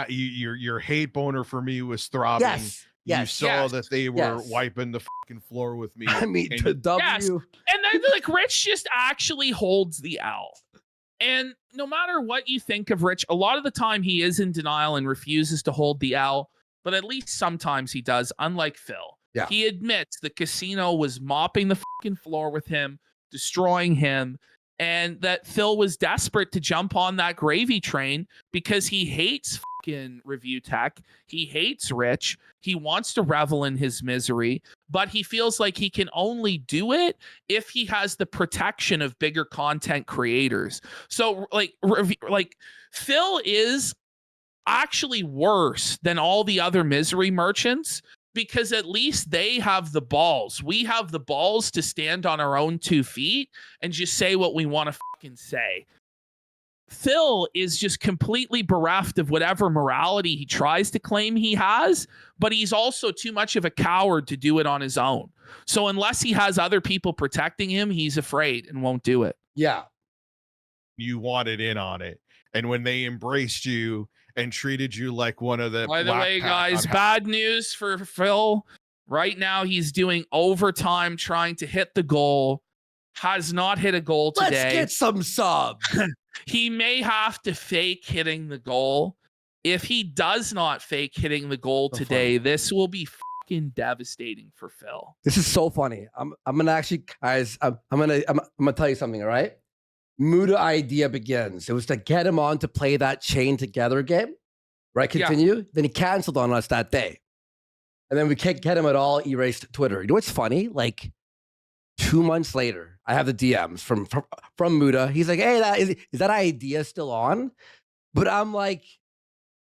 your hate boner for me was throbbing. Yes. You Yes. saw that they were Yes. wiping the fucking floor with me. I mean, and the W. Yes. And then like Rich just actually holds the L. And no matter what you think of Rich, a lot of the time he is in denial and refuses to hold the L, but at least sometimes he does, unlike Phil. Yeah. He admits the casino was mopping the fucking floor with him, destroying him, and that Phil was desperate to jump on that gravy train because he hates fucking Review Tech. He hates Rich. He wants to revel in his misery, but he feels like he can only do it if he has the protection of bigger content creators. So like Phil is actually worse than all the other misery merchants because at least they have the balls. We have the balls to stand on our own 2 feet and just say what we want to fucking say. Phil is just completely bereft of whatever morality he tries to claim he has, but he's also too much of a coward to do it on his own. So unless he has other people protecting him, he's afraid and won't do it. Yeah. you wanted in on it. And when they embraced you and treated you like one of the By the way, guys, bad news for Phil. Right now, he's doing overtime trying to hit the goal. Has not hit a goal today. Let's get some subs. He may have to fake hitting the goal. If he does not fake hitting the goal today, this will be fucking devastating for Phil. This is so funny. I'm gonna actually, guys. I'm gonna tell you something. All right. Muda idea begins. It was to get him on to play that chain together game. Right. Continue. Yeah. Then he canceled on us that day. And then we can't get him at all. Erased Twitter. You know what's funny? Like 2 months later, I have the DMs from Muda. He's like, "Hey, is that idea still on?" But I'm like,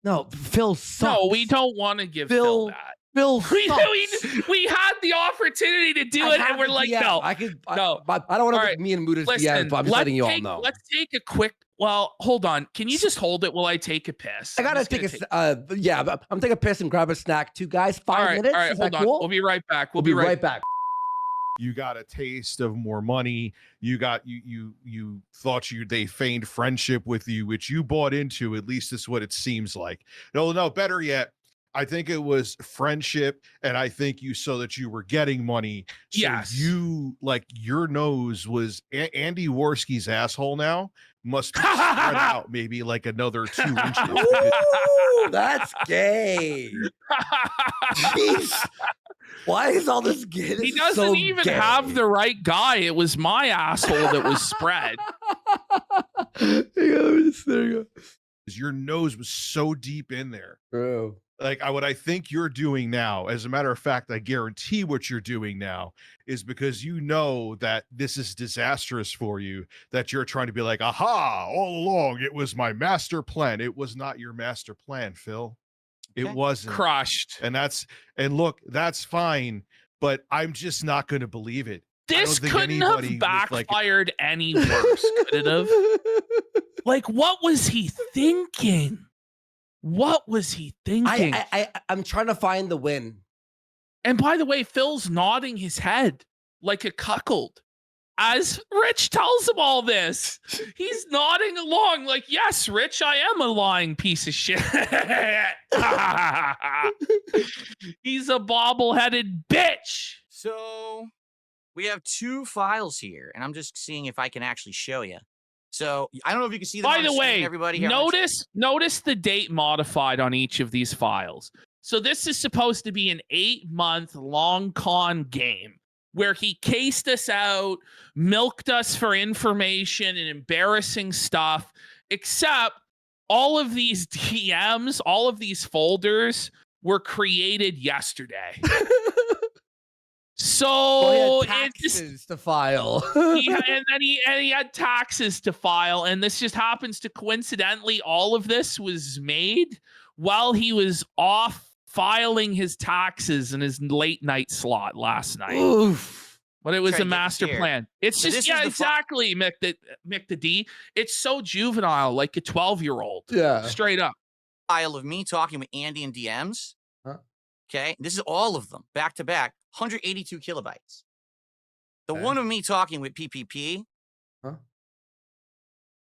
"No, Phil sucks." No, we don't want to give Phil that. Phil we had the opportunity to do it, and we're like, DM. no. I don't want to me and Muda's DMs, but I'm just letting you all know. Let's take a quick. Well, hold on. Can you just hold it while I take a piss? I gotta take a I'm taking a piss and grab a snack too, guys. 5 minutes. All right, hold on. Cool? We'll be right back. We'll be right back. You got a taste of more money. You got you thought they feigned friendship with you, which you bought into. At least is what it seems like. No, better yet, I think it was friendship, and I think you saw that you were getting money. So yes. You like your nose was Andy Worski's asshole now must be spread out maybe like another 2 inches. Ooh, that's gay. Jeez. Why is all this gay? He doesn't even have the right guy. It was my asshole that was spread. There you go. Your nose was so deep in there. True. Like what I think you're doing now, as a matter of fact, I guarantee what you're doing now is because you know that this is disastrous for you, that you're trying to be like, aha, all along, it was my master plan. It was not your master plan, Phil. It wasn't. Crushed. And look, that's fine, but I'm just not going to believe it. This couldn't have backfired any worse, could it have? Like, what was he thinking? What was he thinking? I'm trying to find the win. And by the way, Phil's nodding his head like a cuckold as Rich tells him all this. He's nodding along like, yes, Rich, I am a lying piece of shit. He's a bobble-headed bitch. So We have 2 files here, and I'm just seeing if I can actually show you. So I don't know if you can see them By on the screen, way, everybody. Here, notice the date modified on each of these files. So this is supposed to be an 8-month long con game where he cased us out, milked us for information and embarrassing stuff, except all of these DMs, all of these folders were created yesterday. So He had taxes to file. and then he had taxes to file, and this just happens to coincidentally, all of this was made while he was off filing his taxes in his late night slot last night. Oof. But it was Try a to get master here. plan. It's So just, this yeah, is the exactly, Mick the D. It's so juvenile, like a 12-year-old. Yeah. Straight up. file of me talking with Andy in DMs. Huh? Okay, this is all of them back to back, 182 kilobytes. The Okay. one of me talking with PPP, Huh?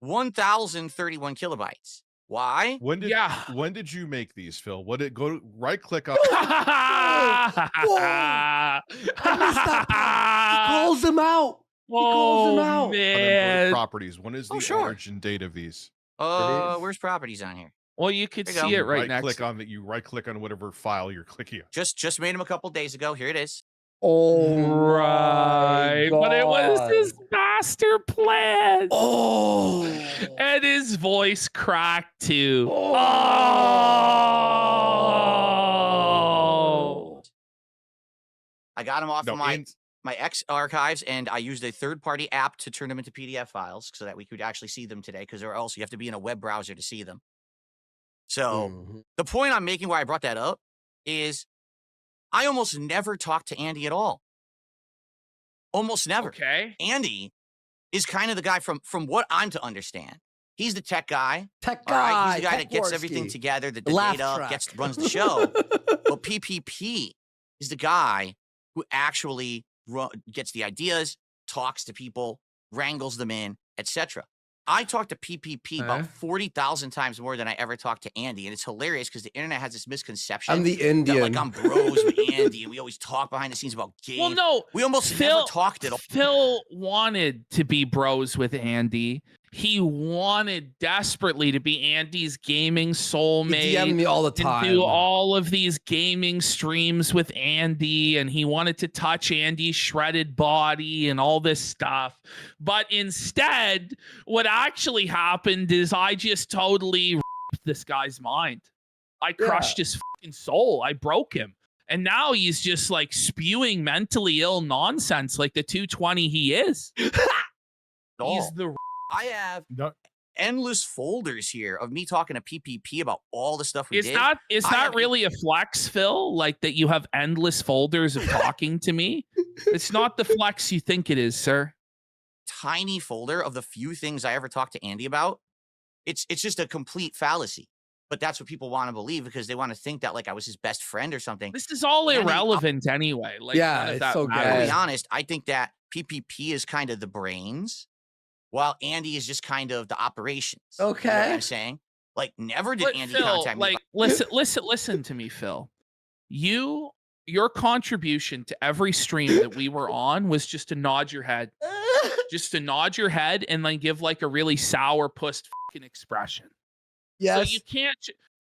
1,031 kilobytes. Why? When did Yeah. when did you make these, Phil? What did go right click on? He calls them out. calls them out. And then go to Man. properties. When is the Oh, sure. origin date of these? Where's properties on here? Well, you could There you go. see it You right next. click on that. You right click on whatever file you're clicking on. Just made them a couple days ago. Here it is. Oh, Right. But it was his master plan. Oh. And his voice cracked too. Oh. Oh. I got them off No, of my and- my X archives, and I used a third-party app to turn them into PDF files so that we could actually see them today, because or else you have to be in a web browser to see them. So Mhm. the point I'm making why I brought that up is I almost never talk to Andy at all. Almost never. Okay. Andy is kind of the guy from what I'm to understand. He's the tech guy. Tech All right, guy. he's the guy that gets Techworski. everything together, the Laugh data, track. runs the show. But PPP is the guy who actually gets the ideas, talks to people, wrangles them in, etc. I talk to PPP about 40,000 times more than I ever talk to Andy, and it's hilarious because the internet has this misconception I'm the that Indian. like I'm bros with Andy, and we always talk behind the scenes about games. Well, no. We almost never talked at all. Phil wanted to be bros with Andy. He wanted desperately to be Andy's gaming He soulmate. DM'd me all the And time. do all of these gaming streams with Andy, and he wanted to touch Andy's shredded body and all this stuff. But instead, what actually happened is I just totally ripped this guy's mind. I crushed his fucking soul. I broke him. And now he's just like spewing mentally ill nonsense like the 220 he is. He's the I have No, endless folders here of me talking to PPP about all the stuff we Is did. that I have- really a flex, Phil? Like that you have endless folders of talking to me? It's not the flex you think it is, sir. Tiny folder of the few things I ever talked to Andy about. It's just a complete fallacy. But that's what people want to believe because they want to think that like I was his best friend or something. This is all Andy, irrelevant anyway. Like, Yeah, none of it's that so matters. To good. be honest, I think that PPP is kind of the brains, while Andy is just kind of the operations. You know what Okay. I'm saying? Like, never did But Andy Phil, contact me. like, listen to me, Phil. Your contribution to every stream that we were on was just to nod your head, just to nod your head, and then give like a really sour pussed fucking expression. Yes.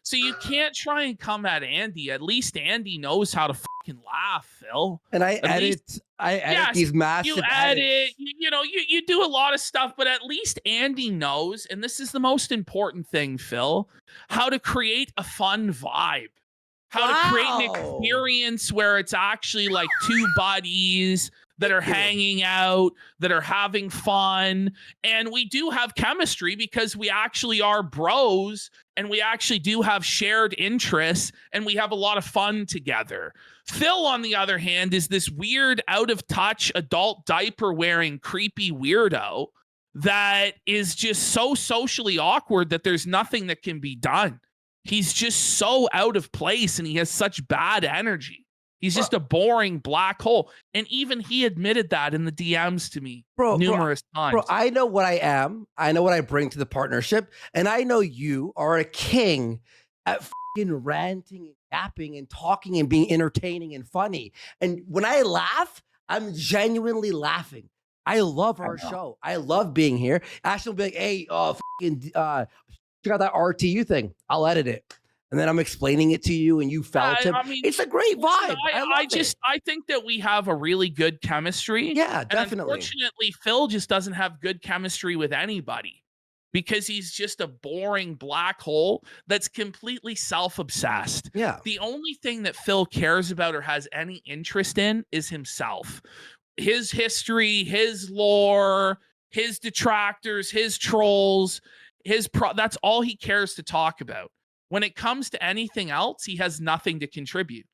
So you can't try and come at Andy. At least Andy knows how to fucking laugh, Phil. and I at edit. least- I edit Yes, these massive. You edit, edits. you do a lot of stuff, but at least Andy knows, and this is the most important thing, Phil, how to create a fun vibe. How to create an Wow. experience where it's actually like two buddies that are hanging out, that are having fun. And we do have chemistry because we actually are bros and we actually do have shared interests and we have a lot of fun together. Phil, on the other hand, is this weird, out of touch, adult diaper wearing, creepy weirdo that is just so socially awkward that there's nothing that can be done. He's just so out of place and he has such bad energy. He's just a boring black hole. And even he admitted that in the DMs to me numerous times. Bro, I know what I am. I know what I bring to the partnership. And I know you are a king at fucking ranting and yapping and talking and being entertaining and funny. And when I laugh, I'm genuinely laughing. I love our show. I love being here. Ashley will be like, hey, check out that RTU thing. I'll edit it. And then I'm explaining it to you and you felt it. I mean, It's a great vibe. I love it. I think that we have a really good chemistry. Yeah, And definitely. unfortunately, Phil just doesn't have good chemistry with anybody because he's just a boring black hole that's completely self-obsessed. Yeah. The only thing that Phil cares about or has any interest in is himself. His history, his lore, his detractors, his trolls, that's all he cares to talk about. When it comes to anything else, he has nothing to contribute.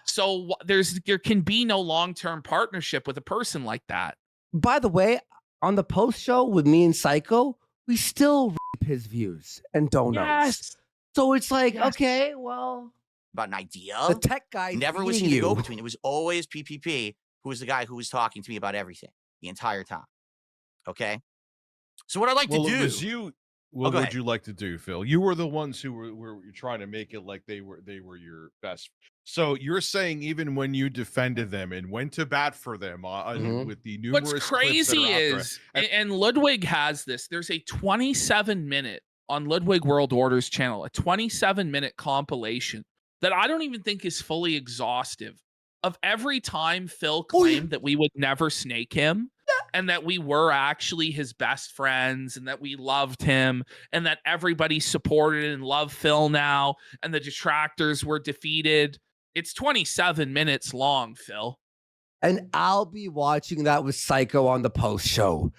So there can be no long-term partnership with a person like that. By the way, on the post show with me and Psycho, we still rape his views and donuts. Yes. So it's like, Yes. okay, well, About an idea. the tech guy Never was he you. the go-between. It was always PPP who was the guy who was talking to me about everything the entire time. Okay? So what I'd like to do... It was you. What go would ahead. you like to do, Phil? You were the ones who were trying to make it like they were your best. So you're saying even when you defended them and went to bat for them with the numerous What's clips that crazy are out there, is, and Ludwig has this, there's a 27-minute on Ludwig World Order's channel, a 27-minute compilation that I don't even think is fully exhaustive of every time Phil claimed that we would never snake him and that we were actually his best friends and that we loved him and that everybody supported and loved Phil now and the detractors were defeated. It's 27 minutes long, Phil. And I'll be watching that with Psycho on the post show.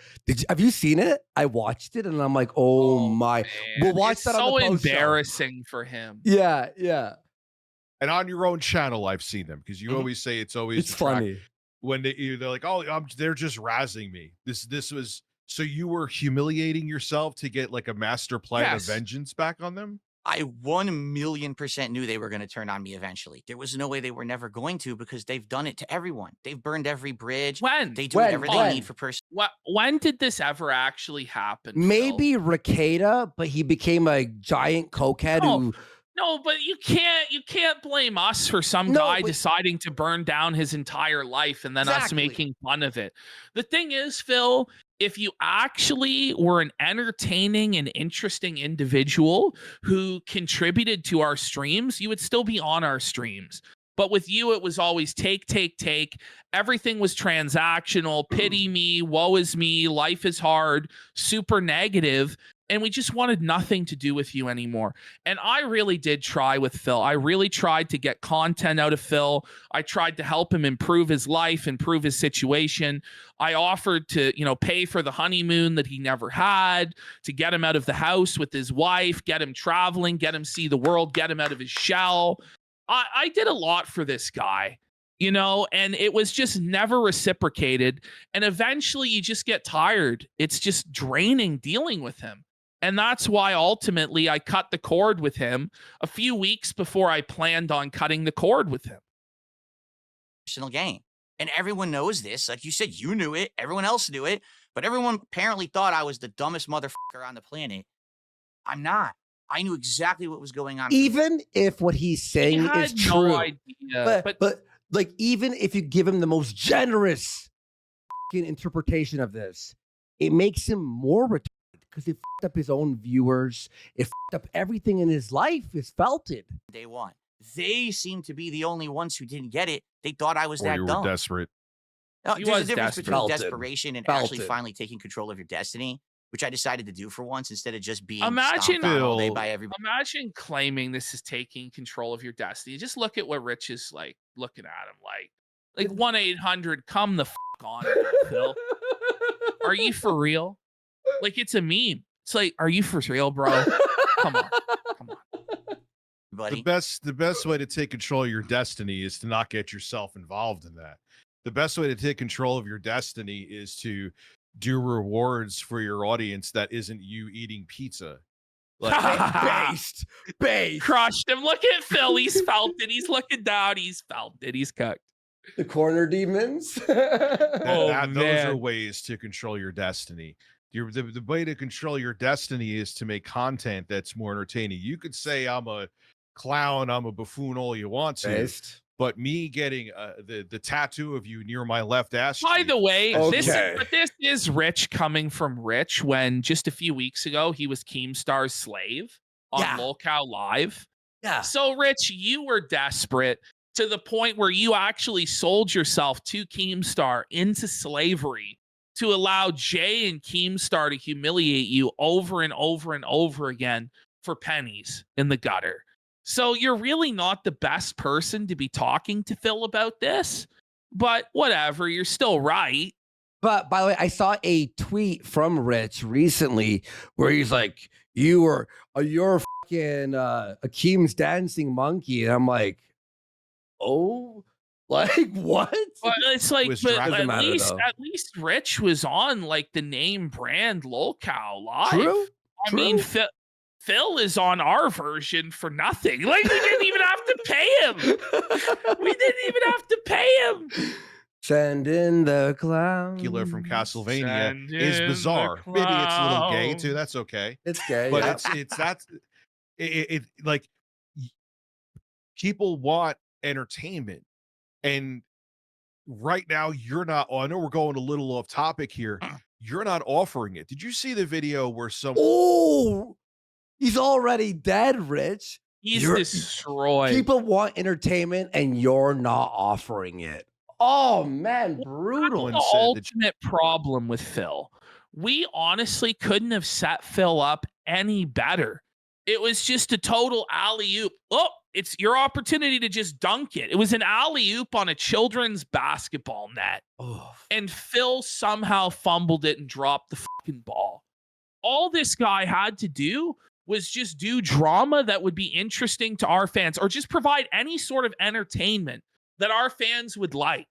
Have you seen it? I watched it and I'm like, oh my. Man, We'll watch it's that on the so post show. embarrassing for him. Yeah, yeah. and on your own channel, I've seen them because you always say it's always It's funny. when they're like, oh, they're just razzing me. This was so you were humiliating yourself to get like a master plan Yes. of vengeance back on them. I 1,000,000% knew they were going to turn on me eventually. There was no way they were never going to because they've done it to everyone. They've burned every bridge. When? They do When? whatever they When? need for person. When did this ever actually happen? Phil? Maybe Ricada, but he became a giant cokehead No, who No, but you can't blame us for some No, guy but- deciding to burn down his entire life and then us Exactly. making fun of it. The thing is, Phil, if you actually were an entertaining and interesting individual who contributed to our streams, you would still be on our streams. But with you, it was always take. Everything was transactional. Pity me, woe is me, life is hard, super negative. And we just wanted nothing to do with you anymore. And I really did try with Phil. I really tried to get content out of Phil. I tried to help him improve his life, improve his situation. I offered to, pay for the honeymoon that he never had, to get him out of the house with his wife, get him traveling, get him see the world, get him out of his shell. I did a lot for this guy, and it was just never reciprocated. And eventually you just get tired. It's just draining dealing with him. And that's why ultimately I cut the cord with him a few weeks before I planned on cutting the cord with him. Personal gain. And everyone knows this. Like you said, you knew it. Everyone else knew it. But everyone apparently thought I was the dumbest motherfucker on the planet. I'm not. I knew exactly what was going on. even if what he's saying He had is true, no idea. but like even if you give him the most generous interpretation of this, it makes him more retarded because it fucked up his own viewers. It fucked up everything in his life. It's felt it. Day one. They seemed to be the only ones who didn't get it. They thought I was Or that you were dumb. desperate. No, He there's was a difference desperate. between Felt it. desperation and Felt actually it. finally taking control of your destiny, which I decided to do for once instead of just being Imagine- stomped on all day Bill, by everybody. Imagine claiming this is taking control of your destiny. Just look at what Rich is like looking at him like 1-800 come the on now, Phil. Are you for real? Like it's a meme. It's like, are you for real, bro? Come on. Buddy. The best way to take control of your destiny is to not get yourself involved in that. The best way to take control of your destiny is to do rewards for your audience that isn't you eating pizza. Like, Based. Crushed him. Look at Phil. He's felt it. He's looking down. He's felt it. He's cooked. The corner demons. Oh, those are man. ways to control your destiny. The way to control your destiny is to make content that's more entertaining. You could say I'm a clown, I'm a buffoon all you want to, Based. but me getting the tattoo of you near my left ass. By cheek the way, as this Okay. is, but this is Rich coming from Rich when just a few weeks ago he was Keemstar's slave on Yeah. Lolcow Live. Yeah. So, Rich, you were desperate to the point where you actually sold yourself to Keemstar into slavery to allow Jay and Keemstar to humiliate you over and over and over again for pennies in the gutter. So you're really not the best person to be talking to Phil about this, but whatever, you're still right. But by the way, I saw a tweet from Rich recently where he's like, you're fucking Akeem's dancing monkey. And I'm like, oh, like what? But it's like, Was but Dragon at matter, least though. Rich was on like the name brand Lolcow Live. True. I mean, True. Phil is on our version for nothing. Like we didn't even have to pay him. We didn't even have to pay him. Send in the clown. Killer from Castlevania Send is in the bizarre. Maybe it's a little gay clown. too. That's okay. It's gay. But yeah. it's that's it like people want entertainment, and right now you're not. I know we're going a little off topic here. You're not offering it. Did you see the video where some Oh, he's already dead, Rich. He's You're- destroyed. People want entertainment and you're not offering it. Oh man, brutal. The said that ultimate problem with Phil. We honestly couldn't have set Phil up any better. It was just a total alley-oop. Oh, it's your opportunity to just dunk it. It was an alley-oop on a children's basketball net. Oh, And Phil somehow fumbled it and dropped the fucking ball. All this guy had to do was just do drama that would be interesting to our fans, or just provide any sort of entertainment that our fans would like.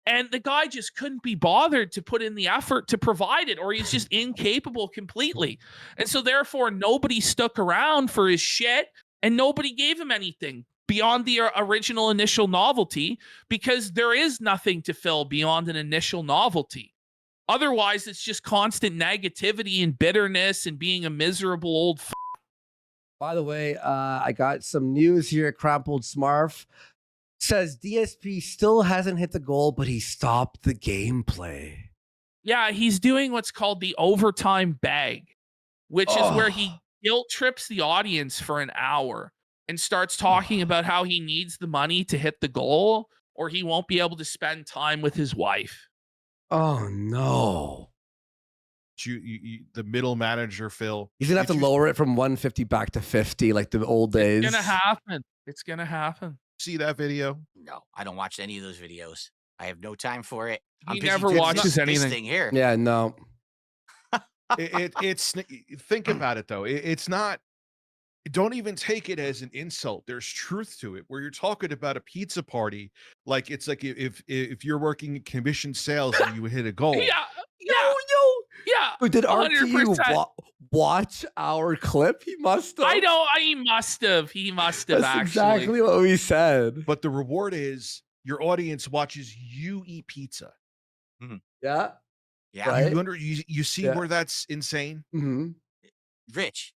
And the guy just couldn't be bothered to put in the effort to provide it, or he's just incapable completely. And so therefore nobody stuck around for his shit, and nobody gave him anything beyond the original initial novelty, because there is nothing to Phil beyond an initial novelty. Otherwise, it's just constant negativity and bitterness and being a miserable old by the way, I got some news here. Crumpled Smarf says DSP still hasn't hit the goal, but he stopped the gameplay. Yeah, he's doing what's called the overtime bag, which is where he Oh. guilt trips the audience for an hour and starts talking about how he needs the money to hit the goal, or he won't be able to spend time with his wife. Oh no. the middle manager Phil. He's gonna have to Did you lower it from 150 back to 50, like the old days. It's gonna happen. It's gonna happen. see that video? No, I don't watch any of those videos. I have no time for it. He busy never doing watches this anything. thing here. Yeah, no. It's think about it though. It's not. Don't even take it as an insult. There's truth to it. Where you're talking about a pizza party, like it's like if you're working commission sales and you hit a goal. Yeah, yeah. But did RTU 100%. watch our clip? He must have. I know. He must have. He must have That's actually. exactly what we said. But the reward is your audience watches you eat pizza. Yeah. Yeah, Right. You see Yeah. where that's insane? Mm-hmm. Rich.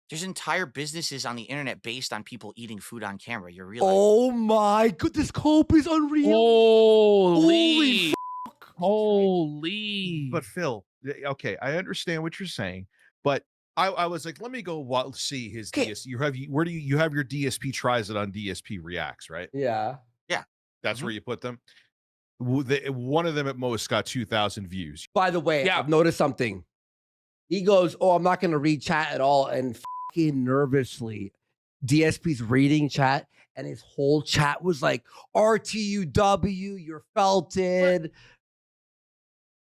There's entire businesses on the internet based on people eating food on camera. You're realizing. Oh my god, this cope is unreal. Holy, fuck. holy. But Phil, okay, I understand what you're saying, but I was like, let me go see his Okay. DSP. You have your DSP tries it on DSP reacts, right? Yeah. That's where you put them. One of them at most got 2,000 views. By the way, Yeah. I've noticed something. He goes, "Oh, I'm not going to read chat at all," and fucking nervously, DSP's reading chat, and his whole chat was like, "RTUW, you're felted."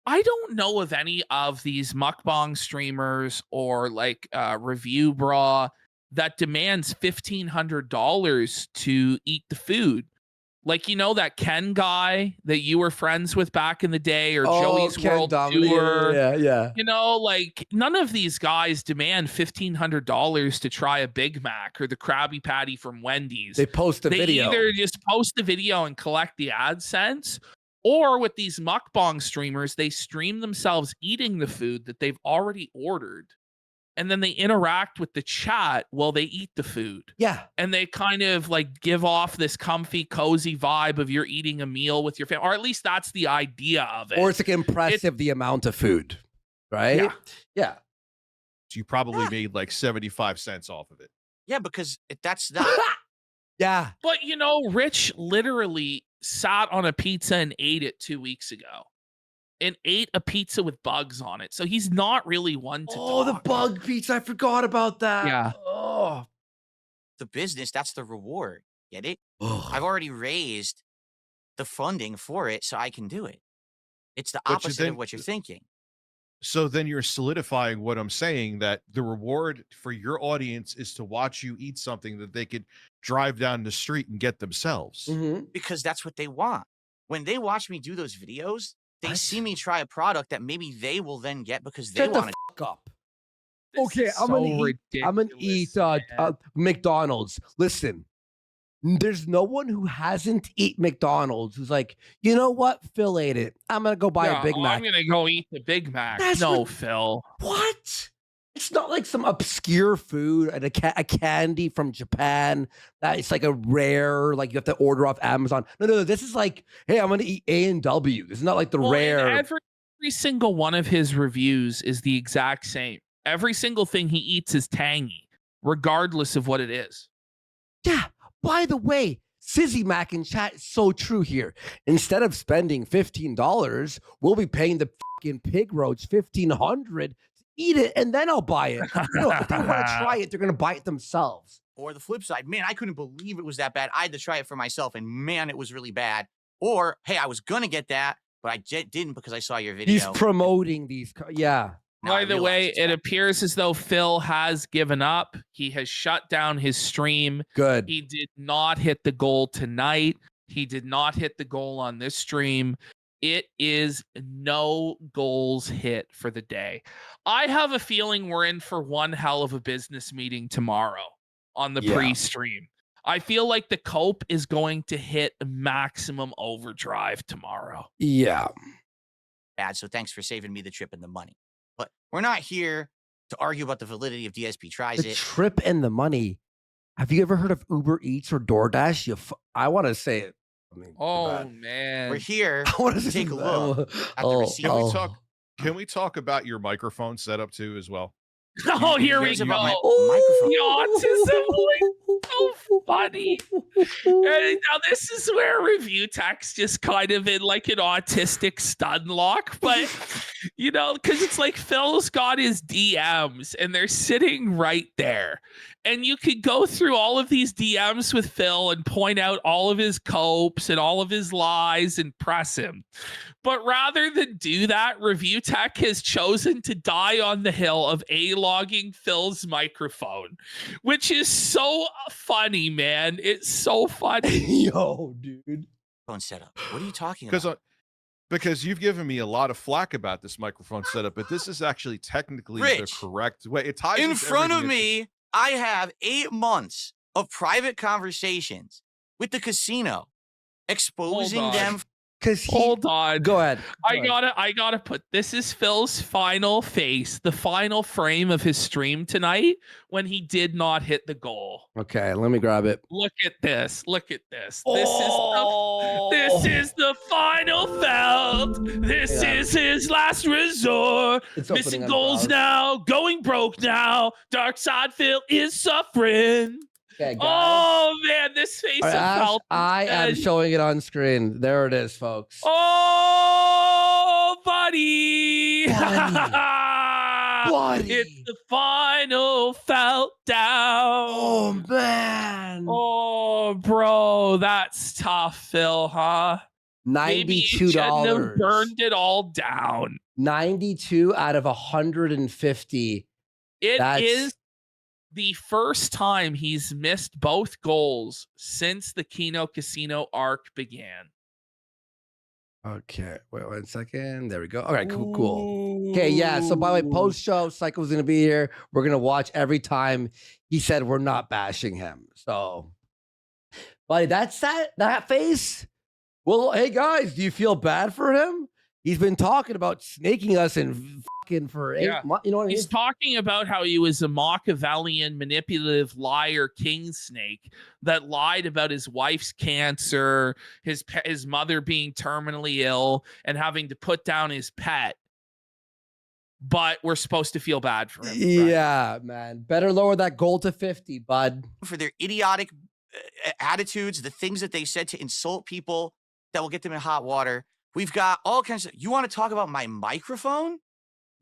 I don't know of any of these mukbang streamers or like review bra that demands $1,500 to eat the food. Like, you know, that Ken guy that you were friends with back in the day, or Joey's Ken World Dom- Tour. Yeah. You know, like none of these guys demand $1,500 to try a Big Mac or the Krabby Patty from Wendy's. They post a They video. either just post the video and collect the AdSense, or with these mukbang streamers, they stream themselves eating the food that they've already ordered. and then they interact with the chat while they eat the food. Yeah. And they kind of like give off this comfy, cozy vibe of you're eating a meal with your family, or at least that's the idea of it. Or it's like impressive the amount of food, right? Yeah. Yeah. So you probably made like 75 cents off of it. Yeah, because that's not. Yeah. But Rich literally sat on a pizza and ate it 2 weeks ago. And ate a pizza with bugs on it. So he's not really one to Oh, the talk. bug pizza. I forgot about that. Yeah. Oh. The business, that's the reward. Get it? Ugh. I've already raised the funding for it, so I can do it. It's the But you opposite then- of what you're thinking. So then you're solidifying what I'm saying, that the reward for your audience is to watch you eat something that they could drive down the street and get themselves. Mhm. Because that's what they want. When they watch me do those videos, they What? see me try a product that maybe they will then get because they Shut the want it. fuck up. This Okay, is I'm gonna so eat. I'm gonna eat ridiculous, man. McDonald's. Listen, there's no one who hasn't eat McDonald's who's like, you know what? Phil ate it. I'm gonna go buy a Big Mac. I'm gonna go eat the Big Mac. That's no, what- Phil. What? It's not like some obscure food and a candy from Japan that it's like a rare, like you have to order off Amazon. No. This is like, hey, I'm gonna eat A&W. This is not like the Well, and rare. every single one of his reviews is the exact same. Every single thing he eats is tangy, regardless of what it is. Yeah. By the way, Sizzy Mac in chat is so true here. Instead of spending $15, we'll be paying the fucking pig roach $1,500 to eat it, and then I'll buy it. If they want to try it, they're gonna buy it themselves. Or the flip side, man, I couldn't believe it was that bad. I had to try it for myself, and man, it was really bad. Or, hey, I was gonna get that, but I didn't because I saw your video. He's promoting these. Yeah. Now I By the realize way, it's it bad. appears as though Phil has given up. He has shut down his stream. Good. He did not hit the goal tonight. He did not hit the goal on this stream. It is no goals hit for the day. I have a feeling we're in for one hell of a business meeting tomorrow on the Yeah. pre-stream. I feel like the Cope is going to hit maximum overdrive tomorrow. Yeah. bad, so thanks for saving me the trip and the money. But we're not here to argue about the validity of DSP tries The it. trip and the money. Have you ever heard of Uber Eats or DoorDash? I want to say it. I mean, Oh man. We're here I want to take a look at the Oh, receipt. Can we talk? Can we talk about your microphone setup too as well? Oh, here we Cares go. about my The microphone. autism, so funny. And now this is where review text just kind of in like an autistic stun lock, but because it's like Phil's got his DMs and they're sitting right there. And you could go through all of these DMs with Phil and point out all of his copes and all of his lies and press him. But rather than do that, Review Tech has chosen to die on the hill of A-logging Phil's microphone, which is so funny, man. It's so funny. Yo, dude. Phone setup. What are you talking Because about? because you've given me a lot of flack about this microphone setup, but this is actually technically the Rich, correct way. It ties In into front of everything me, I have 8 months of private conversations with the casino, exposing on. them. Because Hold on. Go ahead. I gotta put this is Phil's final face, the final frame of his stream tonight when he did not hit the goal. Okay, let me grab it. Look at this. Look at this. Oh. This is the final felt. This Yeah. is his last resort. It's Missing opening on goals browse. now. Going broke now. Dark side Phil is suffering. Okay, guys. Oh man, this face All of right, Ash, felt. I am and- showing it on screen. There it is, folks. Oh, buddy. Buddy. It's the final felt down. Oh, man. Oh, bro, that's tough, Phil, huh? Maybe you shouldn't have $92. burned it all down. 92 out of 150. It That's- is the first time he's missed both goals since the Kino Casino arc began. Okay, wait 1 second. There we go. All right, cool. Okay, yeah. So by the way, post show, Psycho's gonna be here. We're gonna watch every time he said we're not bashing him. So, buddy, that's that face. Well, hey guys, do you feel bad for him? He's been talking about snaking us and fucking for 8 months. You know what I mean? He's talking about how he was a Machiavellian, manipulative liar, king snake that lied about his wife's cancer, his mother being terminally ill, and having to put down his pet. But we're supposed to feel bad for him. Yeah, man. Better lower that goal to 50, bud. For their idiotic attitudes, the things that they said to insult people that will get them in hot water. We've got all kinds of. You want to talk about my microphone?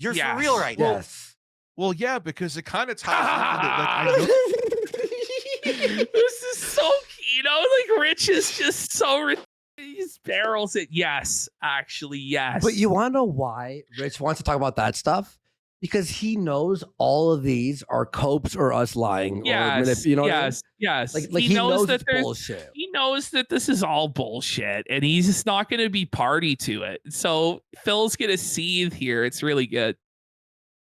You're for real right now. Yes. Well, yeah, because it kind of ties into like I know. This is so Kino. Like Rich is just so he just barrels it. Yes, actually, yes. But you want to know why Rich wants to talk about that stuff? Because he knows all of these are copes or us lying. Yes, or you know what I mean? yes. Like he knows that there's bullshit. He knows that this is all bullshit, and he's just not going to be party to it. So Phil's going to seethe here. It's really good.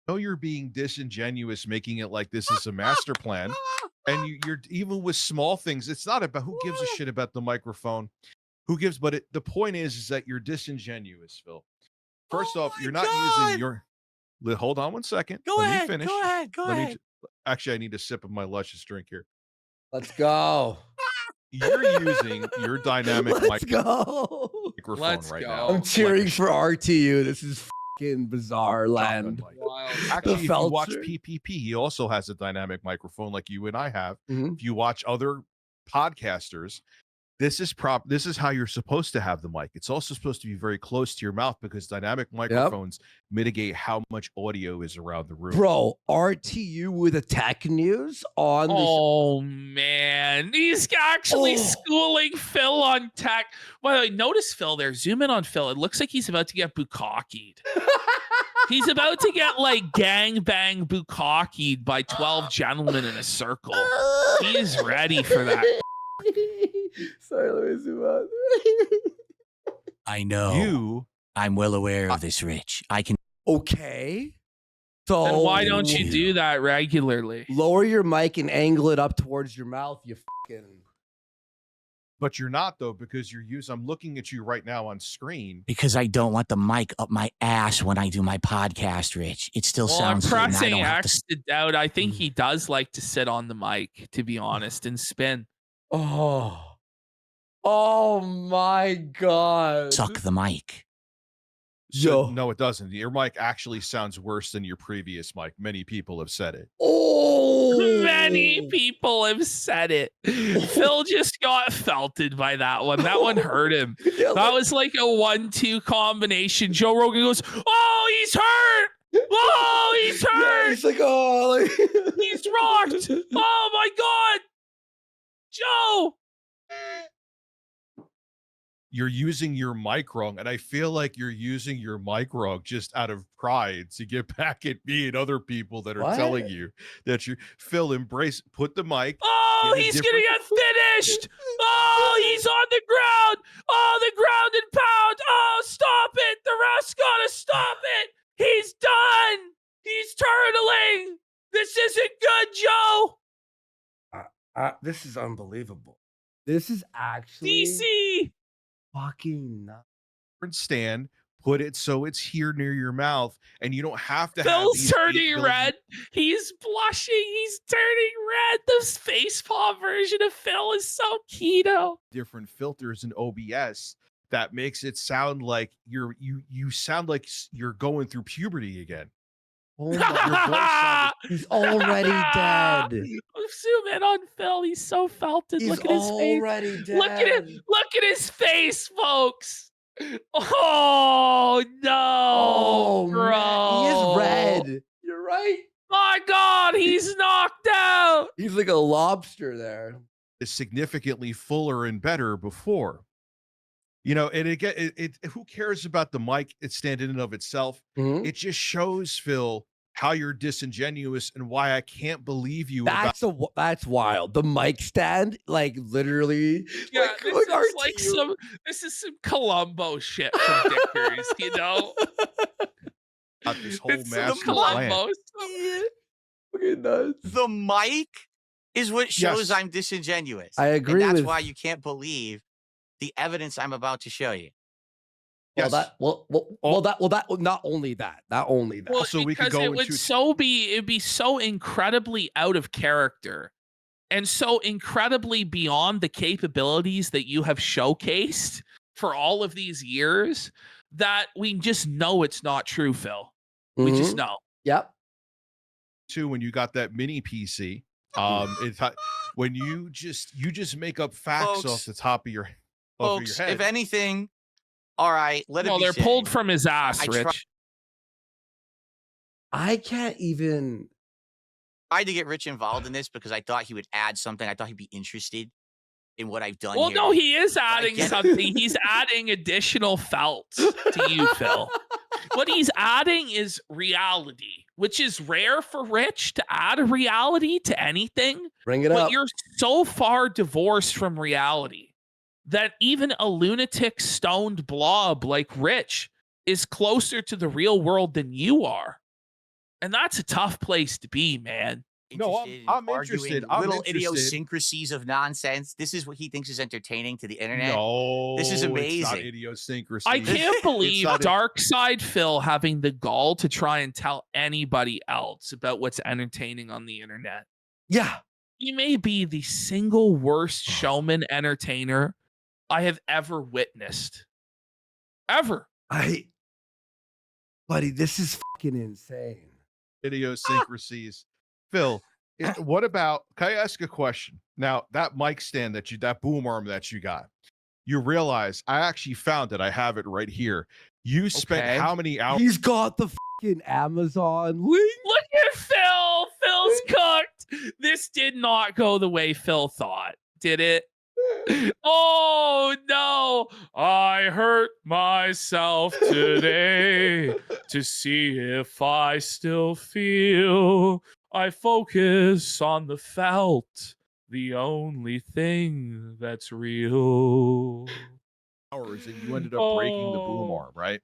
I know you're being disingenuous, making it like this is a master plan, and you're even with small things. It's not about who gives a shit about the microphone, who gives. But the point is that you're disingenuous, Phil. First off, you're not using your. Hold on one second. Let me finish. Go ahead. Actually, I need a sip of my luscious drink here. Let's go. You're using your dynamic Let's go. microphone Let's right go. now. I'm cheering for RTU. This is fucking bizarre land. Actually, if you watch Feltzer. PPP, he also has a dynamic microphone like you and I have. Mhm. If you watch other podcasters, this is how you're supposed to have the mic. It's also supposed to be very close to your mouth because dynamic microphones mitigate how much audio is around the room. Bro, RTU with the tech news on the Oh man, he's actually Oh. schooling Phil on tech. By the way, notice Phil there. Zoom in on Phil. It looks like he's about to get bukkakied. He's about to get like gangbang bukkakied by 12 gentlemen in a circle. He is ready for that. Sorry, let me zoom out. I know. I'm well aware of this, Rich. I can. Okay. So Then why don't you do that regularly? lower your mic and angle it up towards your mouth, you fucking. But you're not though, because I'm looking at you right now on screen. Because I don't want the mic up my ass when I do my podcast, Rich. It still Well, I'm sounds good, and I pressing don't have to X to doubt. I think he does like to sit on the mic, to be honest, and spin. Oh my god. suck the mic. So, Yo. no, it doesn't. Your mic actually sounds worse than your previous mic. Many people have said it. Oh, Many people have said it. Phil just got felted by that one. That one hurt him. Yeah, That was like a 1-2 combination. Joe Rogan goes, "Oh, he's hurt! Oh, he's yeah, hurt! he's like, oh, like, He's rocked! Oh my god, Joe!" You're using your mic wrong, and I feel like you're using your mic wrong just out of pride to get back at me and other people that are What? telling you that Phil, put the mic. Oh, Get a he's gonna different- get finished! Oh, he's on the ground! Oh, the ground and pound! Oh, stop it! The ref's gotta stop it! He's done! He's turtling! This isn't good, Joe! this is unbelievable. This is actually DC! fucking nuts. stand, put it so it's here near your mouth, and you don't have to have Phil's these 8 turning billion red. He's blushing. He's turning red. The face palm version of Phil is so keto. different filters in OBS that makes it sound like you sound like you're going through puberty again. Oh Your my, voice sounded he's already dead. Zoom in on Phil. He's so felted. He's Look at his face. already dead. Look at him. Look at his face, folks. Oh no, Oh, bro. man. He is red. You're right. My God, he's knocked out. He's like a lobster there. is significantly fuller and better before. You know, and again, who cares about the mic? It stand in and of itself. Mhm. It just shows, Phil, how you're disingenuous and why I can't believe you. That's wild. The mic stand, like literally. Yeah, like, this like is like RTU. this is some Columbo shit from Dickers, you know? about this whole It's some master plan. Columbo stuff. Fucking nuts. The mic is what shows Yes. I'm disingenuous. I agree And that's with why you can't believe the evidence I'm about to show you. Well, Yes. that not only that. Well, Also, we could because go it would it'd be so incredibly out of character and so incredibly beyond the capabilities that you have showcased for all of these years that we just know it's not true, Phil. We just Mhm. know. Yep. too when you got that mini PC. It's when you just make up facts Folks, off the top of your Folks, head. if anything, all right, let it No, be they're said, pulled from his ass, I tried Rich. I can't even. to get Rich involved in this because I thought he would add something. I thought he'd be interested in what I've done Well, here. no, he is adding get it. something. He's adding additional felt to you, Phil. What he's adding is reality, which is rare for Rich to add a reality to anything. Bring it But up. you're so far divorced from reality that even a lunatic stoned blob like Rich is closer to the real world than you are. And that's a tough place to be, man. No, I'm Interested in interested. arguing I'm little interested. idiosyncrasies of nonsense. This is what he thinks is entertaining to the internet. No, This is It's not amazing. idiosyncrasy. I can't believe not a- Dark Side Phil having the gall to try and tell anybody else about what's entertaining on the internet. Yeah. He may be the single worst showman entertainer I have ever witnessed. Ever. Buddy, this is fucking insane. idiosyncrasies. Phil, what about? Can I ask a question? Now that mic stand that boom arm that you got, you realize I actually found it. I have it right here. You spent Okay. how many hours? He's got the fucking Amazon link. Look at Phil. Phil's cooked. This did not go the way Phil thought, did it? Oh no, I hurt myself today to see if I still feel. I focus on the felt, the only thing that's real. Hours and you ended up breaking the boom Oh. arm, right?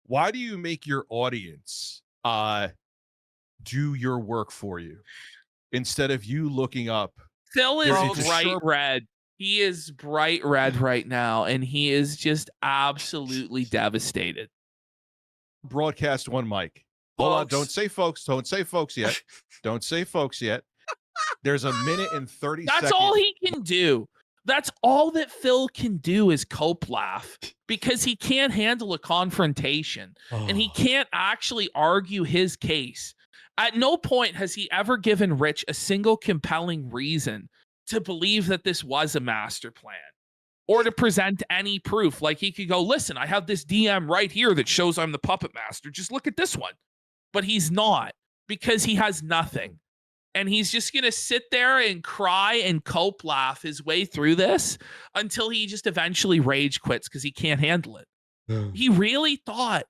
Why do you make your audience do your work for you instead of you looking up? Phil is Bro, bright sure- red. He is bright red right now, and he is just absolutely devastated. Broadcast one mic. Hold on, Folks. don't say folks. Don't say folks yet. Don't say folks yet. There's a minute and 30 That's seconds. all he can do. That's all that Phil can do is cope laugh because he can't handle a confrontation and he can't actually argue his case. At no point has he ever given Rich a single compelling reason to believe that this was a master plan or to present any proof. Like he could go, listen, I have this DM right here that shows I'm the puppet master. Just look at this one. But he's not because he has nothing. And he's just going to sit there and cry and cope laugh his way through this until he just eventually rage quits because he can't handle it. He really thought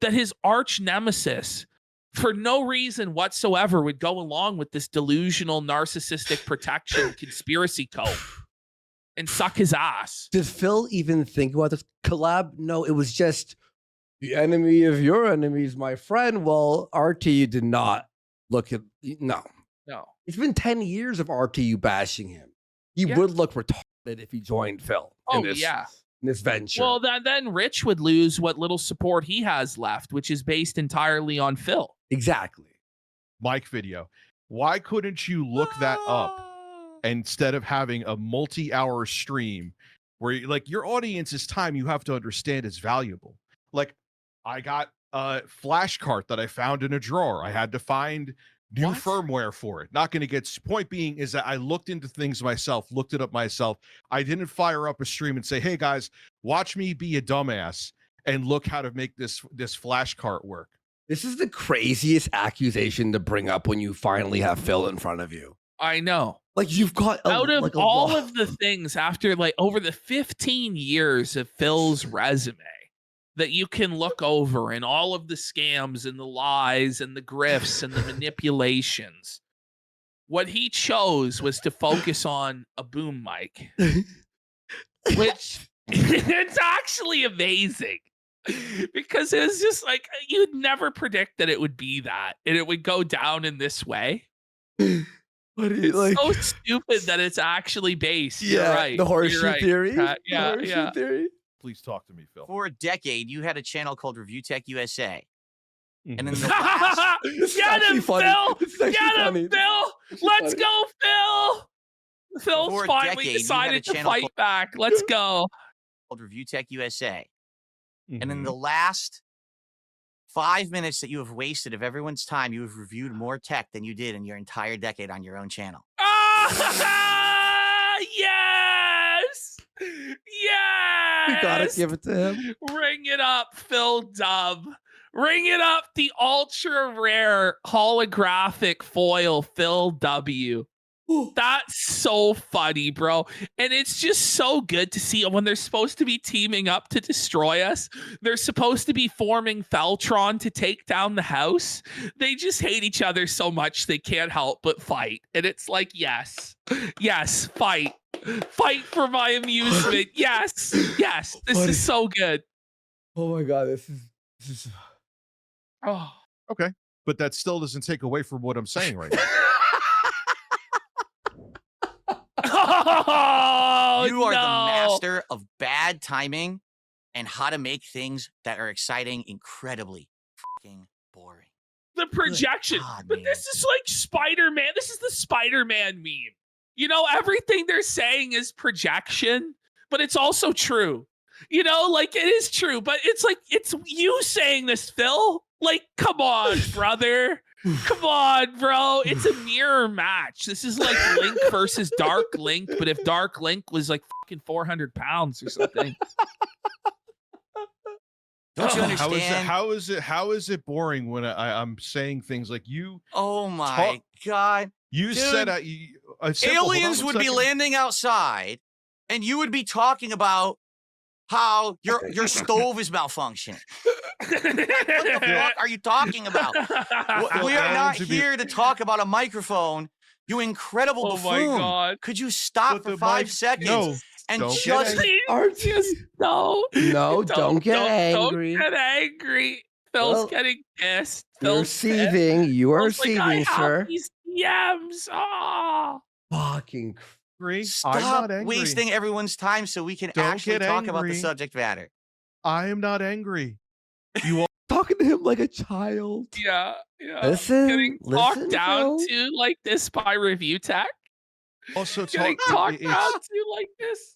that his arch nemesis, for no reason whatsoever, would go along with this delusional narcissistic protection conspiracy code and suck his ass. Did Phil even think about this collab? No, it was just the enemy of your enemy is my friend. Well, RTU did not look at no. It's been 10 years of RTU bashing him. He Yeah. would look retarded if he joined Phil in this venture. Well, then Rich would lose what little support he has left, which is based entirely on Phil. exactly. Mic video. Why couldn't you look that up instead of having a multi-hour stream where like your audience's time you have to understand is valuable? Like I got a flash cart that I found in a drawer. I had to find new What? firmware for it. Not going to get point being is that I looked into things myself, looked it up myself. I didn't fire up a stream and say, hey guys, watch me be a dumbass and look how to make this flash cart work. This is the craziest accusation to bring up when you finally have Phil in front of you. I know. Like you've got Out of like a all lot- of the things after like over the 15 years of Phil's resume that you can look over and all of the scams and the lies and the grifts and the manipulations, what he chose was to focus on a boom mic, which it's actually amazing because it was just like you'd never predict that it would be that and it would go down in this way. What is It's like so stupid that it's actually based. yeah, You're right. the horseshoe You're right, theory. Pat. The Yeah, horseshoe yeah. theory. Please talk to me, Phil. For a decade, you had a channel called Reviewtechusa. And then Mhm. the last, This is Get actually him, funny. Phil! This is actually Get him, funny. Phil! This is Let's funny. go, Phil! Phil's For a finally decade, you had a decided to channel fight called- back. Let's go. Reviewtechusa. And in Mhm. the last 5 minutes that you have wasted of everyone's time, you have reviewed more tech than you did in your entire decade on your own channel. Ah, yes! Yes! We gotta give it to him. Ring it up, Phil Dub. Ring it up, the ultra rare holographic foil Phil W. That's so funny, bro. And it's just so good to see when they're supposed to be teaming up to destroy us. They're supposed to be forming Feltron to take down the house. They just hate each other so much they can't help but fight. And it's like, yes, yes, fight. Fight for my amusement. Yes, yes. This Funny. is so good. Oh my god, this is Oh. Okay, but that still doesn't take away from what I'm saying right now. Oh, You are the no. master of bad timing and how to make things that are exciting incredibly fucking boring. The projection. God, But man. this is like Spider-Man. This is the Spider-Man meme. You know, everything they're saying is projection, but it's also true. You know, like it is true, but it's like it's you saying this, Phil. Like, come on, brother. Come on, bro. It's a mirror match. This is like Link versus Dark Link, but if Dark Link was like fucking 400 pounds or something. Don't you Oh, understand? How is it boring when I'm saying things like you Oh my god. you Dude, said a simple- hold on Aliens one would be second. landing outside and you would be talking about how your stove is malfunctioning. What the fuck are you talking about? Phil, We are not aliens would be- here to talk about a microphone. You incredible Oh my buffoon. God. Could you stop But for the 5 mic- seconds No, and don't get just angry. Just no. No, don't get angry. Don't get angry. Phil's Well, getting pissed. You're Phil's pissed. receiving. You are Phil's like, I receiving, have sir. these DMs. Oh. Fucking Angry? I'm stop not angry. wasting everyone's time so we can Don't actually get talk about the angry. subject matter. I am not angry. You all talking to him like a child. Yeah. Getting Listen, talked listen, down Phil. to like this by Review Tech. also Getting talk. talked down to like this.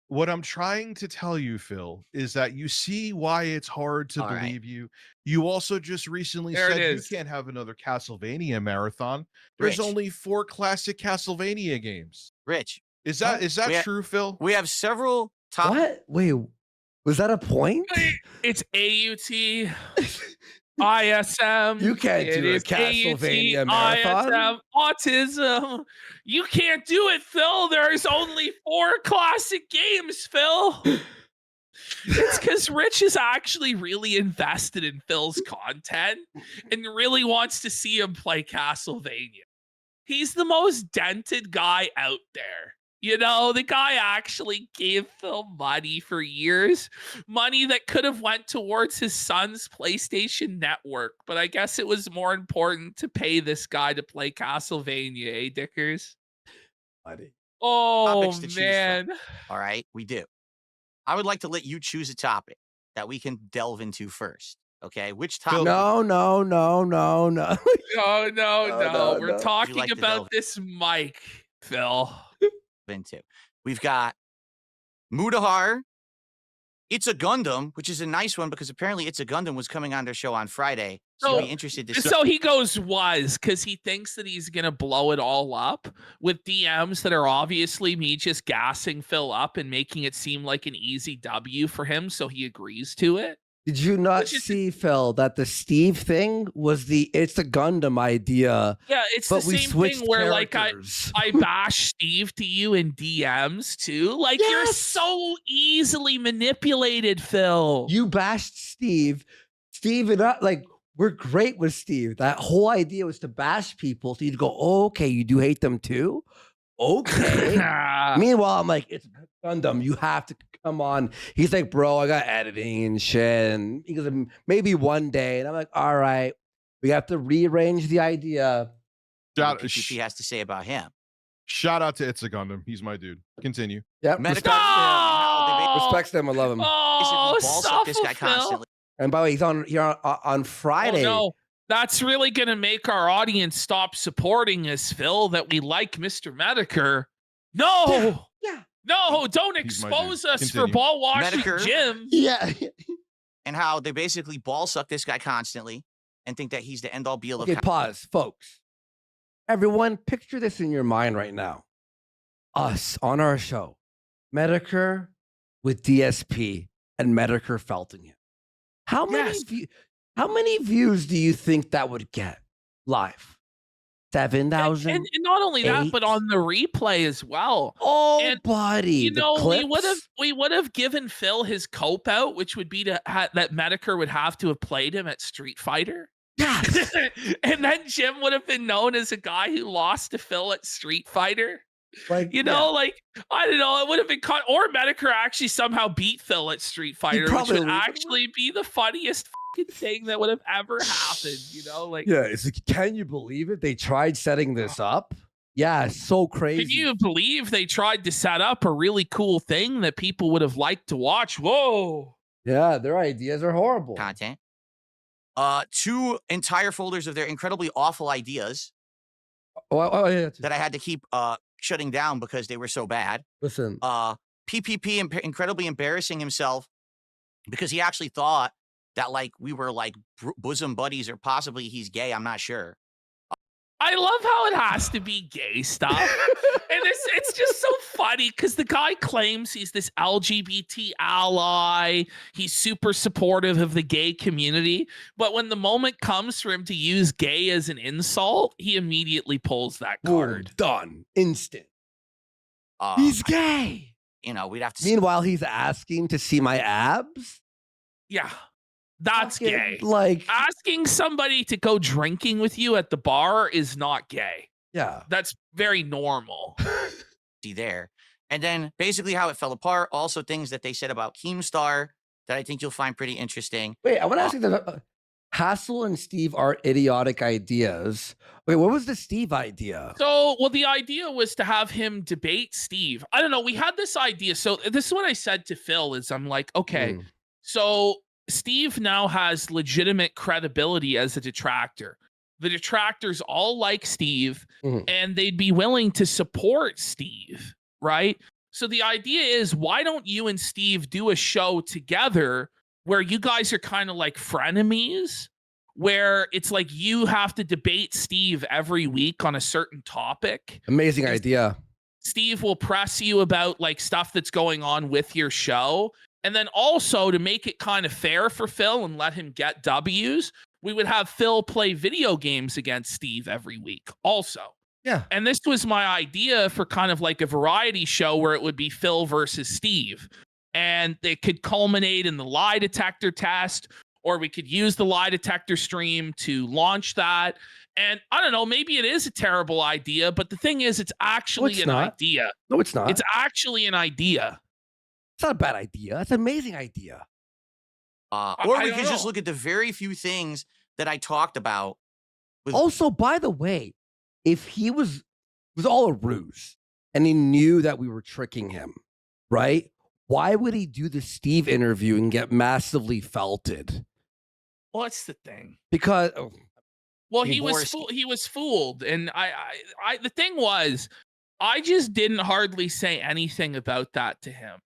What I'm trying to tell you, Phil, is that you see why it's hard to All right. believe you. You also just recently There it said you is. can't have another Castlevania marathon. There's Rich. only 4 classic Castlevania games. Rich, Is that We ha- true, Phil? we have several top What? Wait, was that a point? It's AUT. ISM. You can't it do a is Castlevania AUT, marathon. ISM, autism. You can't do it, Phil. There's only 4 classic games, Phil. It's because Rich is actually really invested in Phil's content and really wants to see him play Castlevania. He's the most dented guy out there. You know, the guy actually gave Phil money for years, money that could have went towards his son's PlayStation Network, but I guess it was more important to pay this guy to play Castlevania, eh, Dickers? Buddy. Oh, Topics to choose from. man. All right, we do. I would like to let you choose a topic that we can delve into first. Okay, which topic? No. No, no, no. no. no, We're no. talking like to about delve- this mic, Phil. Into. We've got Mudahar. It's a Gundam, which is a nice one because apparently It's a Gundam was coming on their show on Friday. So So- I'd be interested to see. So he goes was because he thinks that he's gonna blow it all up with DMs that are obviously me just gassing Phil up and making it seem like an easy W for him, so he agrees to it. Did you not Which is- see, Phil, that the Steve thing was it's a Gundam idea, Yeah, it's but the we same switched thing where like characters. I bash Steve to you in DMs too. Like you're Yes. so easily manipulated, Phil. You bashed Steve. Steve and I, like, we're great with Steve. That whole idea was to bash people. So you'd go, oh, okay, you do hate them too? Okay. Meanwhile, I'm like, it's Gundam. You have to come on. He's like, bro, I got editing and shit. And he goes, maybe one day. And I'm like, all right, we have to rearrange the idea. what Shout, PPP has to say about him. shout out to It's a Gundam. He's my dude. Continue. Yep. Medical- respect him. how Respects them. I love him. Oh, Basically, ball suck this guy Phil. constantly. And by the way, he's on here on Friday. Oh, no. That's really going to make our audience stop supporting us, Phil, that we like Mr. Medicare. No. Yeah. No, don't He's my expose dude. us for Continue. ball watching Medicare. Jim. Yeah. And how they basically ball suck this guy constantly and think that he's the end all be all Okay, of pause, folks. Everyone, picture this in your mind right now. Us on our show, Medicare with DSP and Medicare felting him. How many views do you think that would get live? 7,000. And not only that, but 8? on the replay as well. Oh, and, buddy, You the know, clips? we would have given Phil his cope out, which would be that Medicare would have to have played him at Street Fighter. Yes. And then Jim would have been known as a guy who lost to Phil at Street Fighter. Like, You know, like, I don't know, it would have been caught, or Medicare actually somehow beat Phil at Street Fighter, which probably would would. actually be the funniest fucking thing that would have ever happened, you know? Like, yeah, it's like, can you believe it? They tried setting this up. Yeah, it's so crazy. can you believe they tried to set up a really cool thing that people would have liked to watch? Whoa. Yeah, their ideas are horrible. content. 2 entire folders of their incredibly awful ideas Yeah. that I had to keep shutting down because they were so bad. Listen, PPP incredibly embarrassing himself because he actually thought that like we were like bosom buddies, or possibly he's gay. I'm not sure. I love how it has to be gay stuff. And it's just so funny because the guy claims he's this LGBT ally. He's super supportive of the gay community. But when the moment comes for him to use gay as an insult, he immediately pulls that card. boom, done, instant. Uh, He's gay. You know, we'd have to. Meanwhile, he's asking to see my abs. Yeah, that's Fucking, gay. Like, Asking somebody to go drinking with you at the bar is not gay. yeah. That's very normal. see there. And then basically how it fell apart. Also things that they said about Keemstar that I think you'll find pretty interesting. Wait, I want to ask you that. Hassel and Steve are idiotic ideas. Wait, what was the Steve idea? So, well, the idea was to have him debate Steve. I don't know. We had this idea. So this is what I said to Phil is I'm like, okay, Mm. so Steve now has legitimate credibility as a detractor. The detractors all like Steve Mhm. and they'd be willing to support Steve, right? So the idea is, why don't you and Steve do a show together where you guys are kind of like frenemies, where it's like you have to debate Steve every week on a certain topic. Amazing idea. Steve will press you about like stuff that's going on with your show. And then also to make it kind of fair for Phil and let him get W's, we would have Phil play video games against Steve every week also. Yeah. And this was my idea for kind of like a variety show where it would be Phil versus Steve. And it could culminate in the lie detector test, or we could use the lie detector stream to launch that. And I don't know, maybe it is a terrible idea, but the thing is, it's actually it's an not. idea. No, it's not. It's actually an idea. It's not a bad idea. It's an amazing idea. Or I we don't could just know. look at the very few things that I talked about. With, Also, by the way, if he was, it was all a ruse and he knew that we were tricking him, right? Why would he do the Steve interview and get massively felted? What's the thing? Because Well, Jaworski. he was fooled, and I the thing was, I just didn't hardly say anything about that to him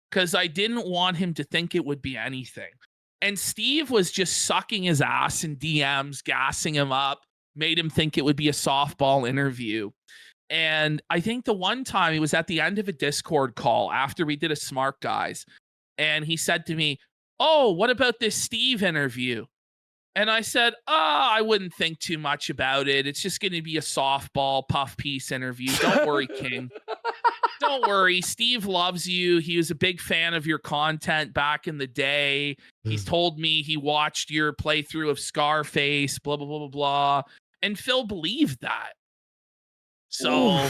because I didn't want him to think it would be anything. And Steve was just sucking his ass in DMs, gassing him up, made him think it would be a softball interview. And I think the one time he was at the end of a Discord call after we did a Smart Guys, and he said to me, "Oh, what about this Steve interview?" And I said, I wouldn't think too much about it. It's just going to be a softball puff piece interview. Don't worry, King. Don't worry. Steve loves you. He was a big fan of your content back in the day. He's told me he watched your playthrough of Scarface, blah, blah, blah, blah, blah. And Phil believed that. So,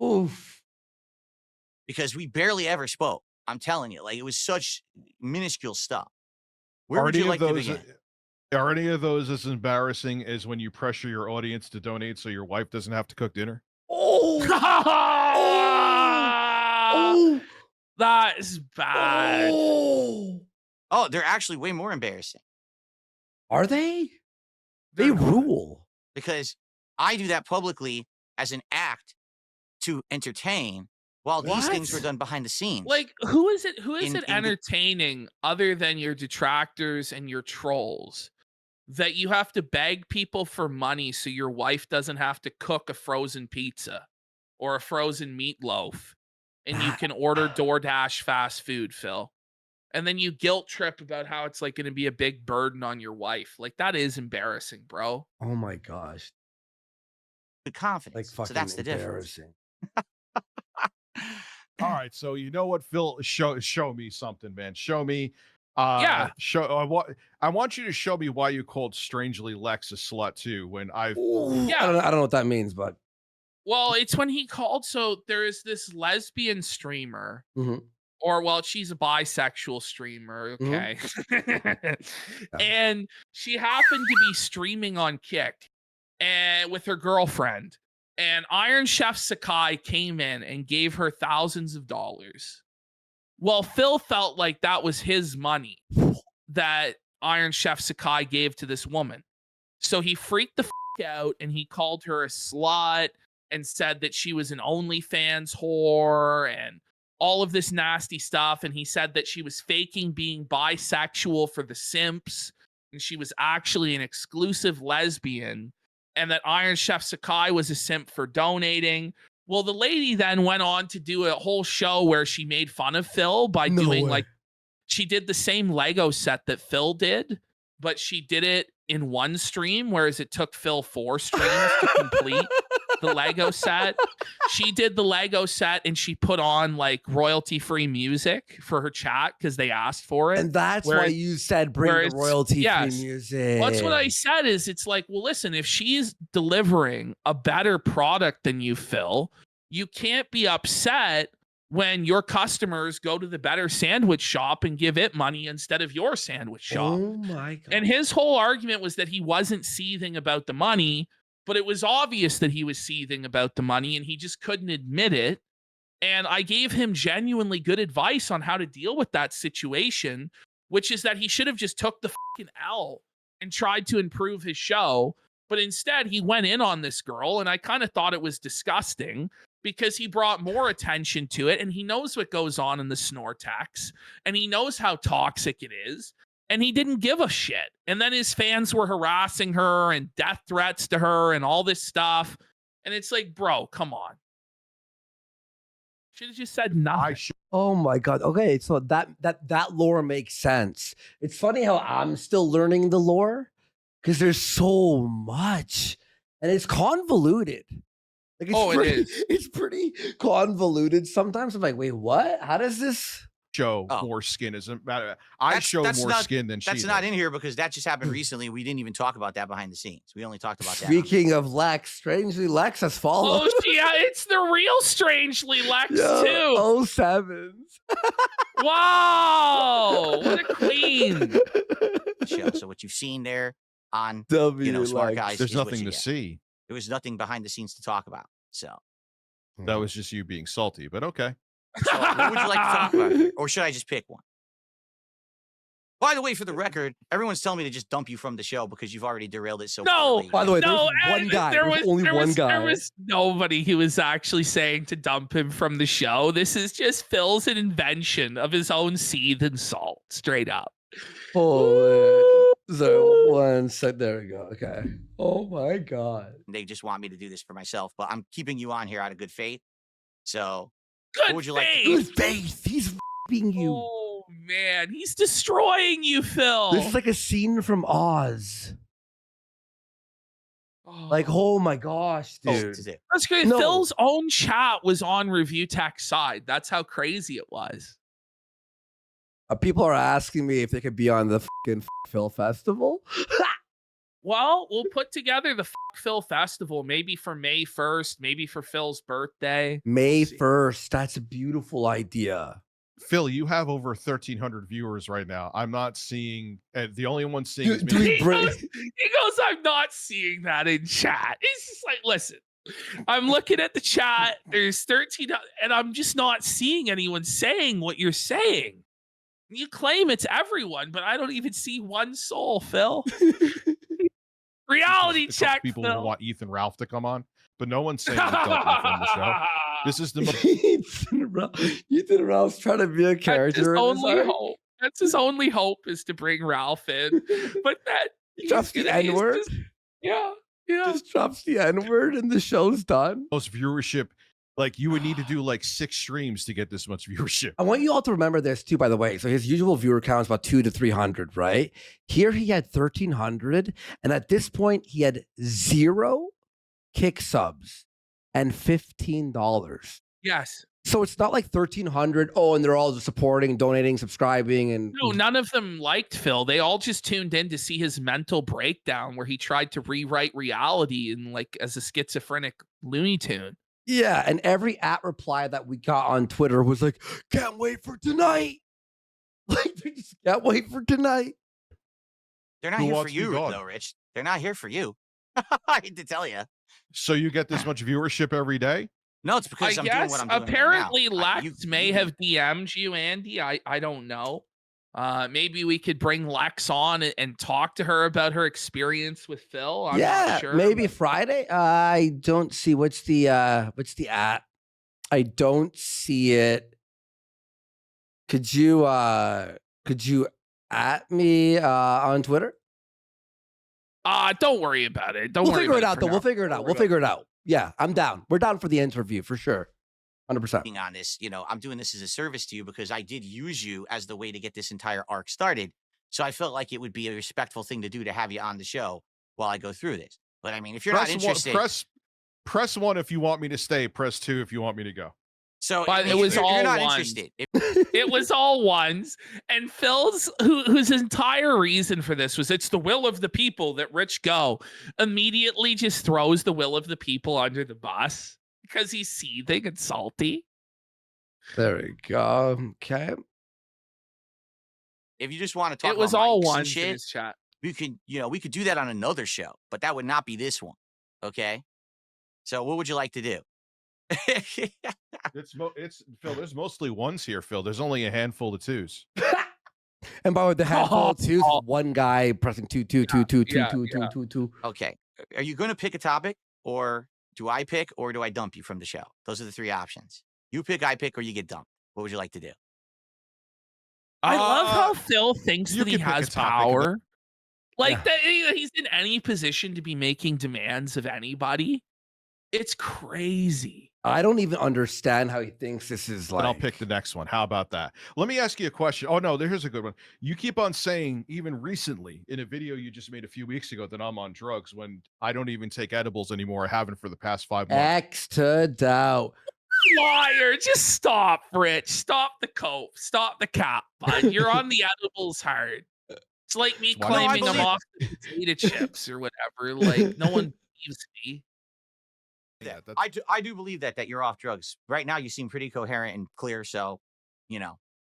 oof. because we barely ever spoke. I'm telling you, like it was such minuscule stuff. Where Are would any you of like to those? begin? Are any of those as embarrassing as when you pressure your audience to donate so your wife doesn't have to cook dinner? Oh, oh, That is bad. Oh, they're actually way more embarrassing Are they? They They're not. rule. because I do that publicly as an act to entertain while these things were What? done behind the scenes. Like, who is it? Who is In- it in the- entertaining other than your detractors and your trolls? That you have to beg people for money so your wife doesn't have to cook a frozen pizza or a frozen meatloaf, and you can order DoorDash fast food, Phil. And then you guilt trip about how it's like going to be a big burden on your wife. Like, that is embarrassing, bro. Oh my gosh. with confidence. Like fucking So that's the difference. embarrassing. All right, so you know what, Phil? Show me something, man. Show me. Yeah. I want you to show me why you called Strangely Lex a slut too. When I've Yeah. I don't know what that means, but Well, it's when he called. So there is this lesbian streamer, Mhm. or well, she's a bisexual streamer. Okay. And she happened to be streaming on Kick and with her girlfriend. And Iron Chef Sakai came in and gave her thousands of dollars. Well, Phil felt like that was his money that Iron Chef Sakai gave to this woman. So he freaked the out and he called her a slut and said that she was an OnlyFans whore and all of this nasty stuff. And he said that she was faking being bisexual for the simps and she was actually an exclusive lesbian, and that Iron Chef Sakai was a simp for donating. Well, the lady then went on to do a whole show where she made fun of Phil by doing like, she did the same Lego set that Phil did, but she did it in one stream, whereas it took Phil 4 streams to complete the Lego set. She did the Lego set and she put on like royalty-free music for her chat because they asked for it. and that's why Whereas- you said bring whereas- the royalty free yes. music. Well, that's what I said is it's like, well, listen, if she's delivering a better product than you, Phil, you can't be upset when your customers go to the better sandwich shop and give it money instead of your sandwich shop. Oh my god. And his whole argument was that he wasn't seething about the money, but it was obvious that he was seething about the money and he just couldn't admit it. And I gave him genuinely good advice on how to deal with that situation, which is that he should have just took the fucking L and tried to improve his show. But instead, he went in on this girl, and I kind of thought it was disgusting because he brought more attention to it, and he knows what goes on in the Snortex, and he knows how toxic it is, and he didn't give a shit. And then his fans were harassing her and death threats to her and all this stuff. And it's like, bro, come on. Should have just said nothing. Oh my god. Okay, so that lore makes sense. It's funny how I'm still learning the lore because there's so much and it's convoluted. Like it's It pretty, is. It's pretty convoluted. Sometimes I'm like, wait, what? How does this? show Oh. more skin. Isn't matter. I show that's more not- skin than she. That's not does. in here because that just happened recently. We didn't even talk about that behind the scenes. We only talked about that. Speaking of Lex, strangely Lex has followed. Oh, yeah, it's the real Strangely Lex, too. Oh, sevens. Wow. What a queen. show. So what you've seen there on W Smart Lex. Guys There's is what nothing you to get. see. There was nothing behind the scenes to talk about. So, That was just you being salty, but okay. so what would you like to talk about here? Or should I just pick one? By the way, for the record, everyone's telling me to just dump you from the show because you've already derailed it so No, poorly. By the way, No, there's one guy. There's only one guy. There was nobody who was actually saying to dump him from the show. This is just Phil's an invention of his own seethe and salt, straight up. Holy. So one sec. There we go. Okay. Oh my god. They just want me to do this for myself, but I'm keeping you on here out of good faith. So, Good would you like to faith. Good faith. He's being you. Oh man, he's destroying you, Phil. This is like a scene from Oz. Like, oh my gosh, oh, dude. this is it. That's great. No. Phil's own chat was on Review Tech side. That's how crazy it was. People are asking me if they could be on the fucking Phil Festival. Well, we'll put together the Phil Festival, maybe for May 1st, maybe for Phil's birthday. May See. 1st. That's a beautiful idea. Phil, you have over 1,300 viewers right now. I'm not seeing. The only one seeing is Do me. we bring? He goes, I'm not seeing that in chat. It's just like, listen, I'm looking at the chat. There's 13, and I'm just not seeing anyone saying what you're saying. You claim it's everyone, but I don't even see one soul, Phil. Reality A couple check, people Phil. want Ethan Ralph to come on, but no one's saying to dump me from the show. This is the most Ethan Ralph's trying to be a That's his character in this only arc. hope. That's his only hope is to bring Ralph in. But that He drops the N-word. Yeah. Just drops the N-word and the show's done. viewership. Like you would need to do like 6 streams to get this much viewership. I want you all to remember this too, by the way. So his usual viewer count is about 200 to 300, right? Here he had 1,300, and at this point he had 0 kick subs and $15. Yes. So it's not like 1,300. Oh, and they're all supporting, donating, subscribing, and No, none of them liked Phil. They all just tuned in to see his mental breakdown where he tried to rewrite reality in like as a schizophrenic Looney Tune. yeah. And every at reply that we got on Twitter was like, "Can't wait for tonight." Like they just can't wait for tonight. They're not Who here for wants to be you, gone? though, Rich. They're not here for you. I hate to tell you. So you get this much viewership every day? No, it's because I I'm doing guess what I'm doing. apparently right now. Lex may have DM'd you, Andy. I don't know. Maybe we could bring Lex on and talk to her about her experience with Phil. I'm not sure. Maybe Friday. I don't see what's the at. I don't see it. Could you at me on Twitter? Don't worry about it. Don't We'll worry figure it about out though. for We'll now. figure it out. We'll figure it out. Yeah, I'm down. We're down for the interview for sure. 100%. Working on this, I'm doing this as a service to you because I did use you as the way to get this entire arc started. So I felt like it would be a respectful thing to do to have you on the show while I go through this. But I mean, if you're not interested, Press 1 if you want me to stay. Press 2 if you want me to go. so But if it was you're all not ones. interested. It was all ones. And Phil's whose entire reason for this was it's the will of the people that Rich Go immediately just throws the will of the people under the bus because he's seething and salty. There we go. Okay. If you just want to talk It was about all mics and ones in shit, his chat. we could do that on another show, but that would not be this one. Okay. So what would you like to do? It's Phil. There's mostly 1s here, Phil. There's only a handful of 2s. And by the handful of twos, one guy pressing two. Okay. Are you going to pick a topic, or do I pick, or do I dump you from the show? Those are the 3 options. You pick, I pick, or you get dumped. What would you like to do? I love how Phil thinks you that he can pick a has topic and power. Like Yeah. that he's in any position to be making demands of anybody. It's crazy. I don't even understand how he thinks this is like. But I'll pick the next one. How about that? Let me ask you a question. Oh no, here's a good one. You keep on saying, even recently, in a video you just made a few weeks ago, that I'm on drugs when I don't even take edibles anymore. I haven't for the past 5 months. X to doubt. Liar. Just stop, Rich. Stop the cope. Stop the cap, bud. You're on the edibles hard. It's like me That's why- claiming No, I I'm believe- off the potato chips or whatever. Like, no one believes me. Yeah, that's- I do believe that you're off drugs. Right now you seem pretty coherent and clear, so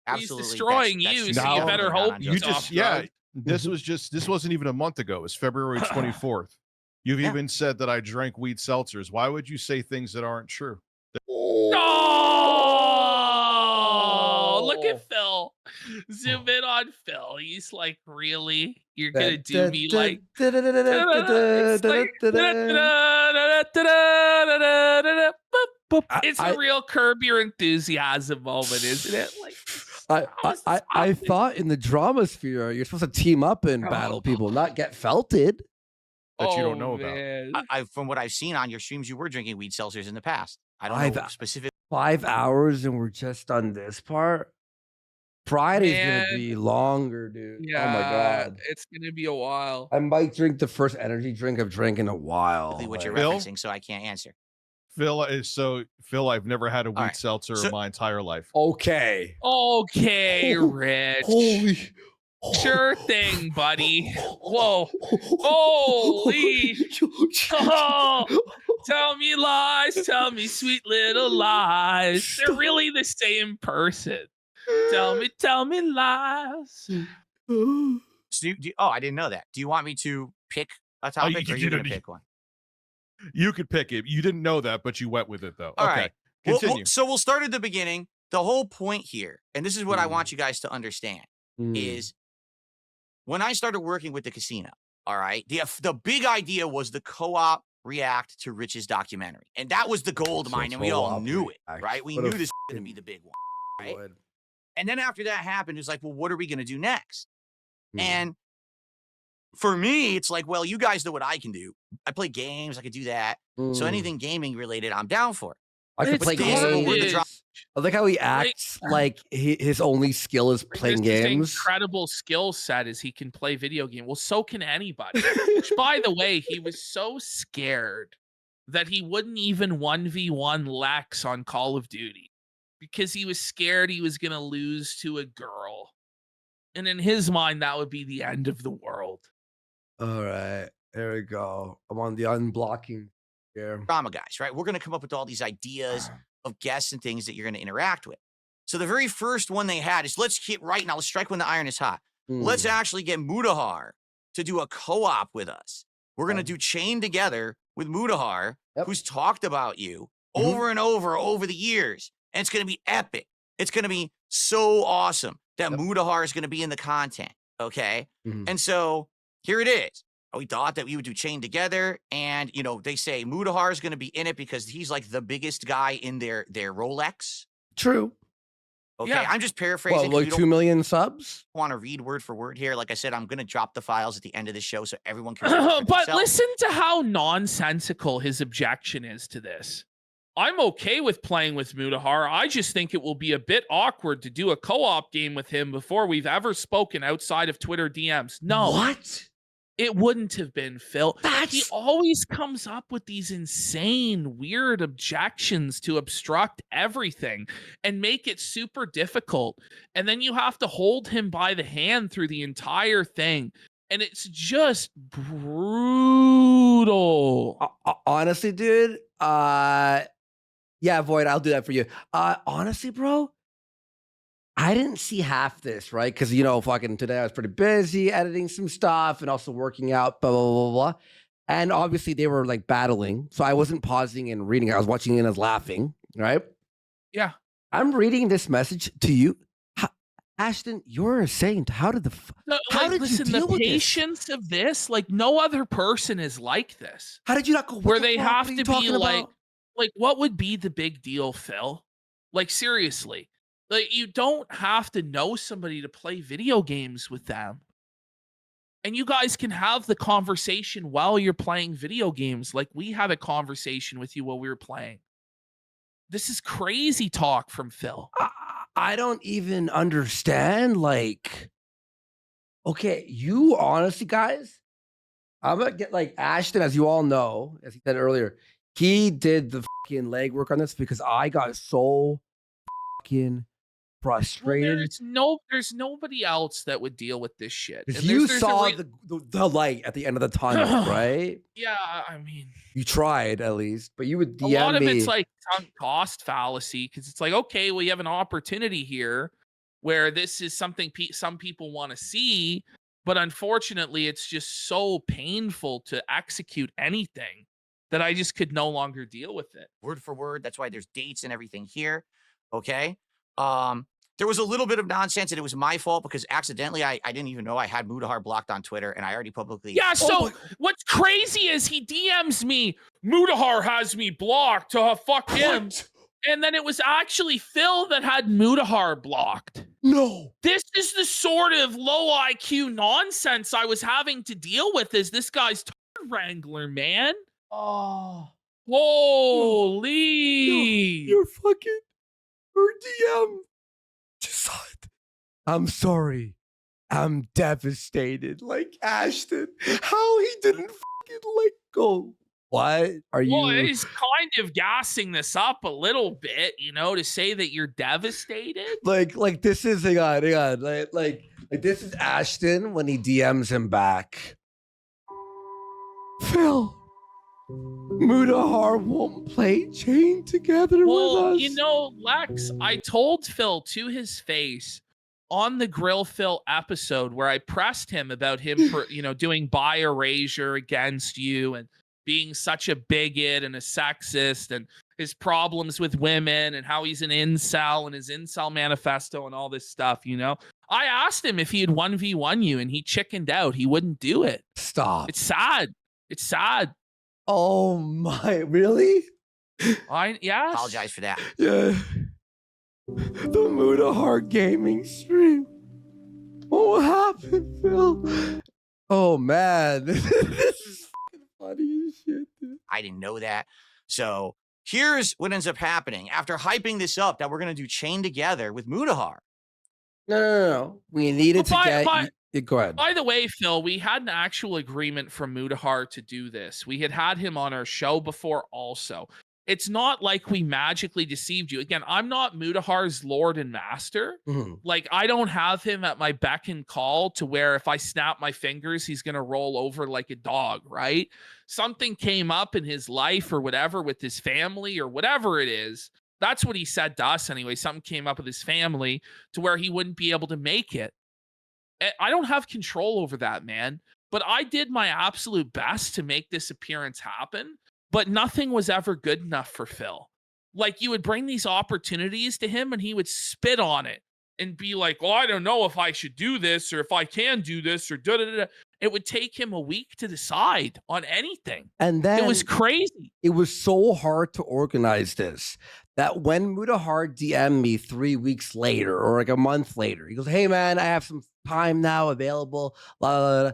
absolutely. He's destroying that's you, so you totally better not hope on you drugs. just off yeah. drugs. This wasn't even a month ago. It was February 24th. You've Yeah. even said that I drank weed seltzers. Why would you say things that aren't true? Oh, look at Phil. Zoom in on Phil. He's like, really? You're gonna do me like it's a real Curb Your Enthusiasm moment, isn't it? Like, I thought in the drama sphere you're supposed to team up and battle people, not get felted. That you don't know about. man. From what I've seen on your streams, you were drinking weed seltzers in the past. I don't know I've- specific. 5 hours and we're just on this part. Friday's Man. gonna be longer, dude. Yeah, Oh my god. it's gonna be a while. I might drink the first energy drink I've drank in a while. What you're like- Phil? referencing, so I can't answer. Phil, I've never had a weed right. seltzer So- in my entire life. Okay. Okay, Rich. Holy. Sure thing, buddy. Whoa. Holy. Oh, tell me lies. Tell me sweet little lies. They're really the same person. Tell me lies. So I didn't know that. Do you want me to pick a topic, you or you're do- going to pick one? You could pick it. You didn't know that, but you went with it though. All Okay. right. Continue. So we'll start at the beginning. The whole point here, and this is what I want you guys to understand, Mm. is when I started working with the casino, all right, the big idea was the co-op react to Rich's documentary. And that was the gold mine, and we all knew it, right? We knew this was going to be the big one, right? Good. And then after that happened, it's like, well, what are we going to do next? Mm. And for me, it's like, well, you guys know what I can do. I play games. I could do that. So Mm. anything gaming related, I'm down for it. I could It's play hard. games. I like how he acts like his only skill is playing His games. incredible skill set is he can play video game. Well, so can anybody. Which, by the way, he was so scared that he wouldn't even 1v1 Lex on Call of Duty because he was scared he was going to lose to a girl. And in his mind, that would be the end of the world. All right, there we go. I'm on the unblocking here. Drama guys, right? We're going to come up with all these ideas of guests and things that you're going to interact with. So the very first one they had is let's hit right now. Let's strike when the iron is hot. Let's actually get Mudahar to do a co-op with us. We're going to do Chain Together with Mudahar, who's talked about you over and over the years. And it's going to be epic. It's going to be so awesome that Mudahar is going to be in the content. Okay. And so here it is. We thought that we would do Chain Together. And, you know, they say Mudahar is going to be in it because he's like the biggest guy in their Rolex. True. Okay. Yeah. I'm just paraphrasing. Well, like 2 million subs. Want to read word for word here. Like I said, I'm going to drop the files at the end of the show so everyone can. But listen to how nonsensical his objection is to this. I'm okay with playing with Mudahar. I just think it will be a bit awkward to do a co-op game with him before we've ever spoken outside of Twitter DMs. No. What? It wouldn't have been, Phil. He always comes up with these insane, weird objections to obstruct everything and make it super difficult. And then you have to hold him by the hand through the entire thing. And it's just brutal. Honestly, dude. Yeah, Void, I'll do that for you. Honestly, bro, I didn't see half this, right? Because, you know, fucking today I was pretty busy editing some stuff and also working out, blah, blah, blah, blah. And obviously they were like battling. So I wasn't pausing and reading. I was watching it and laughing, right? Yeah. I'm reading this message to you. Ashton, you're a saint. How did how did you deal the with patience of this, like no other person is like this. How did you not go, where they have What are to you be talking about? like, what would be the big deal, Phil? Like, seriously. Like, you don't have to know somebody to play video games with them. And you guys can have the conversation while you're playing video games. Like we had a conversation with you while we were playing. This is crazy talk from Phil. I don't even understand. Like, okay, you honestly, guys, I'm gonna get like Ashton, as you all know, as he said earlier, he did the fucking legwork on this because I got so fucking frustrated. Well, there's nobody else that would deal with this shit. And You there's saw the light at the end of the tunnel, right? Yeah, I mean, you tried at least, but you would DM a lot of me. it's like sunk cost fallacy because it's like, okay, well, you have an opportunity here where this is something some people want to see, but unfortunately, it's just so painful to execute anything that I just could no longer deal with it. Word for word. That's why there's dates and everything here. Okay. There was a little bit of nonsense and it was my fault because accidentally I didn't even know I had Mudahar blocked on Twitter and I already publicly. Yeah. So what's crazy is he DMs me, Mudahar has me blocked. Fuck him. And then it was actually Phil that had Mudahar blocked. No. This is the sort of low IQ nonsense I was having to deal with as this guy's turd wrangler, man. Oh. Holy. You're fucking her DM. Just saw it. I'm sorry. I'm devastated. Like Ashton. How he didn't fucking let go. What are you? Well, he's kind of gassing this up a little bit, you know, to say that you're devastated. Like this is hang on. Like this is Ashton when he DMs him back. Phil, Mudahar won't play Chain Together with us. You know, Lex, I told Phil to his face on the Grill Phil episode where I pressed him about him for, you know, doing buy erasure against you and being such a bigot and a sexist and his problems with women and how he's an incel and his incel manifesto and all this stuff, you know. I asked him if he had 1v1 you and he chickened out. He wouldn't do it. Stop. It's sad. It's sad. Oh my, really? Yes. Apologize for that. Yeah. The Mudahar gaming stream. What happened, Phil? Oh man. This is fucking funny as shit, dude. I didn't know that. So here's what ends up happening. After hyping this up that we're going to do Chain Together with Mudahar. No. We needed to get... Go ahead. By the way, Phil, we had an actual agreement from Mudahar to do this. We had him on our show before also. It's not like we magically deceived you. Again, I'm not Mudahar's Lord and Master. Like, I don't have him at my beck and call to where if I snap my fingers, he's going to roll over like a dog, right? Something came up in his life or whatever with his family or whatever it is. That's what he said to us anyway. Something came up with his family to where he wouldn't be able to make it. I don't have control over that, man. But I did my absolute best to make this appearance happen. But nothing was ever good enough for Phil. Like, you would bring these opportunities to him and he would spit on it and be like, well, I don't know if I should do this or if I can do this or da-da-da-da. It would take him a week to decide on anything. And then... It was crazy. It was so hard to organize this that when Mudahar DM'd me 3 weeks later or like a month later, he goes, hey, man, I have some time now available. Blah, blah, blah.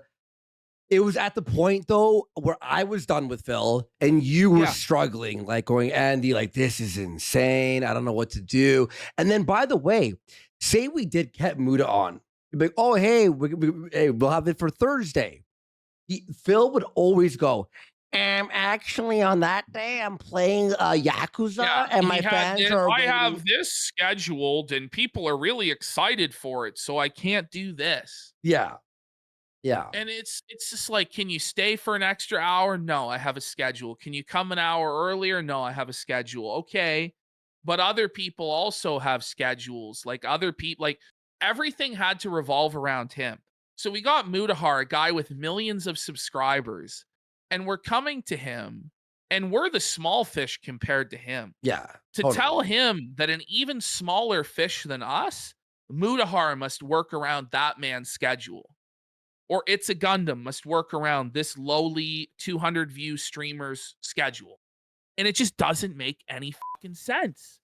It was at the point, though, where I was done with Phil and you were struggling, like going, Andy, like, this is insane. I don't know what to do. And then, by the way, say we did get Muda on. You'd be like, oh, hey, we'll have it for Thursday. Phil would always go, actually, on that day, I'm playing Yakuza and my fans are... I have this scheduled and people are really excited for it, so I can't do this. Yeah. Yeah. And it's just like, can you stay for an extra hour? No, I have a schedule. Can you come an hour earlier? No, I have a schedule. Okay. But other people also have schedules. Like other people, like everything had to revolve around him. So we got Mudahar, a guy with millions of subscribers, and we're coming to him and we're the small fish compared to him. Yeah. To tell him that an even smaller fish than us, Mudahar must work around that man's schedule. Or It's a Gundam must work around this lowly 200 view streamer's schedule. And it just doesn't make any fucking sense.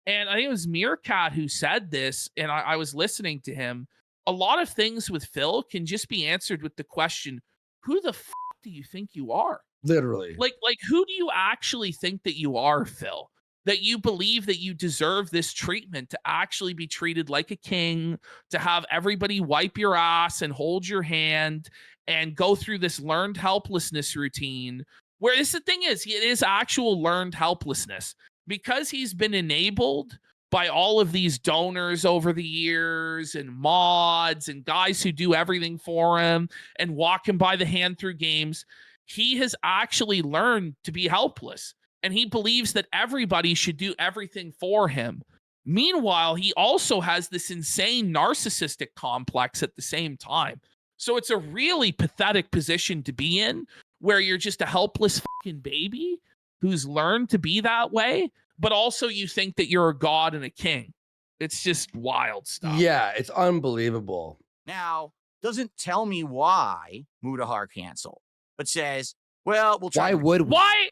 And I think it was Meerkat who said this, and I was listening to him. A lot of things with Phil can just be answered with the question, who the fuck do you think you are? Literally. Like who do you actually think that you are, Phil? That you believe that you deserve this treatment, to actually be treated like a king, to have everybody wipe your ass and hold your hand and go through this learned helplessness routine, where this the thing is, it is actual learned helplessness because he's been enabled by all of these donors over the years and mods and guys who do everything for him and walk him by the hand through games. He has actually learned to be helpless. And he believes that everybody should do everything for him. Meanwhile, he also has this insane narcissistic complex at the same time. So it's a really pathetic position to be in, where you're just a helpless fucking baby who's learned to be that way, but also you think that you're a god and a king. It's just wild stuff. Yeah, it's unbelievable. Now, doesn't tell me why Mudahar canceled, but says, well, we'll try. Why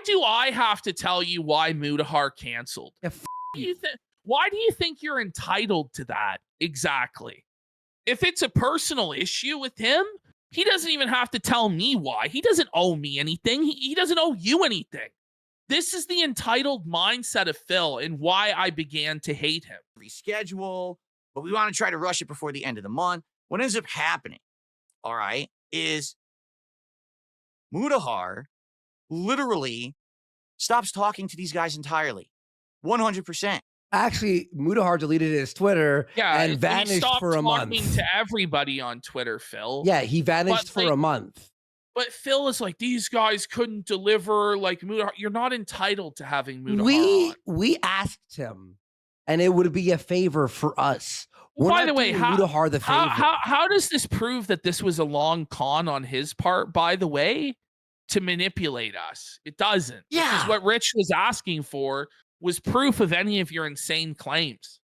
do I have to tell you why Mudahar canceled? Yeah, why do you think you're entitled to that exactly? If it's a personal issue with him, he doesn't even have to tell me why. He doesn't owe me anything. He doesn't owe you anything. This is the entitled mindset of Phil and why I began to hate him. Reschedule, but we want to try to rush it before the end of the month. What ends up happening, all right, is Mudahar literally stops talking to these guys entirely. 100%. Actually, Mudahar deleted his Twitter and vanished for a month. He stopped talking to everybody on Twitter, Phil. Yeah, he vanished for a month. But Phil is like, these guys couldn't deliver like Mudahar. You're not entitled to having Mudahar on. We asked him, and it would be a favor for us. By the way, Mudahar the favor. How does this prove that this was a long con on his part, by the way? to manipulate us. It doesn't. Which Yeah. is what Rich was asking for, was proof of any of your insane claims.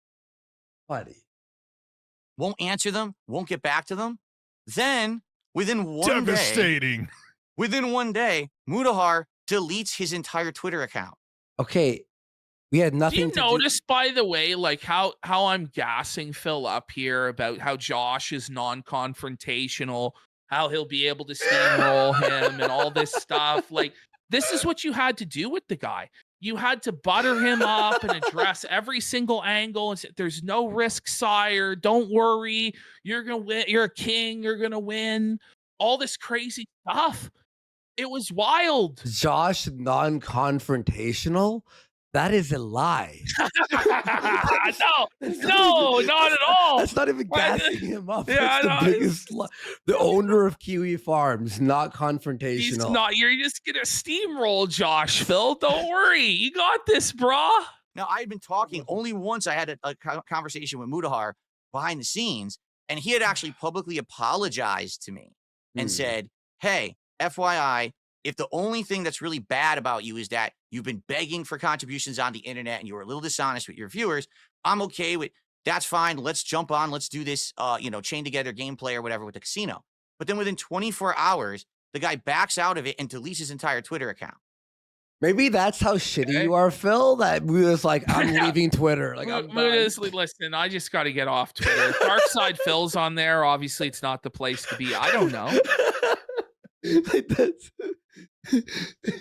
Buddy. Won't answer them, won't get back to them. Then within one day, Devastating. within one day, Mudahar deletes his entire Twitter account. Okay. We had Do nothing you to notice, by the way, like how I'm gassing Phil up here about how Josh is non-confrontational, how he'll be able to steamroll him and all this stuff? Like, this is what you had to do with the guy. You had to butter him up and address every single angle and say, there's no risk, sire. Don't worry. You're gonna win. You're a king. You're gonna win. All this crazy stuff. It was wild. Josh non-confrontational. That is a lie. No, not at all. That's not even Why- gassing him up. Yeah, That's I the know. biggest lie. The owner of Kiwi Farms, not confrontational. He's not. You're just gonna steamroll Josh, Phil. Don't worry. You got this, brah. Now, I had been talking only once. I had a conversation with Mudahar behind the scenes, and he had actually publicly apologized to me and said, hey, FYI, if the only thing that's really bad about you is that you've been begging for contributions on the internet and you were a little dishonest with your viewers, I'm okay with that's fine. Let's jump on. Let's do this, chain together gameplay or whatever with the casino. But then within 24 hours, the guy backs out of it and deletes his entire Twitter account. Maybe that's how shitty Okay. you are, Phil. That we was like, I'm Yeah. leaving Twitter. Like, I'm done. Listen, I just got to get off Twitter. Dark Side Phil's on there. Obviously, it's not the place to be. I don't know. Like, that's-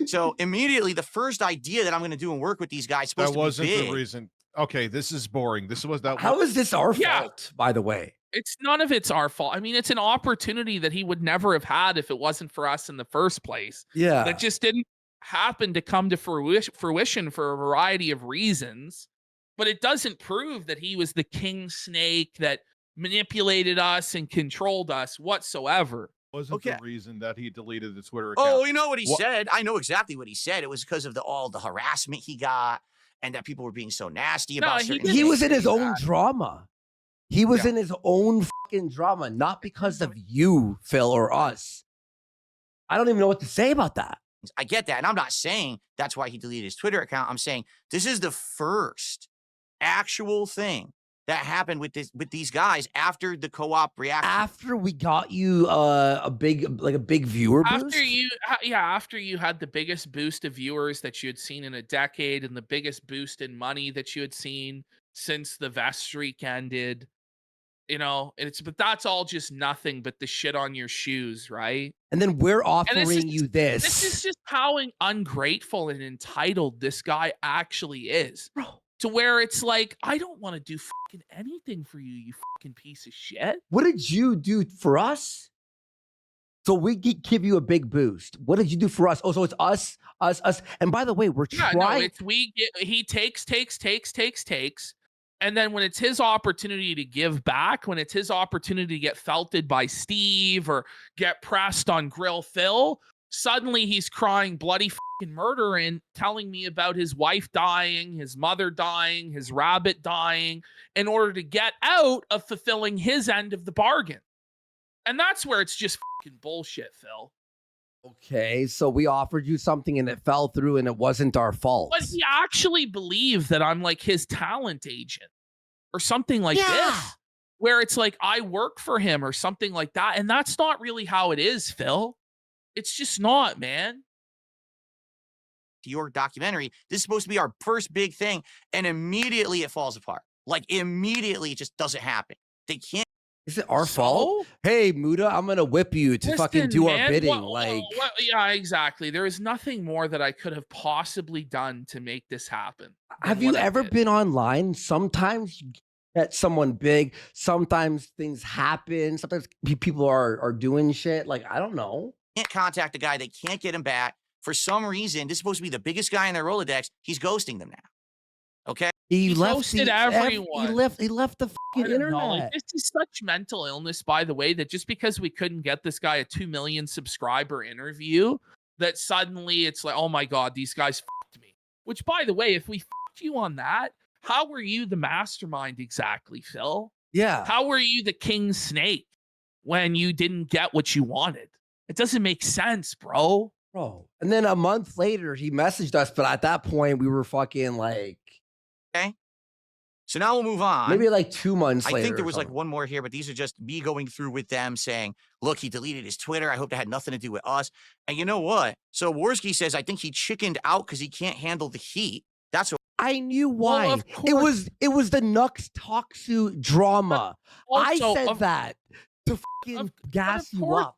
So immediately, the first idea that I'm going to do and work with these guys supposed That to wasn't be big. the reason. Okay, this is boring. This was that. How is this our Yeah. fault, by the way? It's none of it's our fault. I mean, it's an opportunity that he would never have had if it wasn't for us in the first place. Yeah. That just didn't happen to come to fruition for a variety of reasons. But it doesn't prove that he was the king snake that manipulated us and controlled us whatsoever. wasn't Okay. the reason that he deleted the Twitter account. Oh, you know what he What- said? I know exactly what he said. It was because of all the harassment he got and that people were being so nasty No, about he certain didn't He things. was in his say own that. drama. He was Yeah. in his own fucking drama, not because of you, Phil, or us. I don't even know what to say about that. I get that. And I'm not saying that's why he deleted his Twitter account. I'm saying this is the first actual thing that happened with these guys after the co-op reaction. After we got you a big viewer boost. After you had the biggest boost of viewers that you had seen in a decade and the biggest boost in money that you had seen since the vest streak ended, but that's all just nothing but the shit on your shoes, right? And then we're And offering you this. This is just how ungrateful and entitled this guy actually is. Bro, To where it's like, I don't want to do fucking anything for you, you fucking piece of shit. what did you do for us? So we give you a big boost. What did you do for us? Oh, so it's us. And by the way, we're Yeah, no, trying. he takes, and then when it's his opportunity to give back, when it's his opportunity to get felted by Steve or get pressed on Grill Phil, suddenly he's crying bloody fucking murder and telling me about his wife dying, his mother dying, his rabbit dying, in order to get out of fulfilling his end of the bargain. And that's where it's just fucking bullshit, Phil. Okay, so we offered you something and it fell through and it wasn't our fault. But he actually believed that I'm like his talent agent or something like this, where it's like I work for him or something like that. And that's not really how it is, Phil. It's just not, man. To your documentary, this is supposed to be our first big thing, and immediately it falls apart. Like immediately, it just doesn't happen. They can't. Is it our fault? Hey, Muda, I'm gonna whip you to fucking Listen, do man, our bidding. yeah, exactly. There is nothing more that I could have possibly done to make this happen. Have than you what I ever did. been online? Sometimes you get someone big. Sometimes things happen. Sometimes people are doing shit. Like, I don't know. Can't contact the guy. They can't get him back. For some reason, this is supposed to be the biggest guy in their Rolodex. He's ghosting them now. Okay? He left ghosted the everyone. He left the I fucking don't know, internet. like, this is such mental illness, by the way, that just because we couldn't get this guy a 2 million subscriber interview, that suddenly it's like, oh my God, these guys fucked me. Which, by the way, if we fucked you on that, how were you the mastermind exactly, Phil? Yeah. How were you the king snake when you didn't get what you wanted? It doesn't make sense, bro. Bro. And then a month later, he messaged us, but at that point, we were fucking like, Okay. So now we'll move on. maybe like 2 months I later. think there or was like something. one more here, but these are just me going through with them saying, look, he deleted his Twitter. I hope that had nothing to do with us. And you know what? So Worski says, I think he chickened out because he can't handle the heat. That's what I knew Well, why. of It course. was the Nux Toxu drama. I Also, said of, that to fucking of gas you course- up.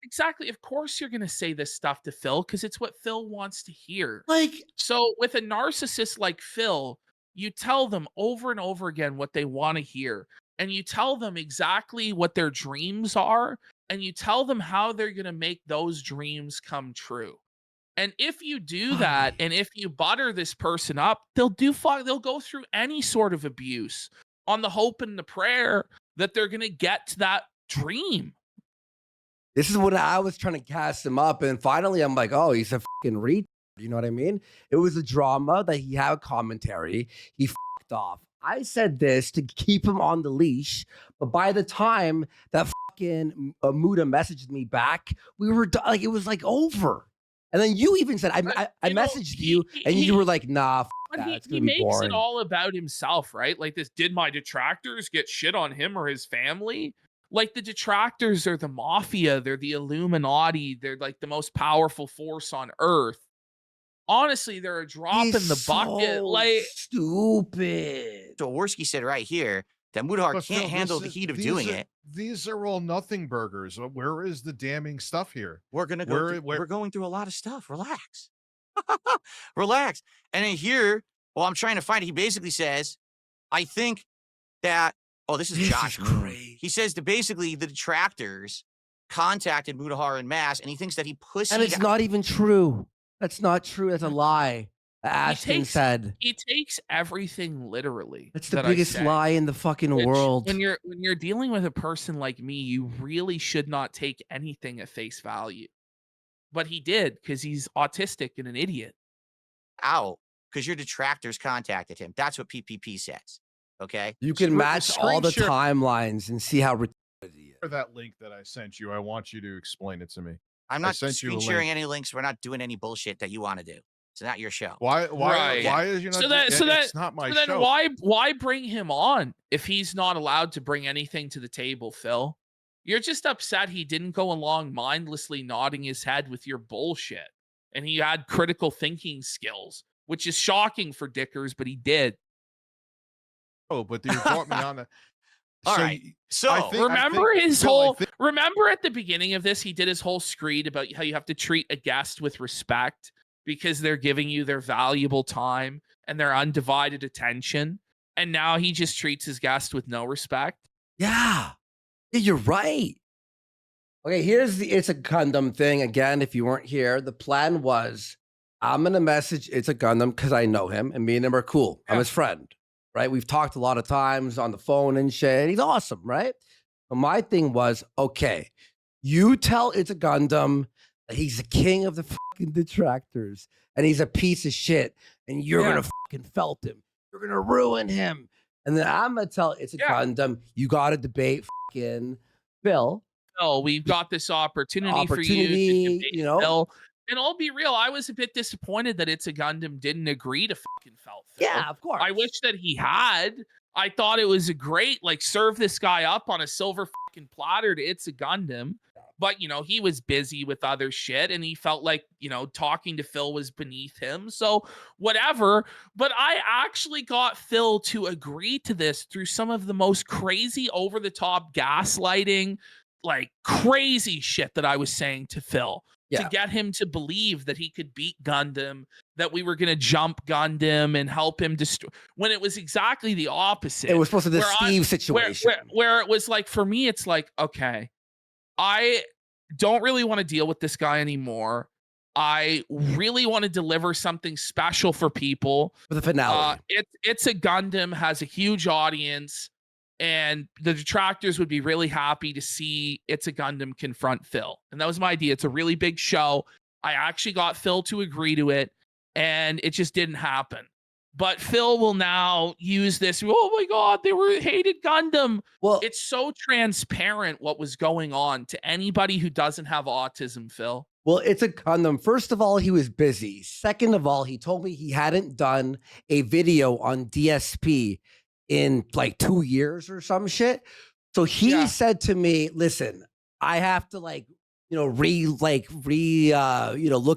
exactly. Of course, you're gonna say this stuff to Phil because it's what Phil wants to hear. Like, So with a narcissist like Phil, you tell them over and over again what they want to hear. And you tell them exactly what their dreams are. And you tell them how they're going to make those dreams come true. And if you do that, Why? and if you butter this person up, they'll go through any sort of abuse on the hope and the prayer that they're going to get to that dream. this is what I was trying to cast him up. And finally, I'm like, oh, he's a fucking retard. You know what I mean? It was a drama that he had commentary. He fucked off. I said this to keep him on the leash. But by the time that fucking Muda messaged me back, we were like, it was like over. And then you even said, I You know, messaged you, and you were like, nah, fuck But that. he, It's he going to be makes boring. it all about himself, right? Like this, did my detractors get shit on him or his family? Like the detractors are the mafia, they're the Illuminati, they're like the most powerful force on earth. Honestly, they're a drop He's in the bucket. so Like stupid. Jaworski said right here that Mudahar But can't Phil, handle this the is- heat of these doing are- it. These are all nothing burgers. Where is the damning stuff here? We're gonna go. Where- We're going through a lot of stuff. Relax, relax. And then here, well, I'm trying to find it. He basically says, I think that. Oh, this is This Josh. is crazy. He says that basically the detractors contacted Mudahar en masse, and he thinks that he pussied. And it's not even true. That's not true. That's a lie. Ashton takes- said. he takes everything literally. That's the that I biggest say, lie in the fucking which world. When you're dealing with a person like me, you really should not take anything at face value. But he did because he's autistic and an idiot. out because your detractors contacted him. That's what PPP says. Okay. You can Screen- match all the screen share- timelines and see how retarded he is. For that link that I sent you, I want you to explain it to me. I'm I not sent you a screen sharing link. any links. We're not doing any bullshit that you want to do. It's not your show. Why? Right. Why is you not? So do- that- so it's not my So then show. why bring him on if he's not allowed to bring anything to the table, Phil? You're just upset he didn't go along mindlessly nodding his head with your bullshit. And he had critical thinking skills, which is shocking for Dickers, but he did. Oh, but you brought me on. All So right. y- So I think- Remember his Phil, I whole think- remember at the beginning of this, he did his whole screed about how you have to treat a guest with respect because they're giving you their valuable time and their undivided attention. And now he just treats his guest with no respect. Yeah. Yeah, you're right. Okay, here's the It's a Gundam thing. Again, if you weren't here, the plan was I'm going to message It's a Gundam because I know him and me and him are cool. I'm Yeah. his friend, right? We've talked a lot of times on the phone and shit. And he's awesome, right? But my thing was, okay, you tell It's a Gundam that he's the king of the fucking detractors and he's a piece of shit and you're Yeah. going to fucking felt him. You're going to ruin him. And then I'm going to tell It's a Yeah. Gundam, you got to debate fucking Phil. Phil, we've got this opportunity for you Opportunity, to debate you know? Phil. And I'll be real, I was a bit disappointed that It's a Gundam didn't agree to fucking Phil. Yeah, of course. I wish that he had. I thought it was a great, like, serve this guy up on a silver fucking platter to It's a Gundam. But, you know, he was busy with other shit and he felt like, you know, talking to Phil was beneath him. So, whatever. But I actually got Phil to agree to this through some of the most crazy, over the top gaslighting, like crazy shit that I was saying to Phil Yeah. to get him to believe that he could beat Gundam, that we were going to jump Gundam and help him destroy, when it was exactly the opposite. It was supposed to be the where I- Steve where, situation. where it was like, for me, it's like, okay, I don't really want to deal with this guy anymore. I really want to deliver something special for people. For the finale. It's a Gundam, has a huge audience, and the detractors would be really happy to see It's a Gundam confront Phil. And that was my idea. It's a really big show. I actually got Phil to agree to it, and it just didn't happen. But Phil will now use this. Oh my God, they were hated Gundam. Well, It's so transparent what was going on to anybody who doesn't have autism, Phil. Well, it's a Gundam. First of all, he was busy. Second of all, he told me he hadn't done a video on DSP in like 2 years or some shit. So he Yeah. said to me, listen, I have to look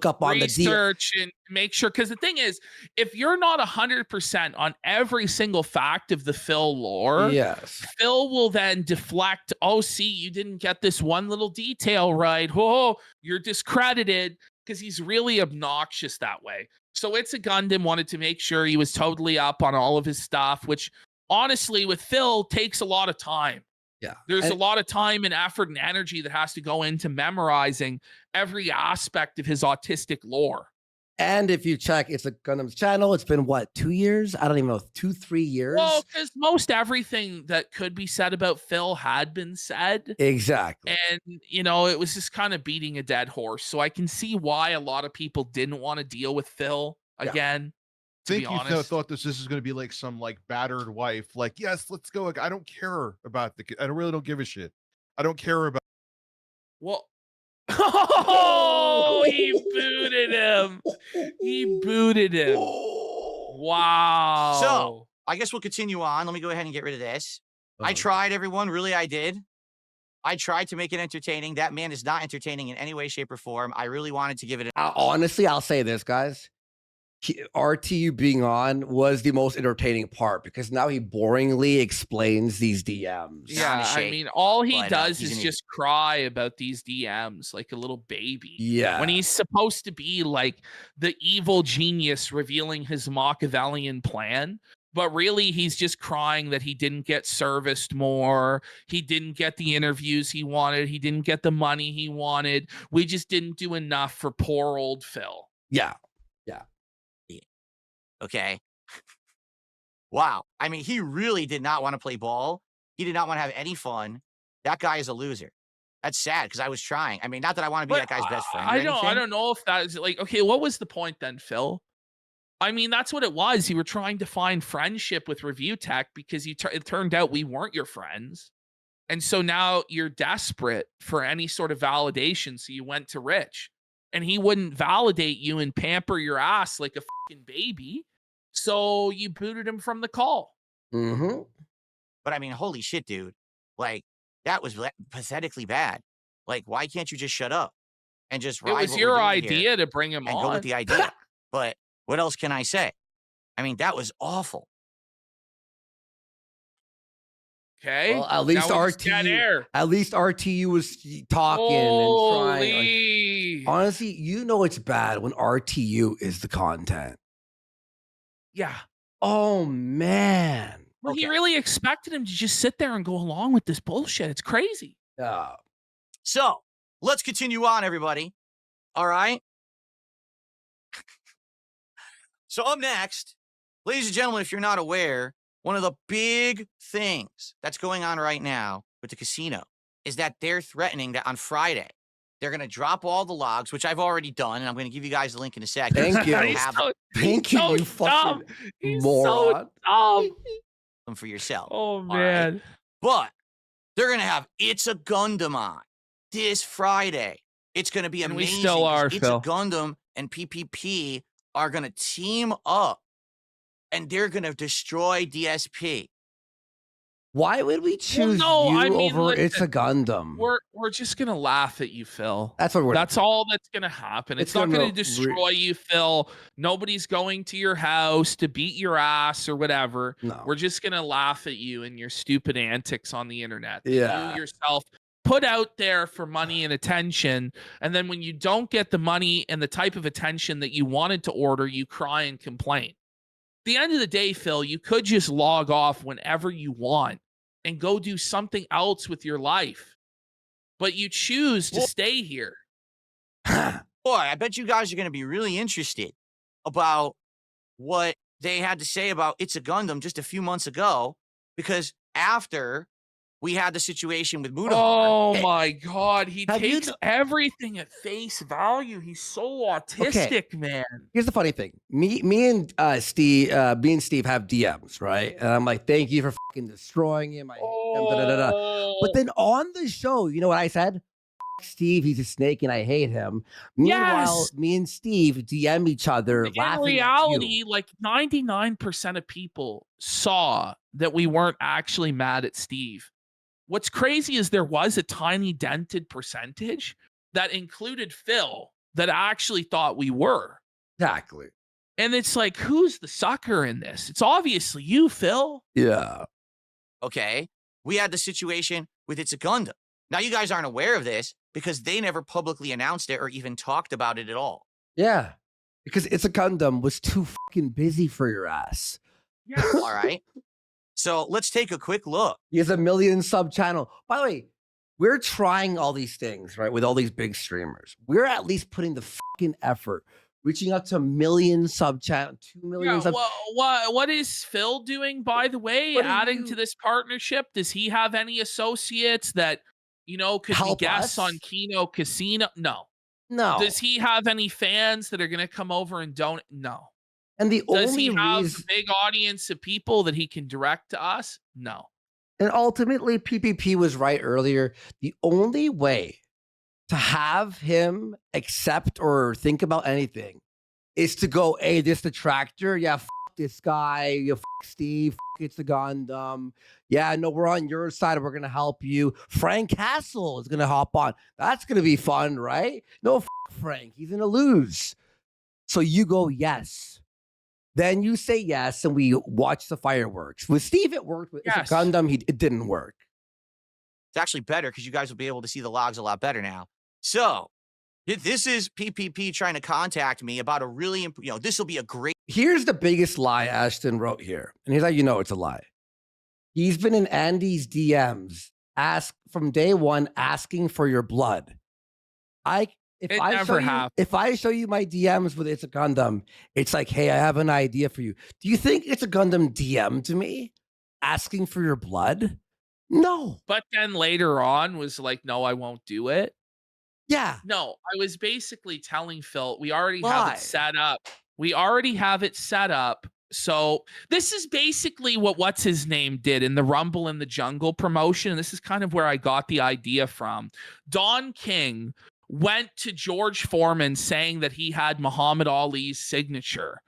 up on the Research and make sure. Because the thing is, if you're not 100% on every single fact of the Phil lore, Yes. Phil will then deflect. Oh, see, you didn't get this one little detail right. Oh, you're discredited, because he's really obnoxious that way. So It's a Gundam wanted to make sure he was totally up on all of his stuff, which honestly with Phil takes a lot of time. Yeah. There's a And- lot of time and effort and energy that has to go into memorizing every aspect of his autistic lore. And if you check, it's a Gundam's channel. It's been what, 2 years? I don't even know, 2-3 years. Well, because most everything that could be said about Phil had been said. Exactly. And, it was just kind of beating a dead horse. So I can see why a lot of people didn't want to deal with Phil Yeah. again. To Think be you honest. thought this is going to be like some like battered wife, like, yes, let's go. Like, I don't care about the kid. I really don't give a shit. I don't care about. Well, oh, he booted him. He booted him. Wow. I guess we'll continue on. Let me go ahead and get rid of this. I Uh-huh. tried, everyone. Really, I did. I tried to make it entertaining. That man is not entertaining in any way, shape, or form. I really wanted to give it Honestly, I'll say this, guys. RTU being on was the most entertaining part because now he boringly explains these DMs. Yeah, Sound I shake, mean, all he but, does he's is an just cry about these DMs like a little baby. Yeah. When he's supposed to be like the evil genius revealing his Machiavellian plan. But really, he's just crying that he didn't get serviced more. He didn't get the interviews he wanted. He didn't get the money he wanted. We just didn't do enough for poor old Phil. Yeah. okay. Wow. I mean, he really did not want to play ball. He did not want to have any fun. That guy is a loser. That's sad because I was trying. I mean, not that I want to be But that guy's best friend. or I anything. don't know if that is like, okay, what was the point then, Phil? I mean, that's what it was. You were trying to find friendship with Review Tech because it turned out we weren't your friends. And so now you're desperate for any sort of validation. So you went to Rich and he wouldn't validate you and pamper your ass like a fucking baby. So you booted him from the call. Mm-hmm. But I mean, holy shit, dude. Like, that was pathetically bad. Like, why can't you just shut up and just It ride was what your we're doing here idea to bring him and on. go with the idea? But what else can I say? I mean, that was awful. Okay. Well, at least Now we just got air. At least RTU was talking and trying. Like, Holy. honestly, you know it's bad when RTU is the content. Yeah. Oh man. Well, he Okay. really expected him to just sit there and go along with this bullshit. It's crazy. Yeah. So let's continue on, everybody. All right. So up next, ladies and gentlemen, if you're not aware, one of the big things that's going on right now with the casino is that they're threatening that on Friday, they're going to drop all the logs, which I've already done, and I'm going to give you guys the link in a second. Thank you. He's Have so, Thank you, so you dumb. fucking He's moron. so dumb. them for yourself. Oh, right. man. But they're going to have It's a Gundam on this Friday. It's going to be And we amazing. still 'cause are, It's Phil. a Gundam and PPP are going to team up and they're going to destroy DSP. Why would we choose no, you I mean, over It's a listen, Gundam? We're just going to laugh at you, Phil. That's what we're That's all that's going to happen. It's It's not gonna going to destroy you, Phil. Nobody's going to your house to beat your ass or whatever. No. We're just going to laugh at you and your stupid antics on the internet. that Yeah. You yourself put out there for money and attention. And then when you don't get the money and the type of attention that you wanted to order, you cry and complain. At the end of the day, Phil, you could just log off whenever you want and go do something else with your life. But you choose to Well- stay here. Boy, I bet you guys are going to be really interested about what they had to say about It's a Gundam just a few months ago, because after we had the situation with Mudahar. Oh my God. He Have you takes kn- everything at face value. He's so autistic, man. Here's the funny thing. Me and Steve have DMs, right? And I'm like, thank you for fucking destroying him. I hate him. Da, da, da, da. But Oh, then on the show, you know what I said? F- Steve, he's a snake and I hate him. Meanwhile, yes. me and Steve DM each other In laughing at you. reality, like 99% of people saw that we weren't actually mad at Steve. What's crazy is there was a tiny dented percentage that included Phil that actually thought we were. Exactly. And it's like, who's the sucker in this? It's obviously you, Phil. Yeah. Okay. We had the situation with It's a Gundam. Now, you guys aren't aware of this because they never publicly announced it or even talked about it at all. Yeah. Because It's a Gundam was too fucking busy for your ass. Yes. All right. So let's take a quick look. He has a million sub channel. By the way, we're trying all these things, right? With all these big streamers. We're at least putting the fucking effort, reaching out to a million sub channel, 2 million Yeah, sub. what is Phil doing, by the way, What are adding you- to this partnership? Does he have any associates that, could Help be guests us? on Kino Casino? No. No. Does he have any fans that are going to come over and donate? No. And the Does only he have a reason, big audience of people that he can direct to us? No. and ultimately, PPP was right earlier. The only way to have him accept or think about anything is to go, hey, this detractor. Yeah, f- this guy. You f- Steve. F- it's the Gundam. Yeah, no, we're on your side. We're going to help you. Frank Castle is going to hop on. That's going to be fun, right? No, f- Frank. He's going to lose. So you go, yes. Then you say yes, and we watch the fireworks. With Steve, it worked. With It's Yes. a Gundam, it didn't work. It's actually better because you guys will be able to see the logs a lot better now. So this is PPP trying to contact me about a really, this will be a great. Here's the biggest lie Ashton wrote here. And here's how you know it's a lie. He's been in Andy's DMs from day one asking for your blood. If It I never show you, happened. if I show you my DMs with It's a Gundam, it's like, hey, I have an idea for you. Do you think It's a Gundam DM to me asking for your blood? No. But then later on was like, no, I won't do it. Yeah. No, I was basically telling Phil, we already have Why? it set up. We already have it set up. So this is basically what's his name did in the Rumble in the Jungle promotion. This is kind of where I got the idea from. Don King went to George Foreman saying that he had Muhammad Ali's signature.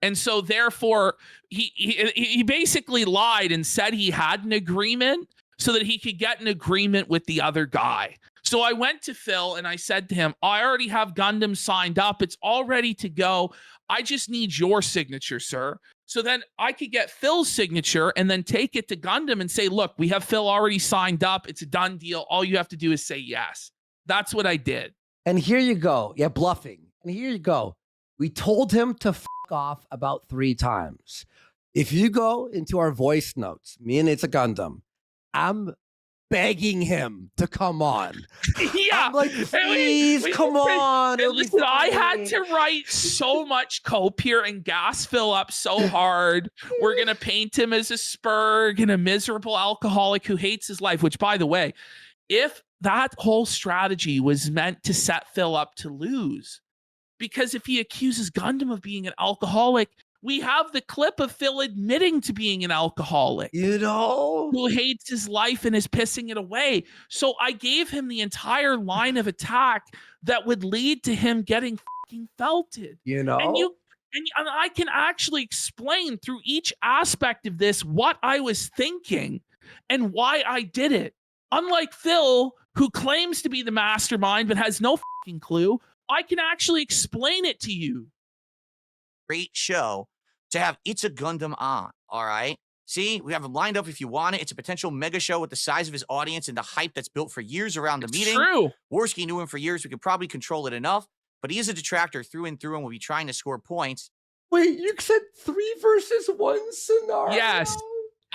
And so therefore he basically lied and said he had an agreement so that he could get an agreement with the other guy. So I went to Phil and I said to him, I already have Gundam signed up. It's all ready to go. I just need your signature, sir. So then I could get Phil's signature and then take it to Gundam and say, look, we have Phil already signed up. It's a done deal. All you have to do is say yes. That's what I did. And here you go. Yeah, bluffing. And here you go. We told him to f off about 3 times. If you go into our voice notes, me and It's a Gundam, I'm begging him to come on. Yeah. I'm like, please, come on. it'll be Listen, I had fine." to write so much cope here and gas Phil up so hard. We're going to paint him as a spurg and a miserable alcoholic who hates his life, which, by the way, if that whole strategy was meant to set Phil up to lose, because if he accuses Gundam of being an alcoholic, we have the clip of Phil admitting to being an alcoholic You know? who hates his life and is pissing it away. So I gave him the entire line of attack that would lead to him getting fucking felted. You know? And I can actually explain through each aspect of this what I was thinking and why I did it. Unlike Phil, who claims to be the mastermind but has no fucking clue, I can actually explain it to you. Great show to have It's a Gundam on. All right. See, we have him lined up if you want it. It's a potential mega show with the size of his audience and the hype that's built for years around the It's meeting. true. Worski knew him for years. We could probably control it enough, but he is a detractor through and through and will be trying to score points. Wait, you said 3 versus 1 scenario? Yes.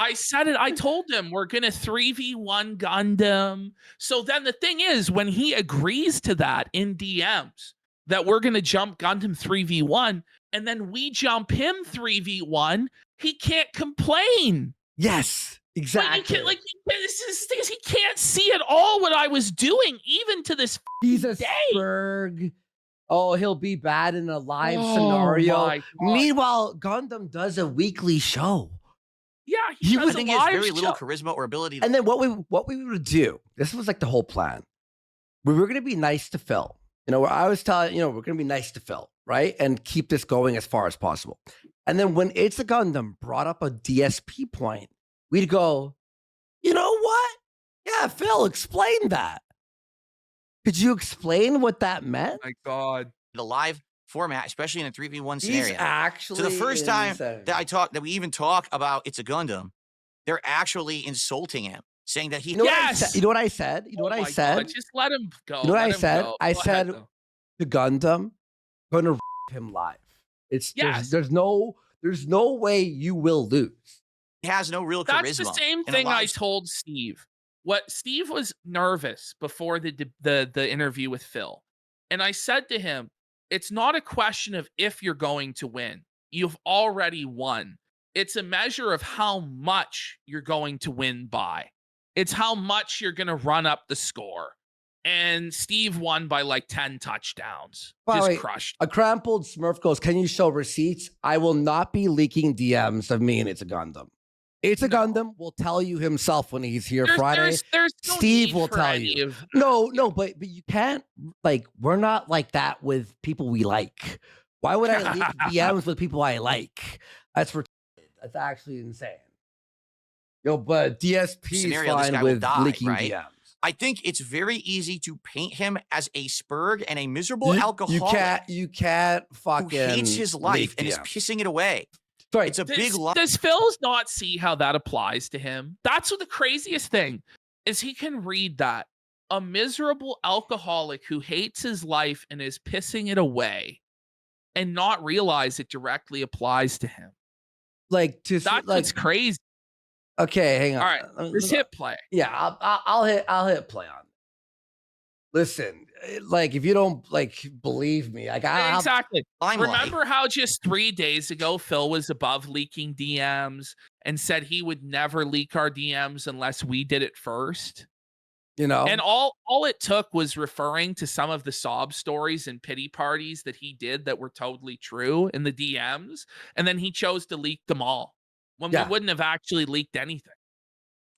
I said it. I told him we're going to 3v1 Gundam. So then the thing is, when he agrees to that in DMs, that we're going to jump Gundam 3v1, and then we jump him 3v1, he can't complain. Yes. Exactly. But you can't, like, this is the thing is he can't see at all what I was doing, even to this He's a day. Spurg. Oh, he'll be bad in a live Oh scenario. my God. Meanwhile, Gundam does a weekly show. Yeah, He he was- does I a think he has live very little show. charisma or ability. And then what we would do, this was like the whole plan. We were going to be nice to Phil. You know, I was telling, you know, we're going to be nice to Phil, right? And keep this going as far as possible. And then when It's a Gundam brought up a DSP point, we'd go, you know what? Yeah, Phil, explain that. Could you explain what that meant? My God. The live format, especially in a 3v1 He's scenario. actually So the first time insane. that we even talk about It's a Gundam, they're actually insulting him, saying that he You know Yes! what I said? You know what I said? You know what Oh I my said? God, just let him go. You know what let I him said? go. I Go ahead, said though. the Gundam gonna him live. It's Yes. there's no way you will lose. has no real That's charisma. the same in a thing I live- told Steve. What Steve was nervous before the interview with Phil. And I said to him, it's not a question of if you're going to win. You've already won. It's a measure of how much you're going to win by. It's how much you're going to run up the score. And Steve won by like 10 touchdowns. By the Just way, crushed. A crumpled Smurf goes, can you show receipts? I will not be leaking DMs of me and It's a Gundam. It's a No. Gundam will tell you himself when he's here There's- Friday. there's no Steve need will for tell any you. of- No, but you can't, like, we're not like that with people we like. Why would I leak DMs with people I like? That's retarded. That's actually insane. Yo, but DSP's Scenario, this fine guy will with die, leaking right? DMs. I think it's very easy to paint him as a spurg and a miserable alcoholic You can't who fucking hates his life leak and is DMs. pissing it away. Sorry, It's a big lie. Does Phil not see how that applies to him? That's what the craziest thing is. He can read that a miserable alcoholic who hates his life and is pissing it away, and not realize it directly applies to him. like to That's like what's crazy. okay, hang on. All right, just hit play. Yeah, I'll hit play on it. Listen, like if you don't like believe me, like Exactly. Limelight. Remember how just 3 days ago Phil was above leaking DMs and said he would never leak our DMs unless we did it first? you know, And all it took was referring to some of the sob stories and pity parties that he did that were totally true in the DMs, and then he chose to leak them all when Yeah. we wouldn't have actually leaked anything.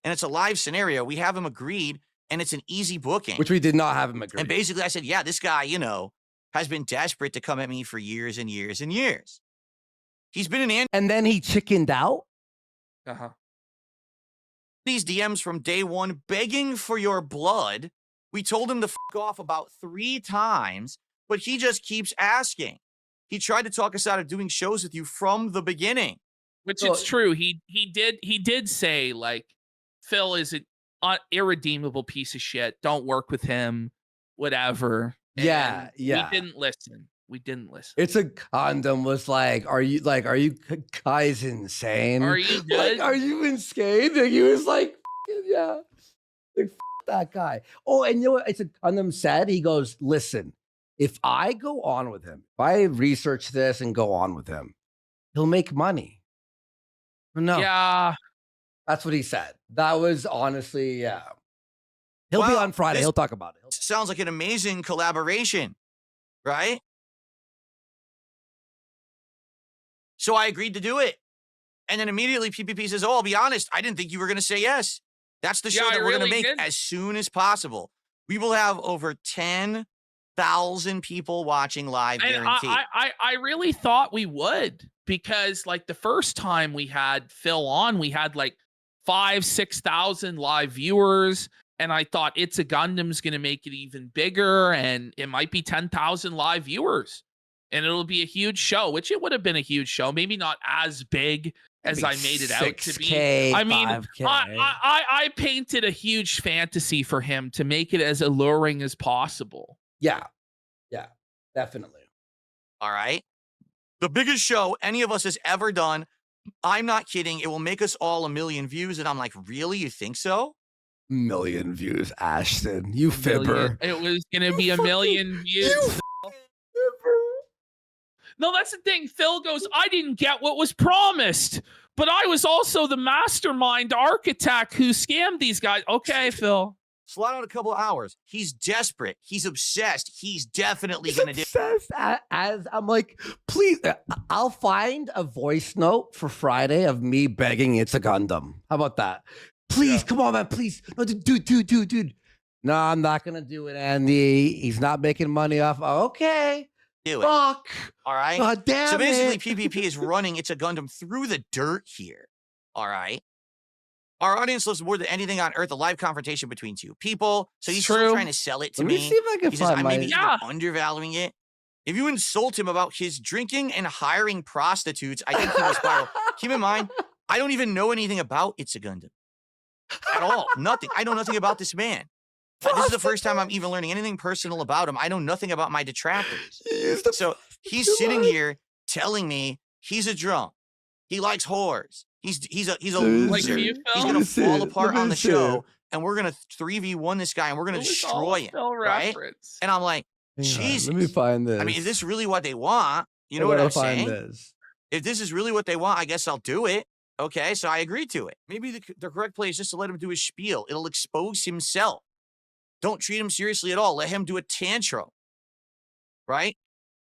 And it's a live scenario. We have him agreed, and it's an easy booking. which we did not have him agree. And basically, I said, yeah, this guy, has been desperate to come at me for years and years and years. He's been in And then he chickened out. Uh-huh. these DMs from day one, begging for your blood. We told him to off about 3 times, but he just keeps asking. He tried to talk us out of doing shows with you from the beginning. Which So- it's true. He did say, like, Phil is an irredeemable piece of shit. Don't work with him. Whatever. Yeah, And yeah. We didn't listen. It's a Gundam was like, are you guys insane? Are you good? Like, are you insane? Like, he was like, yeah, like that guy. Oh, and you know what? It's a Gundam said. He goes, listen, if I go on with him, if I research this and go on with him, he'll make money. No, Yeah. that's what he said. That was honestly, yeah. He'll be Wow, on Friday. this- He'll talk about it. Sounds like an amazing collaboration, right? So I agreed to do it. And then immediately PPP says, oh, I'll be honest, I didn't think you were going to say yes. That's the show Yeah, that I we're going really to make didn't. as soon as possible. We will have over 10,000 people watching live, And guaranteed. I really thought we would, because like the first time we had Phil on, we had like 5,000-6,000 live viewers. And I thought It's a Gundam's going to make it even bigger, and it might be 10,000 live viewers, and it'll be a huge show, which it would have been a huge show. Maybe not as big as I made it out to be. 6K, I mean, 5K. I painted a huge fantasy for him to make it as alluring as possible. Yeah, definitely. All right. The biggest show any of us has ever done. I'm not kidding. It will make us all 1 million views. And I'm like, really? You think so? Million views, Ashton. You fibber. It was going to be You a million views. You fibber. No, that's the thing. Phil goes, I didn't get what was promised, but I was also the mastermind architect who scammed these guys. Okay, Phil. Slot out a couple hours. He's desperate. He's obsessed. He's definitely He's going to do. obsessed. As I'm like, please, I'll find a voice note for Friday of me begging It's a Gundam. How about that? Please, come on, man, please. No, dude. No, I'm not gonna do it, Andy. He's not making money off. Okay. Do it. Fuck. All right. God damn So basically, it. PPP is running It's a Gundam through the dirt here. All right. Our audience loves more than anything on earth a live confrontation between two people. So he's still True. trying to sell it to Let me. me see if I can He says, find I my. may be even undervaluing it. If you insult him about his drinking and hiring prostitutes, I think he will spiral. Keep in mind, I don't even know anything about It's a Gundam at all. Nothing. I know nothing about this man. This is the first time I'm even learning anything personal about him. I know nothing about my detractors. So he's sitting here telling me he's a drunk. He likes whores. He's a Like loser. you, He's Phil? gonna fall apart on the Listen. show, and we're gonna 3v1 this guy, and we're gonna It was destroy all him. Phil Right? reference. And I'm like, Hang on, Jesus. let me find this. I mean, is this really what they want? You know I what gotta I'm find saying? this. If this is really what they want, I guess I'll do it. Okay, so I agree to it. Maybe the correct play is just to let him do his spiel. It'll expose himself. Don't treat him seriously at all. Let him do a tantrum. Right?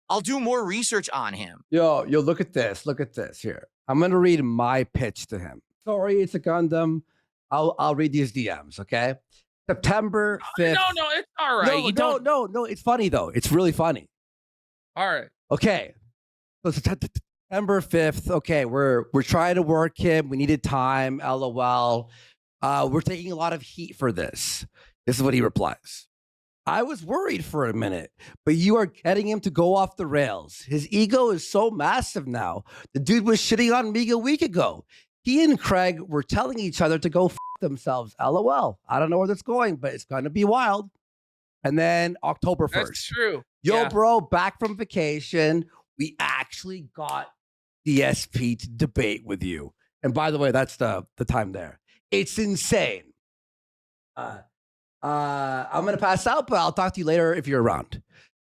I'll do more research on him. Yo, look at this. Look at this here. I'm gonna read my pitch to him. Sorry, It's a Gundam. I'll read these DMs, okay? September 5th. No, it's all right. No. It's funny though. It's really funny. All right. Okay. So September 5th. Okay, we're trying to work him. We needed time. LOL. We're taking a lot of heat for this. This is what he replies. I was worried for a minute, but you are getting him to go off the rails. His ego is so massive now. The dude was shitting on me a week ago. He and Craig were telling each other to go themselves. LOL. I don't know where that's going, but it's going to be wild. And then October 1st. That's true. Yo, Yeah. bro, back from vacation. We actually got DSP to debate with you. And by the way, that's the time there. It's insane. I'm gonna pass out, but I'll talk to you later if you're around.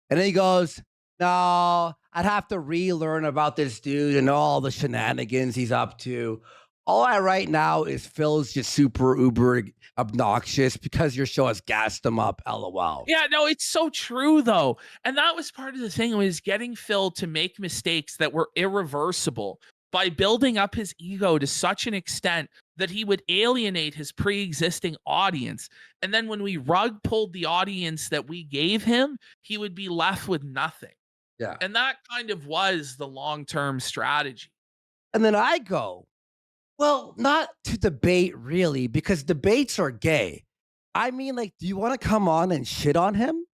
And then he goes, no, I'd have to relearn about this dude and all the shenanigans he's up to. All I write now is Phil's just super uber obnoxious because your show has gassed him up. LOL. Yeah, no, it's so true though. And that was part of the thing, was getting Phil to make mistakes that were irreversible by building up his ego to such an extent that he would alienate his pre-existing audience. And then when we rug pulled the audience that we gave him, he would be left with nothing. Yeah. And that kind of was the long-term strategy. And then I go, well, not to debate really, because debates are gay. I mean, like, do you want to come on and shit on him?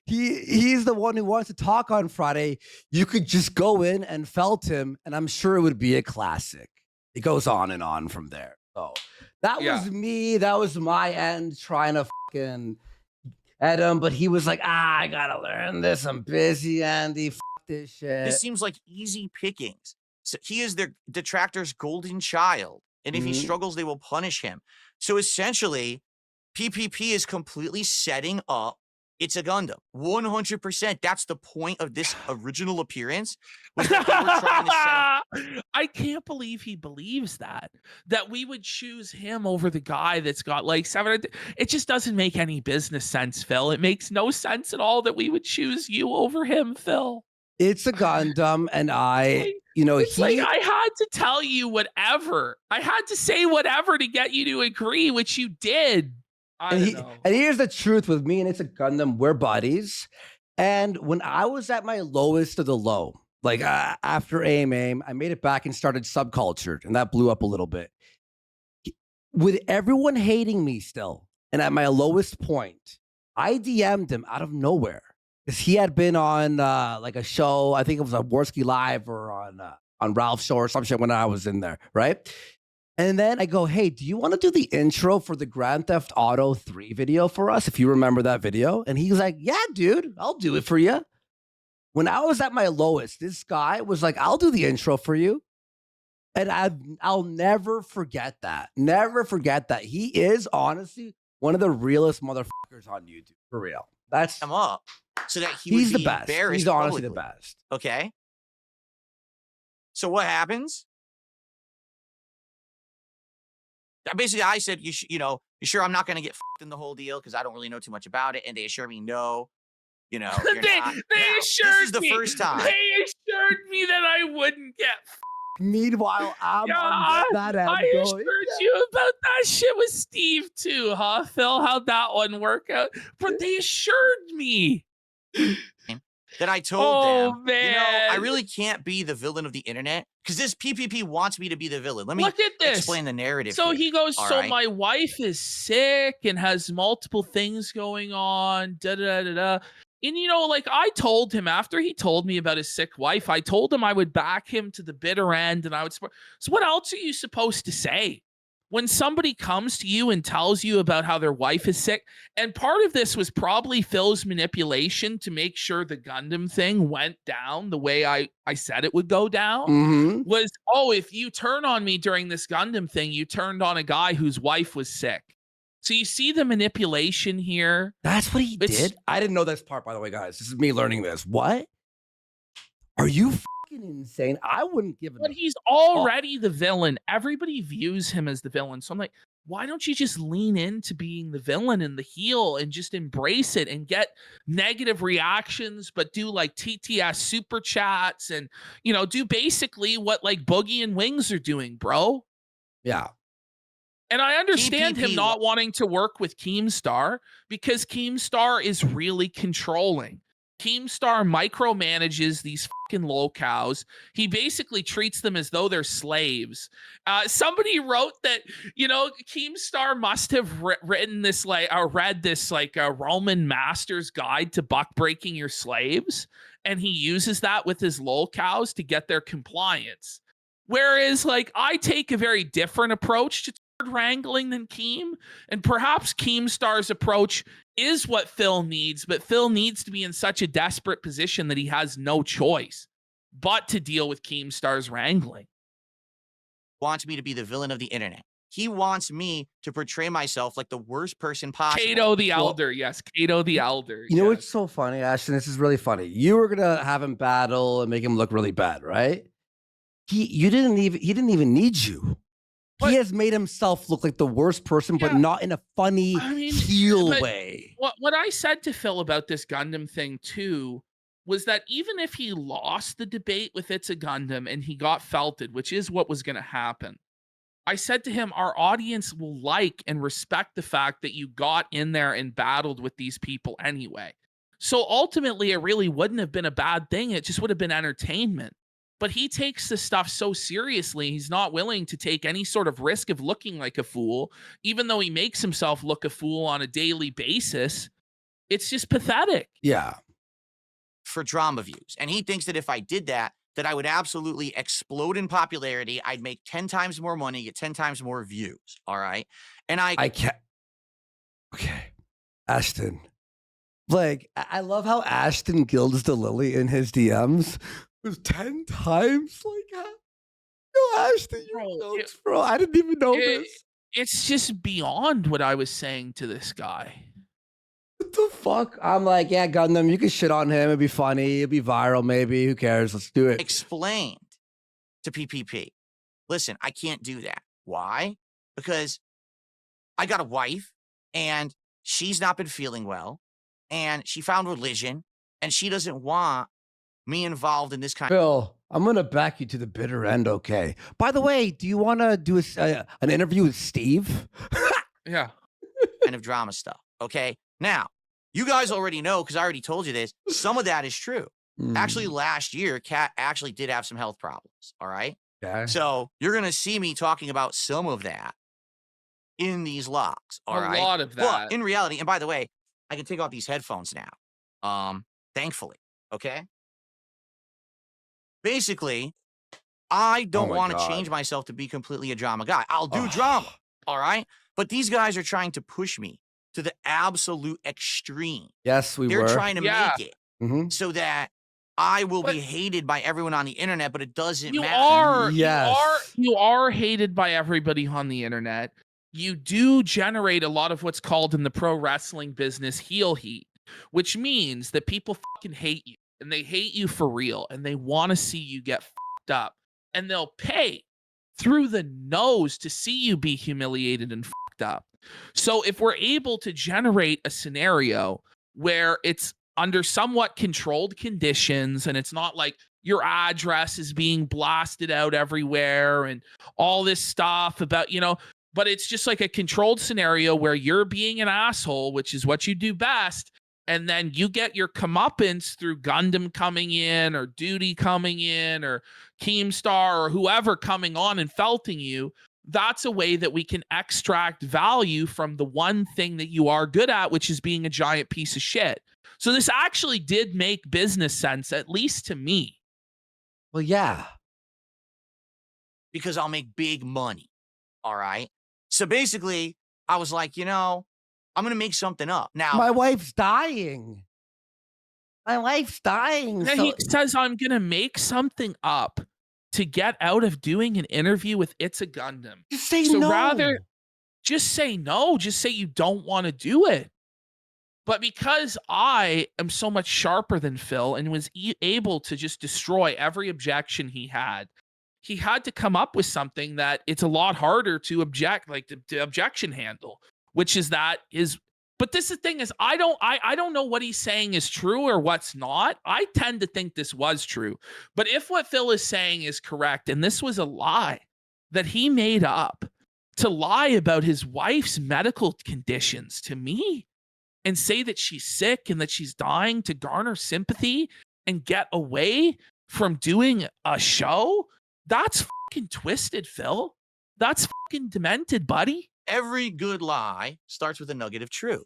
He's the one who wants to talk on Friday. You could just go in and felt him, and I'm sure it would be a classic. It goes on and on from there. So that was me. That was my end trying to fucking at him, but he was like, I gotta learn this. I'm busy, Andy. Fuck this shit. This seems like easy pickings. So he is their detractor's golden child. And if he struggles, they will punish him. So essentially, PPP is completely setting up It's a Gundam. 100%. That's the point of this original appearance. Was that they were trying to set up. I can't believe he believes that we would choose him over the guy that's got like 7. It just doesn't make any business sense, Phil. It makes no sense at all that we would choose you over him, Phil. It's a Gundam, and It's like I had to tell you whatever. I had to say whatever to get you to agree, which you did. I don't know. And here's the truth with me and It's a Gundam, we're buddies. And when I was at my lowest of the low, like after AIM, I made it back and started Subcultured, and that blew up a little bit. With everyone hating me still, and at my lowest point, I DM'd him out of nowhere because he had been on like a show. I think it was on Worski Live or on Ralph's show or some shit when I was in there, right? And then I go, hey, do you want to do the intro for the Grand Theft Auto 3 video for us, if you remember that video? And he's like, yeah, dude, I'll do it for you. When I was at my lowest, this guy was like, I'll do the intro for you. And I'll never forget that. Never forget that. He is honestly one of the realest motherfuckers on YouTube, for real. That's him up so that he he's would the be best. embarrassed He's honestly the publicly. best. Okay. So what happens? Basically, I said, you sure I'm not going to get fucked in the whole deal because I don't really know too much about it, and they assure me no. You're they not. Now, assured this is the me. first time. They assured me that I wouldn't get. Meanwhile, I'm Yeah, on that end I going, assured you about that shit with Steve too, huh, Phil? How'd that one work out? But they assured me. That I told them, man. I really can't be the villain of the internet because this PPP wants me to be the villain. Let me Look at this. explain the narrative. So here, he goes, all so right? my wife is sick and has multiple things going on, da da da da. And like I told him after he told me about his sick wife, I told him I would back him to the bitter end and I would support. So what else are you supposed to say? When somebody comes to you and tells you about how their wife is sick, and part of this was probably Phil's manipulation to make sure the Gundam thing went down the way I said it would go down, Mhm. was, oh, if you turn on me during this Gundam thing, you turned on a guy whose wife was sick. So you see the manipulation here. That's what he did? I didn't know this part, by the way, guys. This is me learning this. What? Are you fucking insane? I wouldn't give But it. he's already the villain. Everybody views him as the villain. So I'm like, why don't you just lean into being the villain and the heel and just embrace it and get negative reactions, but do like TTS super chats and, do basically what like Boogie and Wings are doing, bro. Yeah. And I understand PPP him not wanting to work with Keemstar because Keemstar is really controlling. Keemstar micromanages these fucking locals. He basically treats them as though they're slaves. Somebody wrote that, Keemstar must have written this read this Roman master's guide to buck breaking your slaves. And he uses that with his locals to get their compliance. Whereas I take a very different approach to wrangling than Keem, and perhaps Keemstar's approach is what Phil needs, but Phil needs to be in such a desperate position that he has no choice but to deal with Keemstar's wrangling. Wants me to be the villain of the internet. He wants me to portray myself like the worst person possible. Cato the Elder, yes, Cato the Elder. You know what's so funny, Ashton? This is really funny. You were gonna have him battle and make him look really bad, right? He didn't even need you. He has made himself look like the worst person, but not in a funny heel way. What I said to Phil about this Gundam thing too was that even if he lost the debate with It's a Gundam and he got felted, which is what was going to happen, I said to him, our audience will like and respect the fact that you got in there and battled with these people anyway. So ultimately, it really wouldn't have been a bad thing. It just would have been entertainment. But he takes this stuff so seriously, he's not willing to take any sort of risk of looking like a fool, even though he makes himself look a fool on a daily basis. It's just pathetic. Yeah. For drama views. And he thinks that if I did that I would absolutely explode in popularity. I'd make 10 times more money, get 10 times more views. All right. And I can't. Okay. Ashton. I love how Ashton gilds the lily in his DMs. It was 10 times Ashton, bro. I didn't even know this. It's just beyond what I was saying to this guy. What the fuck? I'm like, yeah, Gundam, you can shit on him. It'd be funny. It'd be viral, maybe. Who cares? Let's do it. Explained to PPP. Listen, I can't do that. Why? Because I got a wife and she's not been feeling well and she found religion and she doesn't want me involved in this kind Phil, I'm going to back you to the bitter end, okay? By the way, do you want to do an interview with Steve? Yeah. kind of drama stuff, okay? Now, you guys already know, because I already told you this, some of that is true. Actually, last year, Kat actually did have some health problems, all right? Okay. So you're going to see me talking about some of that in these logs, all right? A lot of that. But in reality, and by the way, I can take off these headphones now, thankfully, okay? Basically, I don't want to change myself to be completely a drama guy. I'll do drama, all right? But these guys are trying to push me to the absolute extreme. Yes, They're trying to make it so that I will be hated by everyone on the internet, but it doesn't matter. You are hated by everybody on the internet. You do generate a lot of what's called in the pro wrestling business heel heat. which means that people fucking hate you and they hate you for real and they want to see you get fucked up and they'll pay through the nose to see you be humiliated and fucked up. So if we're able to generate a scenario where it's under somewhat controlled conditions and it's not like your address is being blasted out everywhere and all this stuff about, but it's just like a controlled scenario where you're being an asshole, which is what you do best. And then you get your comeuppance through Gundam coming in or Duty coming in or Keemstar or whoever coming on and felting you. That's a way that we can extract value from the one thing that you are good at, which is being a giant piece of shit. So this actually did make business sense, at least to me. Well, yeah. Because I'll make big money. All right. So basically, I was like, I'm going to make something up. Now, My wife's dying. My wife's dying. Then So he says, I'm going to make something up to get out of doing an interview with It's a Gundam. just say So no. rather, just say no. Just say you don't want to do it. But because I am so much sharper than Phil and was able to just destroy every objection he had to come up with something that it's a lot harder to object, like the objection handle, which is but this is the thing is, I don't know what he's saying is true or what's not. I tend to think this was true. But if what Phil is saying is correct, and this was a lie that he made up to lie about his wife's medical conditions to me and say that she's sick and that she's dying to garner sympathy and get away from doing a show, that's fucking twisted, Phil. That's fucking demented, buddy. every good lie starts with a nugget of truth.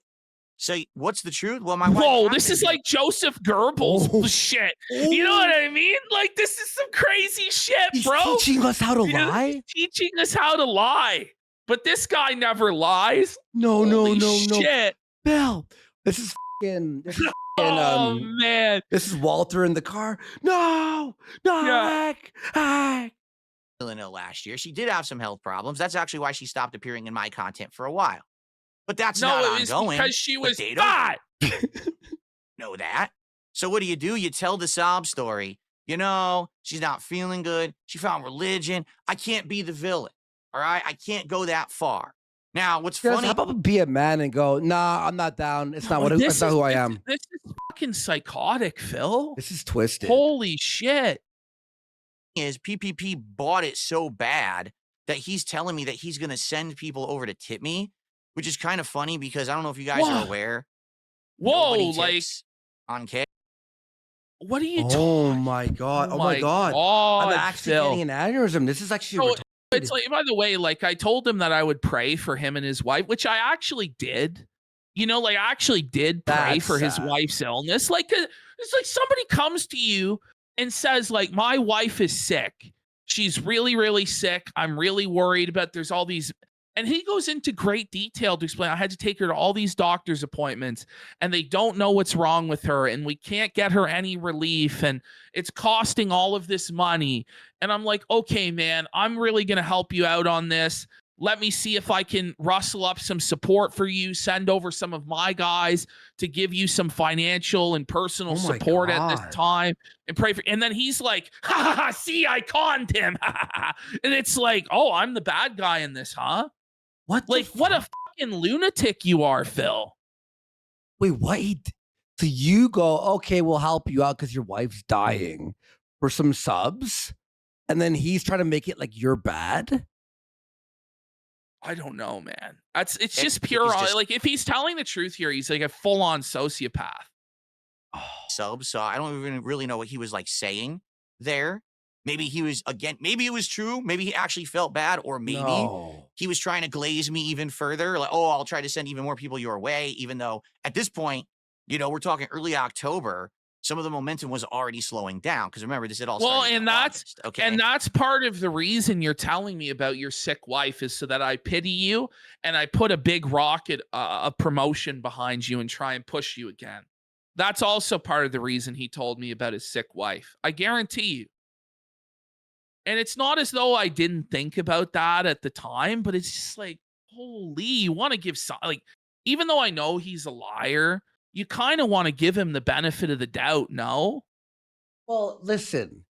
Say, what's the truth? Well, my wife. Whoa, this is like Joseph Goebbels Oh. shit. You know what I mean? Like, this is some crazy shit, He's bro. teaching us how to You know, lie? he's teaching us how to lie. But this guy never lies. No, Holy no. shit. Bill, this is Oh, man. this is Walter in the car. No, Yeah. Hack. Ill last year. She did have some health problems. That's actually why she stopped appearing in my content for a while. But that's No, not it was ongoing. because she But was they don't fat. know that. So what do? You tell the sob story. You know, she's not feeling good. She found religion. I can't be the villain. All right? I can't go that far. Now, what's Just funny? how about be a man and go, nah, I'm not down. It's not No, that's not who I am. This is fucking psychotic, Phil. This is twisted. Holy shit. Is PPP bought it so bad that he's telling me that he's going to send people over to tip me, which is kind of funny because I don't know if you guys are Whoa. aware. Whoa, nobody like, tips on K. what are you Oh talking? my god. Oh my god. I'm actually Phil. getting an aneurysm. This is actually So, it's like, by the way, like I told him that I would pray for him and his wife, which I actually did. You know, like I actually did pray That's for his sad. wife's illness. Like, it's like somebody comes to you and says, like, my wife is sick. She's really, really sick. I'm really worried about there's all these. And he goes into great detail to explain, I had to take her to all these doctor's appointments and they don't know what's wrong with her and we can't get her any relief and it's costing all of this money. And I'm like, okay, man, I'm really going to help you out on this. Let me see if I can rustle up some support for you, send over some of my guys to give you some financial and personal Oh my support at God. this time and pray for. And then he's like, ha ha ha, see, I conned him. And it's like, oh, I'm the bad guy in this, huh? what? Like, what a fucking lunatic you are, Phil. Wait, wait. So you go, okay, we'll help you out because your wife's dying for some subs, and then he's trying to make it like you're bad. I don't know, man. It's It- just he's pure. just- Like, if he's telling the truth here, he's like a full-on sociopath. Subs, so I don't even really know what he was like saying there. Maybe he was maybe it was true. Maybe he actually felt bad, or maybe No. he was trying to glaze me even further. Like, oh, I'll try to send even more people your way, even though at this point, you know, we're talking early October. Some of the momentum was already slowing down. Because remember, this had all Well, started in and that's August, okay. and that's part of the reason you're telling me about your sick wife is so that I pity you and I put a big rocket, a promotion behind you and try and push you again. That's also part of the reason he told me about his sick wife. I guarantee you. And it's not as though I didn't think about that at the time, but it's just like, holy, you want to give some, like, even though I know he's a liar, you kind of want to give him the benefit of the doubt, no? Well, listen,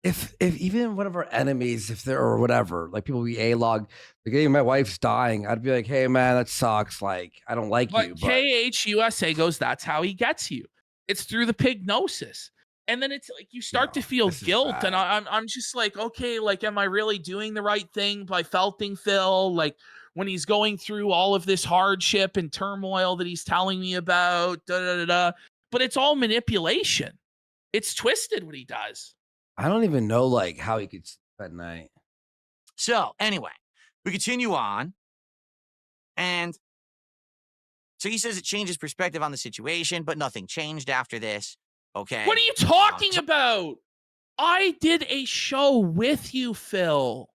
if even one of our enemies, if they're or whatever, like people we A-log, like, hey, my wife's dying, I'd be like, hey man, that sucks. Like, I don't like you. But But KHUSA goes, that's how he gets you. It's through the pignosis. And then it's like you start to feel this is guilt. And bad. I'm just like, okay, like, am I really doing the right thing by felting Phil? Like when he's going through all of this hardship and turmoil that he's telling me about, da da da da. But it's all manipulation. It's twisted what he does. I don't even know like how he could sleep at night. So anyway, we continue on. And so he says it changes perspective on the situation, but nothing changed after this. Okay. What are you talking about? I did a show with you, Phil.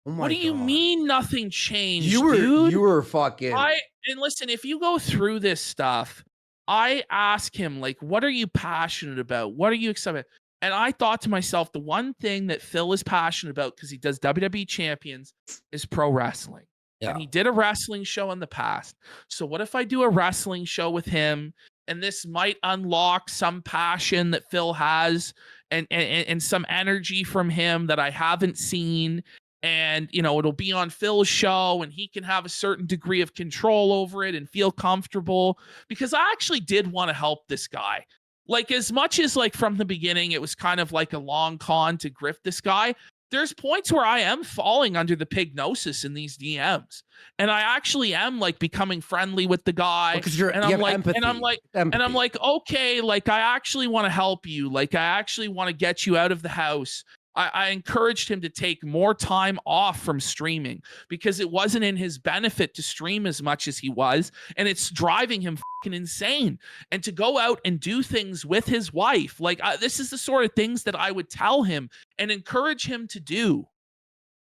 Oh my What do you God. mean nothing changed, You were dude? you were fucking. And listen, if you go through this stuff, I ask him, like, what are you passionate about? What are you excited about? And I thought to myself, the one thing that Phil is passionate about, because he does WWE champions, is pro wrestling. Yeah. And he did a wrestling show in the past. So what if I do a wrestling show with him, and this might unlock some passion that Phil has and some energy from him that I haven't seen. And, you know, it'll be on Phil's show and he can have a certain degree of control over it and feel comfortable, because I actually did want to help this guy. Like, as much as like from the beginning, it was kind of like a long con to grift this guy. There's points where I am falling under the pignosis in these DMs, and I actually am like becoming friendly with the guy. Because you're And you I'm have like, empathy. and I'm like, Empathy. okay, like I actually want to help you. Like I actually want to get you out of the house. I encouraged him to take more time off from streaming because it wasn't in his benefit to stream as much as he was, and it's driving him fucking insane. And to go out and do things with his wife, like this is the sort of things that I would tell him and encourage him to do.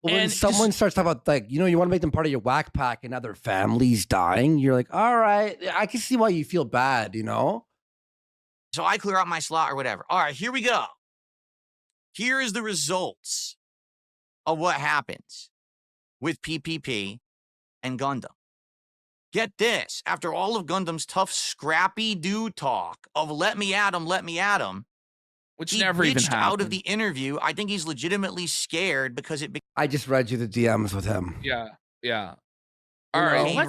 Well, when And someone starts talking about like, you know, you want to make them part of your whack pack and now their family's dying, you're like, all right, I can see why you feel bad, you know? So I clear out my slot or whatever. All right, here we go. Here is the results of what happens with PPP and Gundam. Get this. After all of Gundam's tough, scrappy dude talk of let me at him, which he never even bitched out of happened. the interview. I think he's legitimately scared because it I just read you the DMs with him. Yeah. You All right, know?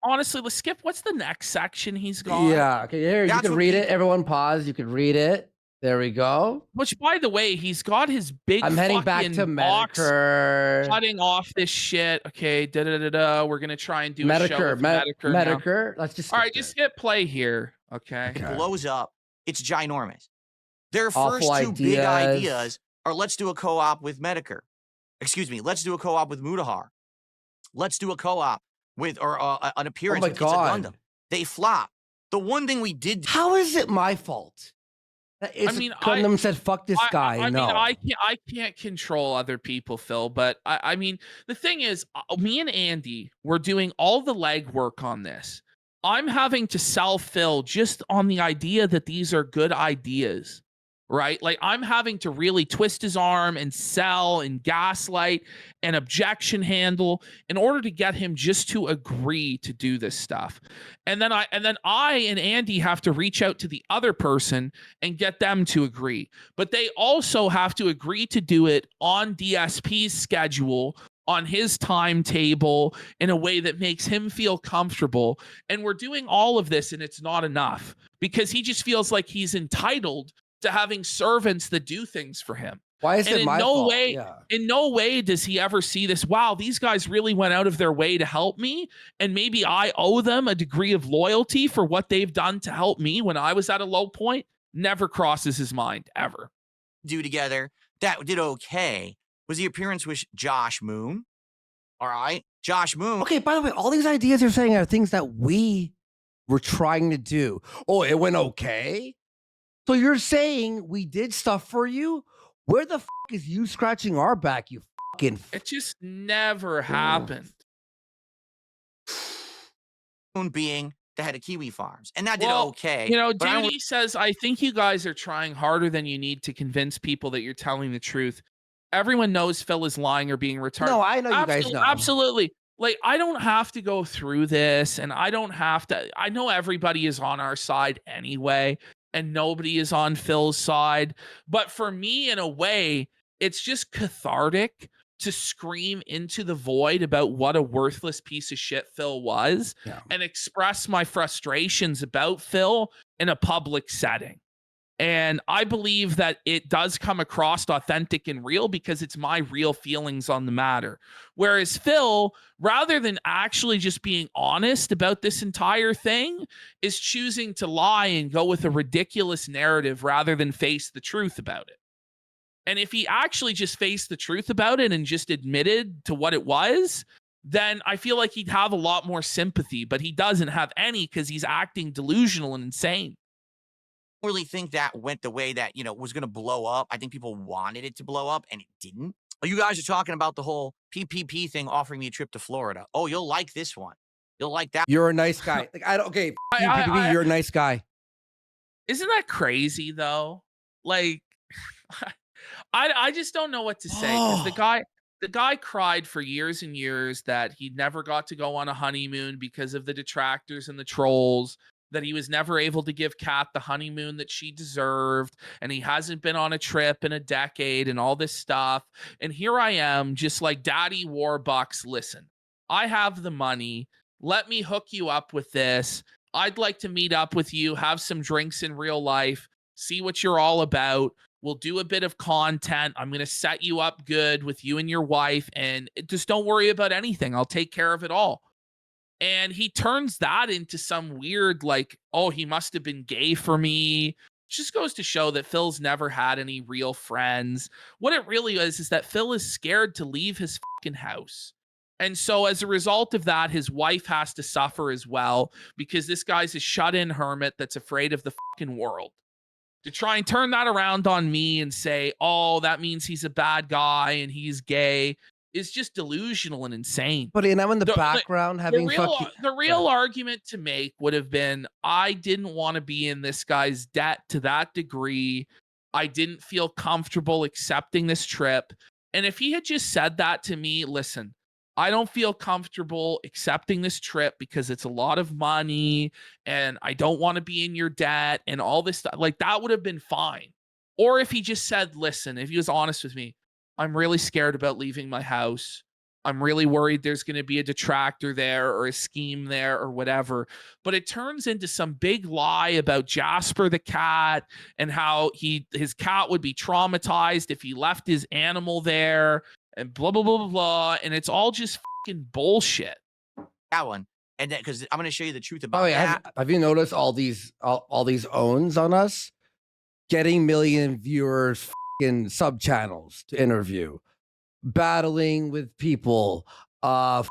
let's skip. What's the next section he's got? Yeah. Okay. Here, you That's can what read he- it. Everyone pause. You can read it. There we go. Which, by the way, he's got his big. I'm heading back fucking to box Medicare. cutting off this shit. Okay, da da da da. We're gonna try and do a show with Medicare. Now. Medicare. Let's just. All right, skip just it. hit play here. Okay. Okay. blows up. It's ginormous. Their Awful first two big ideas. ideas are let's do a co-op with Medicare. Excuse me, let's do a co-op with Mutahar. Let's do a co-op with or an appearance my with Kids God. Gundam. They flop. The one thing we did How is it my fault? Gundam said, "Fuck this guy." I no. mean, I can't control other people, Phil. But I mean, the thing is, me and Andy, we're doing all the legwork on this. I'm having to sell Phil just on the idea that these are good ideas, right? Like I'm having to really twist his arm and sell and gaslight and objection handle in order to get him just to agree to do this stuff. And then I and Andy have to reach out to the other person and get them to agree. But they also have to agree to do it on DSP's schedule, on his timetable, in a way that makes him feel comfortable. And we're doing all of this, and it's not enough because he just feels like he's entitled to having servants that do things for him. Why is And it in my no fault? way, Yeah. in no way does he ever see this. Wow, these guys really went out of their way to help me, and maybe I owe them a degree of loyalty for what they've done to help me when I was at a low point. Never crosses his mind ever. do together that did okay was the appearance with Josh Moon. All right, Josh Moon. Okay. By the way, all these ideas you're saying are things that we were trying to do. Oh, it went okay. So you're saying we did stuff for you? Where the fuck is you scratching our back? You fucking. It just never happened. Moon being the head of Kiwi Farms, and that did Well, okay. You know, but I don't- Judy says, I think you guys are trying harder than you need to convince people that you're telling the truth. Everyone knows Phil is lying or being retarded. No, I know you guys know. Absolutely. like, I don't have to go through this, and I don't have to. I know everybody is on our side anyway, and nobody is on Phil's side. But for me, in a way, it's just cathartic to scream into the void about what a worthless piece of shit Phil was Yeah. and express my frustrations about Phil in a public setting. And I believe that it does come across authentic and real because it's my real feelings on the matter. Whereas Phil, rather than actually just being honest about this entire thing, is choosing to lie and go with a ridiculous narrative rather than face the truth about it. And if he actually just faced the truth about it and just admitted to what it was, then I feel like he'd have a lot more sympathy, but he doesn't have any because he's acting delusional and insane. Really think that went the way that, was going to blow up. I think people wanted it to blow up and it didn't. You guys are talking about the whole PPP thing offering me a trip to Florida. Oh, you'll like this one. You'll like that. You're a nice guy. Like, I don't. Okay, you're a nice guy. Isn't that crazy though? Like, I just don't know what to say because the guy cried for years and years that he never got to go on a honeymoon because of the detractors and the trolls, that he was never able to give Kat the honeymoon that she deserved, and he hasn't been on a trip in a decade and all this stuff. And here I am, just like Daddy Warbucks, listen, I have the money. Let me hook you up with this. I'd like to meet up with you, have some drinks in real life, see what you're all about. We'll do a bit of content. I'm going to set you up good with you and your wife, and just don't worry about anything. I'll take care of it all. And he turns that into some weird, like, oh, he must have been gay for me. Just goes to show that Phil's never had any real friends. What it really is that Phil is scared to leave his fucking house. And so as a result of that, his wife has to suffer as well because this guy's a shut-in hermit that's afraid of the fucking world. To try and turn that around on me and say, oh, that means he's a bad guy and he's gay is just delusional and insane. But I'm in the background having the real argument to make would have been, I didn't want to be in this guy's debt to that degree. I didn't feel comfortable accepting this trip. And if he had just said that to me, listen, I don't feel comfortable accepting this trip because it's a lot of money and I don't want to be in your debt and all this stuff, like that would have been fine. Or if he just said, listen, if he was honest with me, I'm really scared about leaving my house. I'm really worried there's going to be a detractor there or a scheme there or whatever. But it turns into some big lie about Jasper the cat and how his cat would be traumatized if he left his animal there and blah, blah, blah, blah, blah. And it's all just fucking bullshit. That one. And then, because I'm going to show you the truth about that. Have you noticed all these owns on us getting million viewers in sub channels to interview, battling with people, us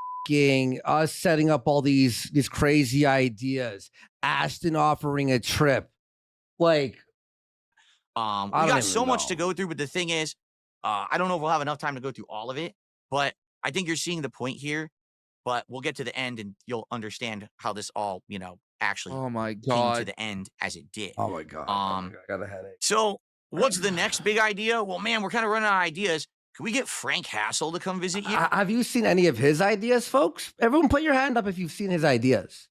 setting up all these crazy ideas, Ashton offering a trip. Like, we got so much to go through, but the thing is, I don't know if we'll have enough time to go through all of it, but I think you're seeing the point here. But we'll get to the end and you'll understand how this all, actually came to the end as it did. Oh my God. I got a headache. So what's the next big idea? Well, man, we're kind of running out of ideas. Can we get Frank Hassel to come visit you? Have you seen any of his ideas, folks? Everyone put your hand up if you've seen his ideas.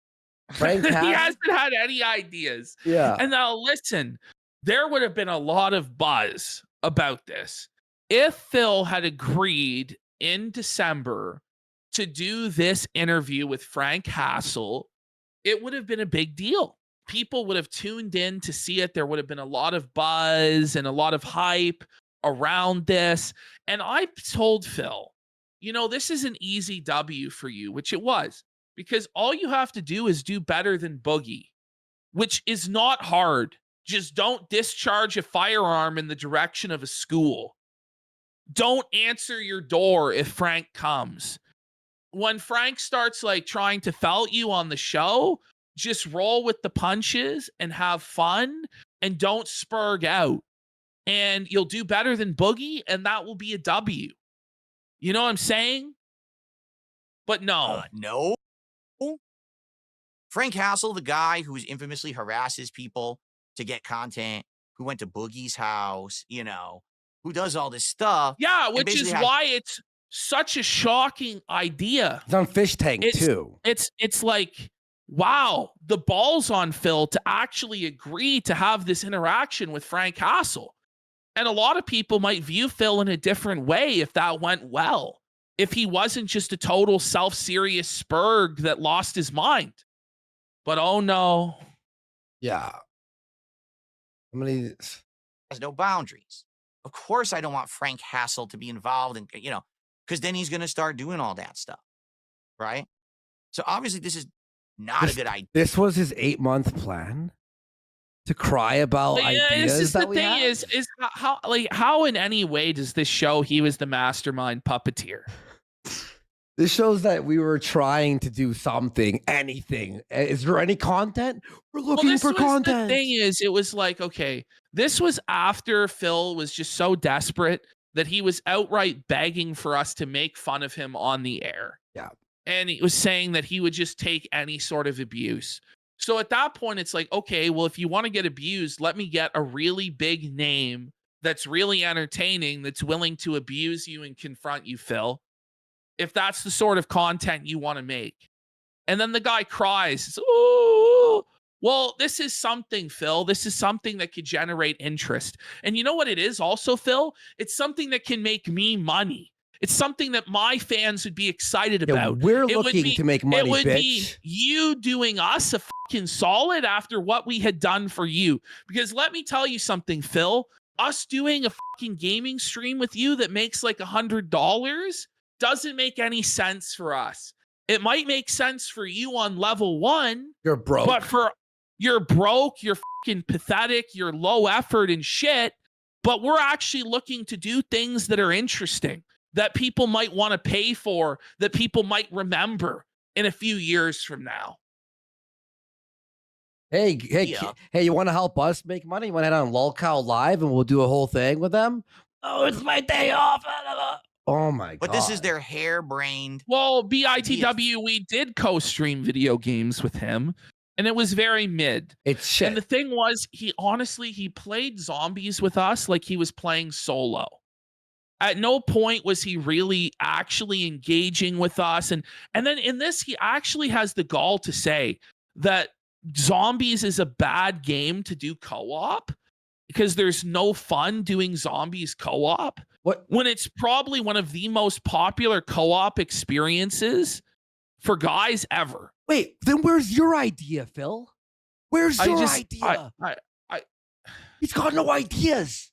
Frank He hasn't had any ideas. Yeah. And now listen, there would have been a lot of buzz about this if Phil had agreed in December to do this interview with Frank Hassel. It would have been a big deal. People would have tuned in to see it. There would have been a lot of buzz and a lot of hype around this. And I told Phil, this is an easy W for you, which it was, because all you have to do is do better than Boogie, which is not hard. Just don't discharge a firearm in the direction of a school. Don't answer your door if Frank comes. When Frank starts trying to felt you on the show, just roll with the punches and have fun and don't spurg out. And you'll do better than Boogie, and that will be a W. You know what I'm saying? But no. No. Frank Hassel, the guy who infamously harasses people to get content, who went to Boogie's house, who does all this stuff. Yeah, which is why such a shocking idea. It's on Fish Tank It's too. it's like, wow, the balls on Phil to actually agree to have this interaction with Frank Castle. And a lot of people might view Phil in a different way if that went well. If he wasn't just a total self-serious spurg that lost his mind. But oh no. Yeah. How many? Has no boundaries. Of course, I don't want Frank Hassel to be involved in, because then he's going to start doing all that stuff, right? So obviously, this is not a good idea. This was his 8-month plan to cry about ideas This is that the we thing have? is how in any way does this show he was the mastermind puppeteer? This shows that we were trying to do something, anything. Is there any content? We're looking for content. The thing is, it was like, okay, this was after Phil was just so desperate that he was outright begging for us to make fun of him on the air. Yeah. And he was saying that he would just take any sort of abuse. So at that point, it's like, okay, well, if you want to get abused, let me get a really big name that's really entertaining, that's willing to abuse you and confront you, Phil. If that's the sort of content you want to make. And then the guy cries, oh, well, this is something, Phil. This is something that could generate interest. And you know what it is also, Phil? It's something that can make me money. It's something that my fans would be excited about. We're looking to make money, It would be bitch. you doing us a fucking solid after what we had done for you. Because let me tell you something, Phil. Us doing a fucking gaming stream with you that makes like $100 doesn't make any sense for us. It might make sense for you on level 1. You're broke. But you're broke, you're fucking pathetic, you're low effort and shit. But we're actually looking to do things that are interesting, that people might want to pay for, that people might remember in a few years from now. Hey, Yeah. hey, you want to help us make money? You want to head on LolCow Live and we'll do a whole thing with them? Oh, it's my day off. Oh my god. But this is their harebrained. Well, BITW, we did co-stream video games with him, and it was very mid. It's shit. And the thing was, he played zombies with us like he was playing solo. At no point was he really actually engaging with us. And then in this, he actually has the gall to say that zombies is a bad game to do co-op because there's no fun doing zombies co-op. What? When it's probably one of the most popular co-op experiences for guys ever. Wait, then where's your idea, Phil? Where's your idea? He's got no ideas.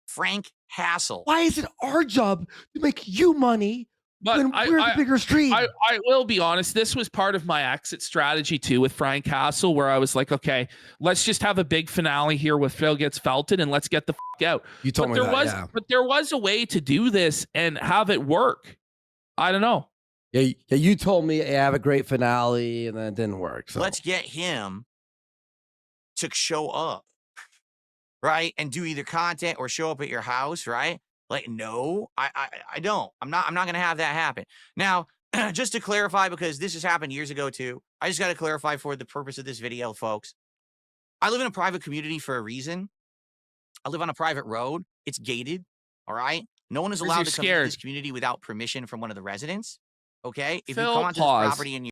Frank Hassel. Why is it our job to make you money But when we're the bigger stream? I will be honest. This was part of my exit strategy too with Frank Castle, where I was like, okay, let's just have a big finale here with Phil gets felted and let's get the fuck out. You told me that, But there was a way to do this and have it work. I don't know. Yeah, you told me I have a great finale and then it didn't work. So Let's get him to show up, right? And do either content or show up at your house, right? Like, no, I don't. I'm not going to have that happen. Now, just to clarify, because this has happened years ago too, I just got to clarify for the purpose of this video, folks. I live in a private community for a reason. I live on a private road. It's gated, all right? No one is allowed to come into this community without permission from one of the residents, okay? If you come onto this property and you...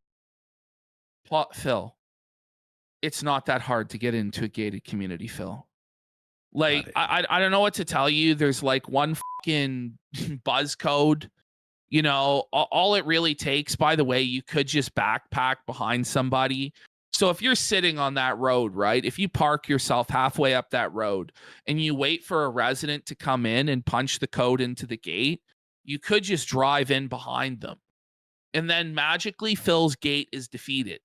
Phil, it's not that hard to get into a gated community, Phil. Like, I don't know what to tell you. There's like one fucking buzz code. You know, all it really takes, by the way, you could just backpack behind somebody. So if you're sitting on that road, right, if you park yourself halfway up that road and you wait for a resident to come in and punch the code into the gate, you could just drive in behind them. And then magically Phil's gate is defeated.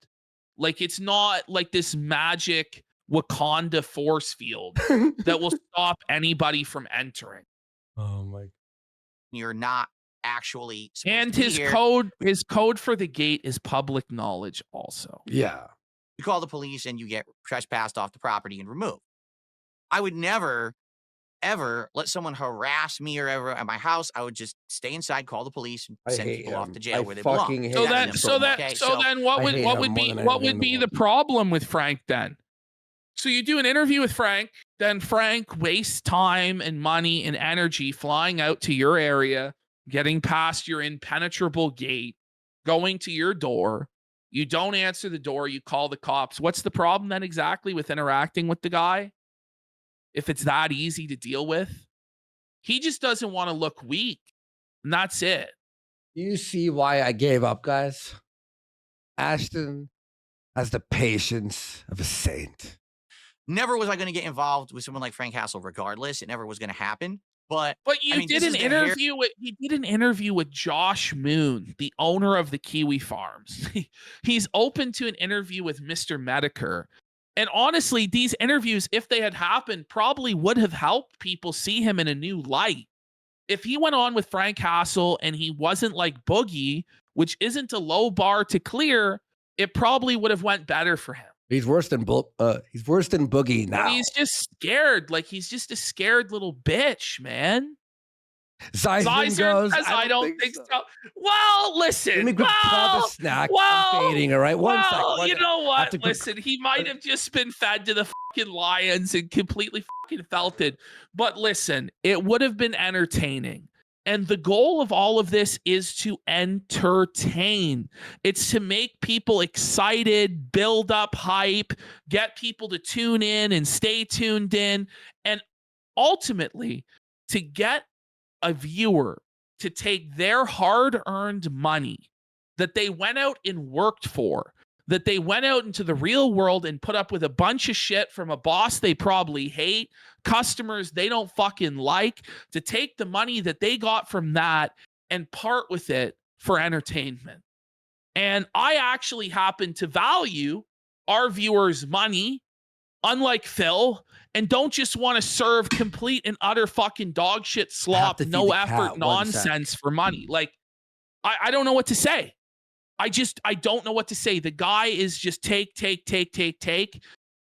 Like, it's not like this magic Wakanda force field that will stop anybody from entering. Oh my. You're not actually... And his code for the gate is public knowledge also. Yeah. You call the police and you get trespassed off the property and removed. I would never, ever let someone harass me or ever at my house. I would just stay inside, call the police, and send people off to jail where they belong. So then what would be the problem with Frank then? So you do an interview with Frank, then Frank wastes time and money and energy flying out to your area getting past your impenetrable gate, going to your door. You don't answer the door, you call the cops. What's the problem then exactly with interacting with the guy? If it's that easy to deal with, he just doesn't want to look weak. And that's it. You see why I gave up, guys? Ashton has the patience of a saint. Never was I going to get involved with someone like Frank Castle regardless. It never was going to happen. But you I mean, did this an is the hair- interview with he did an interview with Josh Moon, the owner of the Kiwi Farms. He's open to an interview with Mr. Medicare. And honestly, these interviews, if they had happened, probably would have helped people see him in a new light. If he went on with Frank Castle and he wasn't like Boogie, which isn't a low bar to clear, it probably would have went better for him. He's worse than Boogie now. But he's just scared. Like, he's just a scared little bitch, man. Zeisman goes, says, I don't think so. Well, listen. Let me grab the snack. I'm fading, all right? One second. You know I have what? to Listen, he might have just been fed to the fucking lions and completely fucking felt it. But listen, it would have been entertaining. And the goal of all of this is to entertain. It's to make people excited, build up hype, get people to tune in and stay tuned in, and ultimately to get a viewer to take their hard-earned money that they went out and worked for, that they went out into the real world and put up with a bunch of shit from a boss they probably hate, customers they don't fucking like, to take the money that they got from that and part with it for entertainment. And I actually happen to value our viewers' money, unlike Phil, and don't just want to serve complete and utter fucking dog shit slop, no effort nonsense for money. Like, I don't know what to say. I don't know what to say. The guy is just take.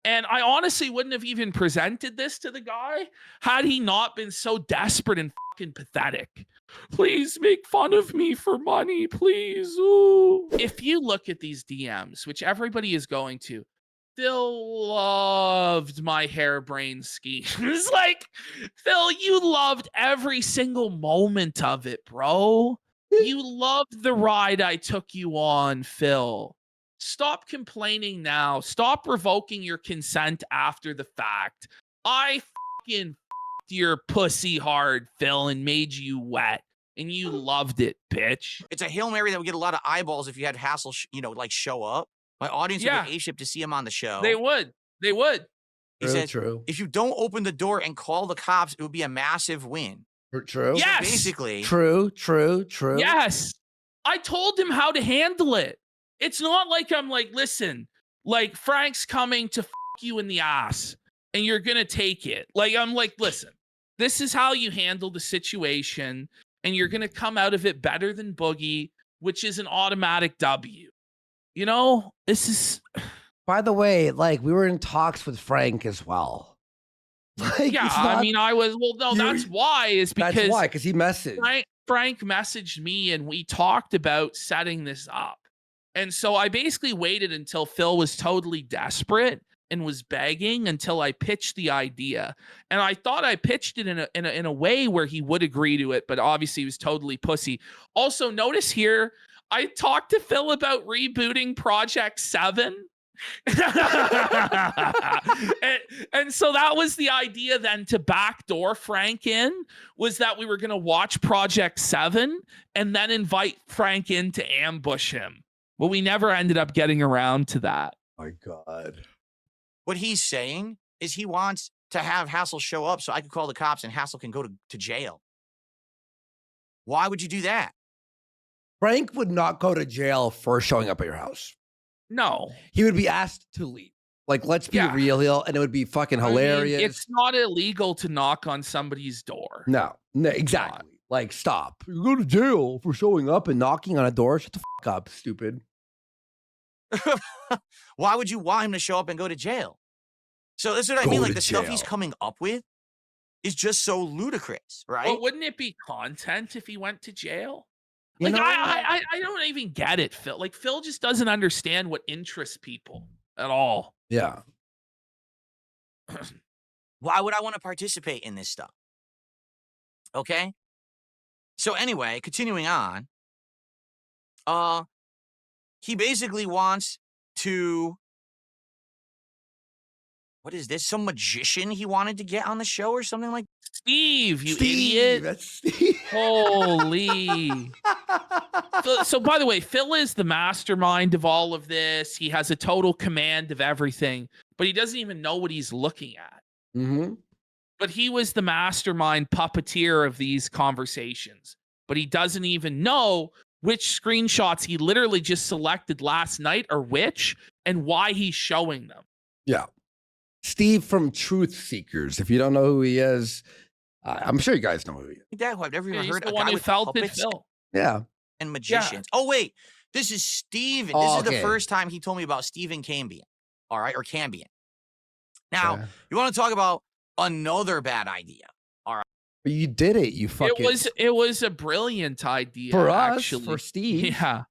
And I honestly wouldn't have even presented this to the guy had he not been so desperate and fucking pathetic. Please make fun of me for money, please. Ooh. If you look at these DMs, which everybody is going to, Phil loved my harebrained schemes. Like, Phil, you loved every single moment of it, bro. You loved the ride I took you on, Phil. Stop complaining now. Stop revoking your consent after the fact. I fucking fucked your pussy hard, Phil, and made you wet. And you loved it, bitch. It's a Hail Mary that would get a lot of eyeballs if you had Hassel, show up. My audience would go A-ship to see him on the show. They would. He said, if you don't open the door and call the cops, it would be a massive win. True. Yes. So basically. True. Yes. I told him how to handle it. It's not like I'm like, listen, like Frank's coming to fuck you in the ass and you're going to take it. Like, I'm like, listen, this is how you handle the situation and you're going to come out of it better than Boogie, which is an automatic W. You know, this is. By the way, like, we were in talks with Frank as well. Like, yeah, I mean, I was. Well, no, that's why. Is because that's why, because he messaged. Frank messaged me, and we talked about setting this up. And so I basically waited until Phil was totally desperate and was begging until I pitched the idea. And I thought I pitched it in a way where he would agree to it, but obviously he was totally pussy. Also, notice here, I talked to Phil about rebooting Project 7. and so that was the idea then, to backdoor Frank in, was that we were going to watch Project 7 and then invite Frank in to ambush him. But we never ended up getting around to that. My God. What he's saying is he wants to have Hassel show up so I could call the cops and Hassel can go to jail. Why would you do that? Frank would not go to jail for showing up at your house. No. He would be asked to leave. Like, let's be real here, and it would be fucking hilarious. I mean, it's not illegal to knock on somebody's door. No, exactly. Like, stop. You go to jail for showing up and knocking on a door. Shut the fuck up, stupid. Why would you want him to show up and go to jail? So that's what I mean. Like, the stuff he's coming up with is just so ludicrous, right? Well, wouldn't it be content if he went to jail? Like, I don't even get it, Phil. Like, Phil just doesn't understand what interests people at all. Yeah. Why would I want to participate in this stuff? Okay? So anyway, continuing on, he basically wants to, what is this? Some magician he wanted to get on the show or something like Steve, you Steve, idiot. that's Steve. Holy. So, by the way, Phil is the mastermind of all of this. He has a total command of everything, but he doesn't even know what he's looking at. Mm-hmm. But he was the mastermind puppeteer of these conversations. But he doesn't even know which screenshots he literally just selected last night are which and why he's showing them. Yeah. Steve from Truth Seekers. If you don't know who he is, I'm sure you guys know who he is. that. Who I've never Yeah, even he's heard the a one guy who with felt it, puppets Phil. Yeah. and magicians. Oh wait, this is Steven. This Oh, is the okay. first time he told me about Stephen Cambion. All right, or Cambion. Now, Yeah. you want to talk about another bad idea? But you did it. You fucking. It was a brilliant idea for us, actually. for Steve. Yeah.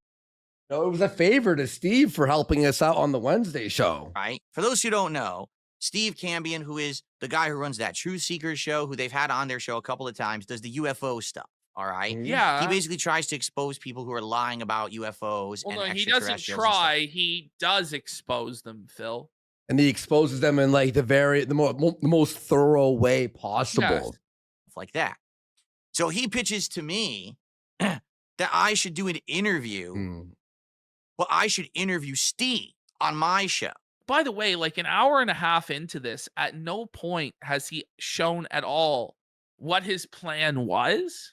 No, it was a favor to Steve for helping us out on the Wednesday show. Right. For those who don't know, Steve Cambion, who is the guy who runs that Truth Seekers show, who they've had on their show a couple of times, does the UFO stuff. All right. Mhm. Yeah. He basically tries to expose people who are lying about UFOs Well, and no, he doesn't extraterrestrials and stuff. try. He does expose them, Phil. And he exposes them in like the most thorough way possible. Yes. Stuff like that. So he pitches to me that I should do an interview. Mm. Well, I should interview Steve on my show. By the way, like an hour and a half into this, at no point has he shown at all what his plan was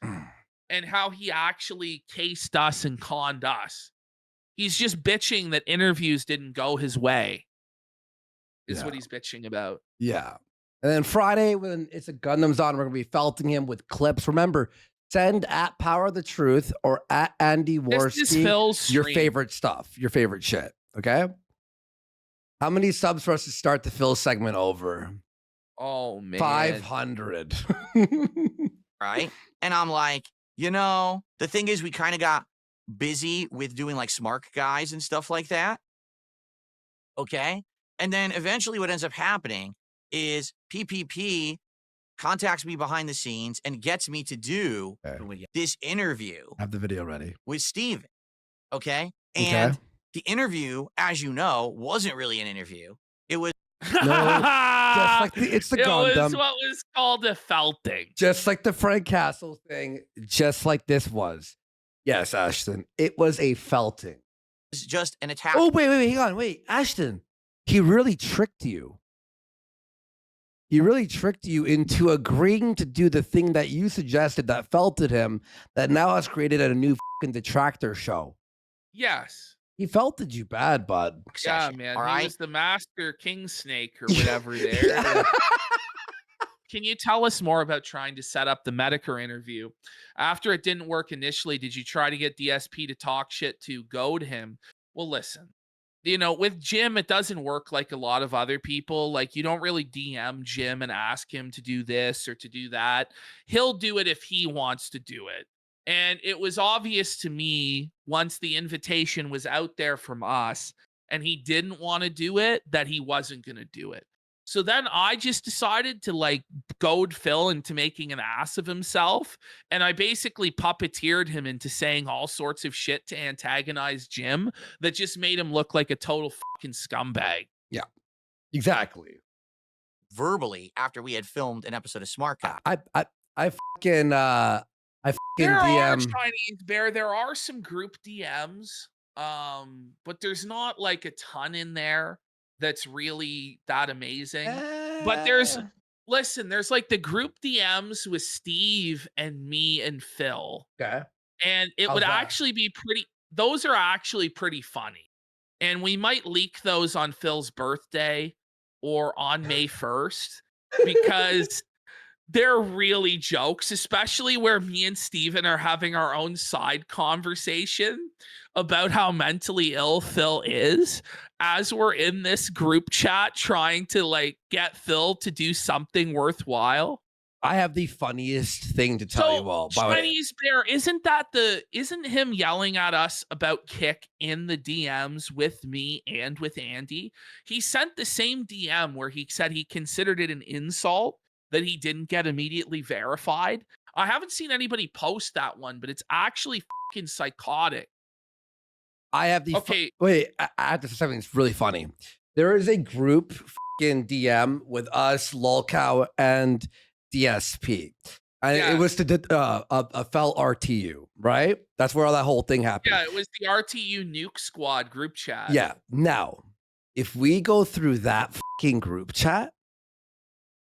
and how he actually cased us and conned us. He's just bitching that interviews didn't go his way, is what Yeah. he's bitching about. Yeah. And then Friday, when it's a Gundam's on, we're going to be felting him with clips. Remember, send at Power of the Truth or at Andy This is Worski Phil's your stream. favorite stuff, your favorite shit. Okay. How many subs for us to start the Phil segment over? Oh, man. 500. Right. And I'm like, the thing is, we kind of got busy with doing like smart guys and stuff like that. Okay. And then eventually what ends up happening is PPP contacts me behind the scenes and gets me to do Okay. this interview Have the video ready. with Steven. Okay. Okay. And the interview, as you know, wasn't really an interview. It was Just like it's the it was Gundam. what was called a felting. Just like the Frank Castle thing. Just like this was. Yes, Ashton. It was a felting. just an attack. Oh, wait, hang on. Wait, Ashton. He really tricked you. He really tricked you into agreeing to do the thing that you suggested that felted him, that now has created a new fucking detractor show. Yes. He felted you bad, bud. Yeah, session, man. all He right? was the master king snake or whatever there. Can you tell us more about trying to set up the Medicare interview? After it didn't work initially, did you try to get DSP to talk shit to goad him? Well, listen, with Jim, it doesn't work like a lot of other people. Like, you don't really DM Jim and ask him to do this or to do that. He'll do it if he wants to do it. And it was obvious to me once the invitation was out there from us and he didn't want to do it, that he wasn't going to do it. So then I just decided to goad Phil into making an ass of himself. And I basically puppeteered him into saying all sorts of shit to antagonize Jim that just made him look like a total fucking scumbag. Exactly. Verbally after we had filmed an episode of Smart Guy. I fucking There are DM. Chinese Bear. There are some group DMs, but there's not like a ton in there that's really that amazing. But there's like the group DMs with Steve and me and Phil, Okay. and it How's would that? actually be those are actually pretty funny. And we might leak those on Phil's birthday or on May 1st because they're really jokes, especially where me and Steven are having our own side conversation about how mentally ill Phil is as we're in this group chat trying to get Phil to do something worthwhile. I have the funniest thing to tell you all. By the way. Chinese Bear, isn't him yelling at us about Kick in the DMs with me and with Andy? He sent the same DM where he said he considered it an insult that he didn't get immediately verified. I haven't seen anybody post that one, but it's actually fucking psychotic. I have the Okay. wait. I have to say something that's really funny. There is a group fucking DM with us, Lolcow, and DSP. And Yeah. it was to a fell RTU, right? That's where all that whole thing happened. Yeah, it was the RTU Nuke Squad group chat. Yeah. Now, if we go through that fucking group chat,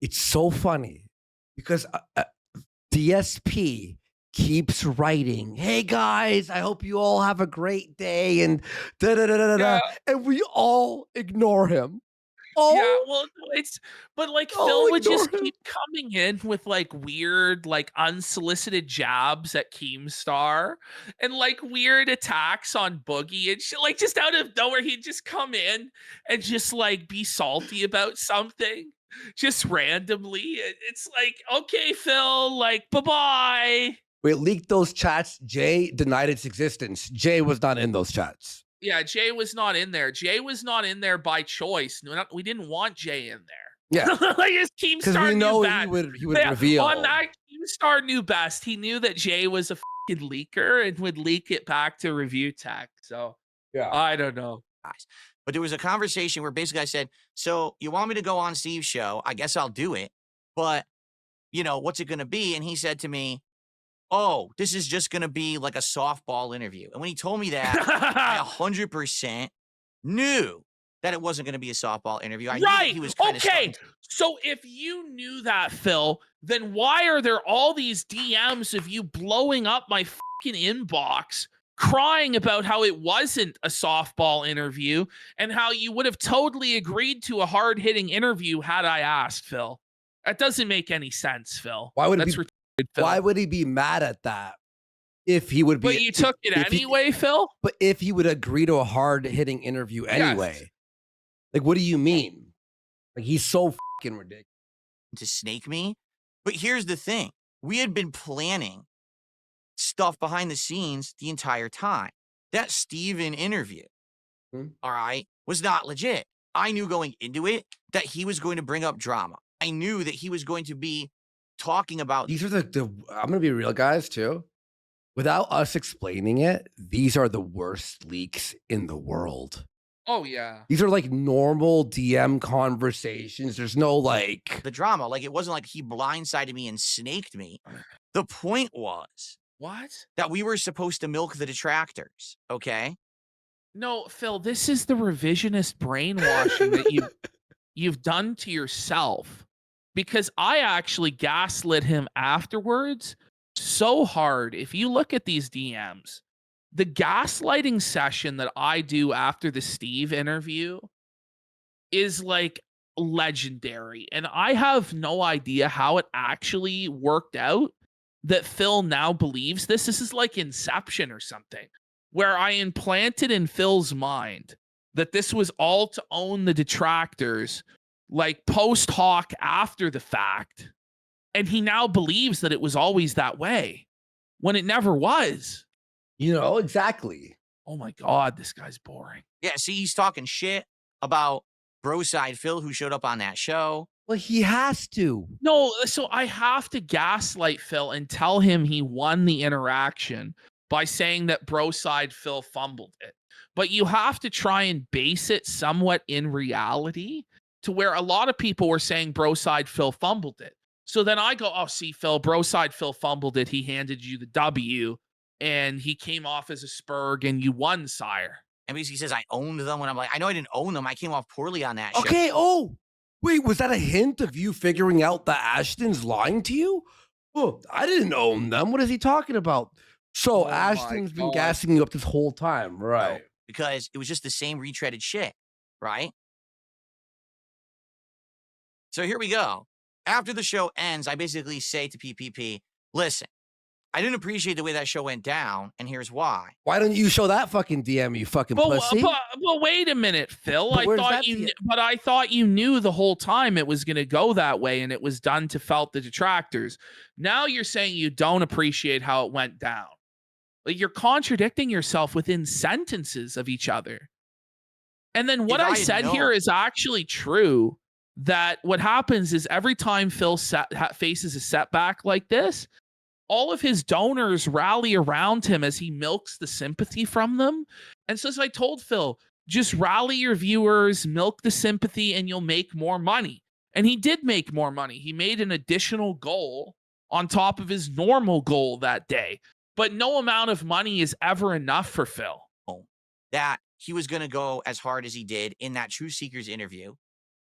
it's so funny because DSP keeps writing, "Hey guys, I hope you all have a great day," and da da da da da, Yeah. and we all ignore him. Yeah, Oh, well, it's but like Oh, Phil would just ignore him. keep coming in with like weird, like unsolicited jabs at Keemstar and like weird attacks on Boogie and shit. Like just out of nowhere, he'd just come in and just like be salty about something just randomly. It's like, okay, Phil, like bye bye. we leaked those chats. Jay denied its existence. Jay was not in those chats. Yeah, Jay was not in there. Jay was not in there by choice. We didn't want Jay in there. Yeah, Like his because Keemstar we knew know best. he would Yeah, reveal. on that, Keemstar knew best. He knew that Jay was a fucking leaker and would leak it back to Review Tech. So Yeah. I don't know. Guys. But there was a conversation where basically I said, so you want me to go on Steve's show? I guess I'll do it. But, what's it going to be? And he said to me, oh, this is just going to be like a softball interview. And when he told me that, I 100% knew that it wasn't going to be a softball interview. I knew that Right. he was kind of Okay. So if you knew that, Phil, then why are there all these DMs of you blowing up my fucking inbox, crying about how it wasn't a softball interview and how you would have totally agreed to a hard-hitting interview had I asked, Phil? That doesn't make any sense, Phil. Why would it That's be- retarded, Phil. Why would he be mad at that? If he would be, But you took it if he- anyway, Phil? But if he would agree to a hard hitting interview anyway, Yes. like, what do you mean? Like, he's so fucking ridiculous. to snake me. But here's the thing. We had been planning stuff behind the scenes the entire time. That Steven interview, all right, was not legit. I knew going into it that he was going to bring up drama. I knew that he was going to be talking about These are the I'm gonna be real, guys, too. Without us explaining it, these are the worst leaks in the world. Oh, yeah. These are like normal DM conversations. There's no like, the drama. Like, it wasn't like he blindsided me and snaked me. The point was What? that we were supposed to milk the detractors, okay? No, Phil, this is the revisionist brainwashing that you've done to yourself. Because I actually gaslit him afterwards so hard. If you look at these DMs, the gaslighting session that I do after the Steve interview is like legendary. And I have no idea how it actually worked out that Phil now believes this. This is like Inception or something, where I implanted in Phil's mind that this was all to own the detractors, like post hoc after the fact. And he now believes that it was always that way when it never was. exactly. Oh my God, this guy's boring. Yeah, see, he's talking shit about Broside Phil, who showed up on that show. Well, he has to. No, so I have to gaslight Phil and tell him he won the interaction by saying that Broside Phil fumbled it. But you have to try and base it somewhat in reality to where a lot of people were saying Broside Phil fumbled it. So then I go, oh, see, Phil, Broside Phil fumbled it. He handed you the W and he came off as a spurg and you won, sire. And because he says I owned them when I'm like, I know I didn't own them. I came off poorly on that show. Okay. Oh, wait. Was that a hint of you figuring out that Ashton's lying to you? Oh, I didn't own them. What is he talking about? So Oh my Ashton's been God. gassing you up this whole time, right? Because it was just the same retreaded shit, right? So here we go. After the show ends, I basically say to PPP, listen, I didn't appreciate the way that show went down, and here's why. Why don't you show that fucking DM, you fucking But pussy? wait a minute, Phil. But I where's thought that you, the- but I thought you knew the whole time it was going to go that way, and it was done to felt the detractors. Now you're saying you don't appreciate how it went down. Like you're contradicting yourself within sentences of each other. And then what If I I had said here known- is actually true. that what happens is every time Phil faces a setback like this, all of his donors rally around him as he milks the sympathy from them. And so as I told Phil, just rally your viewers, milk the sympathy, and you'll make more money. And he did make more money. He made an additional goal on top of his normal goal that day. But no amount of money is ever enough for Phil. That he was going to go as hard as he did in that True Seekers interview.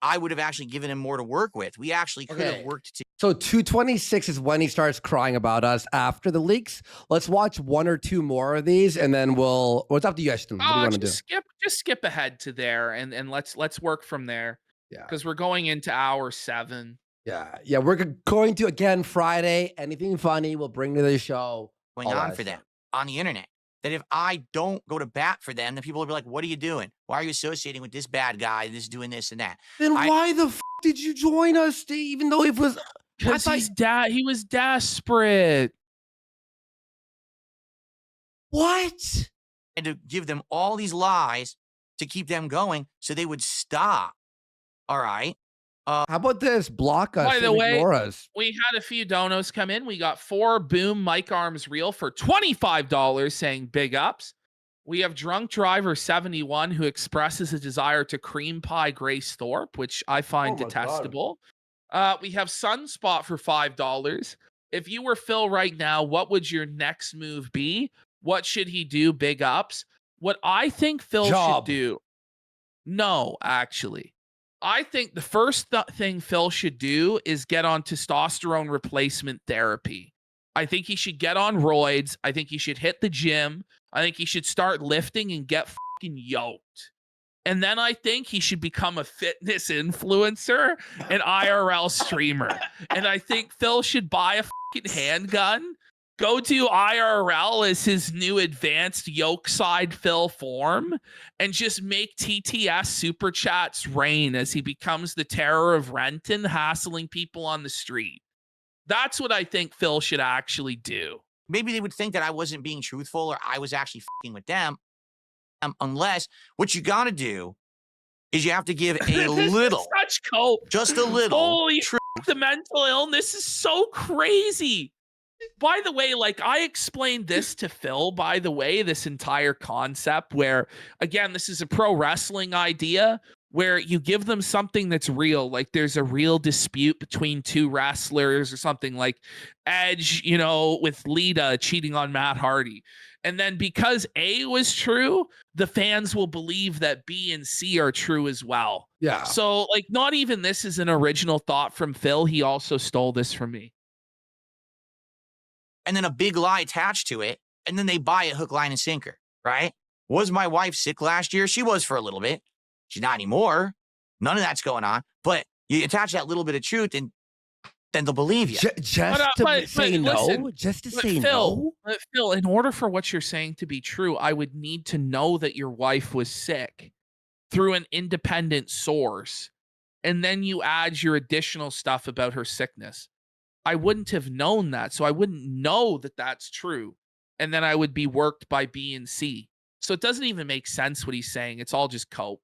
I would have actually given him more to work with. We actually could have worked together. So 226 is when he starts crying about us after the leaks. Let's watch one or two more of these, and then we'll. What's up to you guys? What do you want to do? Just skip ahead to there, and let's work from there. Yeah, because we're going into hour 7. Yeah. We're going to again Friday. Anything funny, we'll bring to the show. Going on for them on the internet. That if I don't go to bat for them, then people will be like, "What are you doing? Why are you associating with this bad guy? This doing this and that?" Then why the f did you join us, Steve? Even though it was because he was desperate. What? And to give them all these lies to keep them going, so they would stop. All right. How about this? Block us. By the way, ignore us. We had a few donos come in. We got 4 Boom mic arms reel for $25 saying big ups. We have Drunk Driver 71 who expresses a desire to cream pie Grace Thorpe, which I find detestable. We have Sunspot for $5. If you were Phil right now, what would your next move be? What should he do? Big ups. What I think Phil should do. No, actually. I think the first thing Phil should do is get on testosterone replacement therapy. I think he should get on roids. I think he should hit the gym. I think he should start lifting and get fucking yoked. And then I think he should become a fitness influencer and IRL streamer. And I think Phil should buy a fucking handgun, go to IRL as his new advanced yoke side Phil form, and just make TTS super chats rain as he becomes the terror of Renton, hassling people on the street. That's what I think Phil should actually do. Maybe they would think that I wasn't being truthful or I was actually fucking with them. Unless what you got to do is you have to give a little, such cope, just a little. Holy the mental illness is so crazy. By the way, like I explained this to Phil, by the way, this entire concept where, again, this is a pro wrestling idea where you give them something that's real. Like there's a real dispute between two wrestlers or something like Edge, with Lita cheating on Matt Hardy. And then because A was true, the fans will believe that B and C are true as well. Yeah. So like not even this is an original thought from Phil. He also stole this from me. And then a big lie attached to it. And then they buy it hook, line, and sinker, right? Was my wife sick last year? She was for a little bit. She's not anymore. None of that's going on. But you attach that little bit of truth and then they'll believe you. Just to say no? Just to say no? Phil, in order for what you're saying to be true, I would need to know that your wife was sick through an independent source. And then you add your additional stuff about her sickness. I wouldn't have known that. So I wouldn't know that that's true. And then I would be worked by B and C. So it doesn't even make sense what he's saying. It's all just cope.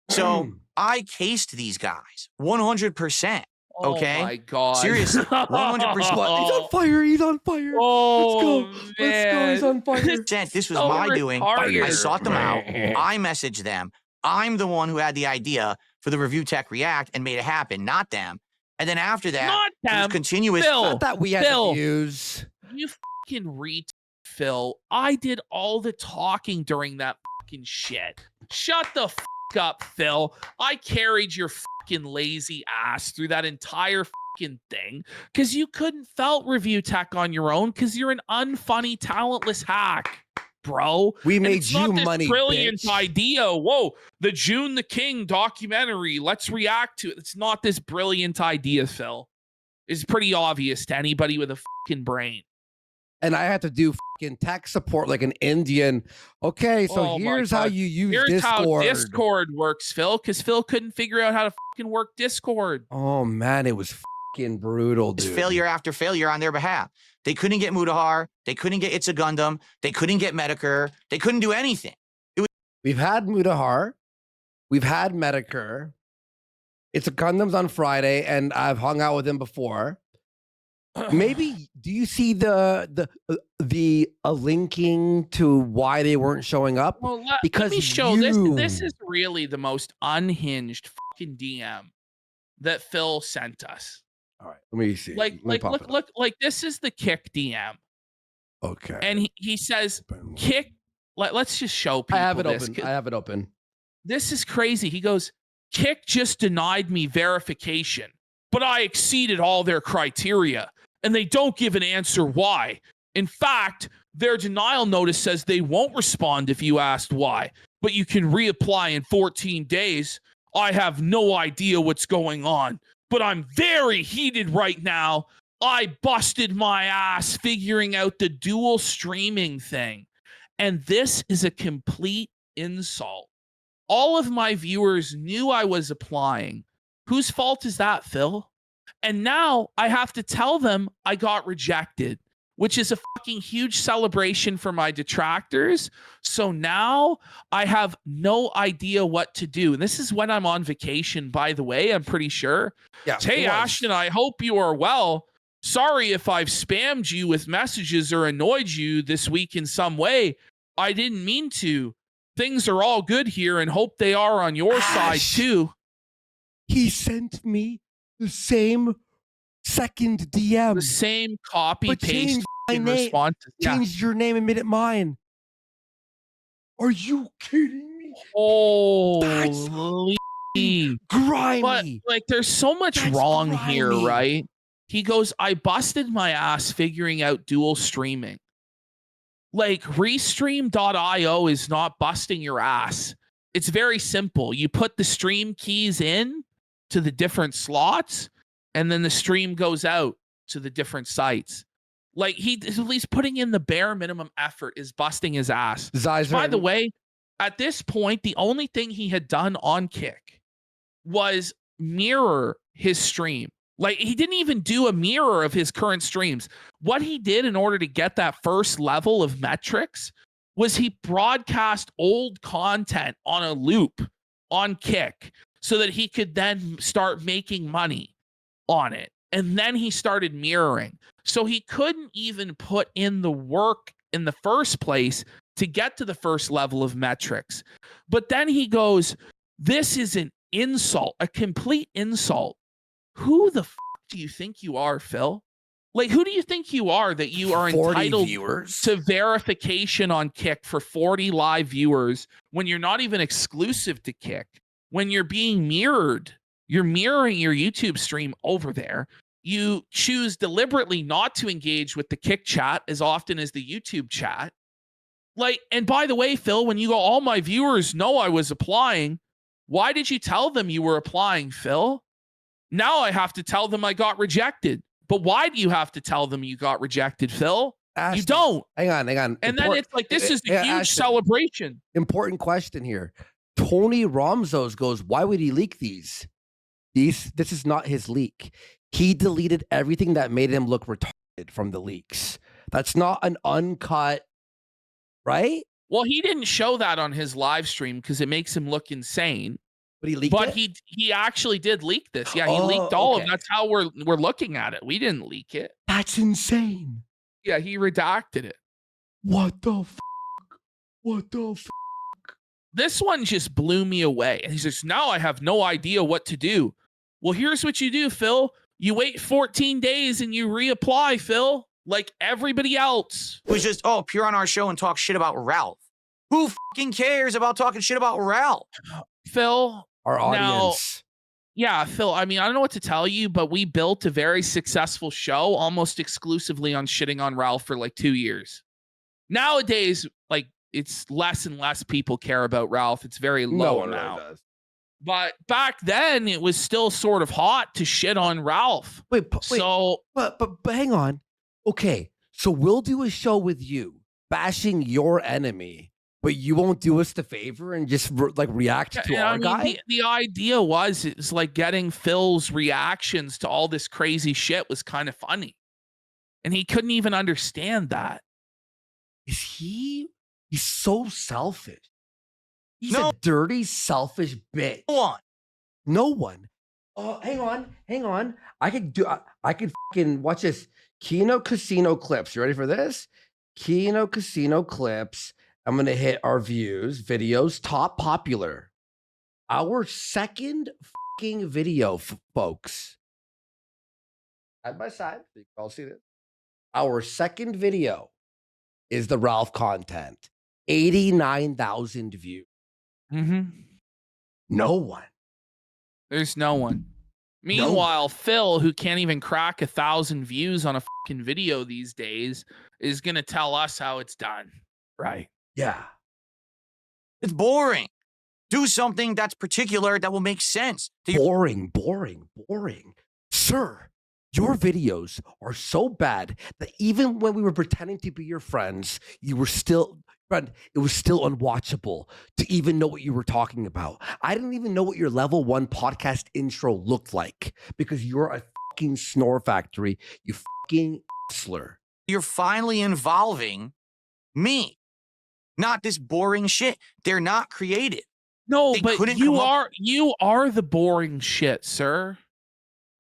So I cased these guys 100%. Okay. Oh my God. Seriously. 100%. He's on fire. He's on fire. Oh, Let's go. Let's go. He's on fire. This was So my doing. retarded. I sought them out. I messaged them. I'm the one who had the idea for the Review Tech React and made it happen, not them. And then after that, Not it was them. continuous. Phil. Not that we had Phil. views. You fucking Phil. I did all the talking during that fucking shit. Shut the fuck up, Phil. I carried your fucking lazy ass through that entire fucking thing because you couldn't felt Review Tech on your own because you're an unfunny, talentless hack, bro. We And made it's you not this money, brilliant bitch. idea. Whoa, the June the King documentary. Let's react to it. It's not this brilliant idea, Phil. It's pretty obvious to anybody with a fucking brain. And I had to do fucking tech support like an Indian. Okay, so Oh my here's how God. you use Here's Discord. how Discord works, Phil, because Phil couldn't figure out how to fucking work Discord. Oh man, it was fucking brutal, It's dude. failure after failure on their behalf. They couldn't get Mutahar. They couldn't get It's a Gundam. They couldn't get Medicare. They couldn't do anything. We've had Mutahar. We've had Medicare. It's a Gundam's on Friday, and I've hung out with him before. Maybe do you see the linking to why they weren't showing up? Well, let Because me show this. This you- is really the most unhinged fucking DM that Phil sent us. All right, let me see. Like, Let me pop it up. look, like this is the Kick DM, Okay. and he says Kick. Let's just show people. I have it this, open. 'cause I have it open. This is crazy. He goes, Kick just denied me verification, but I exceeded all their criteria, and they don't give an answer why. In fact, their denial notice says they won't respond if you asked why, but you can reapply in 14 days. I have no idea what's going on, but I'm very heated right now. I busted my ass figuring out the dual streaming thing. And this is a complete insult. All of my viewers knew I was applying. Whose fault is that, Phil? And now I have to tell them I got rejected, which is a fucking huge celebration for my detractors. So now I have no idea what to do. And this is when I'm on vacation, by the way, I'm pretty sure. Yeah. Hey, it was. Ashton, I hope you are well. Sorry if I've spammed you with messages or annoyed you this week in some way. I didn't mean to. Things are all good here and hope they are on your side Ash. too. He sent me the same second DM. The same copy But paste changed my in name. responses. Yeah. Changed your name and made it mine. Are you kidding me? Holy. Grimy. But like there's so much That's wrong here, grimy. right? He goes, I busted my ass figuring out dual streaming. Like restream.io is not busting your ass. It's very simple. You put the stream keys in to the different slots, and then the stream goes out to the different sites. Like he's at least putting in the bare minimum effort is busting his ass. Zeiser, By the way, at this point, the only thing he had done on Kick was mirror his stream. Like he didn't even do a mirror of his current streams. What he did in order to get that first level of metrics was he broadcast old content on a loop on Kick so that he could then start making money on it. And then he started mirroring. So he couldn't even put in the work in the first place to get to the first level of metrics. But then he goes, this is an insult, a complete insult. Who the f do you think you are, Phil? Like, who do you think you are that you are 40 entitled viewers. to verification on Kick for 40 live viewers when you're not even exclusive to Kick? When you're being mirrored, you're mirroring your YouTube stream over there. You choose deliberately not to engage with the Kick chat as often as the YouTube chat. Like, and by the way, Phil, when you go, all my viewers know I was applying. Why did you tell them you were applying, Phil? Now I have to tell them I got rejected. But why do you have to tell them you got rejected, Phil? Ashton, You don't. Hang on. And then it's like, this is a Yeah, huge Ashton. celebration. Important question here. Tony Ramzos goes, why would he leak these? This is not his leak. He deleted everything that made him look retarded from the leaks. That's not an uncut, right? Well, he didn't show that on his live stream because it makes him look insane. But he leaked But it? he actually did leak this. Yeah, he Oh, leaked all of okay. That's how we're looking at it. We didn't leak it. That's insane. Yeah, he redacted it. What the f***? What the f***? This one just blew me away. And he says, now I have no idea what to do. Well, here's what you do, Phil. You wait 14 days and you reapply, Phil, like everybody else. It was just, oh, appear on our show and talk shit about Ralph. Who fucking cares about talking shit about Ralph? Phil, Our Now- audience. yeah, Phil, I mean, I don't know what to tell you, but we built a very successful show almost exclusively on shitting on Ralph for like 2 years. Nowadays, like, it's less and less people care about Ralph. It's very low now. does. But back then, it was still sort of hot to shit on Ralph. Wait, So, but hang on. Okay, so we'll do a show with you bashing your enemy, but you won't do us the favor and just react to and our I mean, guy. the idea was it's like getting Phil's reactions to all this crazy shit was kind of funny. And he couldn't even understand that. Is he? He's so selfish. He's No. a dirty, selfish bitch. Go on. No one. Oh, hang on. I could fucking watch this. Kino Casino clips. You ready for this? Kino Casino clips. I'm gonna hit our views, videos, top popular. Our second fucking video, folks. Side by side, you can all see this. Our second video is the Ralph content. 89,000 views. Mm-hmm. No one. There's no one. Meanwhile, Phil, who can't even crack 1,000 views on a fucking video these days, is gonna tell us how it's done. Right. Yeah. It's boring. Do something that's particular that will make sense. Boring. Sir, your videos are so bad that even when we were pretending to be your friends, it was still unwatchable to even know what you were talking about. I didn't even know what your level 1 podcast intro looked like because you're a fucking snore factory, you fucking slur. You're finally involving me, not this boring shit. They're not creative. No, They but couldn't you come are the boring shit, sir.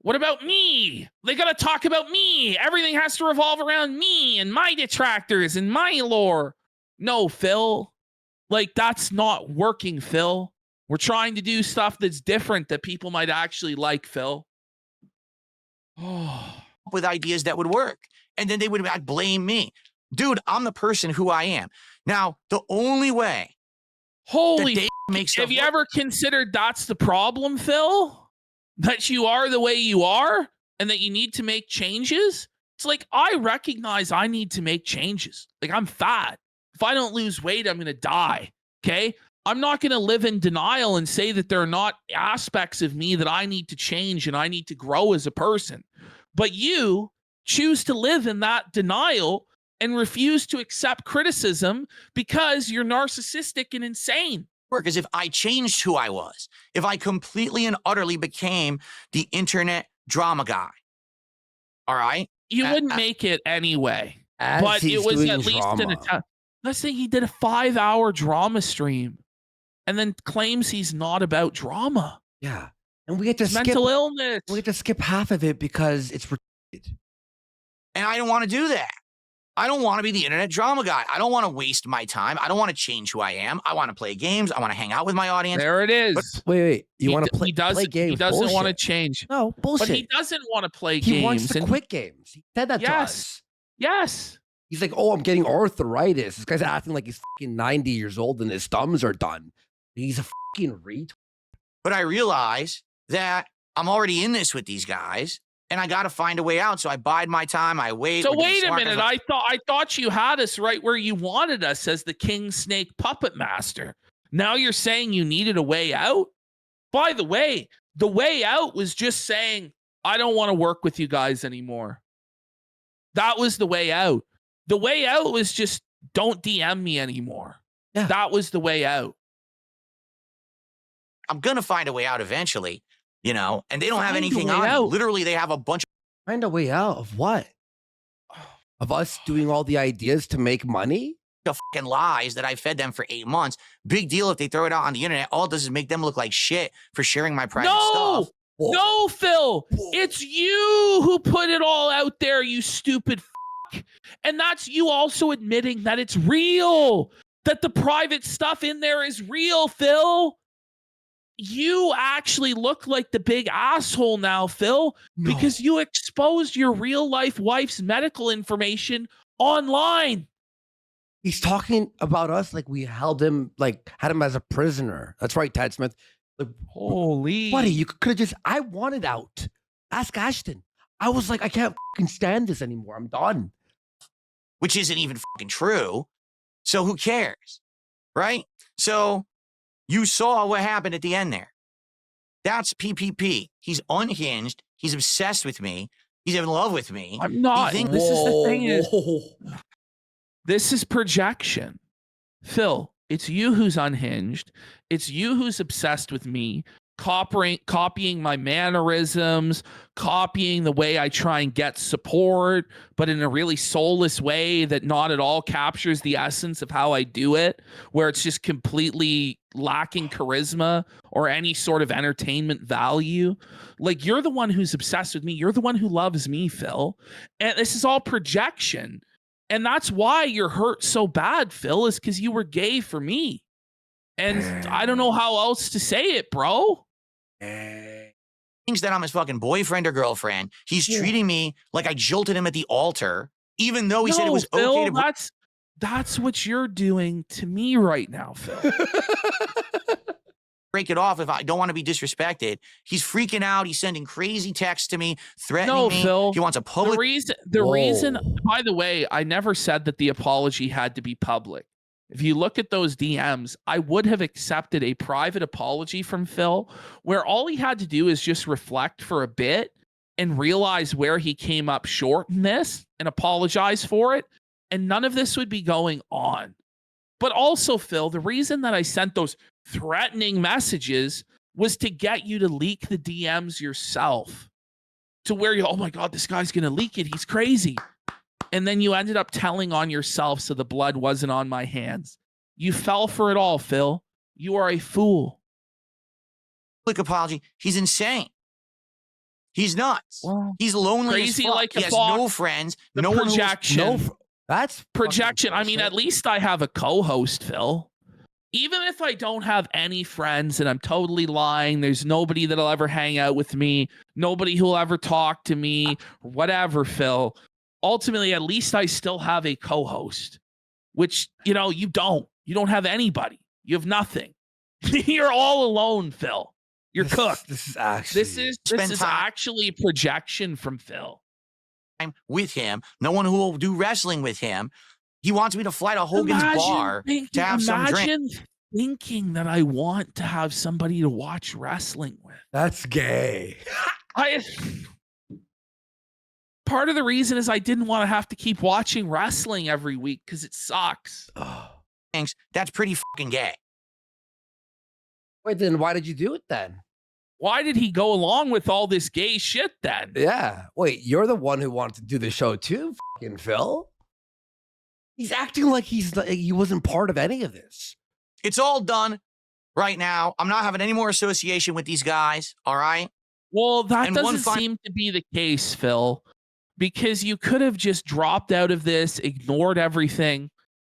What about me? They gotta talk about me. Everything has to revolve around me and my detractors and my lore. No, Phil. Like, that's not working, Phil. We're trying to do stuff that's different that people might actually like, Phil. Oh. With ideas that would work. And then they would blame me. Dude, I'm the person who I am. Now, the only way Holy that they make stuff have you work- ever considered that's the problem, Phil? That you are the way you are and that you need to make changes? It's like, I recognize I need to make changes. Like, I'm fat. If I don't lose weight, I'm going to die. Okay. I'm not going to live in denial and say that there are not aspects of me that I need to change and I need to grow as a person. But you choose to live in that denial and refuse to accept criticism because you're narcissistic and insane. work is if I changed who I was, if I completely and utterly became the internet drama guy. All right? You wouldn't make it anyway. As But it he's was doing at least an drama. attempt. Let's say he did a 5-hour drama stream and then claims he's not about drama. Yeah. And we get to skip Mental illness. we get to skip half of it because it's retarded. And I don't want to do that. I don't want to be the internet drama guy. I don't want to waste my time. I don't want to change who I am. I want to play games. I want to hang out with my audience. There it is. Wait. You He want d- to he play doesn't, games? He doesn't want to Bullshit. change. No, bullshit. But he doesn't want to play He games. wants to and- quit games. He said that to Yes. us. Yes. He's like, oh, I'm getting arthritis. This guy's acting like he's fucking 90 years old and his thumbs are done. He's a fucking retard. But I realize that I'm already in this with these guys, and I got to find a way out. So I bide my time. I wait. So we're getting wait a smart. minute. I thought you had us right where you wanted us as the King Snake puppet master. Now you're saying you needed a way out? By the way out was just saying, I don't want to work with you guys anymore. That was the way out. The way out was just, don't DM me anymore. Yeah. That was the way out. I'm going to find a way out eventually, you know, and they don't have Find a anything way on me. out. Literally, they have a bunch Find a way out of what? Of us doing all the ideas to make money? of fucking lies that I fed them for 8 months. Big deal if they throw it out on the internet. All it does is make them look like shit for sharing my private No! stuff. Whoa. No, Phil. Whoa. It's you who put it all out there, you stupid fuck. And that's you also admitting that it's real. That the private stuff in there is real, Phil. You actually look like the big asshole now, Phil, No. because you exposed your real life wife's medical information online. He's talking about us like we held him, like had him as a prisoner. That's right, Ted Smith. Like, Holy. buddy, you could have just, I wanted out. Ask Ashton. I was like, I can't fucking stand this anymore. I'm done. Which isn't even fucking true. So who cares? Right? So you saw what happened at the end there. That's PPP. He's unhinged. He's obsessed with me. He's in love with me. I'm not. think- This is the thing is, Whoa. this is projection. Phil, it's you who's unhinged. It's you who's obsessed with me, copying my mannerisms, copying the way I try and get support, but in a really soulless way that not at all captures the essence of how I do it, where it's just completely lacking charisma or any sort of entertainment value. Like, you're the one who's obsessed with me. You're the one who loves me, Phil. And this is all projection. And that's why you're hurt so bad, Phil, is because you were gay for me. And I don't know how else to say it, bro. Thinks that I'm his fucking boyfriend or girlfriend. He's treating me like I jolted him at the altar, even though he said it was Phil, okay to. That's what you're doing to me right now, Phil. Break it off if I don't want to be disrespected. He's freaking out. He's sending crazy texts to me, threatening me. Phil, He wants a public. The reason, by the way, I never said that the apology had to be public. If you look at those DMs, I would have accepted a private apology from Phil, where all he had to do is just reflect for a bit and realize where he came up short in this and apologize for it. And none of this would be going on. But also, Phil, the reason that I sent those threatening messages was to get you to leak the DMs yourself, to where you, oh my God, this guy's going to leak it. He's crazy. And then you ended up telling on yourself, so the blood wasn't on my hands. You fell for it all, Phil. You are a fool. Public apology. He's insane. He's nuts. Well, He's lonely crazy as fuck. like He a has fox. no friends. The No projection. That's Projection. I mean, bullshit. at least I have a co-host, Phil. Even if I don't have any friends and I'm totally lying, there's nobody that'll ever hang out with me, nobody who'll ever talk to me, whatever, Phil. Ultimately, at least I still have a co-host, which, you know, you don't. You don't have anybody. You have nothing. You're all alone, Phil. You're cooked. This is actually. This is Spend time. actually a projection from Phil. time with him. No one who will do wrestling with him. He wants me to fly to Hogan's bar to have some drink. Imagine thinking that I want to have somebody to watch wrestling with. That's gay. Part of the reason is I didn't want to have to keep watching wrestling every week because it sucks. Thanks. That's pretty fucking gay. Wait, then why did you do it then? Why did he go along with all this gay shit then? Yeah. Wait, you're the one who wanted to do the show too, fucking Phil. He's acting like he wasn't part of any of this. It's all done right now. I'm not having any more association with these guys. All right. Well, that And doesn't seem to be the case, Phil, because you could have just dropped out of this, ignored everything.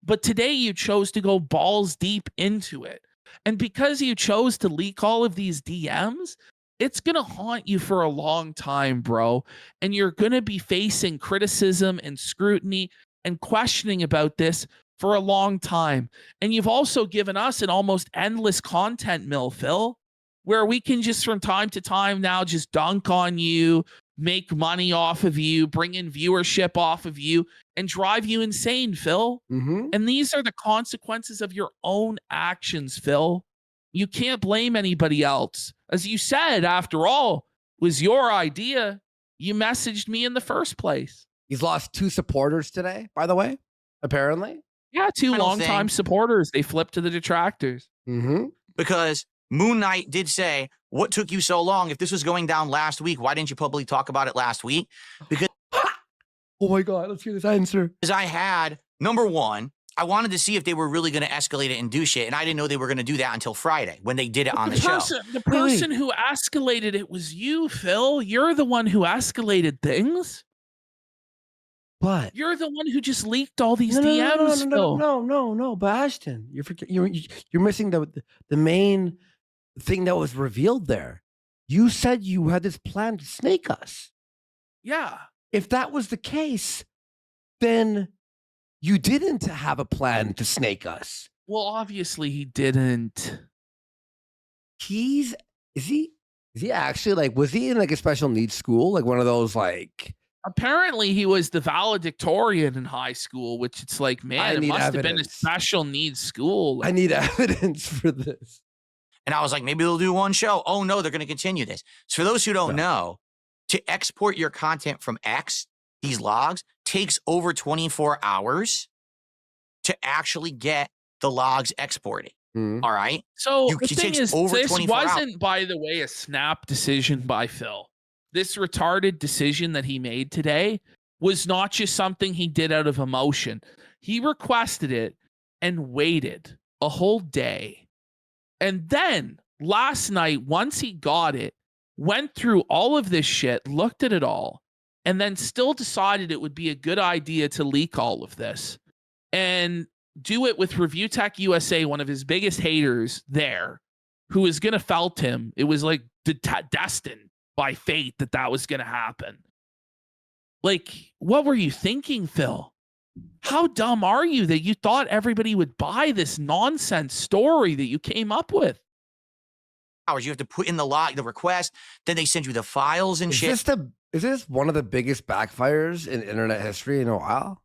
But today you chose to go balls deep into it. And because you chose to leak all of these DMs, it's going to haunt you for a long time, bro. And you're going to be facing criticism and scrutiny and questioning about this for a long time. And you've also given us an almost endless content mill, Phil, where we can just from time to time now just dunk on you, make money off of you, bring in viewership off of you, and drive you insane, Phil. Mm-hmm. And these are the consequences of your own actions, Phil. You can't blame anybody else. As you said, after all, it was your idea. You messaged me in the first place. He's lost 2 supporters today, by the way, apparently. Yeah, 2 I don't longtime think- supporters. They flipped to the detractors. Mm-hmm. Because Moon Knight did say, what took you so long? If this was going down last week, why didn't you publicly talk about it last week? Because Oh my God, let's hear this answer. I had, number one, I wanted to see if they were really going to escalate it and do shit. And I didn't know they were going to do that until Friday when they did it on the show. The person who escalated it was you, Phil. You're the one who escalated things. But You're the one who just leaked all these no, DMs, Phil. no, but Ashton, you're missing the main thing that was revealed there. You said you had this plan to snake us. Yeah. If that was the case, then you didn't have a plan to snake us. Well, obviously he didn't. Is he actually like, was he in like a special needs school? Like one of those like, Apparently he was the valedictorian in high school, which it's like, I man, it need must have been a evidence. special needs school. I need evidence for this. And I was like, maybe they'll do one show. Oh, no, they're going to continue this. So for those who don't know, to export your content from X, these logs, takes over 24 hours to actually get the logs exported. Mhm. All right. So You the it thing takes is, over this 24 hours. wasn't, by the way, a snap decision by Phil. This retarded decision that he made today was not just something he did out of emotion. He requested it and waited a whole day. And then last night, once he got it, went through all of this shit, looked at it all, and then still decided it would be a good idea to leak all of this and do it with Reviewtechusa, one of his biggest haters there, who is going to felt him. It was like destined by fate that that was going to happen. Like, what were you thinking, Phil? How dumb are you that you thought everybody would buy this nonsense story that you came up with? You have to put in the request, then they send you the files and shit. Is this one of the biggest backfires in internet history in a while?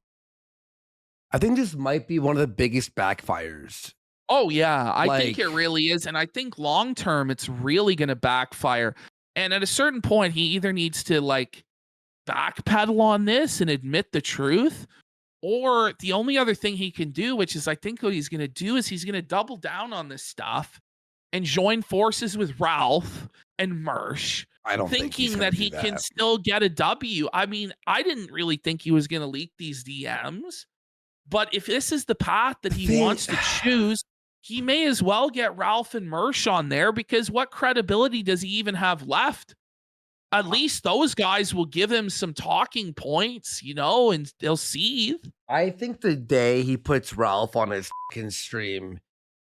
I think this might be one of the biggest backfires. Oh, yeah, I think Like- it really is. And I think long term, it's really going to backfire. And at a certain point, he either needs to like backpedal on this and admit the truth, or the only other thing he can do, which is I think what he's going to do, is he's going to double down on this stuff and join forces with Ralph and Mersh, I don't think he's thinking gonna that do he can still get a W. I mean, I didn't really think he was going to leak these DMs, but if this is the path that he wants to choose, he may as well get Ralph and Mersh on there, because what credibility does he even have left? At least those guys will give him some talking points, you know, and they'll seethe. I think the day he puts Ralph on his fucking stream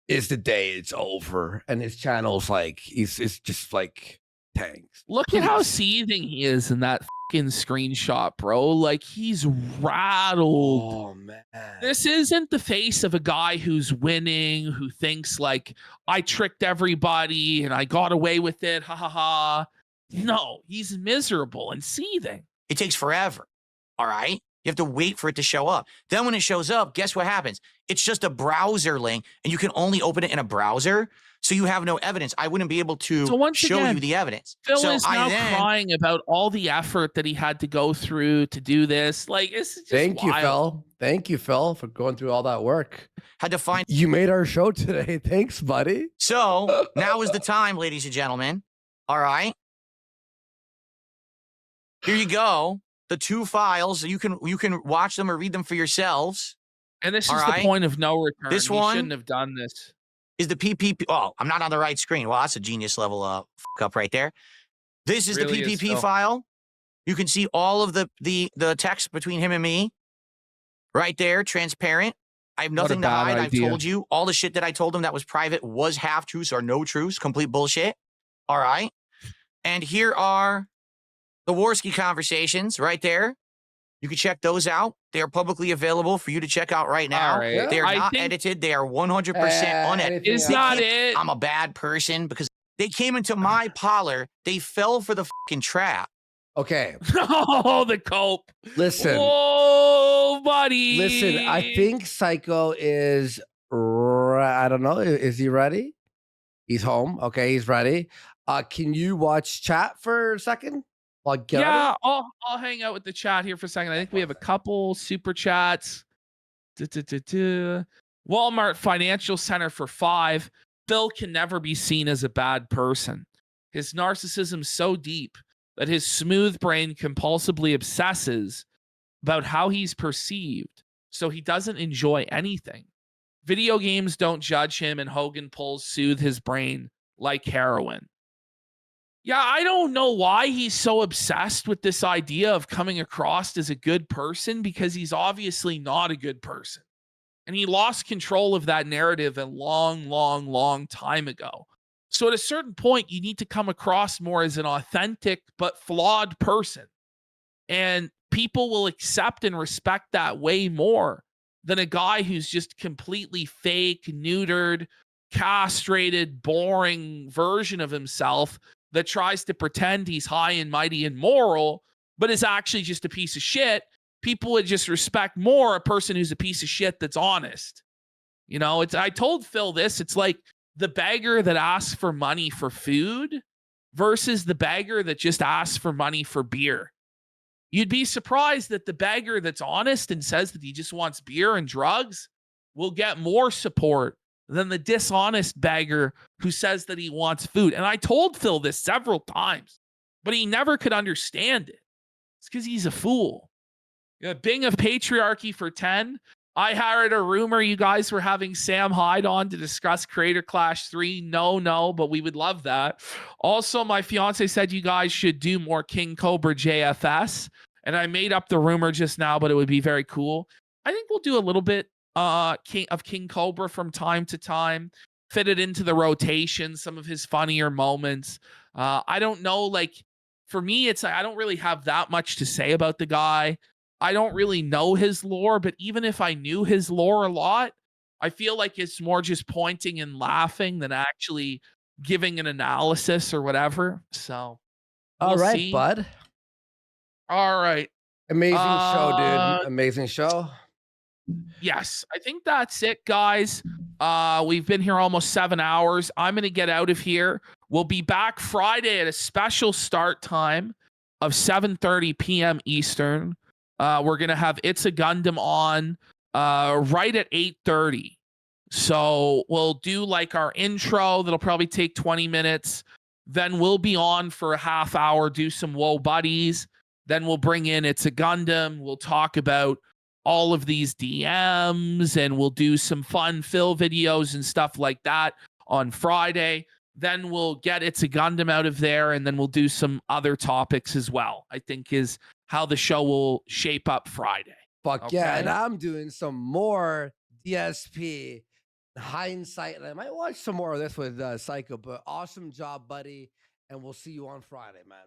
is the day it's over, and his channel's like it's just like tanks. Look at how seething he is in that fucking screenshot, bro. Like, he's rattled. Oh man, This isn't the face of a guy who's winning, who thinks like, I tricked everybody and I got away with it. Ha ha ha. No, he's miserable and seething. It takes forever. All right. You have to wait for it to show up. Then when it shows up, guess what happens? It's just a browser link, and you can only open it in a browser. So you have no evidence. I wouldn't be able to show you the evidence. Phil so is now crying about all the effort that he had to go through to do this. Like, it's just thank you, wild. Phil. Thank you, Phil, for going through all that work. Had to find. You made our show today. Thanks, buddy. So now is the time, ladies and gentlemen. All right. Here you go. The two files. You can watch them or read them for yourselves. And this All is right. the point of no return. This He one shouldn't have done this. Is the PPP? Oh, I'm not on the right screen. Well, that's a genius level fuck up right there. This is Really the is, PPP Phil. file. You can see all of the text between him and me. Right there, transparent. I have What a nothing to bad hide. idea. I've told you all the shit that I told him that was private was half truths or no truths, complete bullshit. All right. And here are the Warski conversations right there. You can check those out. They are publicly available for you to check out right now. All right. They are I not think- edited. They are 100% unedited. Is They not can't- it. I'm a bad person because they came into my parlor. They fell for the fucking trap. Okay, Oh, the cope. listen. Oh, buddy. Listen, I think Psycho is. I don't know. Is he ready? He's home. Okay, he's ready. Can you watch chat for a second? While I get on it? Yeah, I'll hang out with the chat here for a second. I think we have a couple super chats. Walmart Financial Center for 5. Phil can never be seen as a bad person. His narcissism's so deep that his smooth brain compulsively obsesses about how he's perceived, so he doesn't enjoy anything. Video games don't judge him, and Hogan pulls soothe his brain like heroin. Yeah, I don't know why he's so obsessed with this idea of coming across as a good person, because he's obviously not a good person. And he lost control of that narrative a long time ago. So at a certain point, you need to come across more as an authentic but flawed person. And people will accept and respect that way more than a guy who's just completely fake, neutered, castrated, boring version of himself that tries to pretend he's high and mighty and moral, but is actually just a piece of shit. People would just respect more a person who's a piece of shit that's honest. You know, I told Phil this, it's like the beggar that asks for money for food versus the beggar that just asks for money for beer. You'd be surprised that the beggar that's honest and says that he just wants beer and drugs will get more support than the dishonest beggar who says that he wants food. And I told Phil this several times, but he never could understand it. It's because he's a fool. Bing of Patriarchy for 10. I heard a rumor you guys were having Sam Hyde on to discuss Creator Clash 3. No, but we would love that. Also, my fiance said you guys should do more King Cobra JFS. And I made up the rumor just now, but it would be very cool. I think we'll do a little bit King Cobra from time to time, fit it into the rotation, some of his funnier moments. I don't know, like, for me, it's like I don't really have that much to say about the guy. I don't really know his lore, but even if I knew his lore a lot, I feel like it's more just pointing and laughing than actually giving an analysis or whatever. So, All right, see. bud. All right. Amazing show, dude. Amazing show. Yes, I think that's it, guys. We've been here almost 7 hours. I'm going to get out of here. We'll be back Friday at a special start time of 7:30 p.m. Eastern. We're going to have It's a Gundam on right at 8:30. So we'll do like our intro. That'll probably take 20 minutes. Then we'll be on for a half hour, do some Whoa Buddies. Then we'll bring in It's a Gundam. We'll talk about all of these DMs and we'll do some fun Phil videos and stuff like that on Friday. Then we'll get It's a Gundam out of there and then we'll do some other topics as well, I think is how the show will shape up Friday. Fuck yeah. And I'm doing some more DSP hindsight. And I might watch some more of this with Psycho, but awesome job, buddy. And we'll see you on Friday, man.